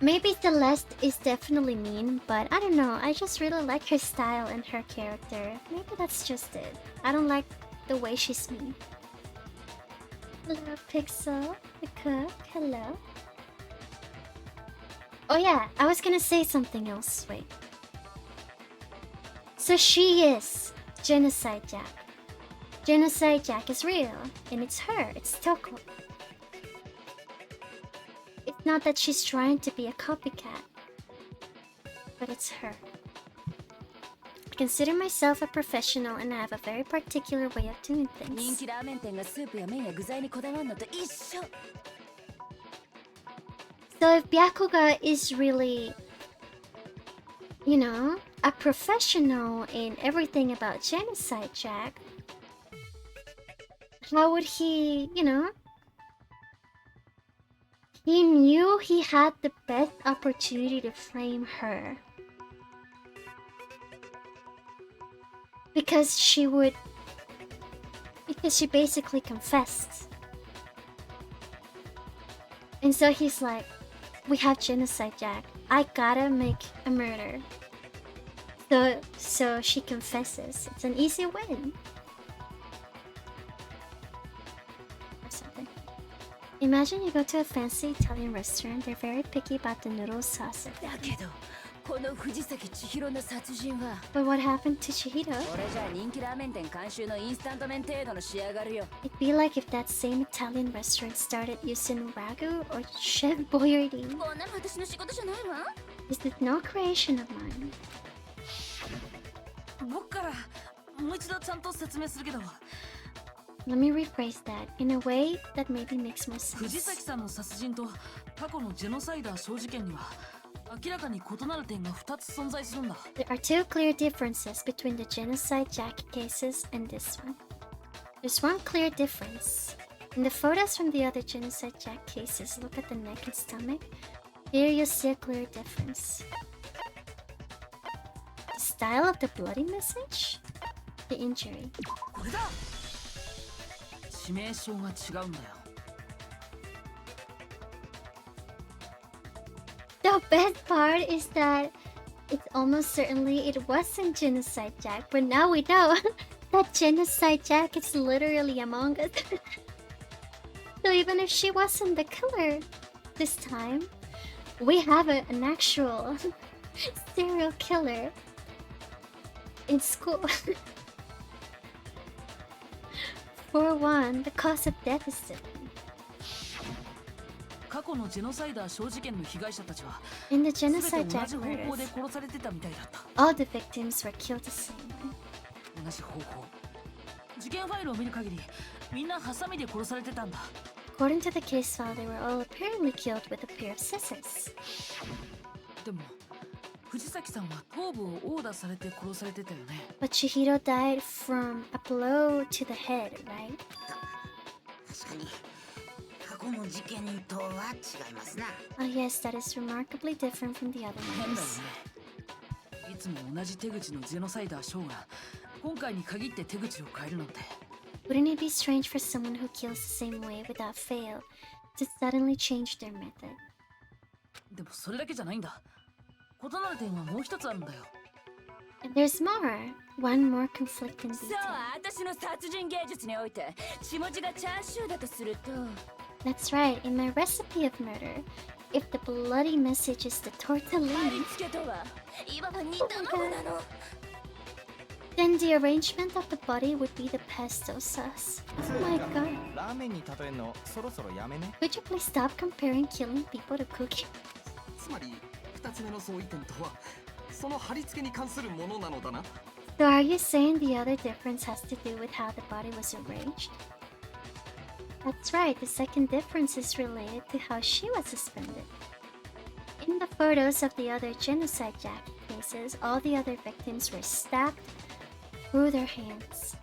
Maybe Celeste is definitely mean, but I don't know. I just really like her style and her character. Maybe that's just it. I don't like the way she's mean. Hello, Pixel, the cook. Hello. Oh yeah, I was gonna say something else. Wait. So she is Genocide Jack. Genocide Jack is real, and it's her. It's Toko. It's not that she's trying to be a copycat, but it's her. I consider myself a professional and I have a very particular way of doing things. So if Byakuga is really, you know, a professional in everything about Genocide Jack, how would he, you know? He knew he had the best opportunity to frame her. Because she basically confessed. And so he's like, we have Genocide Jack. I gotta make a murder. So she confesses. It's an easy win. Or something. Imagine you go to a fancy Italian restaurant. They're very picky about the noodle sauce. But what happened to Chihiro? It'd be like if that same Italian restaurant started using ragu or Chef Boyardee. This is no creation of mine. Let me rephrase that in a way that maybe makes more sense. There are two clear differences between the Genocide Jack cases and this one. There's one clear difference. In the photos from the other Genocide Jack cases, look at the neck and stomach. Here you see a clear difference. The style of the bloody message? The injury. The best part is that it's almost certainly it wasn't Genocide Jack, but now we know that Genocide Jack is literally among us. So even if she wasn't the killer this time, we have an actual serial killer in school. For one, the cause of death is different. In the Genocide Jack murders, all the victims were killed the same way. According to the case file, they were all apparently killed with a pair of scissors. But Chihiro died from a blow to the head, right? Oh yes, that is remarkably different from the other ones. Wouldn't it be strange for someone who kills the same way without fail to suddenly change their method? And there's more. One more conflicting detail. That's right, in my recipe of murder, if the bloody message is the tortellini, then the arrangement of the body would be the pesto sauce. Oh my god. Could you please stop comparing killing people to cooking? So are you saying the other difference has to do with how the body was arranged? That's right, the second difference is related to how she was suspended. In the photos of the other Genocide Jack cases, all the other victims were stabbed through their hands.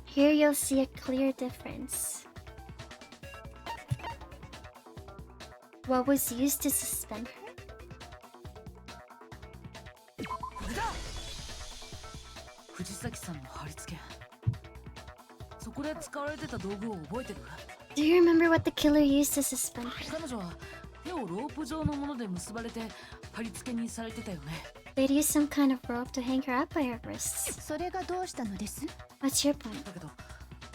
Here you'll see a clear difference. what was used to suspend her? これだ。藤崎さんの貼り付け。そこで使われてた道具を覚えてる？ Do you remember what the killer used to suspend her? 彼女は手をロープ状のもので結ばれて貼り付けにされてたよね。They'd use some kind of rope to hang her up by her wrists. それがどうしたのです？ What's your point? だけど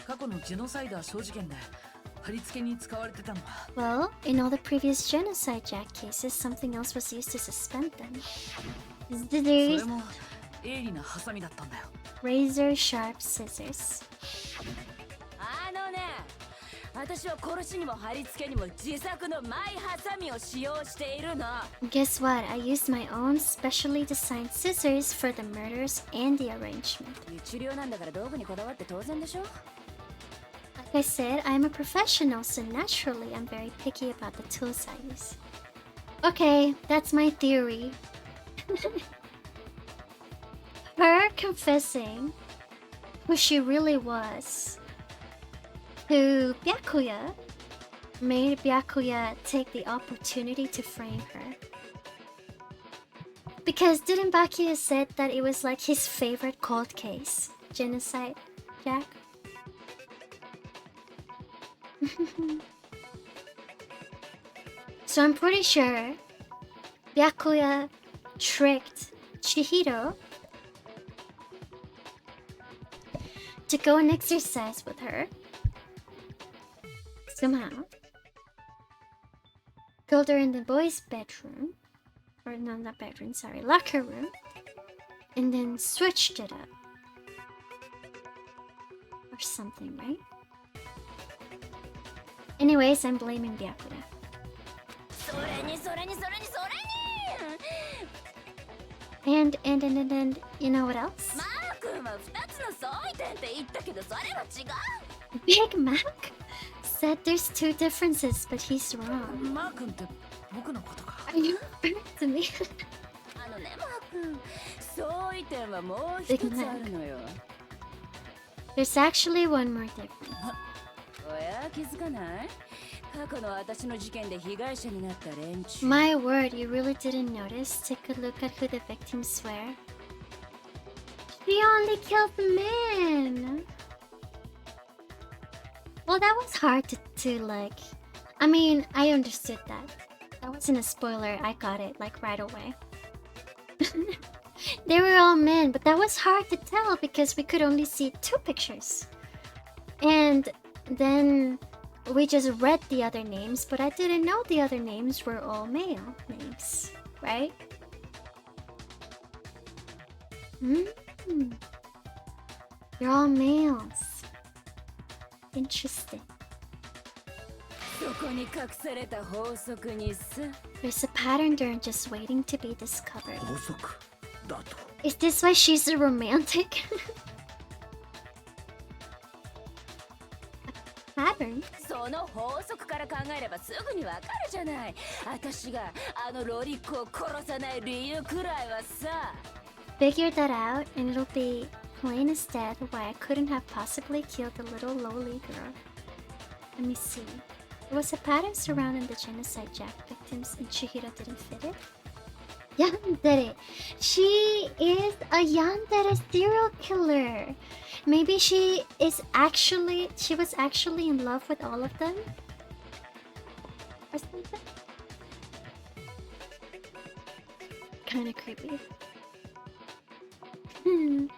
過去のジェノサイダー小事件で貼り付けに使われてたのは。Well, in all the previous genocide Jack cases, something else was used to suspend them. それ There's も鋭利なハサミだったんだよ。 razor sharp scissors. あのね、私は殺しにも貼り付けにも自作のマイハサミを使用しているの。 Guess what? I used my own specially designed scissors for the murders and the arrangement. 一流なんだから道具にこだわって当然でしょ。 Like I said, I'm a professional, so naturally I'm very picky about the tools I use. Okay, that's my theory. Her confessing who she really was to Byakuya made Byakuya take the opportunity to frame her. Because didn't Byakuya said that it was like his favorite cold case? Genocide, Jack? So I'm pretty sure Byakuya tricked Chihiro to go and exercise with her somehow. Killed her in the boys' bedroom, or no, not bedroom, sorry, locker room, and then switched it up or something, right? Anyways, I'm blaming Byakuya. それにそれにそれにそれに。 And you know what else? マー君は2つの相違点って言ったけどそれは違う。 Big Mac said there's two differences, but he's wrong. マー君って僕のことか。 Are you referring to me? あのね、マー君、相違点はもう一つあるのよ。 There's actually one more difference. おや、気づかない？過去の私の事件で被害者になった連中。 My word, you really didn't notice? Take a look at who the victims were. She only killed men! Well, that was hard to like... I mean, I understood that. That wasn't a spoiler, I got it, like, right away. They were all men, but that was hard to tell because we could only see two pictures. And then... we just read the other names, but I didn't know the other names were all male names, right? They're all males. Interesting. そこに隠された法則にさ。 There's a pattern there just waiting to be discovered. 法則だと。 Is this why she's a romantic? Pattern? その法則から考えればすぐにわかるじゃない。私があのロリッコを殺さない理由くらいはさ。 Figure that out and it'll be plain as dead why I couldn't have possibly killed the little lowly girl. Let me see. There was a pattern surrounding the genocide Jack victims and Chihiro didn't fit it. Yandere. She is a yandere serial killer. Maybe she was actually in love with all of them? Or something? Kinda creepy. If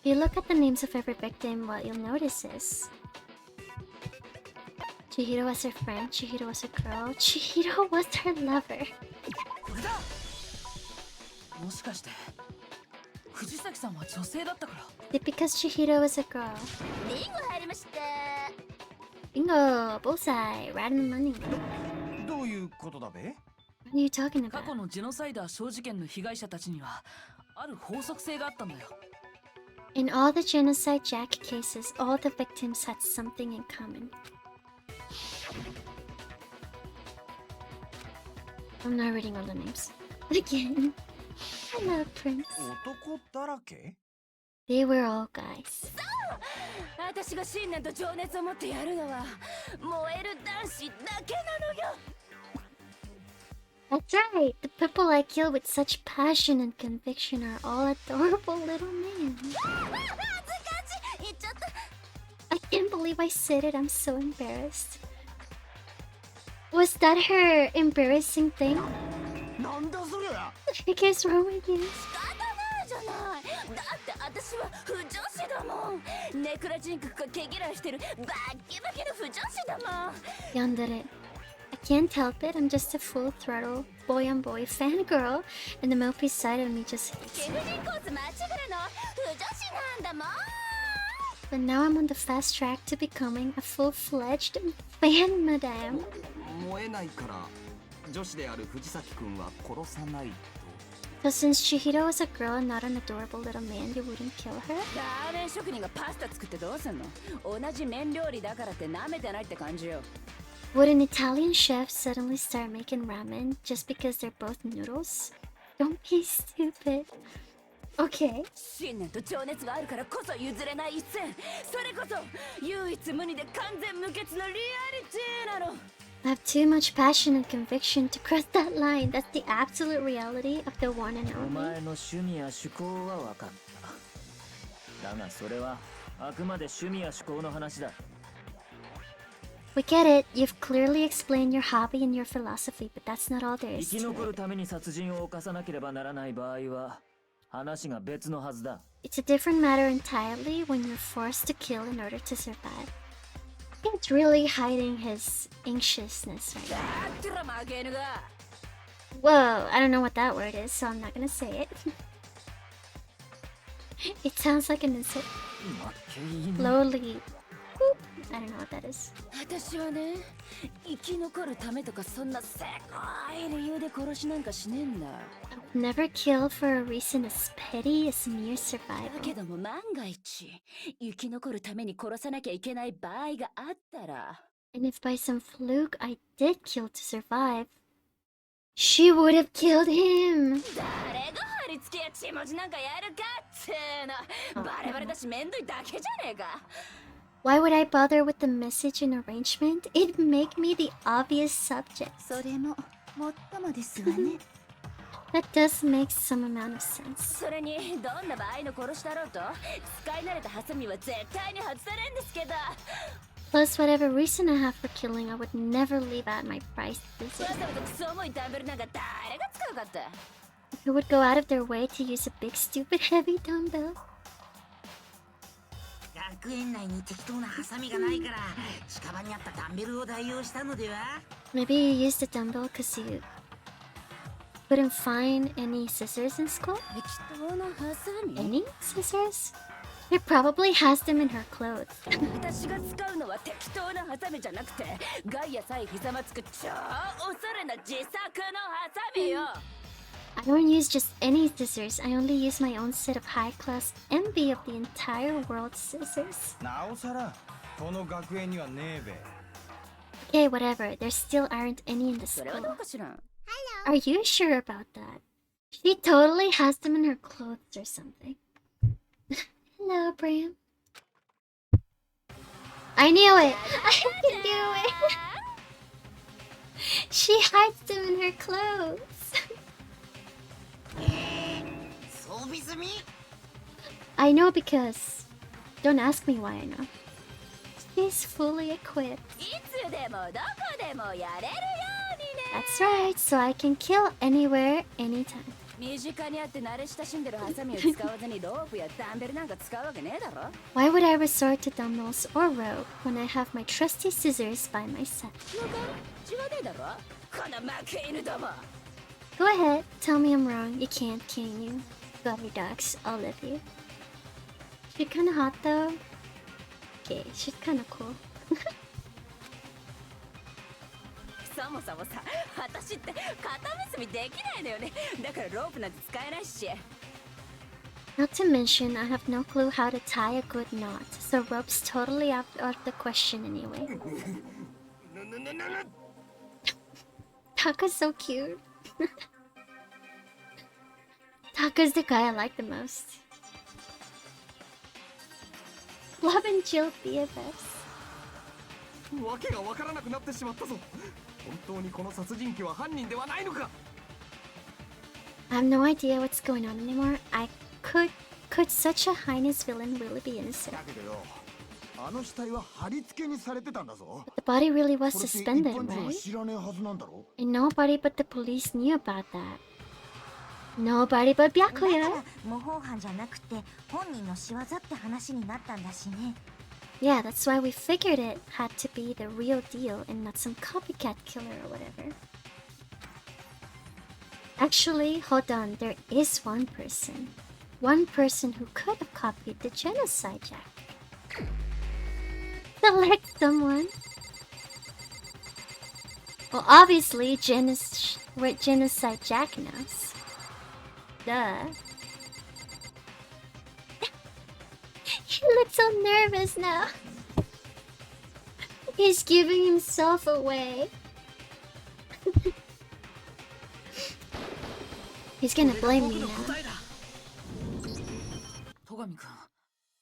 you look at the names of every victim, what you'll notice is Chihiro was her friend, Chihiro was a girl, Chihiro was her lover. これだ。もしかして藤崎さんは女性だったから。 Is it because Chihiro was a girl? リンゴ入りました。 Bingo! Bullseye! Right in the money. どういうことだべ？ What are you talking 過 about? 去のジェノサイダー小事件の被害者たちにはある法則性があったんだよ。 In all the genocide Jack cases, all the victims had something in common. I'm not reading all the names. Again. Hello, Prince. 男だらけ？ They were all guys. 私が信念と情熱を持ってやるのは燃える男子だけなのよ。That's right. The people I kill with such passion and conviction are all adorable little men. I can't believe I said it. I'm so embarrassed. Was that her embarrassing thing? What is wrong with you? じゃないだって私は不女子だもんネクラチンクが毛嫌いしてるバッキバキの不女子だもん Yandere. I can't help it. I'm just a full throttle boy on boy fangirl, and the mopey side of me just hates it. 貴婦人コース間違えの不女子なんだもん But now I'm on the fast track to becoming a full-fledged fan madam. 燃えないから女子である藤崎くんは殺さないと So since Chihiro was a girl and not an adorable little man, you wouldn't kill her? ラーメン職人がパスタ作ってどうすんの同じ麺料理だからって舐めてないって感じよ Would an Italian chef suddenly start making ramen just because they're both noodles? Don't be stupid. Okay. 信念と情熱があるからこそ譲れない一線それこそ唯一無二で完全無欠のリアリティなの I have too much passion and conviction to cross that line. That's the absolute reality of the one and お only. 前の趣味や趣向は分かっただがそれはあくまで趣味や趣向の話だ We get it. You've clearly explained your hobby and your philosophy, but that's not all there 生 is き to 残る it. ために殺人を犯さなければならない場合は話が別のはずだ It's a different matter entirely when you're forced to kill in order to survive. It's really hiding his anxiousness right だ now. ってら負けぬが Whoa, I don't know what that word is, so I'm not gonna say it. It sounds like an insult. 負け犬 Lowly. Boop. I don't know what that is. 私はね生き残るためとかそんなせこい理由で殺しなんかしねえんだ Never kill for a reason as petty as mere だけ survival. ども万が一生き残るために殺さなきゃいけない場合があったら And if by some fluke I did kill to survive, she would have killed him. 誰が貼り付けや血文字なんかやるかっつーのバレバレだしめんどいだけじゃねえか Why would I bother with the message and arrangement? It'd make me the obvious subject. それももっともですわね That does make some amount of sense. それにどんな場合の殺しだろうと使い慣れたハサミは絶対に外されんですけど Plus, whatever reason I have for killing, I would never leave out my prized わ scissors. ざわざクソ重いダンベルなんか誰が使うかって Who would go out of their way to use a big, stupid, heavy dumbbell? 学園内に適当なハサミがないから近場にあったダンベルを代用したのでは Maybe you used the dumbbell because you couldn't find any scissors in school? 適当なハサミ Any scissors? She probably has them in her clothes. 私が使うのは適当なハサミじゃなくてガイアさえひざまつく超おしゃれな自作のハサミよ I don't use just any scissors. I only use my own set of high-class envy of the entire world's scissors. なおさらこの学園にはねえべ Okay, whatever. There still aren't any in the それはどう school. かしらん Are you sure about that? She totally has them in her clothes or something. Hello, Bram. I knew it! I knew it! She hides them in her clothes. 装備済み I know because... Don't ask me why I know. She's fully equipped. いつでもどこでもやれるようにね That's right, so I can kill anywhere, anytime. 身近にあって慣れ親しんでるハサミを使わずにロープやダンベルなんか使うわけねえだろ Why would I resort to dumbbells or rope when I have my trusty scissors by my side? なんか違わねえだろこの負け犬ども Go ahead, tell me I'm wrong. You can't, can you? Got your dogs, I'll live you. She's kinda hot though. Okay, she's kinda cool. そもそもさ私って肩結びできないのよねだからロープなんて使えないし Not to mention, I have no clue how to tie a good knot, so rope's totally out of the question anyway. Taka's so cute. Taka's the guy I like the most. Blub and Jill BFFs. わけがわからなくなってしまったぞ本当にこの殺人鬼は犯人ではないのか。 I have no idea what's going on anymore. Could such a heinous villain really be innocent? だけどよ、あの死体は貼り付けにされてたんだぞ。 But the body really was それって suspended, 一般人は right? 知らねえはずなんだろ。 And nobody but the police knew about that. Nobody but Byakuya. 模倣犯じゃなくて本人の仕業って話になったんだしね。 Yeah, that's why we figured it had to be the real deal and not some copycat killer or whatever. Actually, hold on, there is one person. One person who could have copied the genocide jack. Select someone. Well, obviously, genocide jack knows. Duh. He looks so nervous now. He's giving himself away. He's gonna blame me now. 戸上君、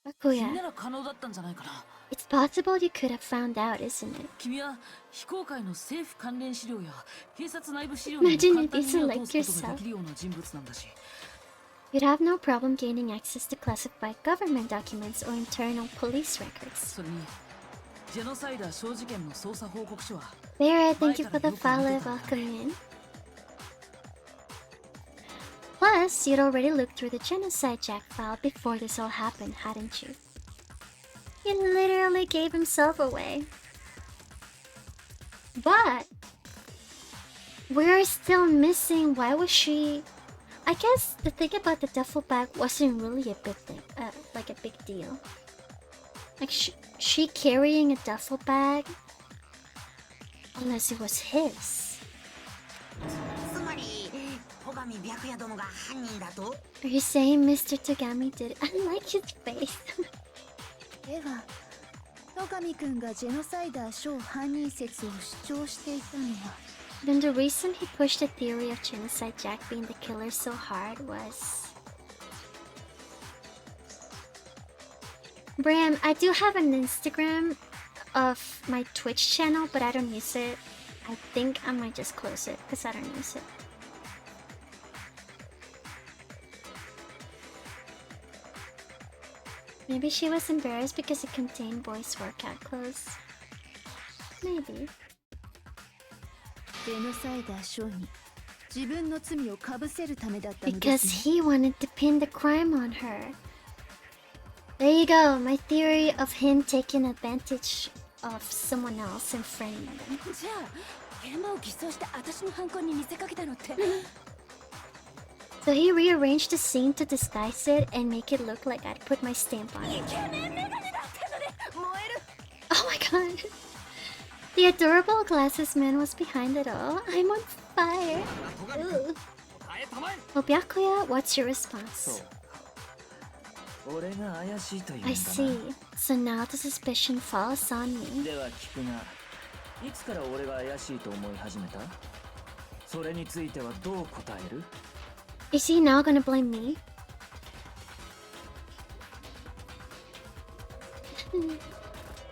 Bakuya, 君なら可能だったんじゃないかな。 it's possible you could have found out, isn't it? 君は非公開の政府関連資料や警察内部資料に Imagine 簡単に if you 目を通 like すことが yourself. できるような人物なんだし。 You'd have no problem gaining access to classified government documents or internal police records. それにジェノサイダー小事件の捜査報告書は Vera, thank you for the follow. Welcome in. Plus, you'd already looked through the genocide jack file before this all happened, hadn't you? He literally gave himself away. But we're still missing. Why was she? I guess the thing about the duffel bag wasn't really a big thing, like a big deal. Like she carrying a duffel bag, unless it was his. つまり戸上白夜殿が犯人だと。 Are you saying Mr. Togami did it? I like his face. では戸上くんがジェノサイダー小犯人説を主張していたのは Then the reason he pushed the theory of genocide Jack being the killer so hard was... Bram, I do have an Instagram of my Twitch channel, but I don't use it. I think I might just close it because I don't use it. Maybe she was embarrassed because it contained boys' workout clothes. Maybe. ジェノサイダー小に自分の罪をかぶせるためだったので Because すね。 he wanted to pin the crime on her. There you go, my theory of him taking advantage of someone else and framing them. じゃあ現場を偽装して私の犯行に見せかけたのって So he rearranged the scene to disguise it and make it look like I'd put my stamp on it. イケメンメガネだったので燃える Oh my god. The adorable glasses man was behind it all. I'm on fire. Ooh. Well, Byakuya, what's your response? 俺が怪しいというんだ I な。 see. So now the suspicion falls on me. では聞くが、いつから俺が怪しいと思い始めた？それについてはどう答える？ Is he now gonna blame me?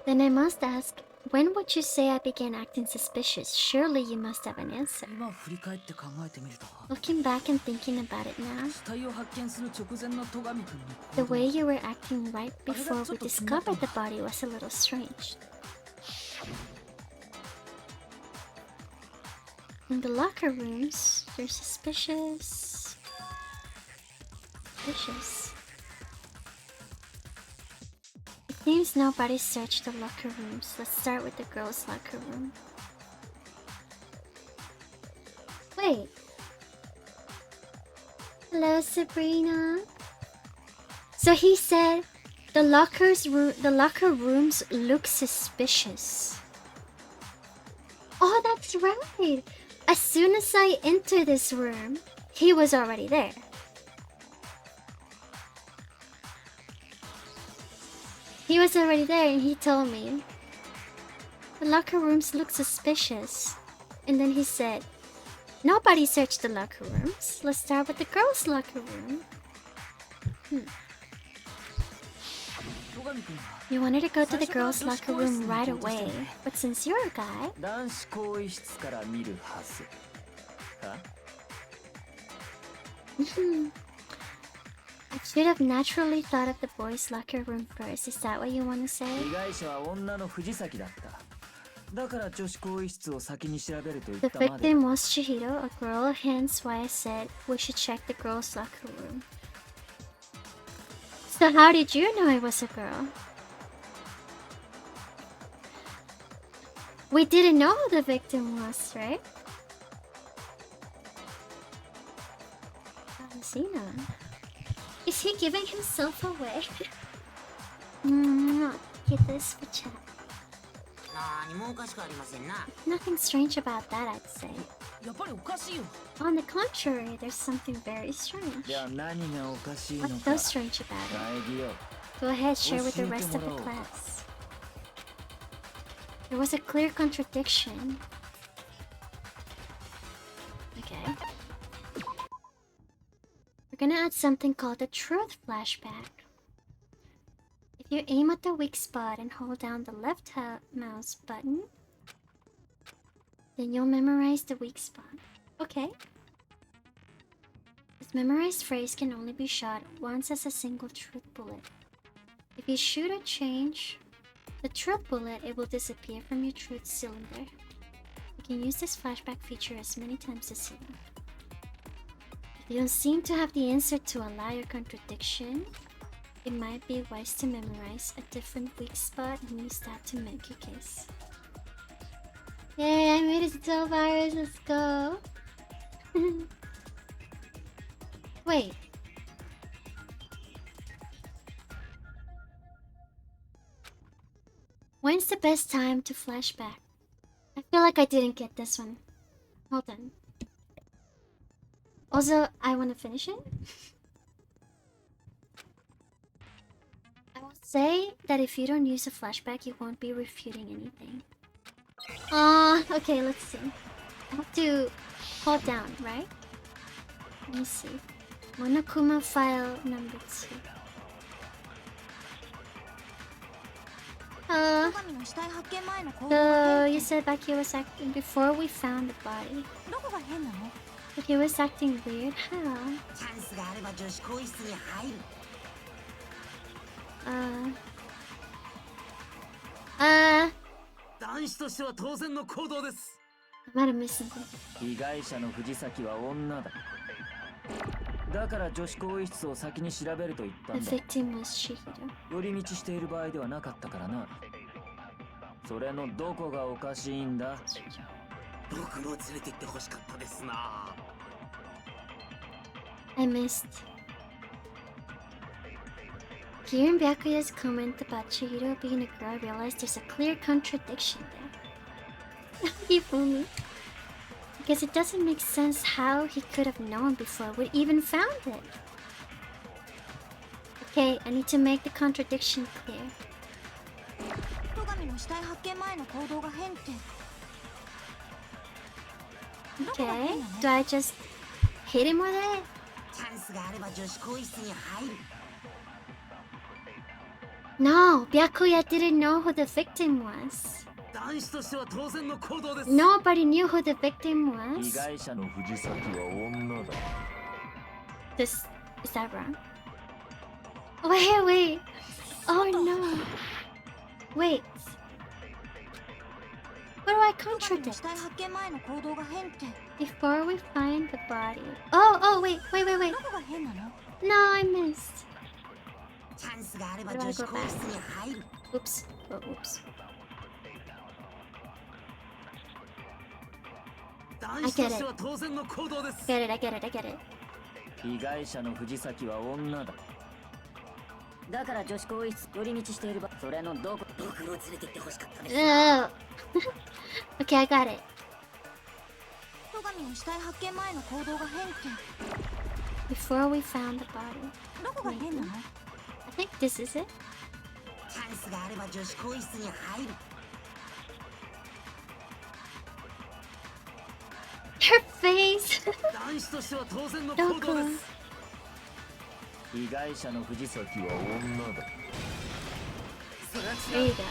Then I must ask, when would you say I began acting suspicious? Surely you must have an answer. 今振り返って考えてみると、 Looking back and thinking about it now, 死体を発見する直前の戸上君 the の way you were acting right before we discovered the body was a little strange. In the locker rooms, they're suspicious. Suspicious. It seems nobody searched the locker rooms. Let's start with the girls' locker room. Wait. Hello, Sabrina. So he said the locker rooms look suspicious. Oh, that's right. As soon as I entered this room, he was already there. He was already there and he told me the locker rooms look suspicious. And then he said, nobody searched the locker rooms. Let's start with the girls' locker room. You wanted to go to the girls' locker room right away, but since you're a guy... 男子更衣室から見るはずか I should have naturally thought of the boys' locker room first. Is that what you want to say? 被害者は女の藤崎だった。だから女子更衣室を先に調べると言っ The たまで。 victim was Chihiro, a girl, hence why I said we should check the girls' locker room. So how did you know it was a girl? We didn't know who the victim was, right? Is he giving himself away? Get this for chat. Nothing strange about that, I'd say. On the contrary, there's something very strange. What's so strange about it? Go ahead, share with the rest of the class. There was a clear contradiction. Okay. We're gonna add something called the truth flashback. If you aim at the weak spot and hold down the left mouse button, then you'll memorize the weak spot. Okay. This memorized phrase can only be shot once as a single truth bullet. If you shoot or change the truth bullet, it will disappear from your truth cylinder. You can use this flashback feature as many times as you want. If you don't seem to have the answer to a lie or contradiction, it might be wise to memorize a different weak spot and use that to make your case. Yay, I made it to 12 hours, let's go! Wait. When's the best time to flashback? I feel like I didn't get this one. Hold on. Also, I want to finish it. I will say that if you don't use a flashback, you won't be refuting anything. Okay, let's see. I have to hold down, right? Let me see. Monokuma file number 2. So you said like he was acting before we found the body. But he was acting weird, how? I might have missed something. 被害者の藤崎は女だ。だから女子更衣室を先に調べると言ったんだ。The victim was Chihiro. 寄り道している場合ではなかったからな。それのどこがおかしいんだ？僕も連れて行ってほしかったですな。I missed. Hearing Byakuya's comment about Chihiro being a girl, I realized there's a clear contradiction there. You fool me. Because it doesn't make sense how he could have known before we even found it. Okay, I need to make the contradiction clear. Okay, do I just hit him with it? No, Byakuya didn't know who the victim was. Nobody knew who the victim was. Is that wrong? Wait. Oh no. Wait. What do I contradict? Before we find the body. Oh, wait. No, I missed. How do I go back? Oops. Oh, oops. I get it. I get it. 被害者の藤崎は女だ。だから女子更衣室寄り道している場合、それのどこ僕も連れて行ってほしかったです。Okay, I got it. Before we found the body. I think this is it. Her face. Doko. 被害者の藤崎は女だ。There you go.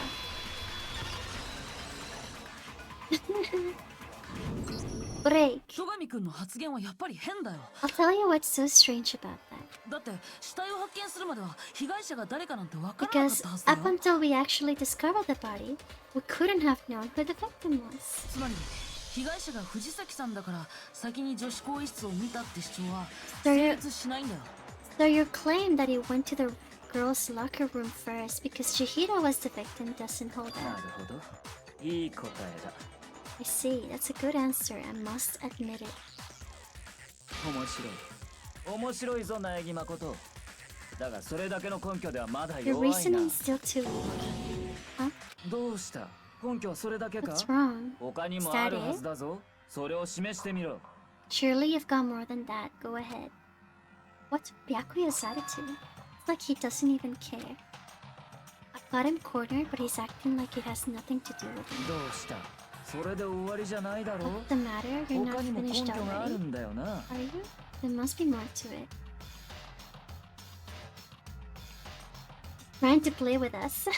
Break. 戸上君の発言はやっぱり変だよ。 I'll tell you what's so strange about that. だって死体を発見するまでは被害者が誰かなんてわからなかっ Because たはずだ up よ。 until we actually discovered the body, we couldn't have known who the victim was. つまり被害者が藤崎さんだから先に女子更衣室を見たって主張は成立しないんだよ。 So your claim that he went to the girls' locker room first because Chihiro was the victim doesn't hold な up. るほど。いい答えだ。 I see, that's a good answer, I must admit it. 面白い。面白いぞ、苗木誠。だがそれだけの根拠ではまだ Your 弱いな。 reasoning's still too weak. Huh? どうした？根拠はそれだけか？ What's wrong? 他にもあるはずだぞ。それを示してみろ。 Surely you've got more than that, go ahead. What's Byakuya's attitude? It's like he doesn't even care. I've got him cornered, but he's acting like it has nothing to do with him. どうした？それで終わりじゃないだろう。 What's the matter? You're not 他にも根 finished 拠がある already? んだよな。 Are you? There must be more to it. Trying to play with us.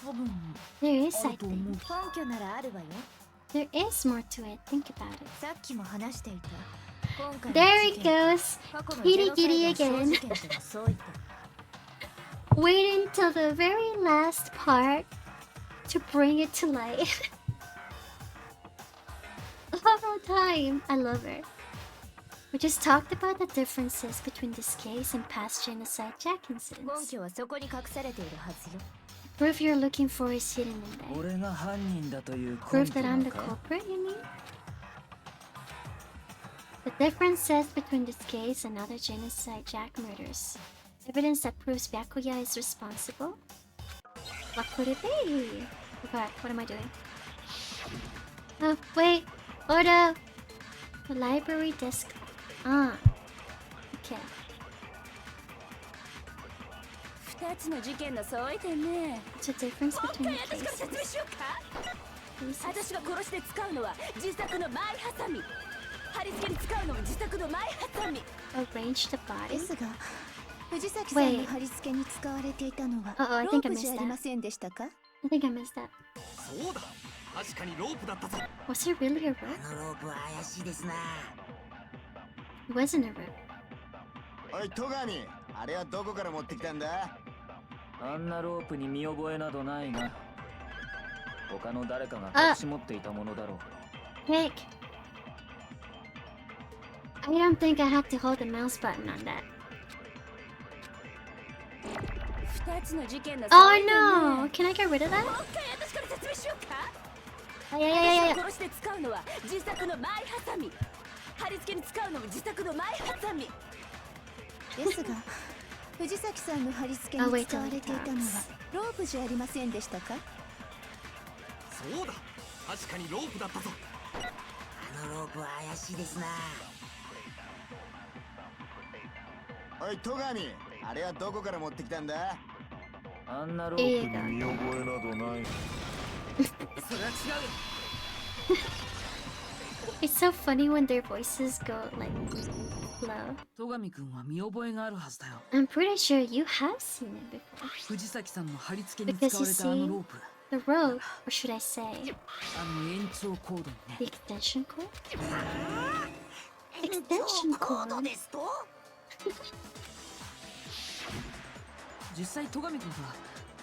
多分 There is, あ I ると思 think. う。根拠ならあるわよ。 There is more to it. Think about it. さっきも話していた。今回の There 事 it 件 goes. 過去の Giddy ジェ giddy ノサイドの小 again. 事件とはそう言った。 Wait until the very last part to bring it to light. All time. I love her. We just talked about the differences between this case and past genocide Jack 根 incidents. 拠はそこに隠されているはずよ。 Proof you're looking for is hidden in there. 俺が犯人だという根 Proof 拠 that な I'm の the か？ culprit, you mean? The differences between this case and other genocide Jack murders. Evidence that proves Byakuya is responsible? What could it be? Oh god, what am I doing? Oh, wait! Oh no! The library desk. Ah. Okay. 二つの事件の相違点ね。 What's the difference もう between 一回 the 私から説明 cases? しようか。 Cases? 私が殺して使うのは自作の前ハサミ。貼り付けに使うのも自作の前ハサミ。 Arrange the で body? すが藤崎さんの貼り付けに使われていたのは Uh-oh, I ロ think ー I プじゃ missed ありま that. せんでしたか？ I think I missed that. そうだ、確かにロープだったぞ。 Was it really a rope? あのロープは怪しいですな。 It wasn't a rope. おい戸上、あれはどこから持ってきたんだ？あんなロープに見覚えなどないが、他の誰かが隠し持っていたものだろう。 Heck. I don't think I had to hold the mouse button on that. 二つの事件の Oh 相違点ね。 no! Can I get rid of も that? う一回私から説明しようか。 Oh, yeah. 私が殺して使うのは自作の前ハサミ。貼り付けに使うのも自作の前ハサミ。ですが藤崎さんの貼り付け Oh, に wait 使 till わ it れていたのは talks. ロープじゃありませんでしたか？そうだ、確かにロープだったぞ。あのロープは怪しいですな。おい戸上、あれはどこから持ってきたんだ？あんなロープに見覚えなどない。それは違うよ。 It's so funny when their voices go like low. 戸上君は見覚えがあるはずだよ。 I'm pretty sure you have seen it before. 藤崎さんの貼り付けに使われたあのロープ。 The rope, or should I say, あの延長コードにね。 the extension cord? 延 Extension 長コード cord? ですと？実際戸上君は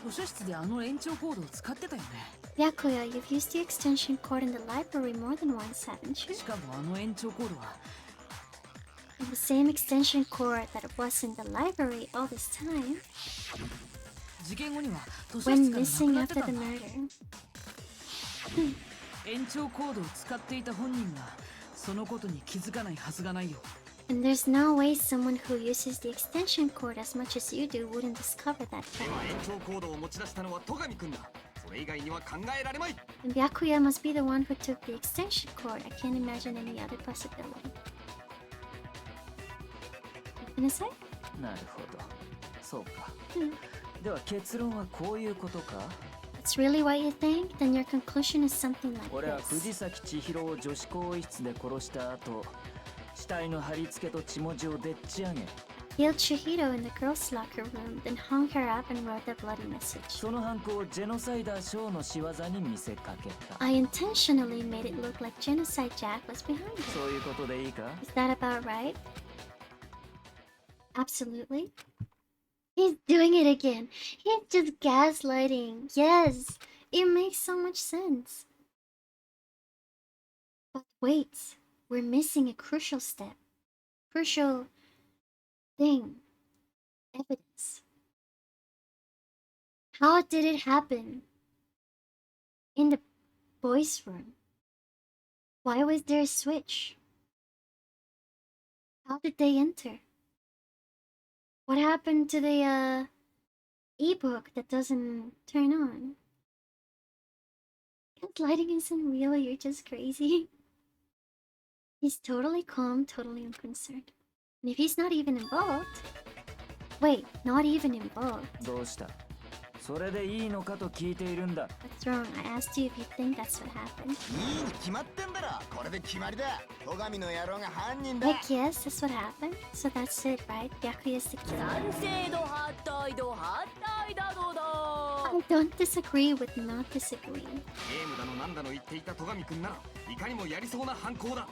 図書室であの延長コードを使ってたよね。 Byakuya, you've used the extension cord in the library more than once, haven't you? しかもあの延長コードは The same extension cord that was in the library all this time 事件後には図書 when 室からな missing くなって after た the んだ。 murder. 延長コードを使っていた本人がそのことに気づかないはずがないよ。 And there's no way someone who uses the extension cord as much as you do wouldn't discover that で fact. は延長コードを持ち出したのは戸上君だ。それ以外には考えられまい。 And Byakuya must be the one who took the extension cord. I can't imagine any other possibility. What can I say? なるほど。そうか。 Hmm. では結論はこういうことか？ That's really what you think? Then your conclusion is something like 俺は this. 藤崎千尋を女子更衣室で殺した後、死体の貼り付けと血文字をでっち上げ、killed Chihiro in the girls' locker room, then hung her up and wrote a bloody message. その犯行をジェノサイダーショーの仕業に見せかけた。 I intentionally made it look like Genocide Jack was behind it. そういうことでいいか? Is that about right? Absolutely. He's doing it again. He's just gaslighting. Yes, it makes so much sense. But wait, we're missing a crucial step. Crucial thing. Evidence. How did it happen? In the boys' room. Why was there a switch? How did they enter? What happened to the ebook that doesn't turn on? Lighting isn't real, you're just crazy. He's totally calm, totally unconcerned. And if he's not even involved... Wait, not even involved. どうした? それでいいのかと聞いているんだ。 What's wrong? I asked you if you think that's what happened. いいに決まってんだろ。これで決まりだ。戸上の野郎が犯人だ。 Heck yes, that's what happened. So that's it, right? Byakuya's the killer. 賛成度反対度反対だどうだ。 I don't disagree with not disagreeing. ゲームだのなんだの言っていた戸上くんならいかにもやりそうな犯行だ。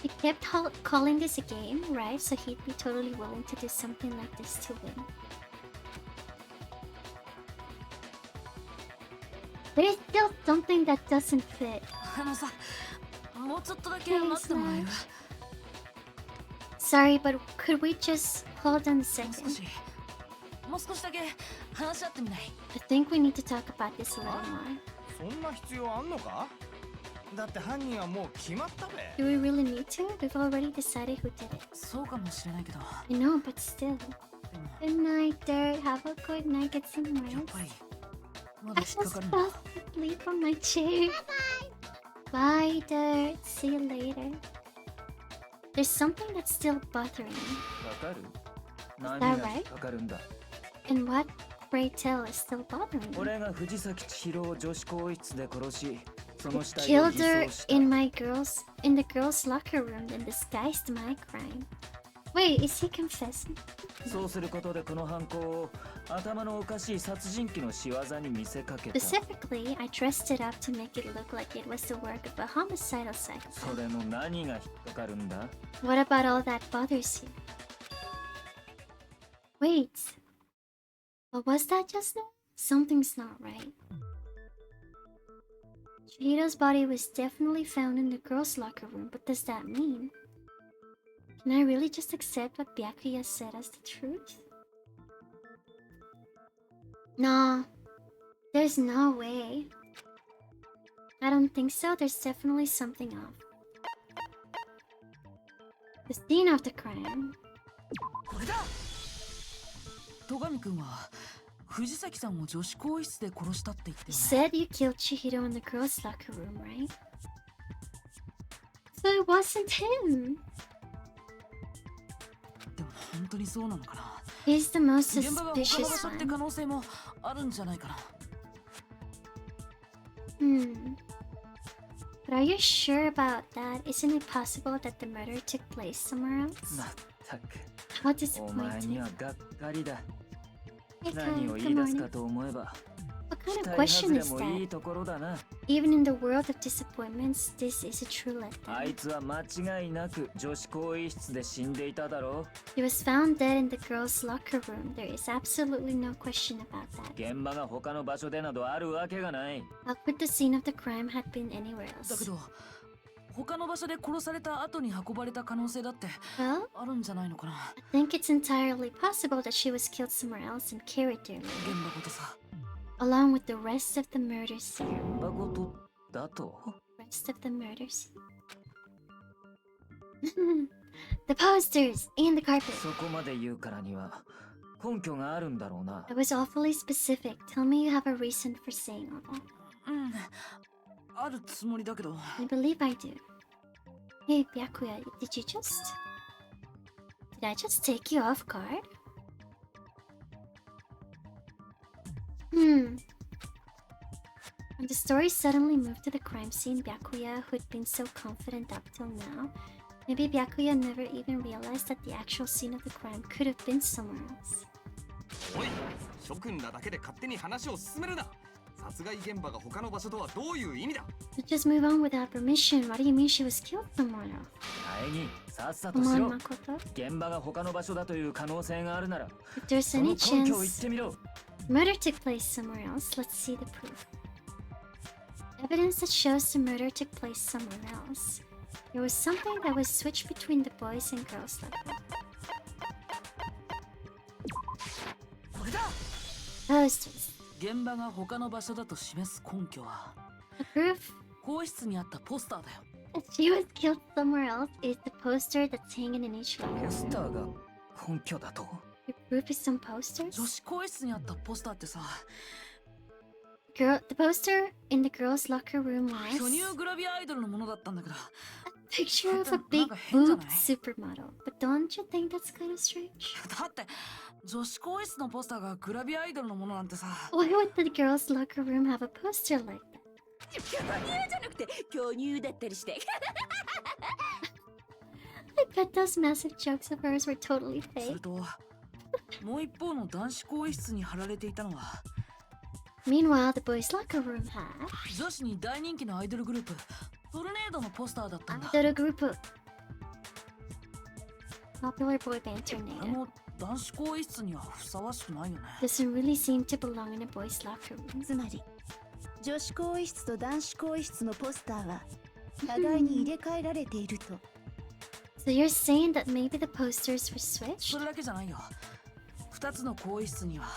He kept calling this a game, right? So he'd be totally willing to do something like this to win. There's still something that doesn't fit. あのさ、もうちょっとだけ待ってもらえる? Sorry, but could we just hold on a second? もう少しだけ話し合ってみない? I think we need to talk about this a little more. そんな必要あんのか? だって犯人はもう決まったべ。 Do we really need to? We've already decided who did it. そうかもしれないけど. I know, but still. Good night, Dirt. Have a good night. Get some rest. I just fell asleep on my chair. Bye, Dirt. See you later. There's something that's still bothering me. わかる? Is 何 that が right? 引っかかるんだ? And what, pray tell, is still bothering me? 俺が藤崎千尋を女子更衣室で殺し、その死体を Killed 偽 her 装した。 in the girls' locker room and disguised my crime. Wait, is he confessing? そうすることでこの犯行を頭のおかしい殺人鬼の仕業に見せかけた。 Specifically, I dressed it up to make it look like it was the work of a homicidal psychopath. それの何が引っかかるんだ? What about all that bothers you? Wait. What was that just now? Something's not right. Chihiro's body was definitely found in the girls' locker room, but does that mean? Can I really just accept what Byakuya said as the truth? Nah. There's no way. I don't think so. There's definitely something off. The scene of the crime. これだ! 戸上くんは藤崎さんを女子更衣室で殺したって言ってよね。 You said you killed Chihiro in the girls' locker room, right? So it wasn't him. でも本当にそうなのかな? He's the most 現場が他の場 suspicious 所って one. 可能性もあるんじゃないかな? But are you sure about that? Isn't it possible that the murder took place somewhere else? まったく。 How お前に disappointing. はがっかりだ。 Hey, 何を Kai, 言い good 出す morning. かと思えば、 What 期 kind of 待外 question れ is もいい that? ところだな。 Even in the world of disappointments, this is a true あ letdown. いつは間違いなく女子更衣室で死んでいただろう。 He was found dead in the girls' locker room. There is absolutely no question about that. 現場が他の場所でなどあるわけがない。 How could the scene of the crime have been anywhere だ else? けど他の場所で殺された後に運ばれた可能性だって Well, あるんじゃないのかな? I think it's entirely possible that she was killed somewhere else and carried there 現 later, 場ごとさ。 along with the rest of the murder scene. 現場ごとだと? Rest of the murder scene. The posters and the carpet. そこまで言うからには根拠があるんだろうな。 That was awfully specific. Tell me you have a reason for saying all that. あるつもりだけど。 I believe I do. Hey, Byakuya, did I just take you off guard? When the story suddenly moved to the crime scene, Byakuya, who'd been so confident up till now, Maybe Byakuya never even realized that the actual scene of the crime could have been somewhere else. おい、諸君らだけで勝手に話を進めるな。殺害現場が他の場所とはどういう意味だ。 But just move on without permission. What do you mean she was killed somewhere else? 大義、さっさとし Come ろ。 on, Makoto. 現場が他の場所だという可能性があるなら、 If there's その any 根拠を言っ chance てみろ。 murder took place somewhere else, let's see the proof. Evidence that shows the murder took place somewhere else. There was something that was switched between the boys and girls like that. これだ。 Posters. 現場が他の場所だと示す根拠は The proof 更衣室にあったポスターだよ。 that she was killed somewhere else is the poster that's hanging in each locker ポス room. ターが根拠だと。 The proof is some posters? 女子更衣室にあったポスターってさ、 The poster in the girls' locker room 巨 was 乳グラビアアイドルのものだったんだけど、 a picture of a big boobed supermodel. But don't you think that's kind of strange? だって女子更衣室のポスターがグラビアアイドルのものなんてさ。 Why would the girls' locker room have a poster like that? 巨乳じゃなくて巨乳だったりして。 I bet those massive jokes of hers were totally そ fake. れともう一方の男子更衣室に貼られていたのは Meanwhile, the boys' locker room had 女子に大人気のアイドルグループトルネードのポスターだったんだ。 little group of popular boy band あ tornado. の男子更衣室にはふさわしくないよね。 Doesn't really seem to belong in a boys' locker room. つまり女子更衣室と男子更衣室のポスターは互いに入れ替えられていると。 So you're saying that maybe the posters were switched? それだけじゃないよ。二つの更衣室には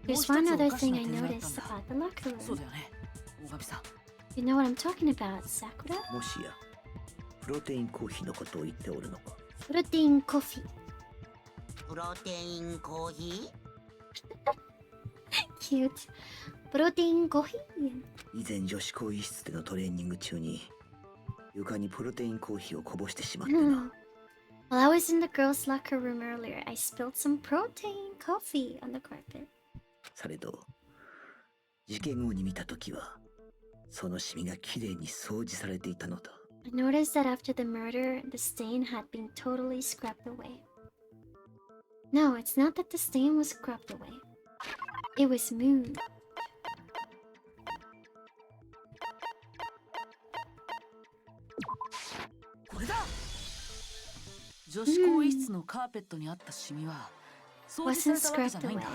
There's one other thing I noticed about the locker そう room. だよね、大神さん。 You know what I'm talking about, Sakura? もしやプロテインコーヒーのことを言っておるのか。 Protein coffee. プロテインコーヒ Cute. Protein coffee. 以前女子更衣室でのトレーニング中に床にプロテインコーヒーをこぼしてしまってな。 While I was in the girls' locker room earlier, I spilled some protein coffee on the carpet. されど事件後に見たときはそのシミがきれいに掃除されていたのだ。 I noticed that after the murder, the stain had been totally scrubbed away. No, it's not that the stain was scrubbed away. It was moved. これだ。女子更衣室のカーペットにあったシミは掃除 Wasn't されたわけじゃ scrubbed ないん away. だ。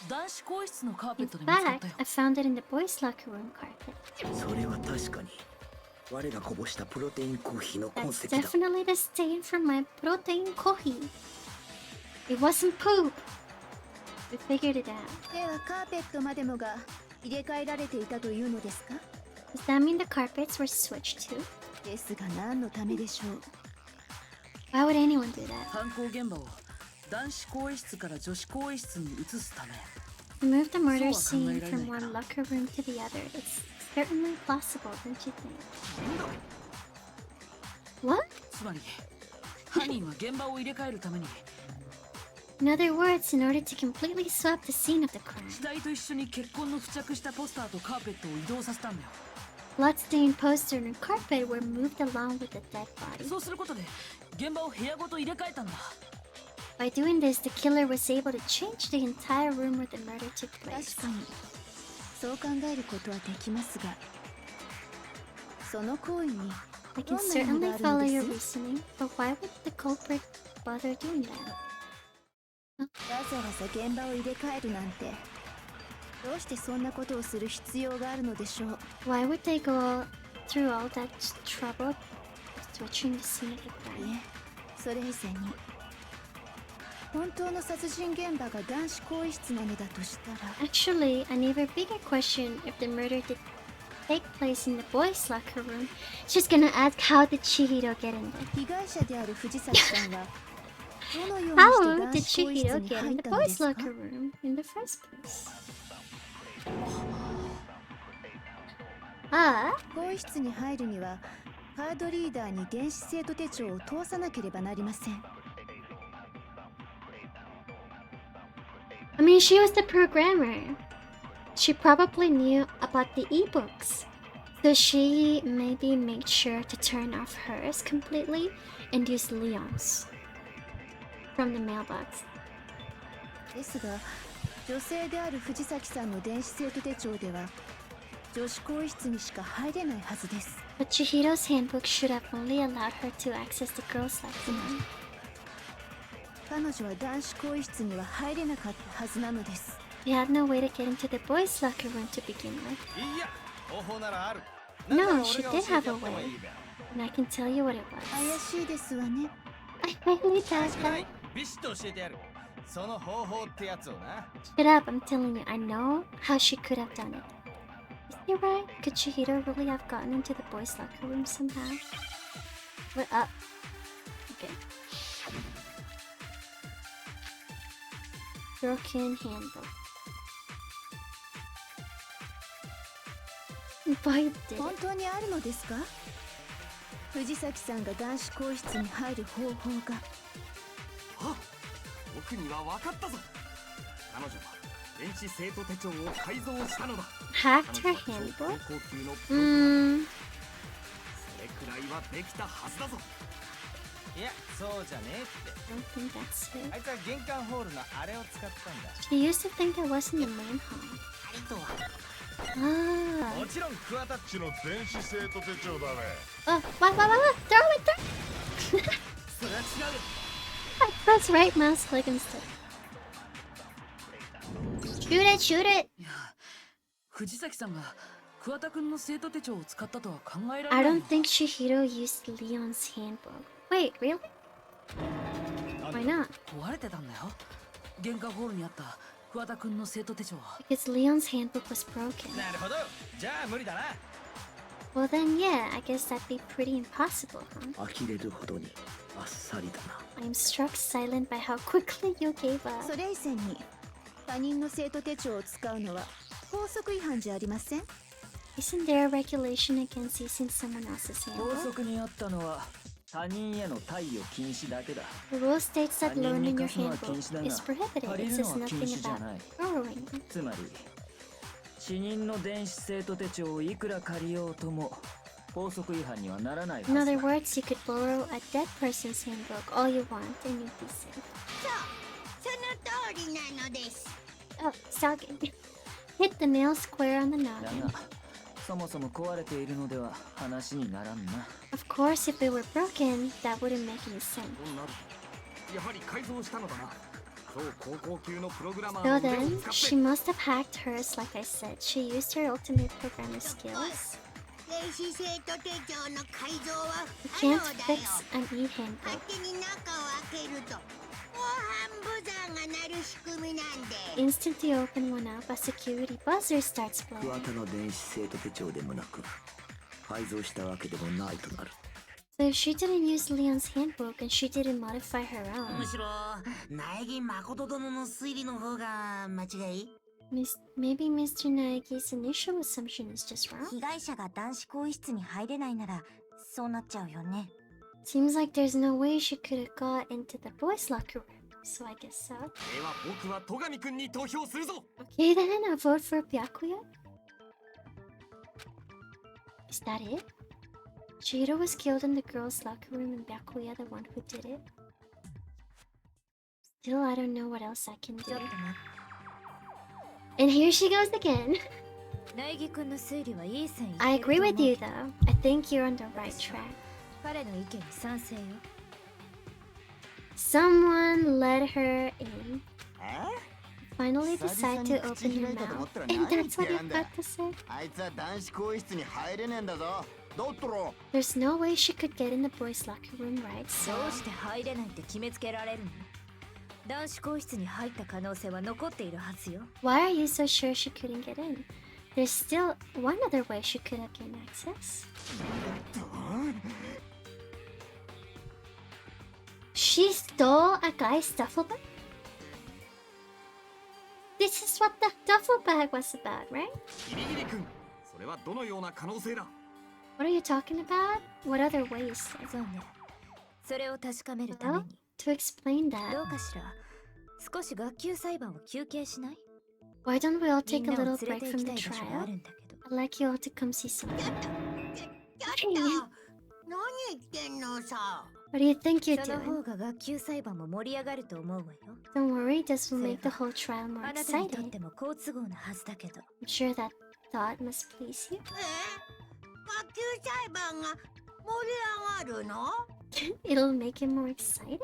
男子更衣室のカーペッ In トで見つかった fact, よ。 I found it in the boys' locker room carpet. それは確かに我がこぼしたプロテインコーヒーの痕 That's 跡だ。 definitely the stain from my protein coffee. It wasn't poop. We figured it out. ではカーペットまでもが入れ替えられていたというのですか？ Does that mean the carpets were switched too? ですが何のためでしょう？ Why would anyone do that? 犯行現場を男子更衣室から女子更衣室に移すため To move the murder So scene 考えられない from か。 one locker room to the other is certainly possible, don't you think? What? つまり犯人は現場を入れ替えるために In other words, in order to completely swap the scene of the crime, 死体と一緒に血痕の付着したポスターとカーペットを移動させたんだよ。 bloodstained poster and carpet were moved along with the dead body. そうすることで現場を部屋ごと入れ替えたんだ。 By doing this, the killer was able to change the entire room where the murder took place. 確かにそう考えることはできますが、その行為に I ど can んな意味 certainly がある follow の your です？ reasoning, but why would the culprit bother doing that? わざわざ現場を入れ替えるなんて、どうしてそんなことをする必要があるのでしょう？ Why would they go through all that trouble switching the scene of the い crime? え、それ以前に本当の殺人現場が男子更衣室なのだとしたら、 Actually, an even bigger question if the murder did take place in the boys' locker room. She's gonna ask how did Chihiro get in there? 被害者である藤崎さんはどのよう How に did して男子更衣室 Chihiro に get 入 in っ the たので boys' すか？ locker room in the first place? ああ、更衣室に入るにはカードリーダーに電子生徒手帳を通さなければなりません。 I mean, she was the programmer. She probably knew about the ebooks. So she maybe made sure to turn off hers completely and use Leon's from the mailbox. ですが、女性である藤崎さんの電子生徒手帳では女子更衣室にしか入れないはずです。But Chihiro's handbook should have only allowed her to access the girls' locker room. 彼女は男子更衣室には入れなかったはずなのです。They had no way to get into the boys' locker room to begin with. いや、方法ならある。 No, she did have a way, and I can tell you what it was. 怪しいですわね。I highly doubt that. ビシッと教えてやる。その方法ってやつをな。 Shut up, I'm telling you, I know how she could have done it. Is he right? Could Chihiro really have gotten into the boys' locker room somehow? What up? Okay. Broken handbook. Boy did 本 it. 当にあるのですか？藤崎さんが男子更衣室に入る方法が。あ、僕には分かったぞ。彼女は電子生徒手帳を改造したのだ。 Hacked her handbook? 高級のプログラム。それくらいはできたはずだぞ。いや、そうじゃねえって。 I don't think that's it. あいつは玄関ホールのあれを使ったんだ。 She used to think it was in the main hall. あれとは Ah. もちろんクワタッチの電子生徒手帳だね。 Oh, what? Throw it, throw it! それは違う。 That's right, mouse click instead. Shoot it, shoot it! いや、藤崎さんが桑田くんの生徒手帳を使ったとは考えられ I ない don't think Chihiro used Leon's handbook. Wait, really? Why not? 問われてたんだよ。玄関ホールにあった桑田くんの生徒手帳は。 Because Leon's handbook was broken. なるほど。じゃあ無理だな。 Well then, yeah, I guess that'd be pretty impossible, huh? 呆れるほどにあっさりだな。 I'm struck silent by how quickly you gave up. それ以前に他人の生徒手帳を使うのは法則違反じゃありません？ Isn't there a regulation against using someone else's 法 handbook? 則にあったのは他人への貸与禁止だけだ。 The rule states that 他人 loaning に your 貸すのは handbook 禁止だ is が、 prohibited. 借 It りるの says は禁 nothing 止じゃ about ない。 borrowing. つまり死人の電子生徒手帳をいくら借りようとも法則違反にはならないはず In だ。 other words, you could borrow a dead person's handbook all you want and you'd be safe. その通りなのです。 Oh, Soggy. Hit the nail square on the だ noggin. が、そもそも壊れているのでは話にならんな。 Of course, if it were broken, that wouldn't make any sense. となるとやはり改造したのだな。超高校級のプログラマー So の腕を then, 使 she って。 must have hacked hers, like I said. She used her ultimate programmer skills. 電子生徒手帳の改造は You 不可 can't 能だよ。 fix an 勝 e-handbook. 手に中を開けると防犯ブザーが鳴る仕組みなんで。 Instant you open one up, a security buzzer starts 桑 blowing. 田の電子生徒手帳でもなく改造したわけでもないとなる。 So if she didn't use Leon's handbook and she didn't modify her む own, しろ苗木誠殿の推理の方が間違い。 maybe Mr. Naegi's initial assumption is just wrong. 被害者が男子更衣室に入れないならそうなっちゃうよね。 Seems like there's no way she could have got into the boys' locker room, so I guess so. では僕は戸上君に投票するぞ。 Okay then, a vote for Byakuya? Is that it? Chihiro was killed in the girls' locker room and Byakuya the one who did it? Still, I don't know what else I can ちょ do. っと待って。 And here she goes again. 苗木くんの推理はいい線いってると思う。 I agree with you though. I think you're on the right track. 彼の意見に賛成よ。 Someone let her in. え Finally decide to open her mouth. And that's what you've got to say? あいつは男子更衣室に入れねえんだぞ。だったら There's no way she could get in the boys' locker room, right? So どうして入れないって決めつけられるの？男子更衣室に入った可能性は残っているはずよ。 why are you so sure she couldn't get in? There's still one other way she could have gained access. She stole a guy's duffel bag? This is what the duffel bag was about, right? ギリギリ君、それはどのような可能性だ。 What are you talking about? What other ways? そうね。それを確かめるため Well, に to explain ど that, うかしら。少し学級裁判を休憩しない？ why don't we all み take ん a なを little 連れ break て行 from き the たい場所があ trial? るんだけど。I'd like you all to come see something. What do you think you're その doing? 方が学級裁判も盛り上がると思うわよ。 Don't worry, this will make the whole trial more あなたにとっ exciting. ても好都合なはずだけど。 I'm sure that thought must please you. 学級裁判が盛り上がるの？ It'll make it more exciting. じ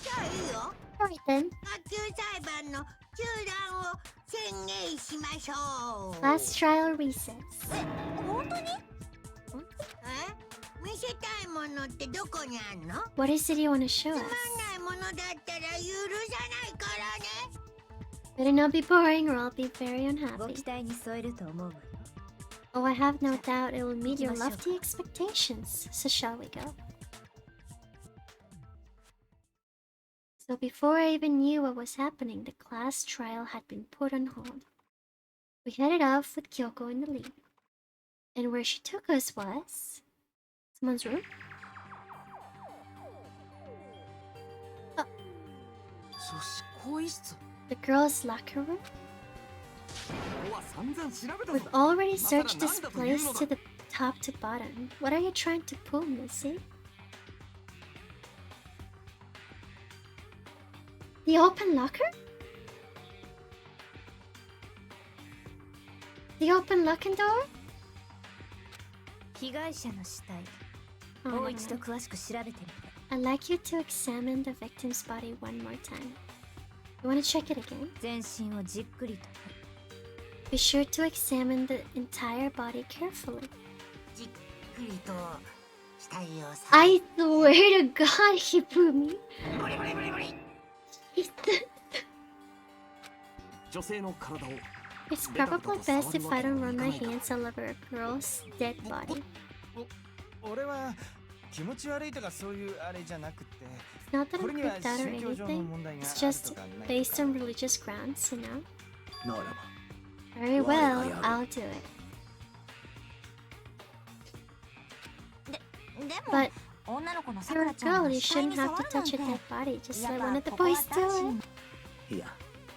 ゃあいいよ。 Alright then. 学級裁判の中断を宣言しましょう。 Last trial recess. 本当に？見せたいものってどこにあんの？ What is it you want to show つ us? まんないものだったら許さないからね。 Better not be boring or I'll be very ご unhappy. 期待に添えると思うわよ。 Oh, I have no doubt it will meet your lofty expectations. So shall we go? So before I even knew what was happening, the class trial had been put on hold. We headed off with Kyoko in the lead. And where she took us was... someone's room? Oh. 女子更衣室 The girls' locker room? は散々調べた We've ぞ。 already searched this place to the top to bottom. What are you trying to pull, Missy? The open locker? The open locker door? 被害者の死体。 Oh, もう never 一度 mind. 詳しく調べてみて。 I'd like you to examine the victim's body one more time. You want to check it again? 全身をじっくりと。 Be sure to examine the entire body carefully. じっくりと死体を I swear to God, Hibumi. 女性の体を It's probably best if I don't run my hands all over a girl's dead body. 俺は気持ち悪いとかそういうあれじゃなくて、 It's not that こ I'm れには creeped out or 宗教上の anything. 問題が It's ある just とかない based on religious grounds, you know? ならば Very well, I'll do it. でも But 女の子のさく you're ら a ちゃん girl, が you 死体 shouldn't に have 触 to るなん touch て a dead body, just やっ let ぱ one of the ここは boys do 男子 it. いや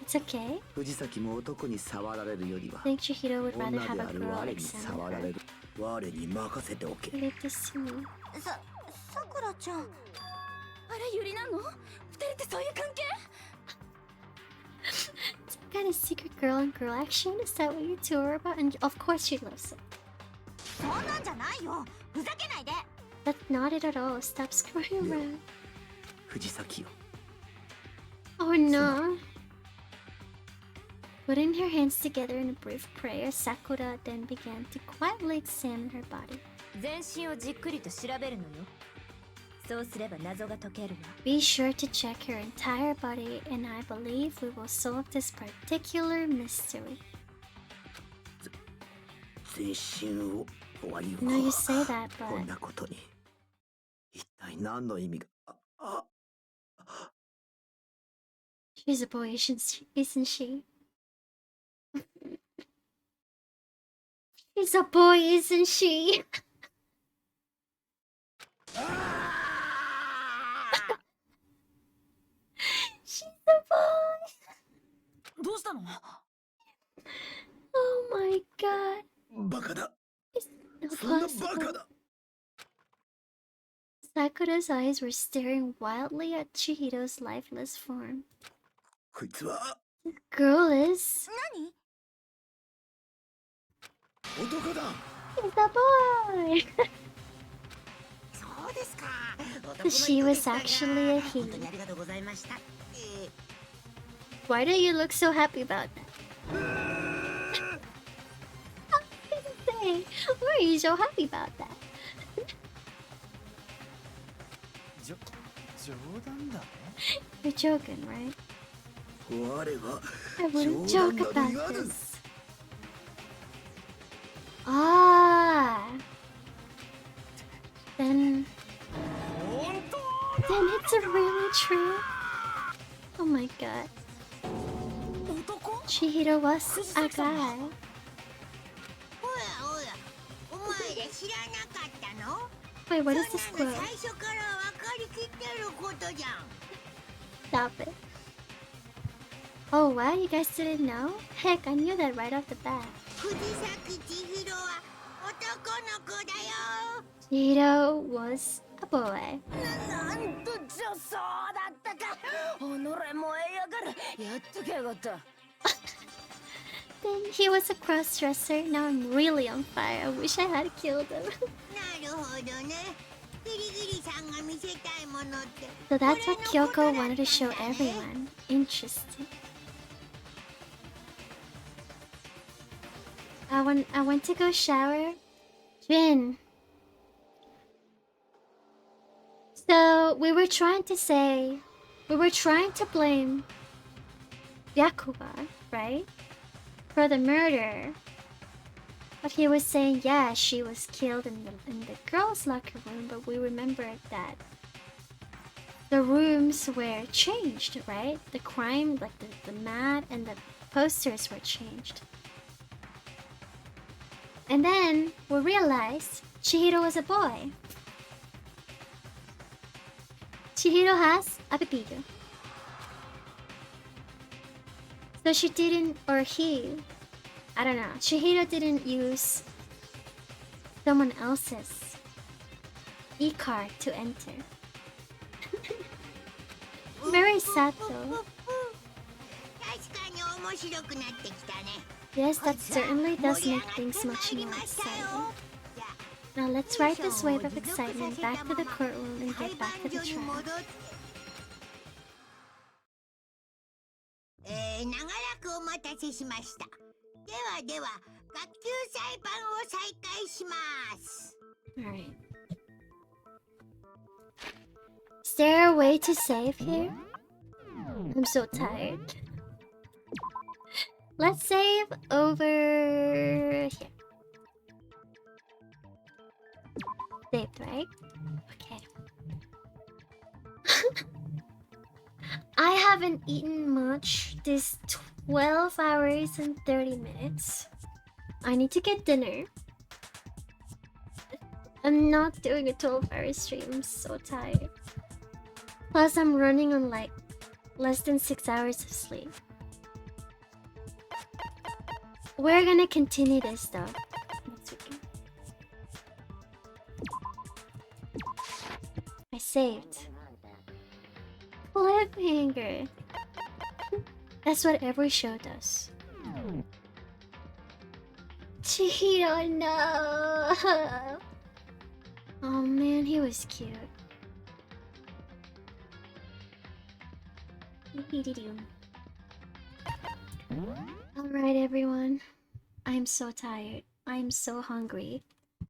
It's okay. 藤崎も男に触られるよりは I think Chihiro would 女 rather で have あ a る girl 我に examine 触られ her. る我に任せておけ Leave this to me. さくらちゃんあれユリなの？二人ってそういう関係？ Some kind of secret girl on girl action? Is that what you two are about? And of course she loves it. そんなんじゃないよ。ふざけないで。 That's not it at all. Stop screwing around. 藤崎よ Oh no. Putting her hands together in a brief prayer, Sakura then began to quietly examine her body. 全身をじっくりと調べるのよ。そうすれば謎が解けるわ。 Be sure to check her entire body, and I believe we will solve this particular mystery. 全身をとは言う I know you say that, こん but なことに一体何の意味が she's a boy, isn't she? She's a boy, isn't she? She's a boy. どうしたの？ Oh my god. バカだ No そんなバ possible. カだ Sakura's eyes were staring wildly at Chihiro's lifeless form. こいつは Girl is... 男だ He's a boy! そうですか。 She was actually a 本 he. 当にありがとうございました。 Why do you look so happy about that? Say, why are you so happy about that? 冗談だね。 You're joking, right? 我は I wouldn't 冗 joke 談など about 言わぬ this. Ah. Then it's really true. Oh my god. Chihiro was a guy. おやおや、お前ら知らなかったの？ Wait, what is this そんな quote? の最初から分かりきってることじゃん。 Stop it. Oh wow, you guys didn't know? Heck, I knew that right off the bat. Chihiro was a boy. なんと女装だったか。己燃えやがる。やっとけやがった。 Then he was a cross-dresser. Now I'm really on fire. I wish I had killed him. So that's what Kyoko wanted to show everyone. Interesting. I went to go shower. Jin. So we were trying to blame Byakuba, right? For the murder. But he was saying, yeah, she was killed in the girls' locker room, but we remembered that the rooms were changed, right? The crime, like the mat and the posters were changed. And then we realized Chihiro was a boy. Chihiro has a baby. So she didn't, or he, I don't know, Chihiro didn't use someone else's e-card to enter. Very sad though. Yes, that certainly does make things much more exciting. Now let's ride this wave of excitement back to the courtroom and get back to the trial. 長らくお待たせしました。ではでは、学級裁判を再開します。Alright. Is there a way to save here? I'm so tired. Let's save over here. Saved, right? Okay. I haven't eaten much this 12 hours and 30 minutes. I need to get dinner. I'm not doing a 12-hour stream. I'm so tired. Plus, I'm running on like less than 6 hours of sleep. We're gonna continue this though next weekend. I saved. Cliffhanger. That's what every show does. Chihiro, no. Oh man, he was cute. Alright everyone, I'm so tired. I'm so hungry.